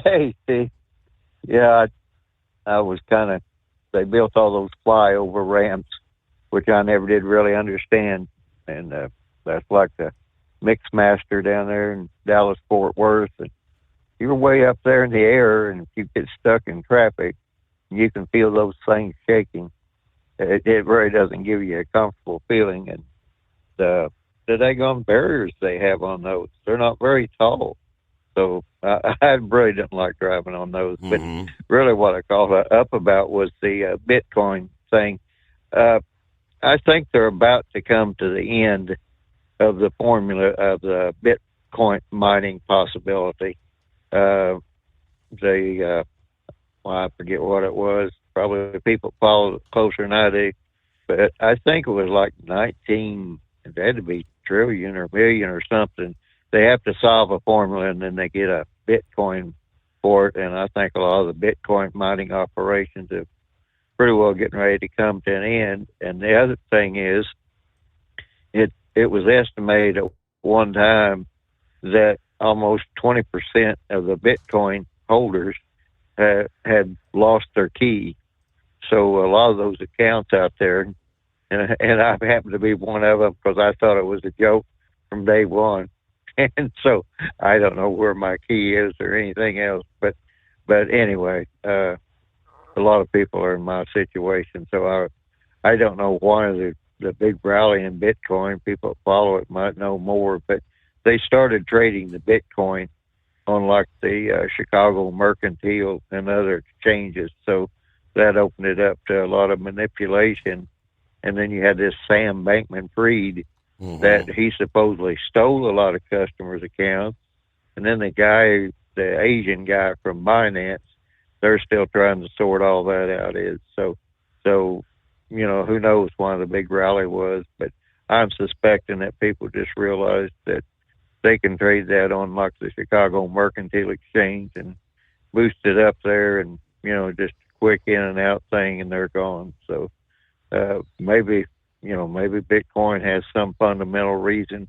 Hey, Steve. Yeah, I was they built all those flyover ramps, which I never did really understand. And that's like the Mixmaster down there in Dallas-Fort Worth. And you're way up there in the air, and if you get stuck in traffic, you can feel those things shaking. It really doesn't give you a comfortable feeling. And the daggone barriers they have on those, they're not very tall. So I really didn't like driving on those. But really what I called up about was the Bitcoin thing. I think they're about to come to the end of the formula of the Bitcoin mining possibility. Well, I forget what it was. Probably people follow it closer than I do. But I think it was like it had to be trillion or million or something. They have to solve a formula, and then they get a Bitcoin for it. And I think a lot of the Bitcoin mining operations are pretty well getting ready to come to an end. And the other thing is, it was estimated at one time that almost 20% of the Bitcoin holders had lost their key. So a lot of those accounts out there, and I happen to be one of them because I thought it was a joke from day one. And so I don't know where my key is or anything else. But anyway, a lot of people are in my situation. So I don't know why the big rally in Bitcoin. People that follow it might know more, but they started trading the Bitcoin on like the Chicago Mercantile and other exchanges. So that opened it up to a lot of manipulation. And then you had this Sam Bankman-Fried that he supposedly stole a lot of customers' accounts. And then the Asian guy from Binance, they're still trying to sort all that out. So, you know, who knows why the big rally was, but I'm suspecting that people just realized that they can trade that on like the Chicago Mercantile Exchange and boost it up there and, you know, just a quick in and out thing and they're gone. So maybe Bitcoin has some fundamental reason.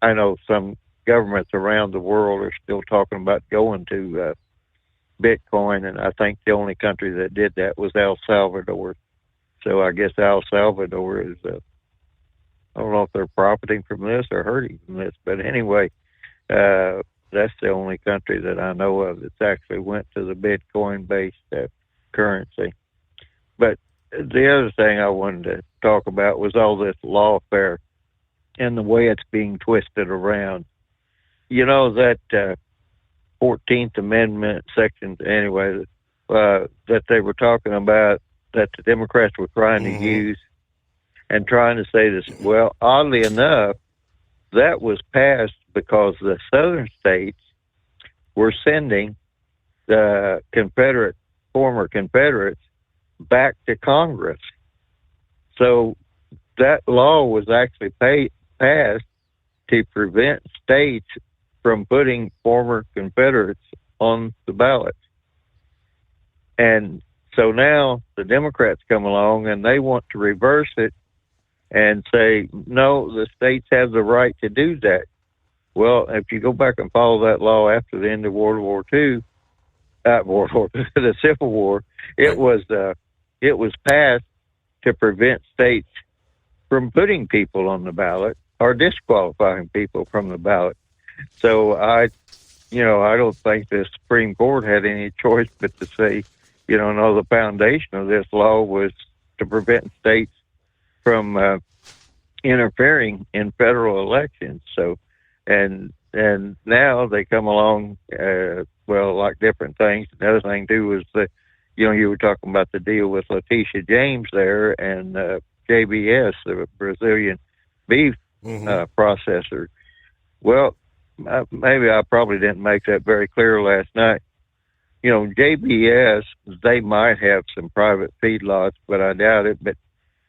I know some governments around the world are still talking about going to Bitcoin, and I think the only country that did that was El Salvador. So I guess El Salvador is, I don't know if they're profiting from this or hurting from this, but anyway, that's the only country that I know of that's actually went to the Bitcoin-based currency. But the other thing I wanted to talk about was all this lawfare and the way it's being twisted around. You know, that 14th Amendment section, anyway, that they were talking about, that the Democrats were trying to use and trying to say this. Well, oddly enough, that was passed because the southern states were sending the former Confederates back to Congress. So that law was actually passed to prevent states from putting former Confederates on the ballot. And so now the Democrats come along and they want to reverse it and say, no, the states have the right to do that. Well, if you go back and follow that law after the end of World War II, the Civil War, it was passed to prevent states from putting people on the ballot or disqualifying people from the ballot. So I don't think the Supreme Court had any choice but to say, no, the foundation of this law was to prevent states from interfering in federal elections. So, and now they come along, like different things. Another thing too was you were talking about the deal with Letitia James there and JBS, the Brazilian beef processor. Well, maybe I probably didn't make that very clear last night. JBS, they might have some private feedlots, but I doubt it. But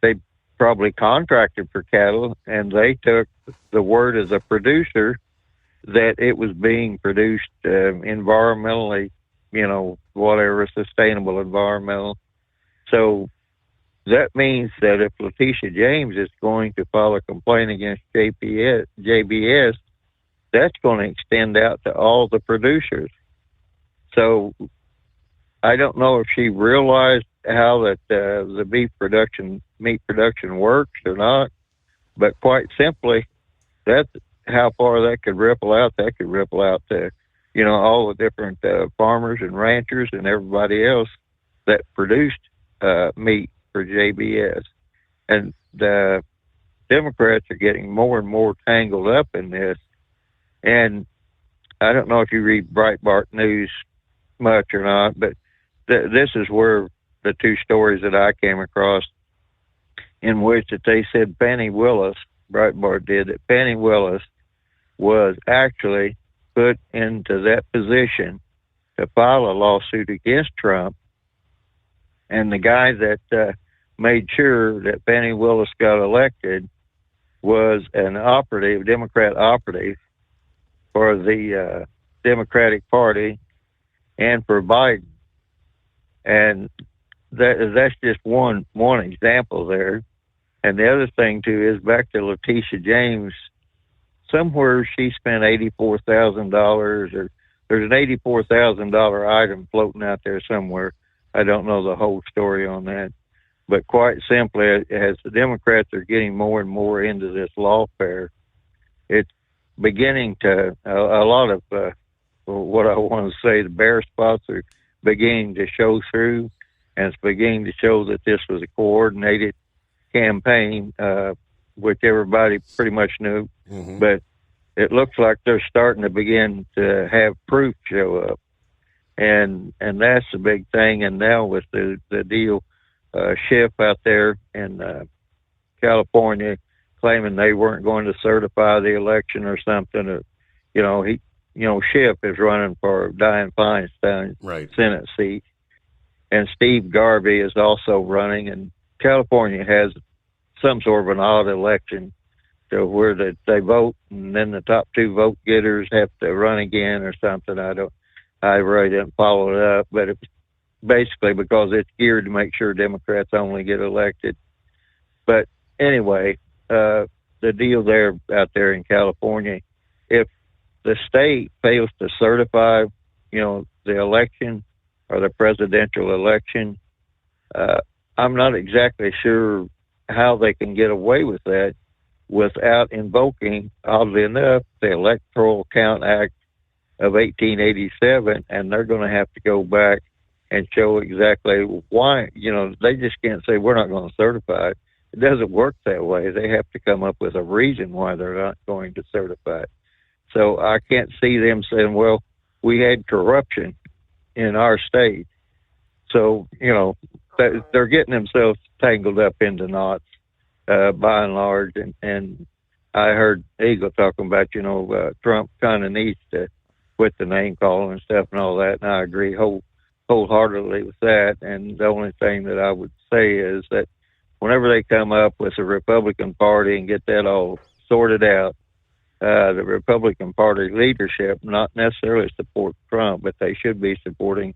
they probably contracted for cattle, and they took the word as a producer that it was being produced environmentally, whatever, sustainable environmental. So that means that if Letitia James is going to file a complaint against JBS, that's going to extend out to all the producers. So I don't know if she realized how that the meat production works or not, but quite simply, that's how far that could ripple out. That could ripple out to, all the different farmers and ranchers and everybody else that produced meat for JBS. And the Democrats are getting more and more tangled up in this. And I don't know if you read Breitbart News much or not, but this is where the two stories that I came across. in which that they said Fannie Willis, Breitbart did, that Fannie Willis was actually put into that position to file a lawsuit against Trump. And the guy that made sure that Fannie Willis got elected was an operative, Democrat operative for the Democratic Party and for Biden. And that's just one example there. And the other thing, too, is back to Letitia James. Somewhere she spent $84,000, or there's an $84,000 item floating out there somewhere. I don't know the whole story on that. But quite simply, as the Democrats are getting more and more into this lawfare, it's beginning to, a lot of what I want to say, the bare spots are beginning to show through, and it's beginning to show that this was a coordinated campaign, which everybody pretty much knew. Mm-hmm. But it looks like they're starting to begin to have proof show up. And that's the big thing. And now with the deal, Schiff out there in California claiming they weren't going to certify the election or something, Schiff is running for Dianne Feinstein Senate seat, and Steve Garvey is also running. And California has some sort of an odd election to where they vote, and then the top two vote getters have to run again or something. I really didn't follow it up, but it's basically because it's geared to make sure Democrats only get elected. But anyway, the deal there out there in California, if the state fails to certify, the election or the presidential election, I'm not exactly sure how they can get away with that without invoking, oddly enough, the Electoral Count Act of 1887, and they're going to have to go back and show exactly why. They just can't say we're not going to certify it. It doesn't work that way. They have to come up with a reason why they're not going to certify it. So I can't see them saying, well, we had corruption in our state. So, they're getting themselves tangled up into knots by and large. And I heard Eagle talking about, Trump kind of needs to quit the name calling and stuff and all that. And I agree wholeheartedly with that. And the only thing that I would say is that whenever they come up with the Republican Party and get that all sorted out, the Republican Party leadership not necessarily support Trump, but they should be supporting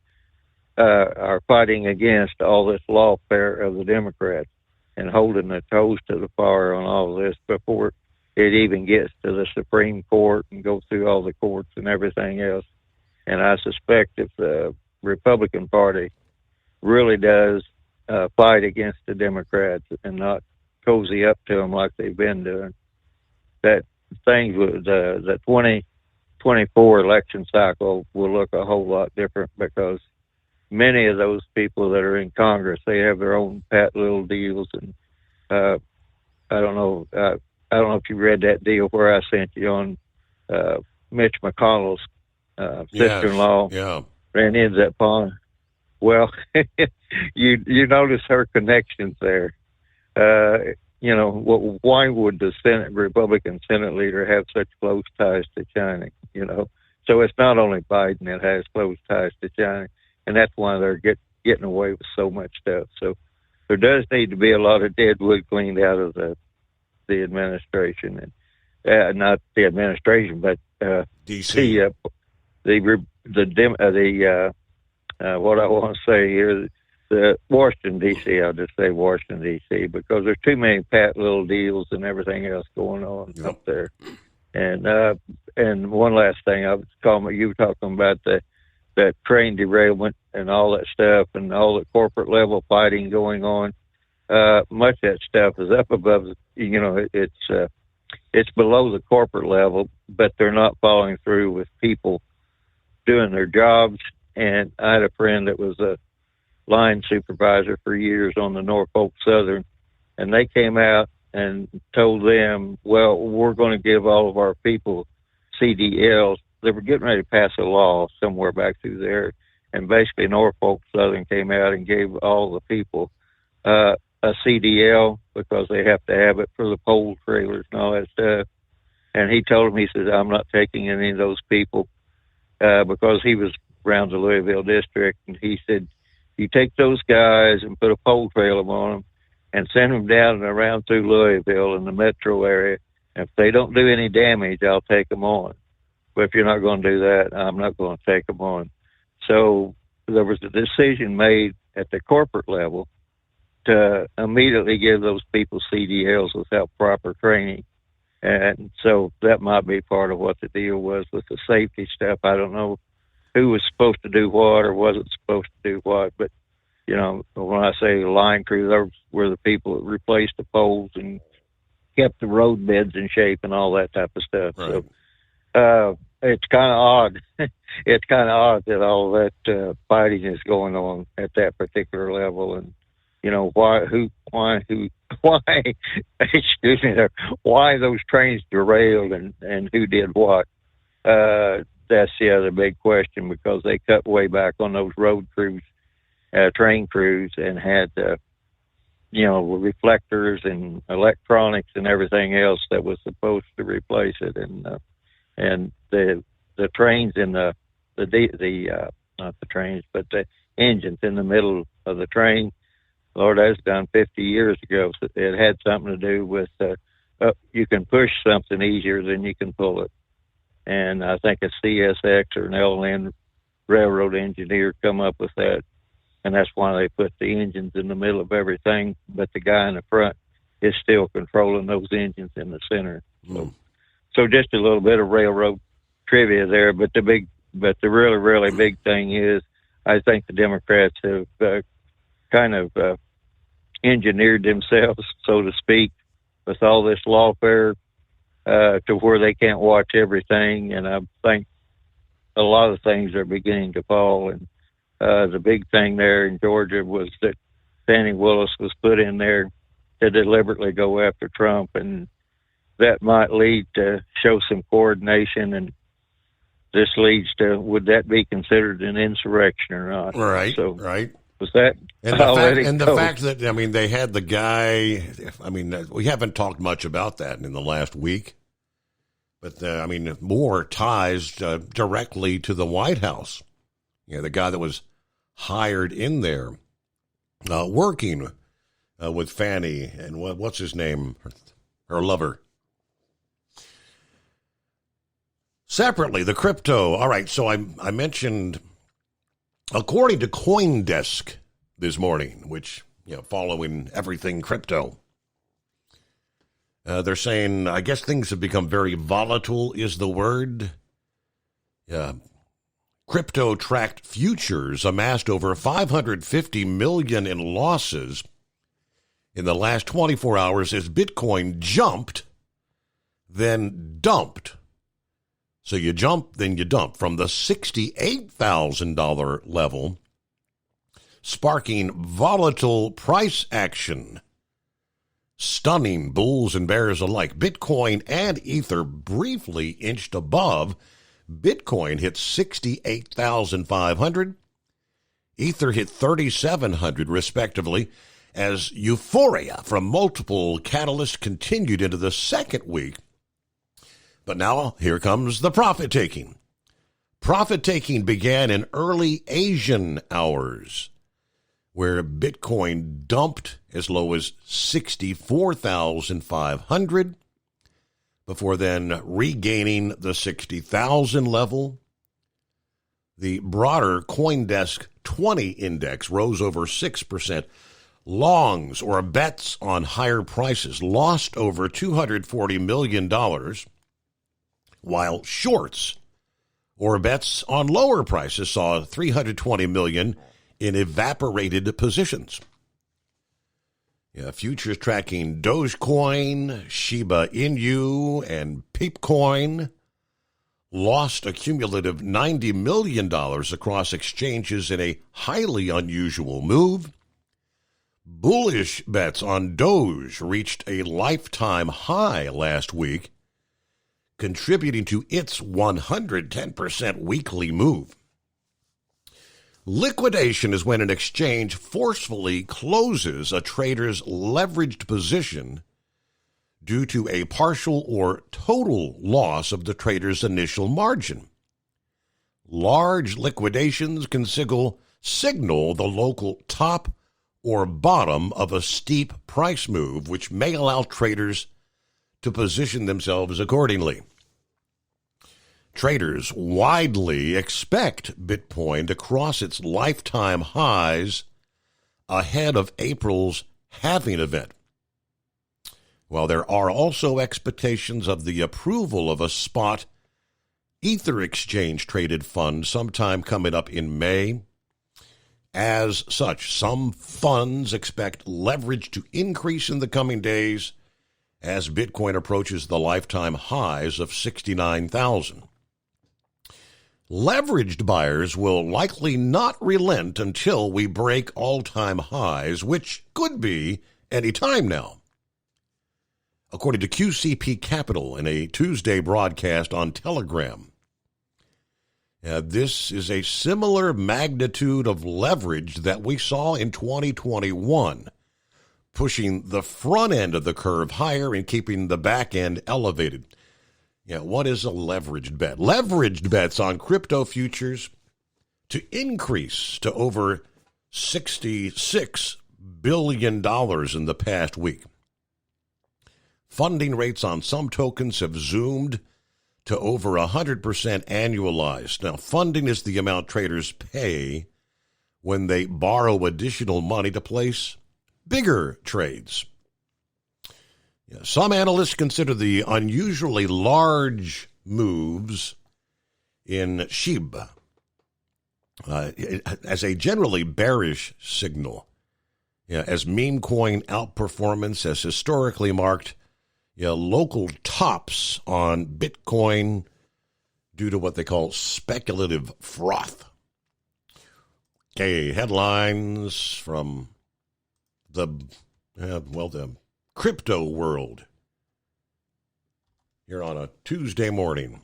are fighting against all this lawfare of the Democrats and holding their toes to the fire on all of this before it even gets to the Supreme Court and go through all the courts and everything else. And I suspect if the Republican Party really does fight against the Democrats and not cozy up to them like they've been doing, that things with the 2024 election cycle will look a whole lot different, because many of those people that are in Congress, they have their own pat little deals. And I don't know if you read that deal where I sent you on Mitch McConnell's sister-in-law. Yeah. Ran into that pond. Well, you notice her connections there. Why would the Republican Senate leader have such close ties to China? So it's not only Biden that has close ties to China, and that's why they're getting away with so much stuff. So there does need to be a lot of dead wood cleaned out of the administration, and not the administration, but DC. What I want to say here, the Washington D.C. I'll just say Washington D.C. because there's too many pat little deals and everything else going on up there. And one last thing, you were talking about that train derailment and all that stuff and all the corporate level fighting going on. Much of that stuff is up above, it's below the corporate level, but they're not following through with people doing their jobs. And I had a friend that was a line supervisor for years on the Norfolk Southern, and they came out and told them, well, we're going to give all of our people CDLs. They were getting ready to pass a law somewhere back through there, and basically Norfolk Southern came out and gave all the people a CDL because they have to have it for the pole trailers and all that stuff. And he told me, he says, I'm not taking any of those people because he was around the Louisville district. And he said, you take those guys and put a pole trailer on them and send them down and around through Louisville in the metro area. And if they don't do any damage, I'll take them on. But if you're not going to do that, I'm not going to take them on. So there was a decision made at the corporate level to immediately give those people CDLs without proper training. And so that might be part of what the deal was with the safety stuff. I don't know who was supposed to do what or wasn't supposed to do what, but, you know, when I say line crew, those were the people that replaced the poles and kept the road beds in shape and all that type of stuff. Right. So it's kind of odd. It's kind of odd that all that fighting is going on at that particular level. And, you know, why, excuse me, why those trains derailed and who did what. That's the other big question, because they cut way back on those road crews, train crews, and had, you know, reflectors and electronics and everything else that was supposed to replace it. And the trains in not the trains, but the engines in the middle of the train, Lord, that was done 50 years ago. So it had something to do with you can push something easier than you can pull it. And I think a CSX or an LN railroad engineer come up with that. And that's why they put the engines in the middle of everything. But the guy in the front is still controlling those engines in the center. So just a little bit of railroad trivia there. But the really, really big thing is, I think the Democrats have kind of engineered themselves, so to speak, with all this lawfare to where they can't watch everything. And I think a lot of things are beginning to fall. And the big thing there in Georgia was that Fannie Willis was put in there to deliberately go after Trump, and that might lead to show some coordination. And this leads to, would that be considered an insurrection or not? Right. So right. Was that? And the fact that, I mean, they had the guy, I mean, we haven't talked much about that in the last week, but I mean, more ties directly to the White House. You know, the guy that was hired in there, working with Fannie and what's his name? Her lover. Separately, the crypto. All right, so I mentioned, according to CoinDesk this morning, which, you know, following everything crypto, they're saying, I guess things have become very volatile is the word. Crypto-tracked futures amassed over $550 million in losses in the last 24 hours as Bitcoin jumped, then dumped. So you jump, then you dump from the $68,000 level, sparking volatile price action. Stunning bulls and bears alike. Bitcoin and Ether briefly inched above. Bitcoin hit 68,500. Ether hit 3,700 respectively, as euphoria from multiple catalysts continued into the second week. But now, here comes the profit-taking. Profit-taking began in early Asian hours, where Bitcoin dumped as low as 64,500, before then regaining the 60,000 level. The broader CoinDesk 20 index rose over 6%. Longs, or bets on higher prices, lost over $240 million, while shorts, or bets on lower prices, saw $320 million in evaporated positions. Futures tracking Dogecoin, Shiba Inu, and Peepcoin lost a cumulative $90 million across exchanges in a highly unusual move. Bullish bets on Doge reached a lifetime high last week, contributing to its 110% weekly move. Liquidation is when an exchange forcefully closes a trader's leveraged position due to a partial or total loss of the trader's initial margin. Large liquidations can signal the local top or bottom of a steep price move, which may allow traders to position themselves accordingly. Traders widely expect Bitcoin to cross its lifetime highs ahead of April's halving event. While there are also expectations of the approval of a spot Ether exchange traded fund sometime coming up in May. As such, some funds expect leverage to increase in the coming days as Bitcoin approaches the lifetime highs of 69,000. Leveraged buyers will likely not relent until we break all-time highs, which could be any time now. According to QCP Capital in a Tuesday broadcast on Telegram, this is a similar magnitude of leverage that we saw in 2021, pushing the front end of the curve higher and keeping the back end elevated. What is a leveraged bet? Leveraged bets on crypto futures to increase to over $66 billion in the past week. Funding rates on some tokens have zoomed to over 100% annualized. Now, funding is the amount traders pay when they borrow additional money to place bigger trades. Some analysts consider the unusually large moves in SHIB as a generally bearish signal, as meme coin outperformance has historically marked local tops on Bitcoin due to what they call speculative froth. Okay, headlines from the crypto world here on a Tuesday morning.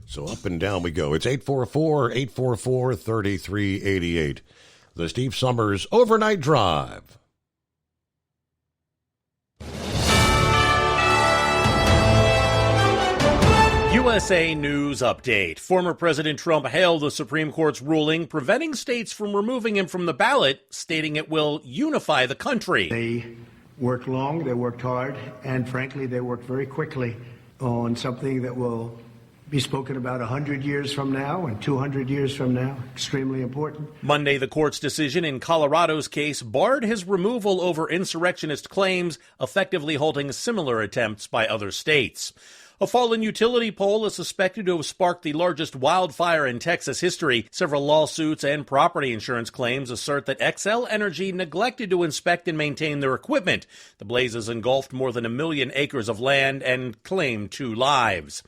So up and down we go. It's 844-844-3388. The Steve Summers Overnight Drive. USA News Update. Former President Trump hailed the Supreme Court's ruling preventing states from removing him from the ballot, stating it will unify the country. They worked long, they worked hard, and frankly, they worked very quickly on something that will be spoken about 100 years from now and 200 years from now. Extremely important. Monday, the court's decision in Colorado's case barred his removal over insurrectionist claims, effectively halting similar attempts by other states. A fallen utility pole is suspected to have sparked the largest wildfire in Texas history. Several lawsuits and property insurance claims assert that Xcel Energy neglected to inspect and maintain their equipment. The blazes engulfed more than 1 million acres of land and claimed 2 lives.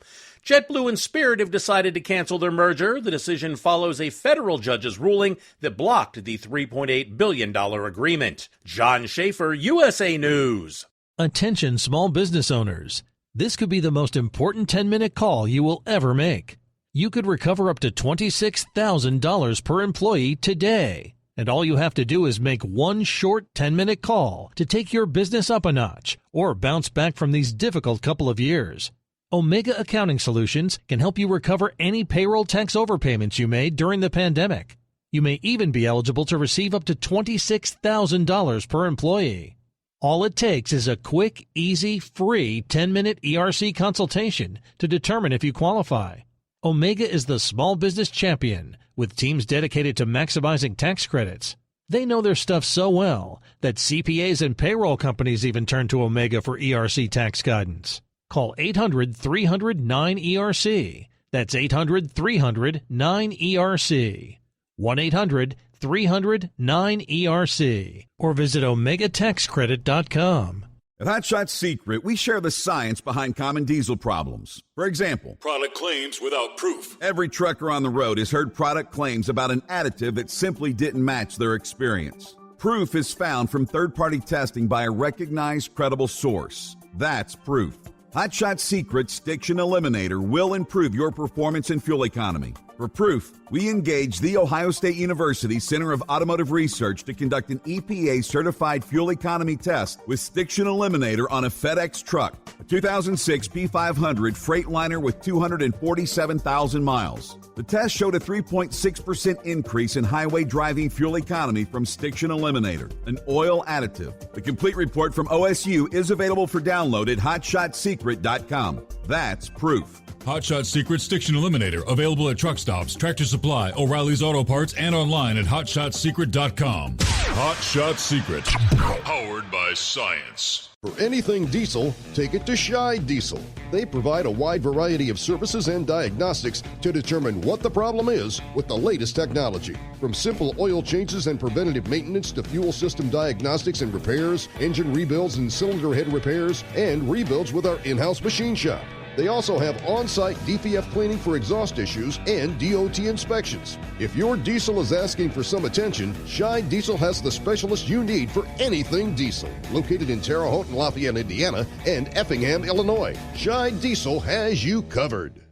JetBlue and Spirit have decided to cancel their merger. The decision follows a federal judge's ruling that blocked the $3.8 billion agreement. John Schaefer, USA News. Attention small business owners. This could be the most important 10-minute call you will ever make. You could recover up to $26,000 per employee today. And all you have to do is make one short 10-minute call to take your business up a notch or bounce back from these difficult couple of years. Omega Accounting Solutions can help you recover any payroll tax overpayments you made during the pandemic. You may even be eligible to receive up to $26,000 per employee. All it takes is a quick, easy, free 10-minute ERC consultation to determine if you qualify. Omega is the small business champion with teams dedicated to maximizing tax credits. They know their stuff so well that CPAs and payroll companies even turn to Omega for ERC tax guidance. Call 800-300-9ERC. That's 800-300-9ERC. 1-800-300-9ERC. Or visit OmegaTaxCredit.com. At Hot Shot Secret, we share the science behind common diesel problems. For example, product claims without proof. Every trucker on the road has heard product claims about an additive that simply didn't match their experience. Proof is found from third-party testing by a recognized, credible source. That's proof. Hot Shot Secret's Stiction Eliminator will improve your performance and fuel economy. For proof, we engaged The Ohio State University Center of Automotive Research to conduct an EPA-certified fuel economy test with Stiction Eliminator on a FedEx truck, a 2006 P500 Freightliner with 247,000 miles. The test showed a 3.6% increase in highway driving fuel economy from Stiction Eliminator, an oil additive. The complete report from OSU is available for download at hotshotsecret.com. That's proof. Hot Shot Secret Stiction Eliminator, available at truck stops, Tractor Supply, O'Reilly's Auto Parts, and online at hotshotsecret.com. Hot Shot Secret, powered by science. For anything diesel, take it to Scheid Diesel. They provide a wide variety of services and diagnostics to determine what the problem is with the latest technology. From simple oil changes and preventative maintenance to fuel system diagnostics and repairs, engine rebuilds and cylinder head repairs, and rebuilds with our in-house machine shop. They also have on-site DPF cleaning for exhaust issues and DOT inspections. If your diesel is asking for some attention, Scheid Diesel has the specialist you need for anything diesel. Located in Terre Haute and Lafayette, Indiana, and Effingham, Illinois, Scheid Diesel has you covered.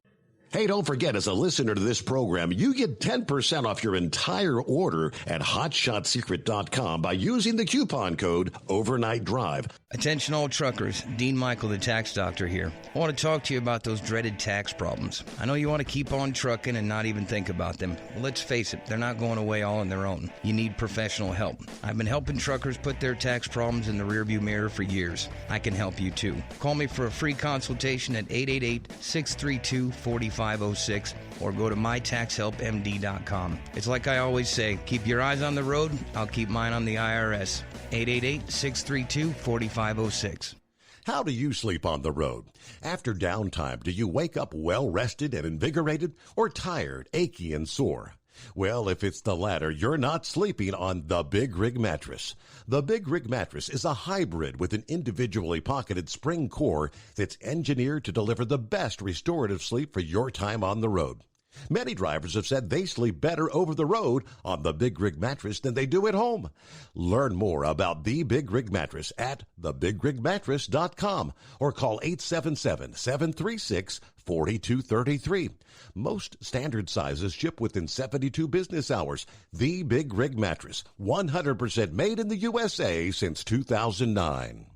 Hey, don't forget, as a listener to this program, you get 10% off your entire order at hotshotsecret.com by using the coupon code Overnight Drive. Attention all truckers, Dean Michael, the tax doctor here. I want to talk to you about those dreaded tax problems. I know you want to keep on trucking and not even think about them. Well, let's face it, they're not going away all on their own. You need professional help. I've been helping truckers put their tax problems in the rearview mirror for years. I can help you too. Call me for a free consultation at 888-632-4506 or go to mytaxhelpmd.com. It's like I always say, keep your eyes on the road, I'll keep mine on the IRS. 888-632-4506. How do you sleep on the road? After downtime, do you wake up well-rested and invigorated, or tired, achy, and sore? Well, if it's the latter, you're not sleeping on the Big Rig Mattress. The Big Rig Mattress is a hybrid with an individually pocketed spring core that's engineered to deliver the best restorative sleep for your time on the road. Many drivers have said they sleep better over the road on the Big Rig Mattress than they do at home. Learn more about the Big Rig Mattress at thebigrigmattress.com or call 877-736-4233. Most standard sizes ship within 72 business hours. The Big Rig Mattress, 100% made in the USA since 2009.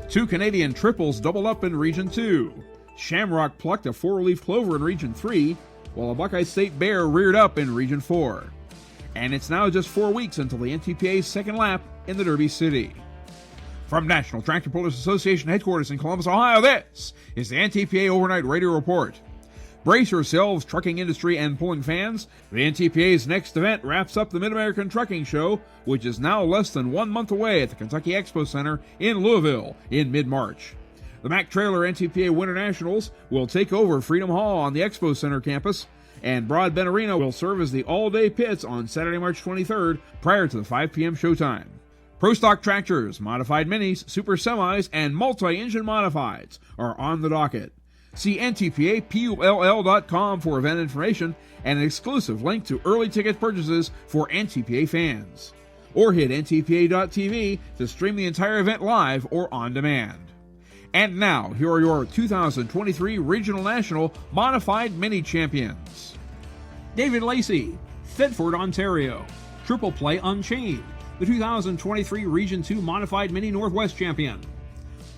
Two Canadian triples doubled up in Region 2. Shamrock plucked a four-leaf clover in Region 3, while a Buckeye State Bear reared up in Region 4. And it's now just 4 weeks until the NTPA's second lap in the Derby City. From National Tractor Pullers Association headquarters in Columbus, Ohio, this is the NTPA Overnight Radio Report. Brace yourselves, trucking industry and pulling fans. The NTPA's next event wraps up the Mid-American Trucking Show, which is now less than 1 month away at the Kentucky Expo Center in Louisville in mid-March. The Mack Trailer NTPA Winter Nationals will take over Freedom Hall on the Expo Center campus, and Broadbent Arena will serve as the all-day pits on Saturday, March 23rd, prior to the 5 p.m. showtime. Pro Stock tractors, modified minis, super semis, and multi-engine modifieds are on the docket. See NTPAPULL.com for event information and an exclusive link to early ticket purchases for NTPA fans. Or hit ntpa.tv to stream the entire event live or on demand. And now, here are your 2023 Regional National Modified Mini Champions. David Lacey, Thetford, Ontario. Triple Play Unchained, the 2023 Region 2 Modified Mini Northwest Champion.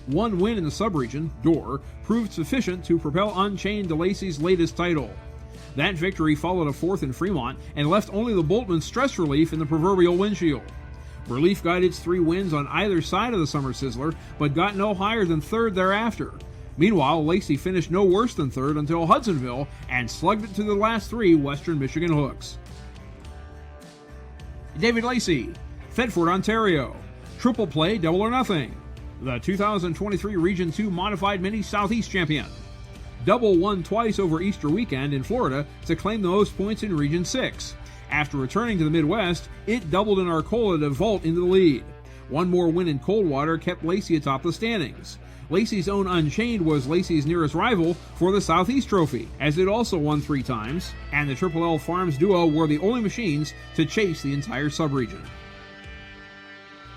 One win in the sub-region, Dorr, proved sufficient to propel Unchained to Lacey's latest title. That victory followed a fourth in Fremont and left only the Boltman stress relief in the proverbial windshield. Relief got its 3 wins on either side of the Summer Sizzler, but got no higher than third thereafter. Meanwhile, Lacey finished no worse than third until Hudsonville and slugged it to the last 3 Western Michigan hooks. David Lacey, Thetford, Ontario. Triple Play Double or Nothing, the 2023 Region 2 Modified Mini Southeast Champion. Double won twice over Easter weekend in Florida to claim the most points in Region 6. After returning to the Midwest, it doubled in Arcola to vault into the lead. One more win in Coldwater kept Lacey atop the standings. Lacey's own Unchained was Lacey's nearest rival for the Southeast Trophy, as it also won 3 times, and the Triple L Farms duo were the only machines to chase the entire subregion.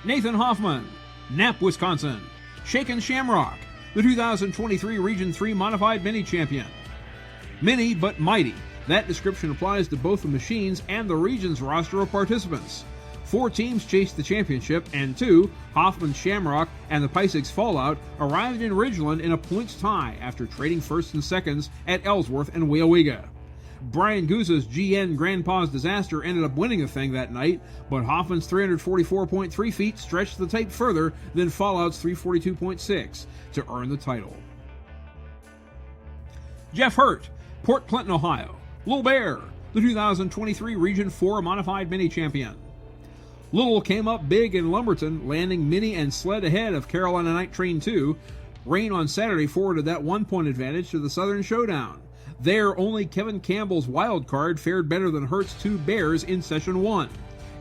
Nathan Hoffman, Knapp, Wisconsin. Shaken Shamrock, the 2023 Region 3 Modified Mini Champion. Mini but mighty. That description applies to both the machines and the region's roster of participants. 4 teams chased the championship, and 2, Hoffman Shamrock and the Pysex Fallout, arrived in Ridgeland in a points tie after trading firsts and seconds at Ellsworth and Weowega. Brian Guzza's GN Grandpa's Disaster ended up winning the thing that night, but Hoffman's 344.3 feet stretched the tape further than Fallout's 342.6 to earn the title. Jeff Hurt, Port Clinton, Ohio. Little Bear, the 2023 Region 4 Modified Mini Champion. Little came up big in Lumberton, landing Mini and Sled ahead of Carolina Night Train 2. Rain on Saturday forwarded that 1-point advantage to the Southern Showdown. There, only Kevin Campbell's wild card fared better than Hurt's 2 Bears in Session 1.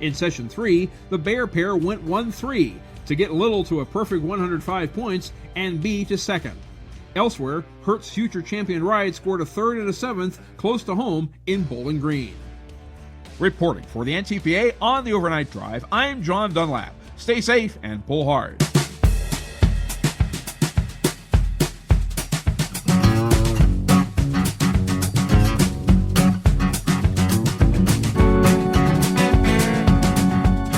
In Session 3, the Bear pair went 1-3 to get Little to a perfect 105 points and B to second. Elsewhere, Hurt's future champion ride scored a 3rd and a 7th close to home in Bowling Green. Reporting for the NTPA on the Overnight Drive, I'm John Dunlap. Stay safe and pull hard.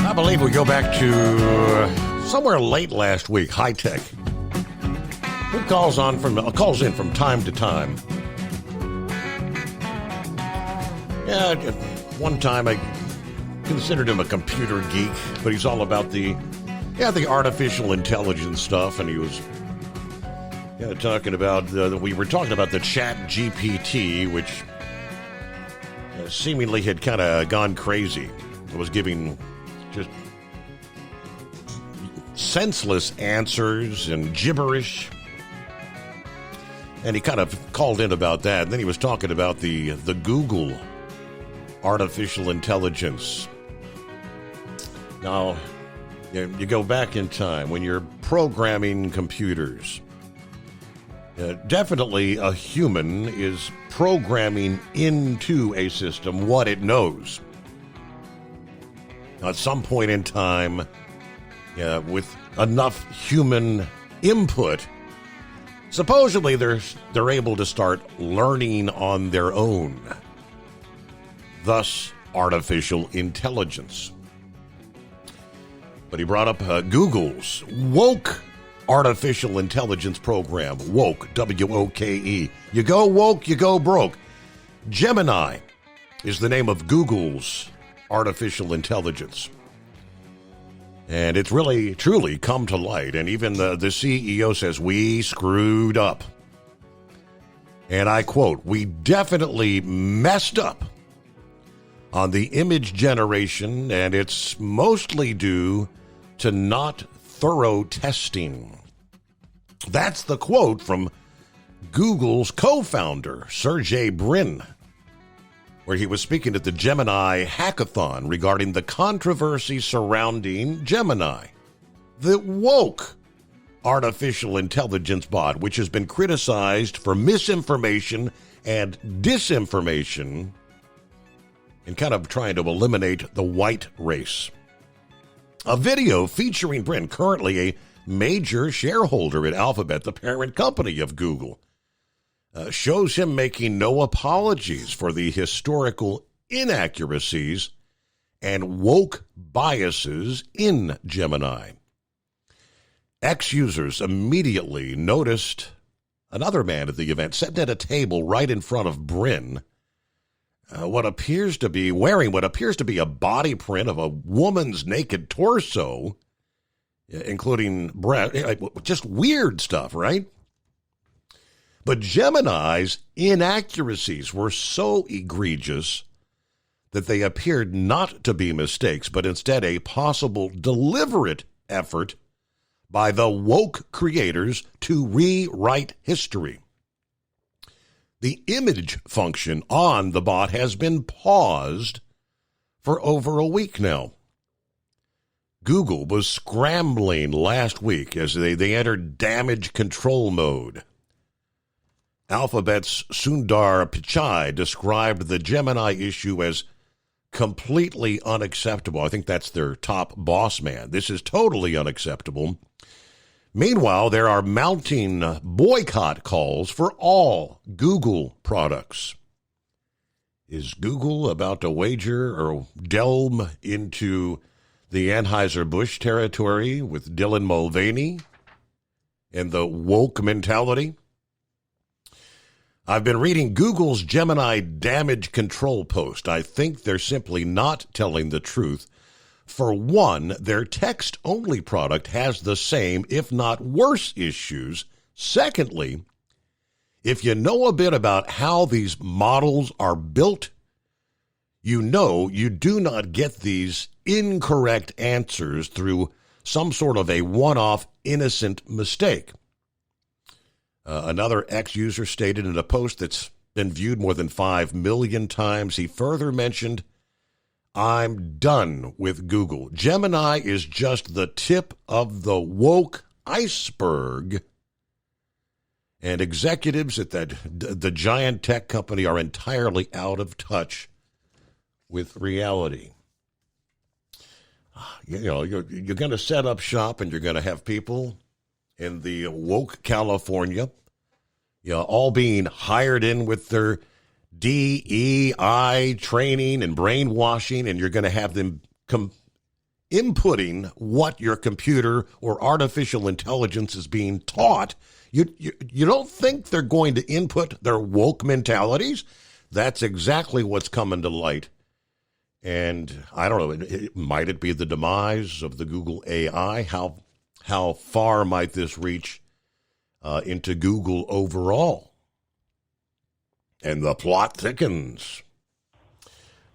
I believe we go back to somewhere late last week, High Tech. Who calls in from time to time. Yeah, one time I considered him a computer geek, but he's all about the artificial intelligence stuff, and he was talking about we were talking about the Chat GPT, which seemingly had kind of gone crazy. It was giving just senseless answers and gibberish. And he kind of called in about that. And then he was talking about the Google artificial intelligence. Now, you go back in time when you're programming computers. Definitely a human is programming into a system what it knows. At some point in time, with enough human input, supposedly they're able to start learning on their own. Thus, artificial intelligence. But he brought up Google's Woke artificial intelligence program. Woke, W-O-K-E. You go woke, you go broke. Gemini is the name of Google's artificial intelligence. And it's really, truly come to light. And even the CEO says, we screwed up. And I quote, we definitely messed up on the image generation, and it's mostly due to not thorough testing. That's the quote from Google's co-founder, Sergey Brin, where he was speaking at the Gemini Hackathon regarding the controversy surrounding Gemini, the woke artificial intelligence bot, which has been criticized for misinformation and disinformation and kind of trying to eliminate the white race. A video featuring Brin, currently a major shareholder at Alphabet, the parent company of Google, shows him making no apologies for the historical inaccuracies and woke biases in Gemini. Ex-users immediately noticed another man at the event sitting at a table right in front of Brin, what appears to be a body print of a woman's naked torso, including breast, just weird stuff, right? But Gemini's inaccuracies were so egregious that they appeared not to be mistakes, but instead a possible deliberate effort by the woke creators to rewrite history. The image function on the bot has been paused for over a week now. Google was scrambling last week as they entered damage control mode. Alphabet's Sundar Pichai described the Gemini issue as completely unacceptable. I think that's their top boss man. This is totally unacceptable. Meanwhile, there are mounting boycott calls for all Google products. Is Google about to wager or delve into the Anheuser-Busch territory with Dylan Mulvaney and the woke mentality? I've been reading Google's Gemini damage control post. I think they're simply not telling the truth. For one, their text-only product has the same, if not worse, issues. Secondly, if you know a bit about how these models are built, you know you do not get these incorrect answers through some sort of a one-off innocent mistake. Another ex-user stated in a post that's been viewed more than 5 million times, he further mentioned, "I'm done with Google. Gemini is just the tip of the woke iceberg." And executives at the giant tech company are entirely out of touch with reality. You know, you're going to set up shop and you're going to have people in the woke California, all being hired in with their DEI training and brainwashing, and you're going to have them inputting what your computer or artificial intelligence is being taught. You don't think they're going to input their woke mentalities? That's exactly what's coming to light. And I don't know, might it be the demise of the Google AI? How far might this reach into Google overall? And the plot thickens.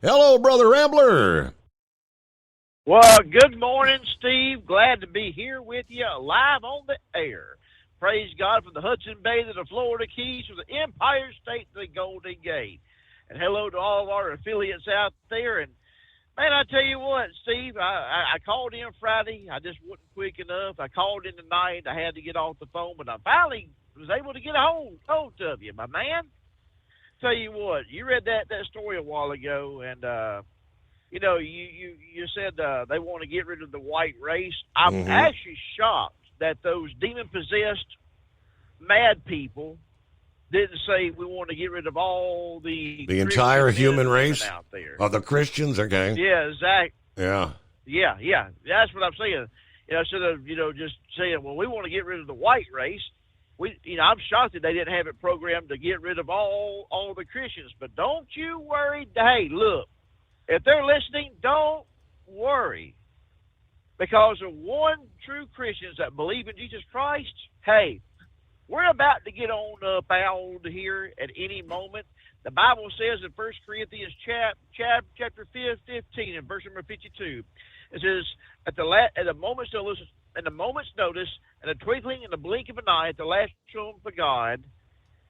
Hello, Brother Rambler. Well, good morning, Steve. Glad to be here with you, live on the air. Praise God from the Hudson Bay to the Florida Keys, from the Empire State to the Golden Gate. And hello to all of our affiliates out there. And, man, I tell you what, Steve, I called in Friday. I just wasn't quick enough. I called in tonight. I had to get off the phone, but I finally was able to get a hold of you, my man. Tell you what, you read that story a while ago, and you said they want to get rid of the white race. I'm actually shocked that those demon-possessed mad people didn't say we want to get rid of all the entire human race out there. Oh, the Christians, okay. Yeah, exactly. Yeah. Yeah. That's what I'm saying. Instead of just saying, well, we want to get rid of the white race. I'm shocked that they didn't have it programmed to get rid of all the Christians. But don't you worry. Hey, look, if they're listening, don't worry. Because of one true Christians that believe in Jesus Christ, hey, we're about to get on up out here at any moment. The Bible says in 1 Corinthians chapter 15 and verse number 52, it says, at a moment's notice, and a twinkling and a blink of an eye, at the last trump of God,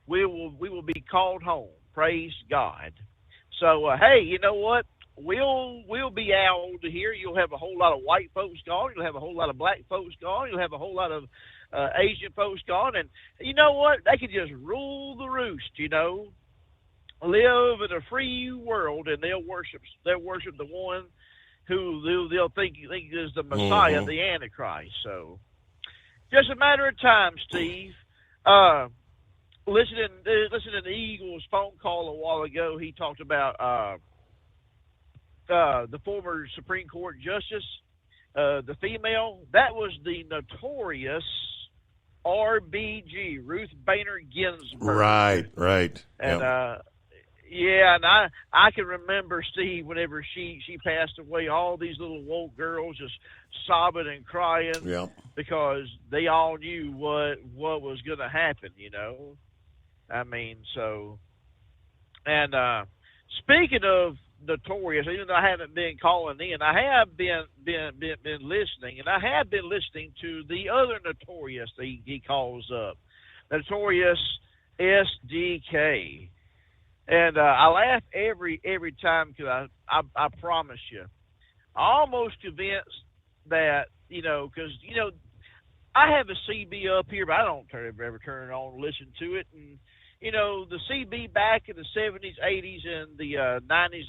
we will be called home. Praise God. So, hey, you know what? We'll be out here. You'll have a whole lot of white folks gone. You'll have a whole lot of black folks gone. You'll have a whole lot of Asian folks gone. And you know what? They could just rule the roost, live in a free world, and they'll worship the one who they'll think is the Messiah, the Antichrist. So just a matter of time, Steve. Listening to the Eagles' phone call a while ago, he talked about the former Supreme Court justice, the female. That was the notorious RBG, Ruth Bader Ginsburg. Right. And and I can remember, Steve, whenever she passed away, all these little woke girls just sobbing and crying because they all knew what was going to happen, I mean, so. And speaking of notorious, even though I haven't been calling in, I have been listening, and I have been listening to the other notorious he calls up, Notorious SDK. And I laugh every time because I promise you, I'm almost convinced that, because, I have a CB up here, but I don't ever turn it on and listen to it. And, you know, the CB back in the 70s, 80s, and the 90s,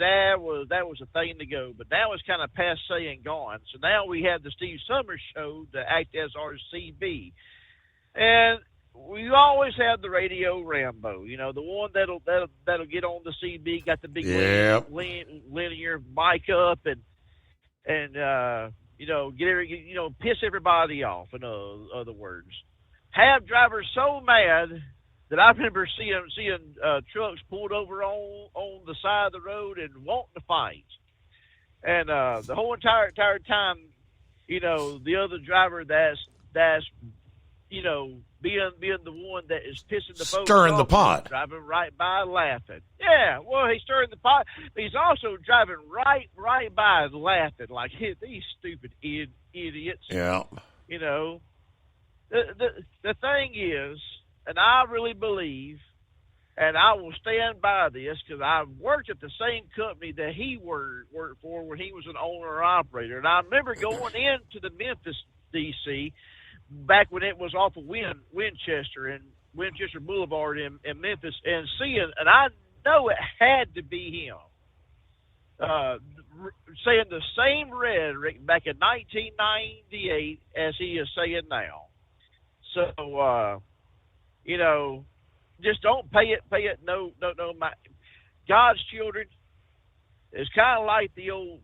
that was a thing to go. But now it's kind of passé and gone. So now we have the Steve Summers Show to act as our CB. And we always have the Radio Rambo, you know, the one that'll get on the CB, got the big linear mic up and you know, piss everybody off, in other words. Have drivers so mad that I remember seeing trucks pulled over on the side of the road and wanting to fight. And the whole entire time, you know, the other driver that's you know, being the one that is pissing the folks stirring off, the pot, driving right by laughing. Yeah, well, he's stirring the pot, but he's also driving right by laughing like, hey, these stupid idiots. Yeah. You know, the thing is, and I really believe, and I will stand by this because I worked at the same company that he worked for when he was an owner or operator, and I remember going into the Memphis DC back when it was off of Winchester and Winchester Boulevard in Memphis, and seeing, and I know it had to be him, saying the same rhetoric back in 1998 as he is saying now. So, you know, just don't pay it. No. God's children is kind of like the old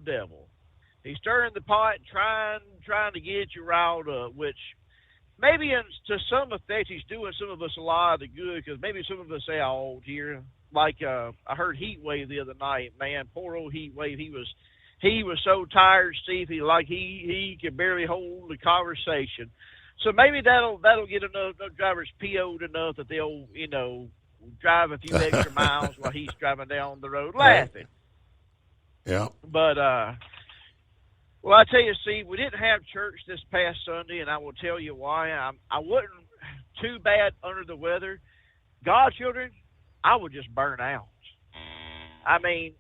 devil. He's stirring the pot, trying to get you riled up, which maybe to some effect he's doing some of us a lot of the good, because maybe some of us say old here. Like I heard Heatwave the other night, man, poor old Heatwave. He was so tired, Steve. He could barely hold the conversation. So maybe that'll get enough drivers PO'd enough that they'll, you know, drive a few extra miles while he's driving down the road laughing. Yeah. But well, I tell you, Steve, we didn't have church this past Sunday, and I will tell you why. I wasn't too bad under the weather. God, children, I would just burn out. I mean,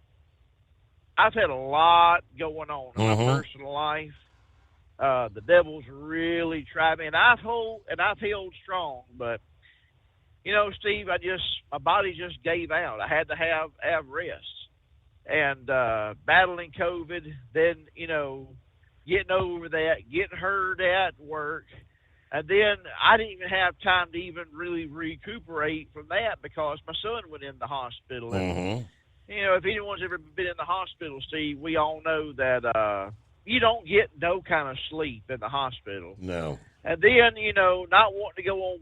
I've had a lot going on in my personal life. The devil's really tried me, and I've held strong. But you know, Steve, my body just gave out. I had to have rest. And battling COVID, then, you know, getting over that, getting hurt at work, and then I didn't even have time to even really recuperate from that because my son went in the hospital. And, you know, if anyone's ever been in the hospital, Steve, we all know that you don't get no kind of sleep in the hospital. No. And then, you know, not wanting to go on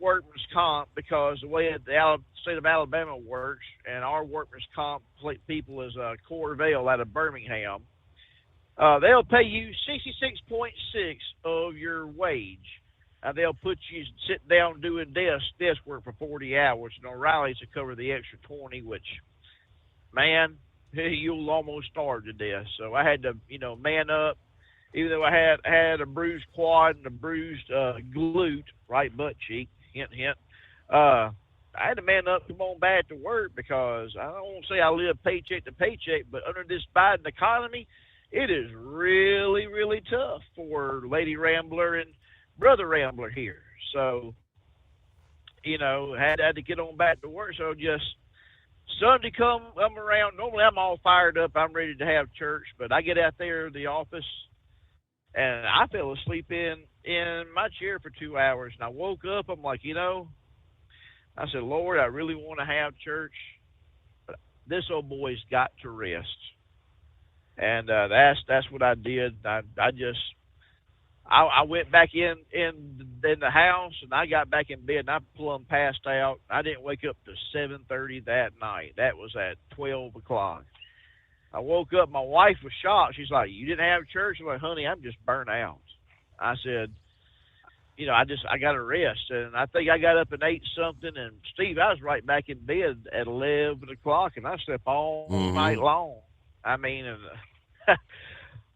workman's comp because the way the state of Alabama works, and our workman's comp people is Corvale out of Birmingham, they'll pay you 66.6 of your wage. They'll put you sitting down doing desk work for 40 hours, and O'Reilly's to cover the extra 20, which, man, you'll almost starve to death. So I had to, you know, man up. Even though I had a bruised quad and a bruised glute, right butt cheek, hint, I had to man up, come on back to work, because I don't want to say I live paycheck to paycheck, but under this Biden economy, it is really, really tough for Lady Rambler and Brother Rambler here. So, you know, had to get on back to work. So just Sunday come around, normally I'm all fired up, I'm ready to have church, but I get out there in the office, and I fell asleep in my chair for 2 hours. And I woke up, I'm like, you know, I said, Lord, I really want to have church, but this old boy's got to rest. And that's what I did. I went back in the house, and I got back in bed, and I plumb passed out. I didn't wake up to 7:30 that night. That was at 12 o'clock. I woke up, my wife was shocked. She's like, you didn't have church? I'm like, honey, I'm just burnt out. I said, you know, I got to rest. And I think I got up and ate something. And, Steve, I was right back in bed at 11 o'clock, and I slept all night long. I mean,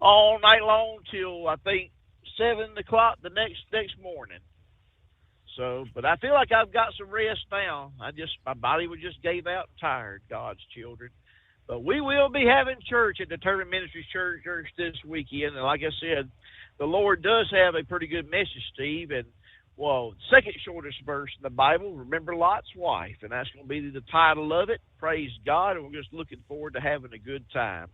all night long till, I think, 7 o'clock the next morning. So, but I feel like I've got some rest now. My body was just gave out and tired, God's children. But we will be having church at Determined Ministries Church this weekend. And like I said, the Lord does have a pretty good message, Steve. And Well, second shortest verse in the Bible, remember Lot's wife, and that's going to be the title of it. Praise God, and we're just looking forward to having a good time.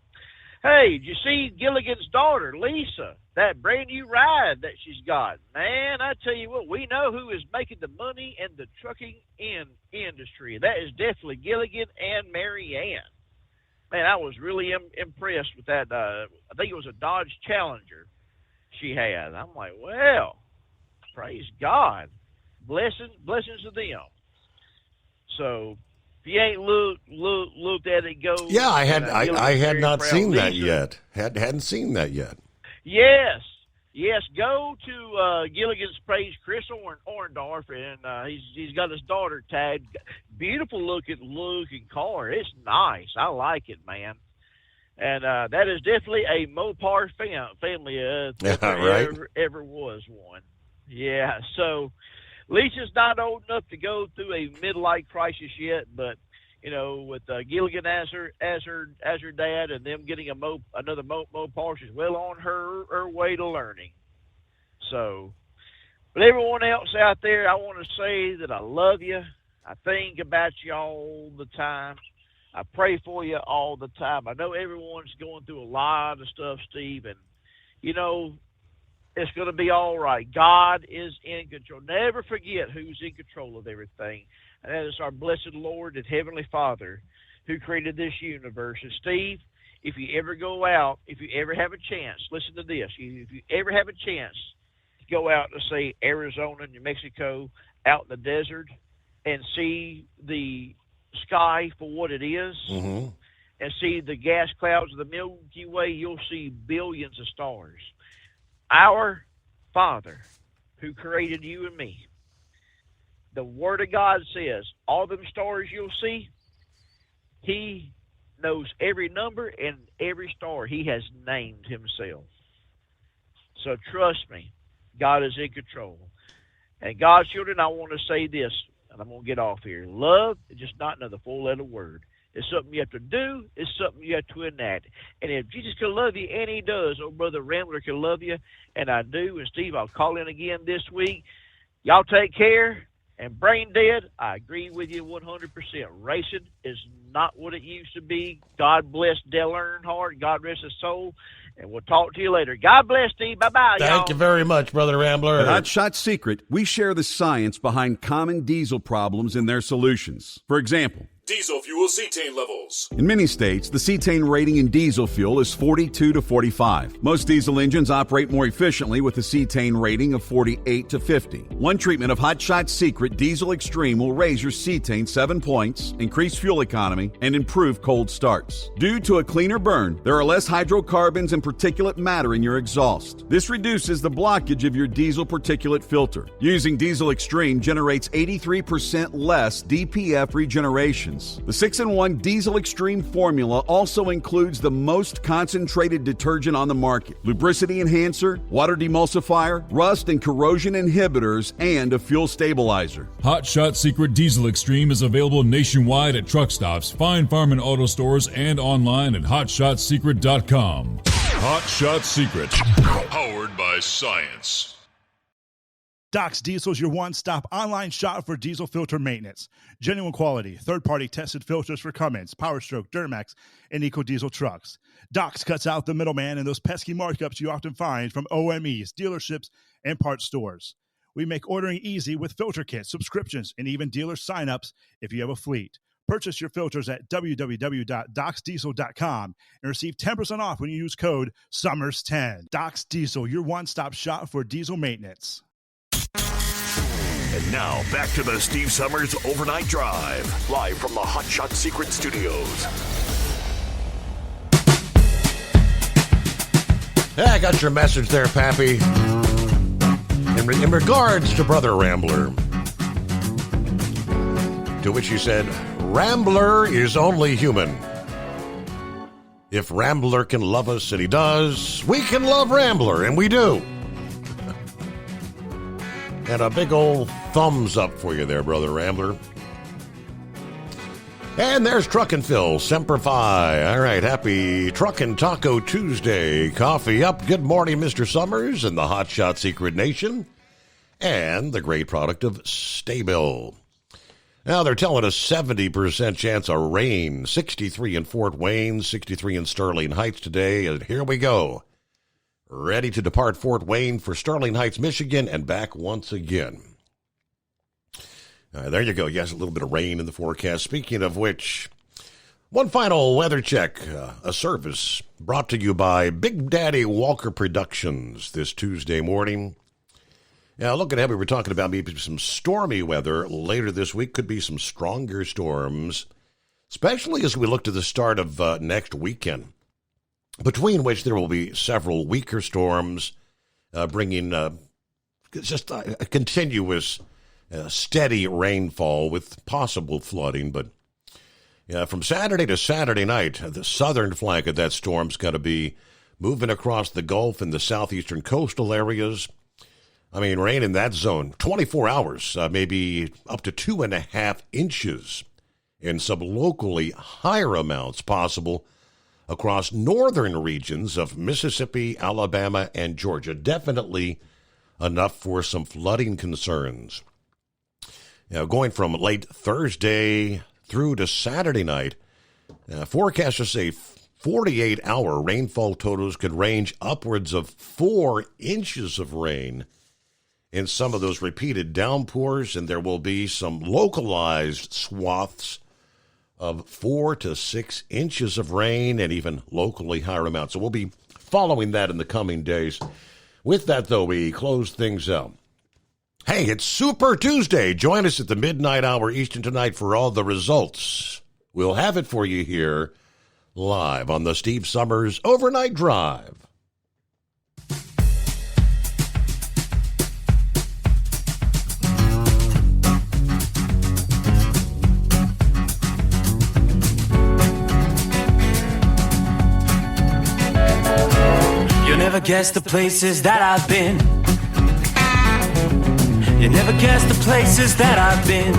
Hey, did you see Gilligan's daughter, Lisa, that brand new ride that she's got? Man, I tell you what, we know who is making the money in the trucking industry. That is definitely Gilligan and Mary Ann. Man, I was really impressed with that. I think it was a Dodge Challenger she had. I'm like, well, praise God. Blessings to them. So if you ain't looked at it, go. Yeah, I had not seen that yet. Hadn't seen that yet. Yes. Go to Gilligan's Praise, Chris Orndorff, and he's got his daughter tagged. Beautiful looking car. It's nice. I like it, man. And that is definitely a Mopar family. If there ever was one. Yeah. So Lisa's not old enough to go through a midlife crisis yet, but you know, with Gilligan as her dad, and them getting another Mopar, she's well on her way to learning. So, but everyone else out there, I want to say that I love you. I think about you all the time. I pray for you all the time. I know everyone's going through a lot of stuff, Steve, and you know, it's going to be all right. God is in control. Never forget who's in control of everything. And that is our blessed Lord and Heavenly Father who created this universe. And Steve, if you ever go out, if you ever have a chance, listen to this. If you ever have a chance to go out to, say, Arizona, New Mexico, out in the desert, and see the sky for what it is, and see the gas clouds of the Milky Way, you'll see billions of stars. Our Father who created you and me, the Word of God says, all them stars you'll see, He knows every number and every star He has named Himself. So trust me, God is in control. And God's children, I want to say this, and I'm going to get off here. Love is just not another four-letter word. It's something you have to do. It's something you have to enact. And if Jesus can love you, and He does, oh, Brother Rambler can love you, and I do. And Steve, I'll call in again this week. Y'all take care. And Brain Dead, I agree with you 100%. Racing is not what it used to be. God bless Dale Earnhardt. God rest his soul. And we'll talk to you later. God bless, Steve. Bye-bye, y'all. Thank you very much, Brother Rambler. At Hot Shot Secret, we share the science behind common diesel problems and their solutions. For example, diesel fuel cetane levels. In many states, the cetane rating in diesel fuel is 42 to 45. Most diesel engines operate more efficiently with a cetane rating of 48 to 50. One treatment of Hot Shot Secret Diesel Extreme will raise your cetane 7 points, increase fuel economy, and improve cold starts. Due to a cleaner burn, there are less hydrocarbons and particulate matter in your exhaust. This reduces the blockage of your diesel particulate filter. Using Diesel Extreme generates 83% less DPF regeneration. The 6-in-1 Diesel Extreme formula also includes the most concentrated detergent on the market, lubricity enhancer, water demulsifier, rust and corrosion inhibitors, and a fuel stabilizer. Hot Shot Secret Diesel Extreme is available nationwide at truck stops, Fine Farm and auto stores, and online at hotshotsecret.com. Hot Shot Secret, powered by science. Doc's Diesel is your one-stop online shop for diesel filter maintenance. Genuine quality, third-party tested filters for Cummins, Powerstroke, Duramax, and EcoDiesel trucks. Doc's cuts out the middleman and those pesky markups you often find from OMEs, dealerships, and parts stores. We make ordering easy with filter kits, subscriptions, and even dealer sign-ups if you have a fleet. Purchase your filters at www.docsdiesel.com and receive 10% off when you use code SUMMERS10. Doc's Diesel, your one-stop shop for diesel maintenance. And now, back to the Steve Summers Overnight Drive, live from the Hot Shot Secret Studios. Yeah, I got your message there, Pappy. In regards to Brother Rambler, to which he said, Rambler is only human. If Rambler can love us, and he does, we can love Rambler, and we do. And a big old thumbs up for you there, Brother Rambler. And there's Truckin' Phil, Semper Fi. All right, happy Truckin' Taco Tuesday. Coffee up. Good morning, Mr. Summers and the Hot Shot Secret Nation. and the great product of Stabil. Now they're telling us 70% chance of rain, 63 in Fort Wayne, 63 in Sterling Heights today, and here we go. Ready to depart Fort Wayne for Sterling Heights, Michigan, and back once again. There you go. Yes, a little bit of rain in the forecast. Speaking of which, one final weather check, a service brought to you by Big Daddy Walker Productions this Tuesday morning. Now, looking ahead, we were talking about maybe some stormy weather later this week. Could be some stronger storms, especially as we look to the start of next weekend, between which there will be several weaker storms, bringing just a continuous steady rainfall with possible flooding. But from Saturday to Saturday night, the southern flank of that storm's got to be moving across the Gulf and the southeastern coastal areas. I mean, rain in that zone, 24 hours, maybe up to 2.5 inches, and some locally higher amounts possible across northern regions of Mississippi, Alabama, and Georgia. Definitely enough for some flooding concerns. Now, going from late Thursday through to Saturday night, forecasters say 48-hour rainfall totals could range upwards of 4 inches of rain in some of those repeated downpours, and there will be some localized swaths of 4 to 6 inches of rain and even locally higher amounts. So we'll be following that in the coming days. With that, though, we close things out. Hey, it's Super Tuesday. Join us at the midnight hour Eastern tonight for all the results. We'll have it for you here live on the Steve Summers Overnight Drive. Never guess the places that I've been. You never guess the places that I've been.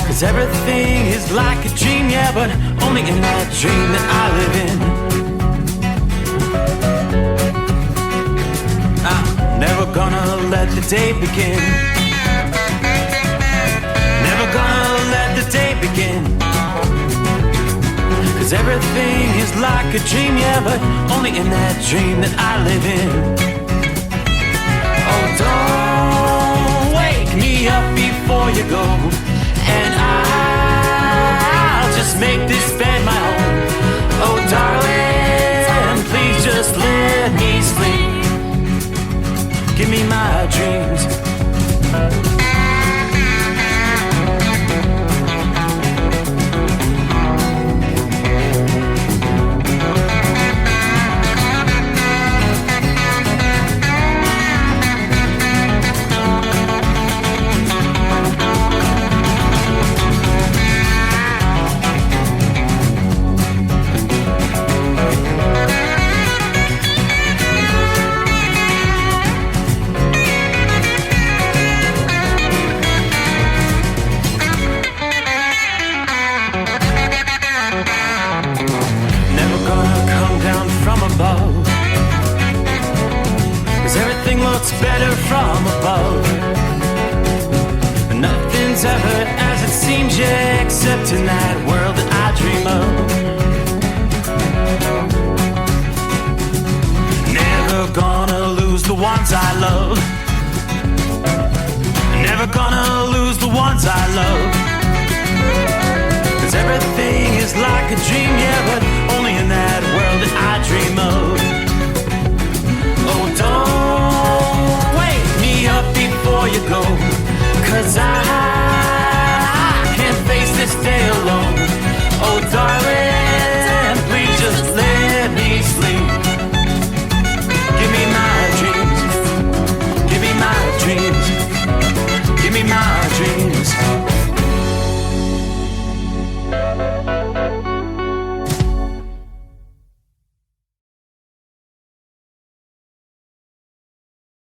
'Cause everything is like a dream, yeah, but only in that dream that I live in. I'm never gonna let the day begin. Never gonna let the day begin. 'Cause everything is like a dream, yeah, but only in that dream that I live in. Oh, don't wake me up before you go, and I'll just make this bed my home. Oh, darling, please just let me sleep. Give me my dreams. Better from above. Nothing's ever as it seems, yeah, except in that world that I dream of. Never gonna lose the ones I love. Never gonna lose the ones I love. 'Cause everything is like a dream,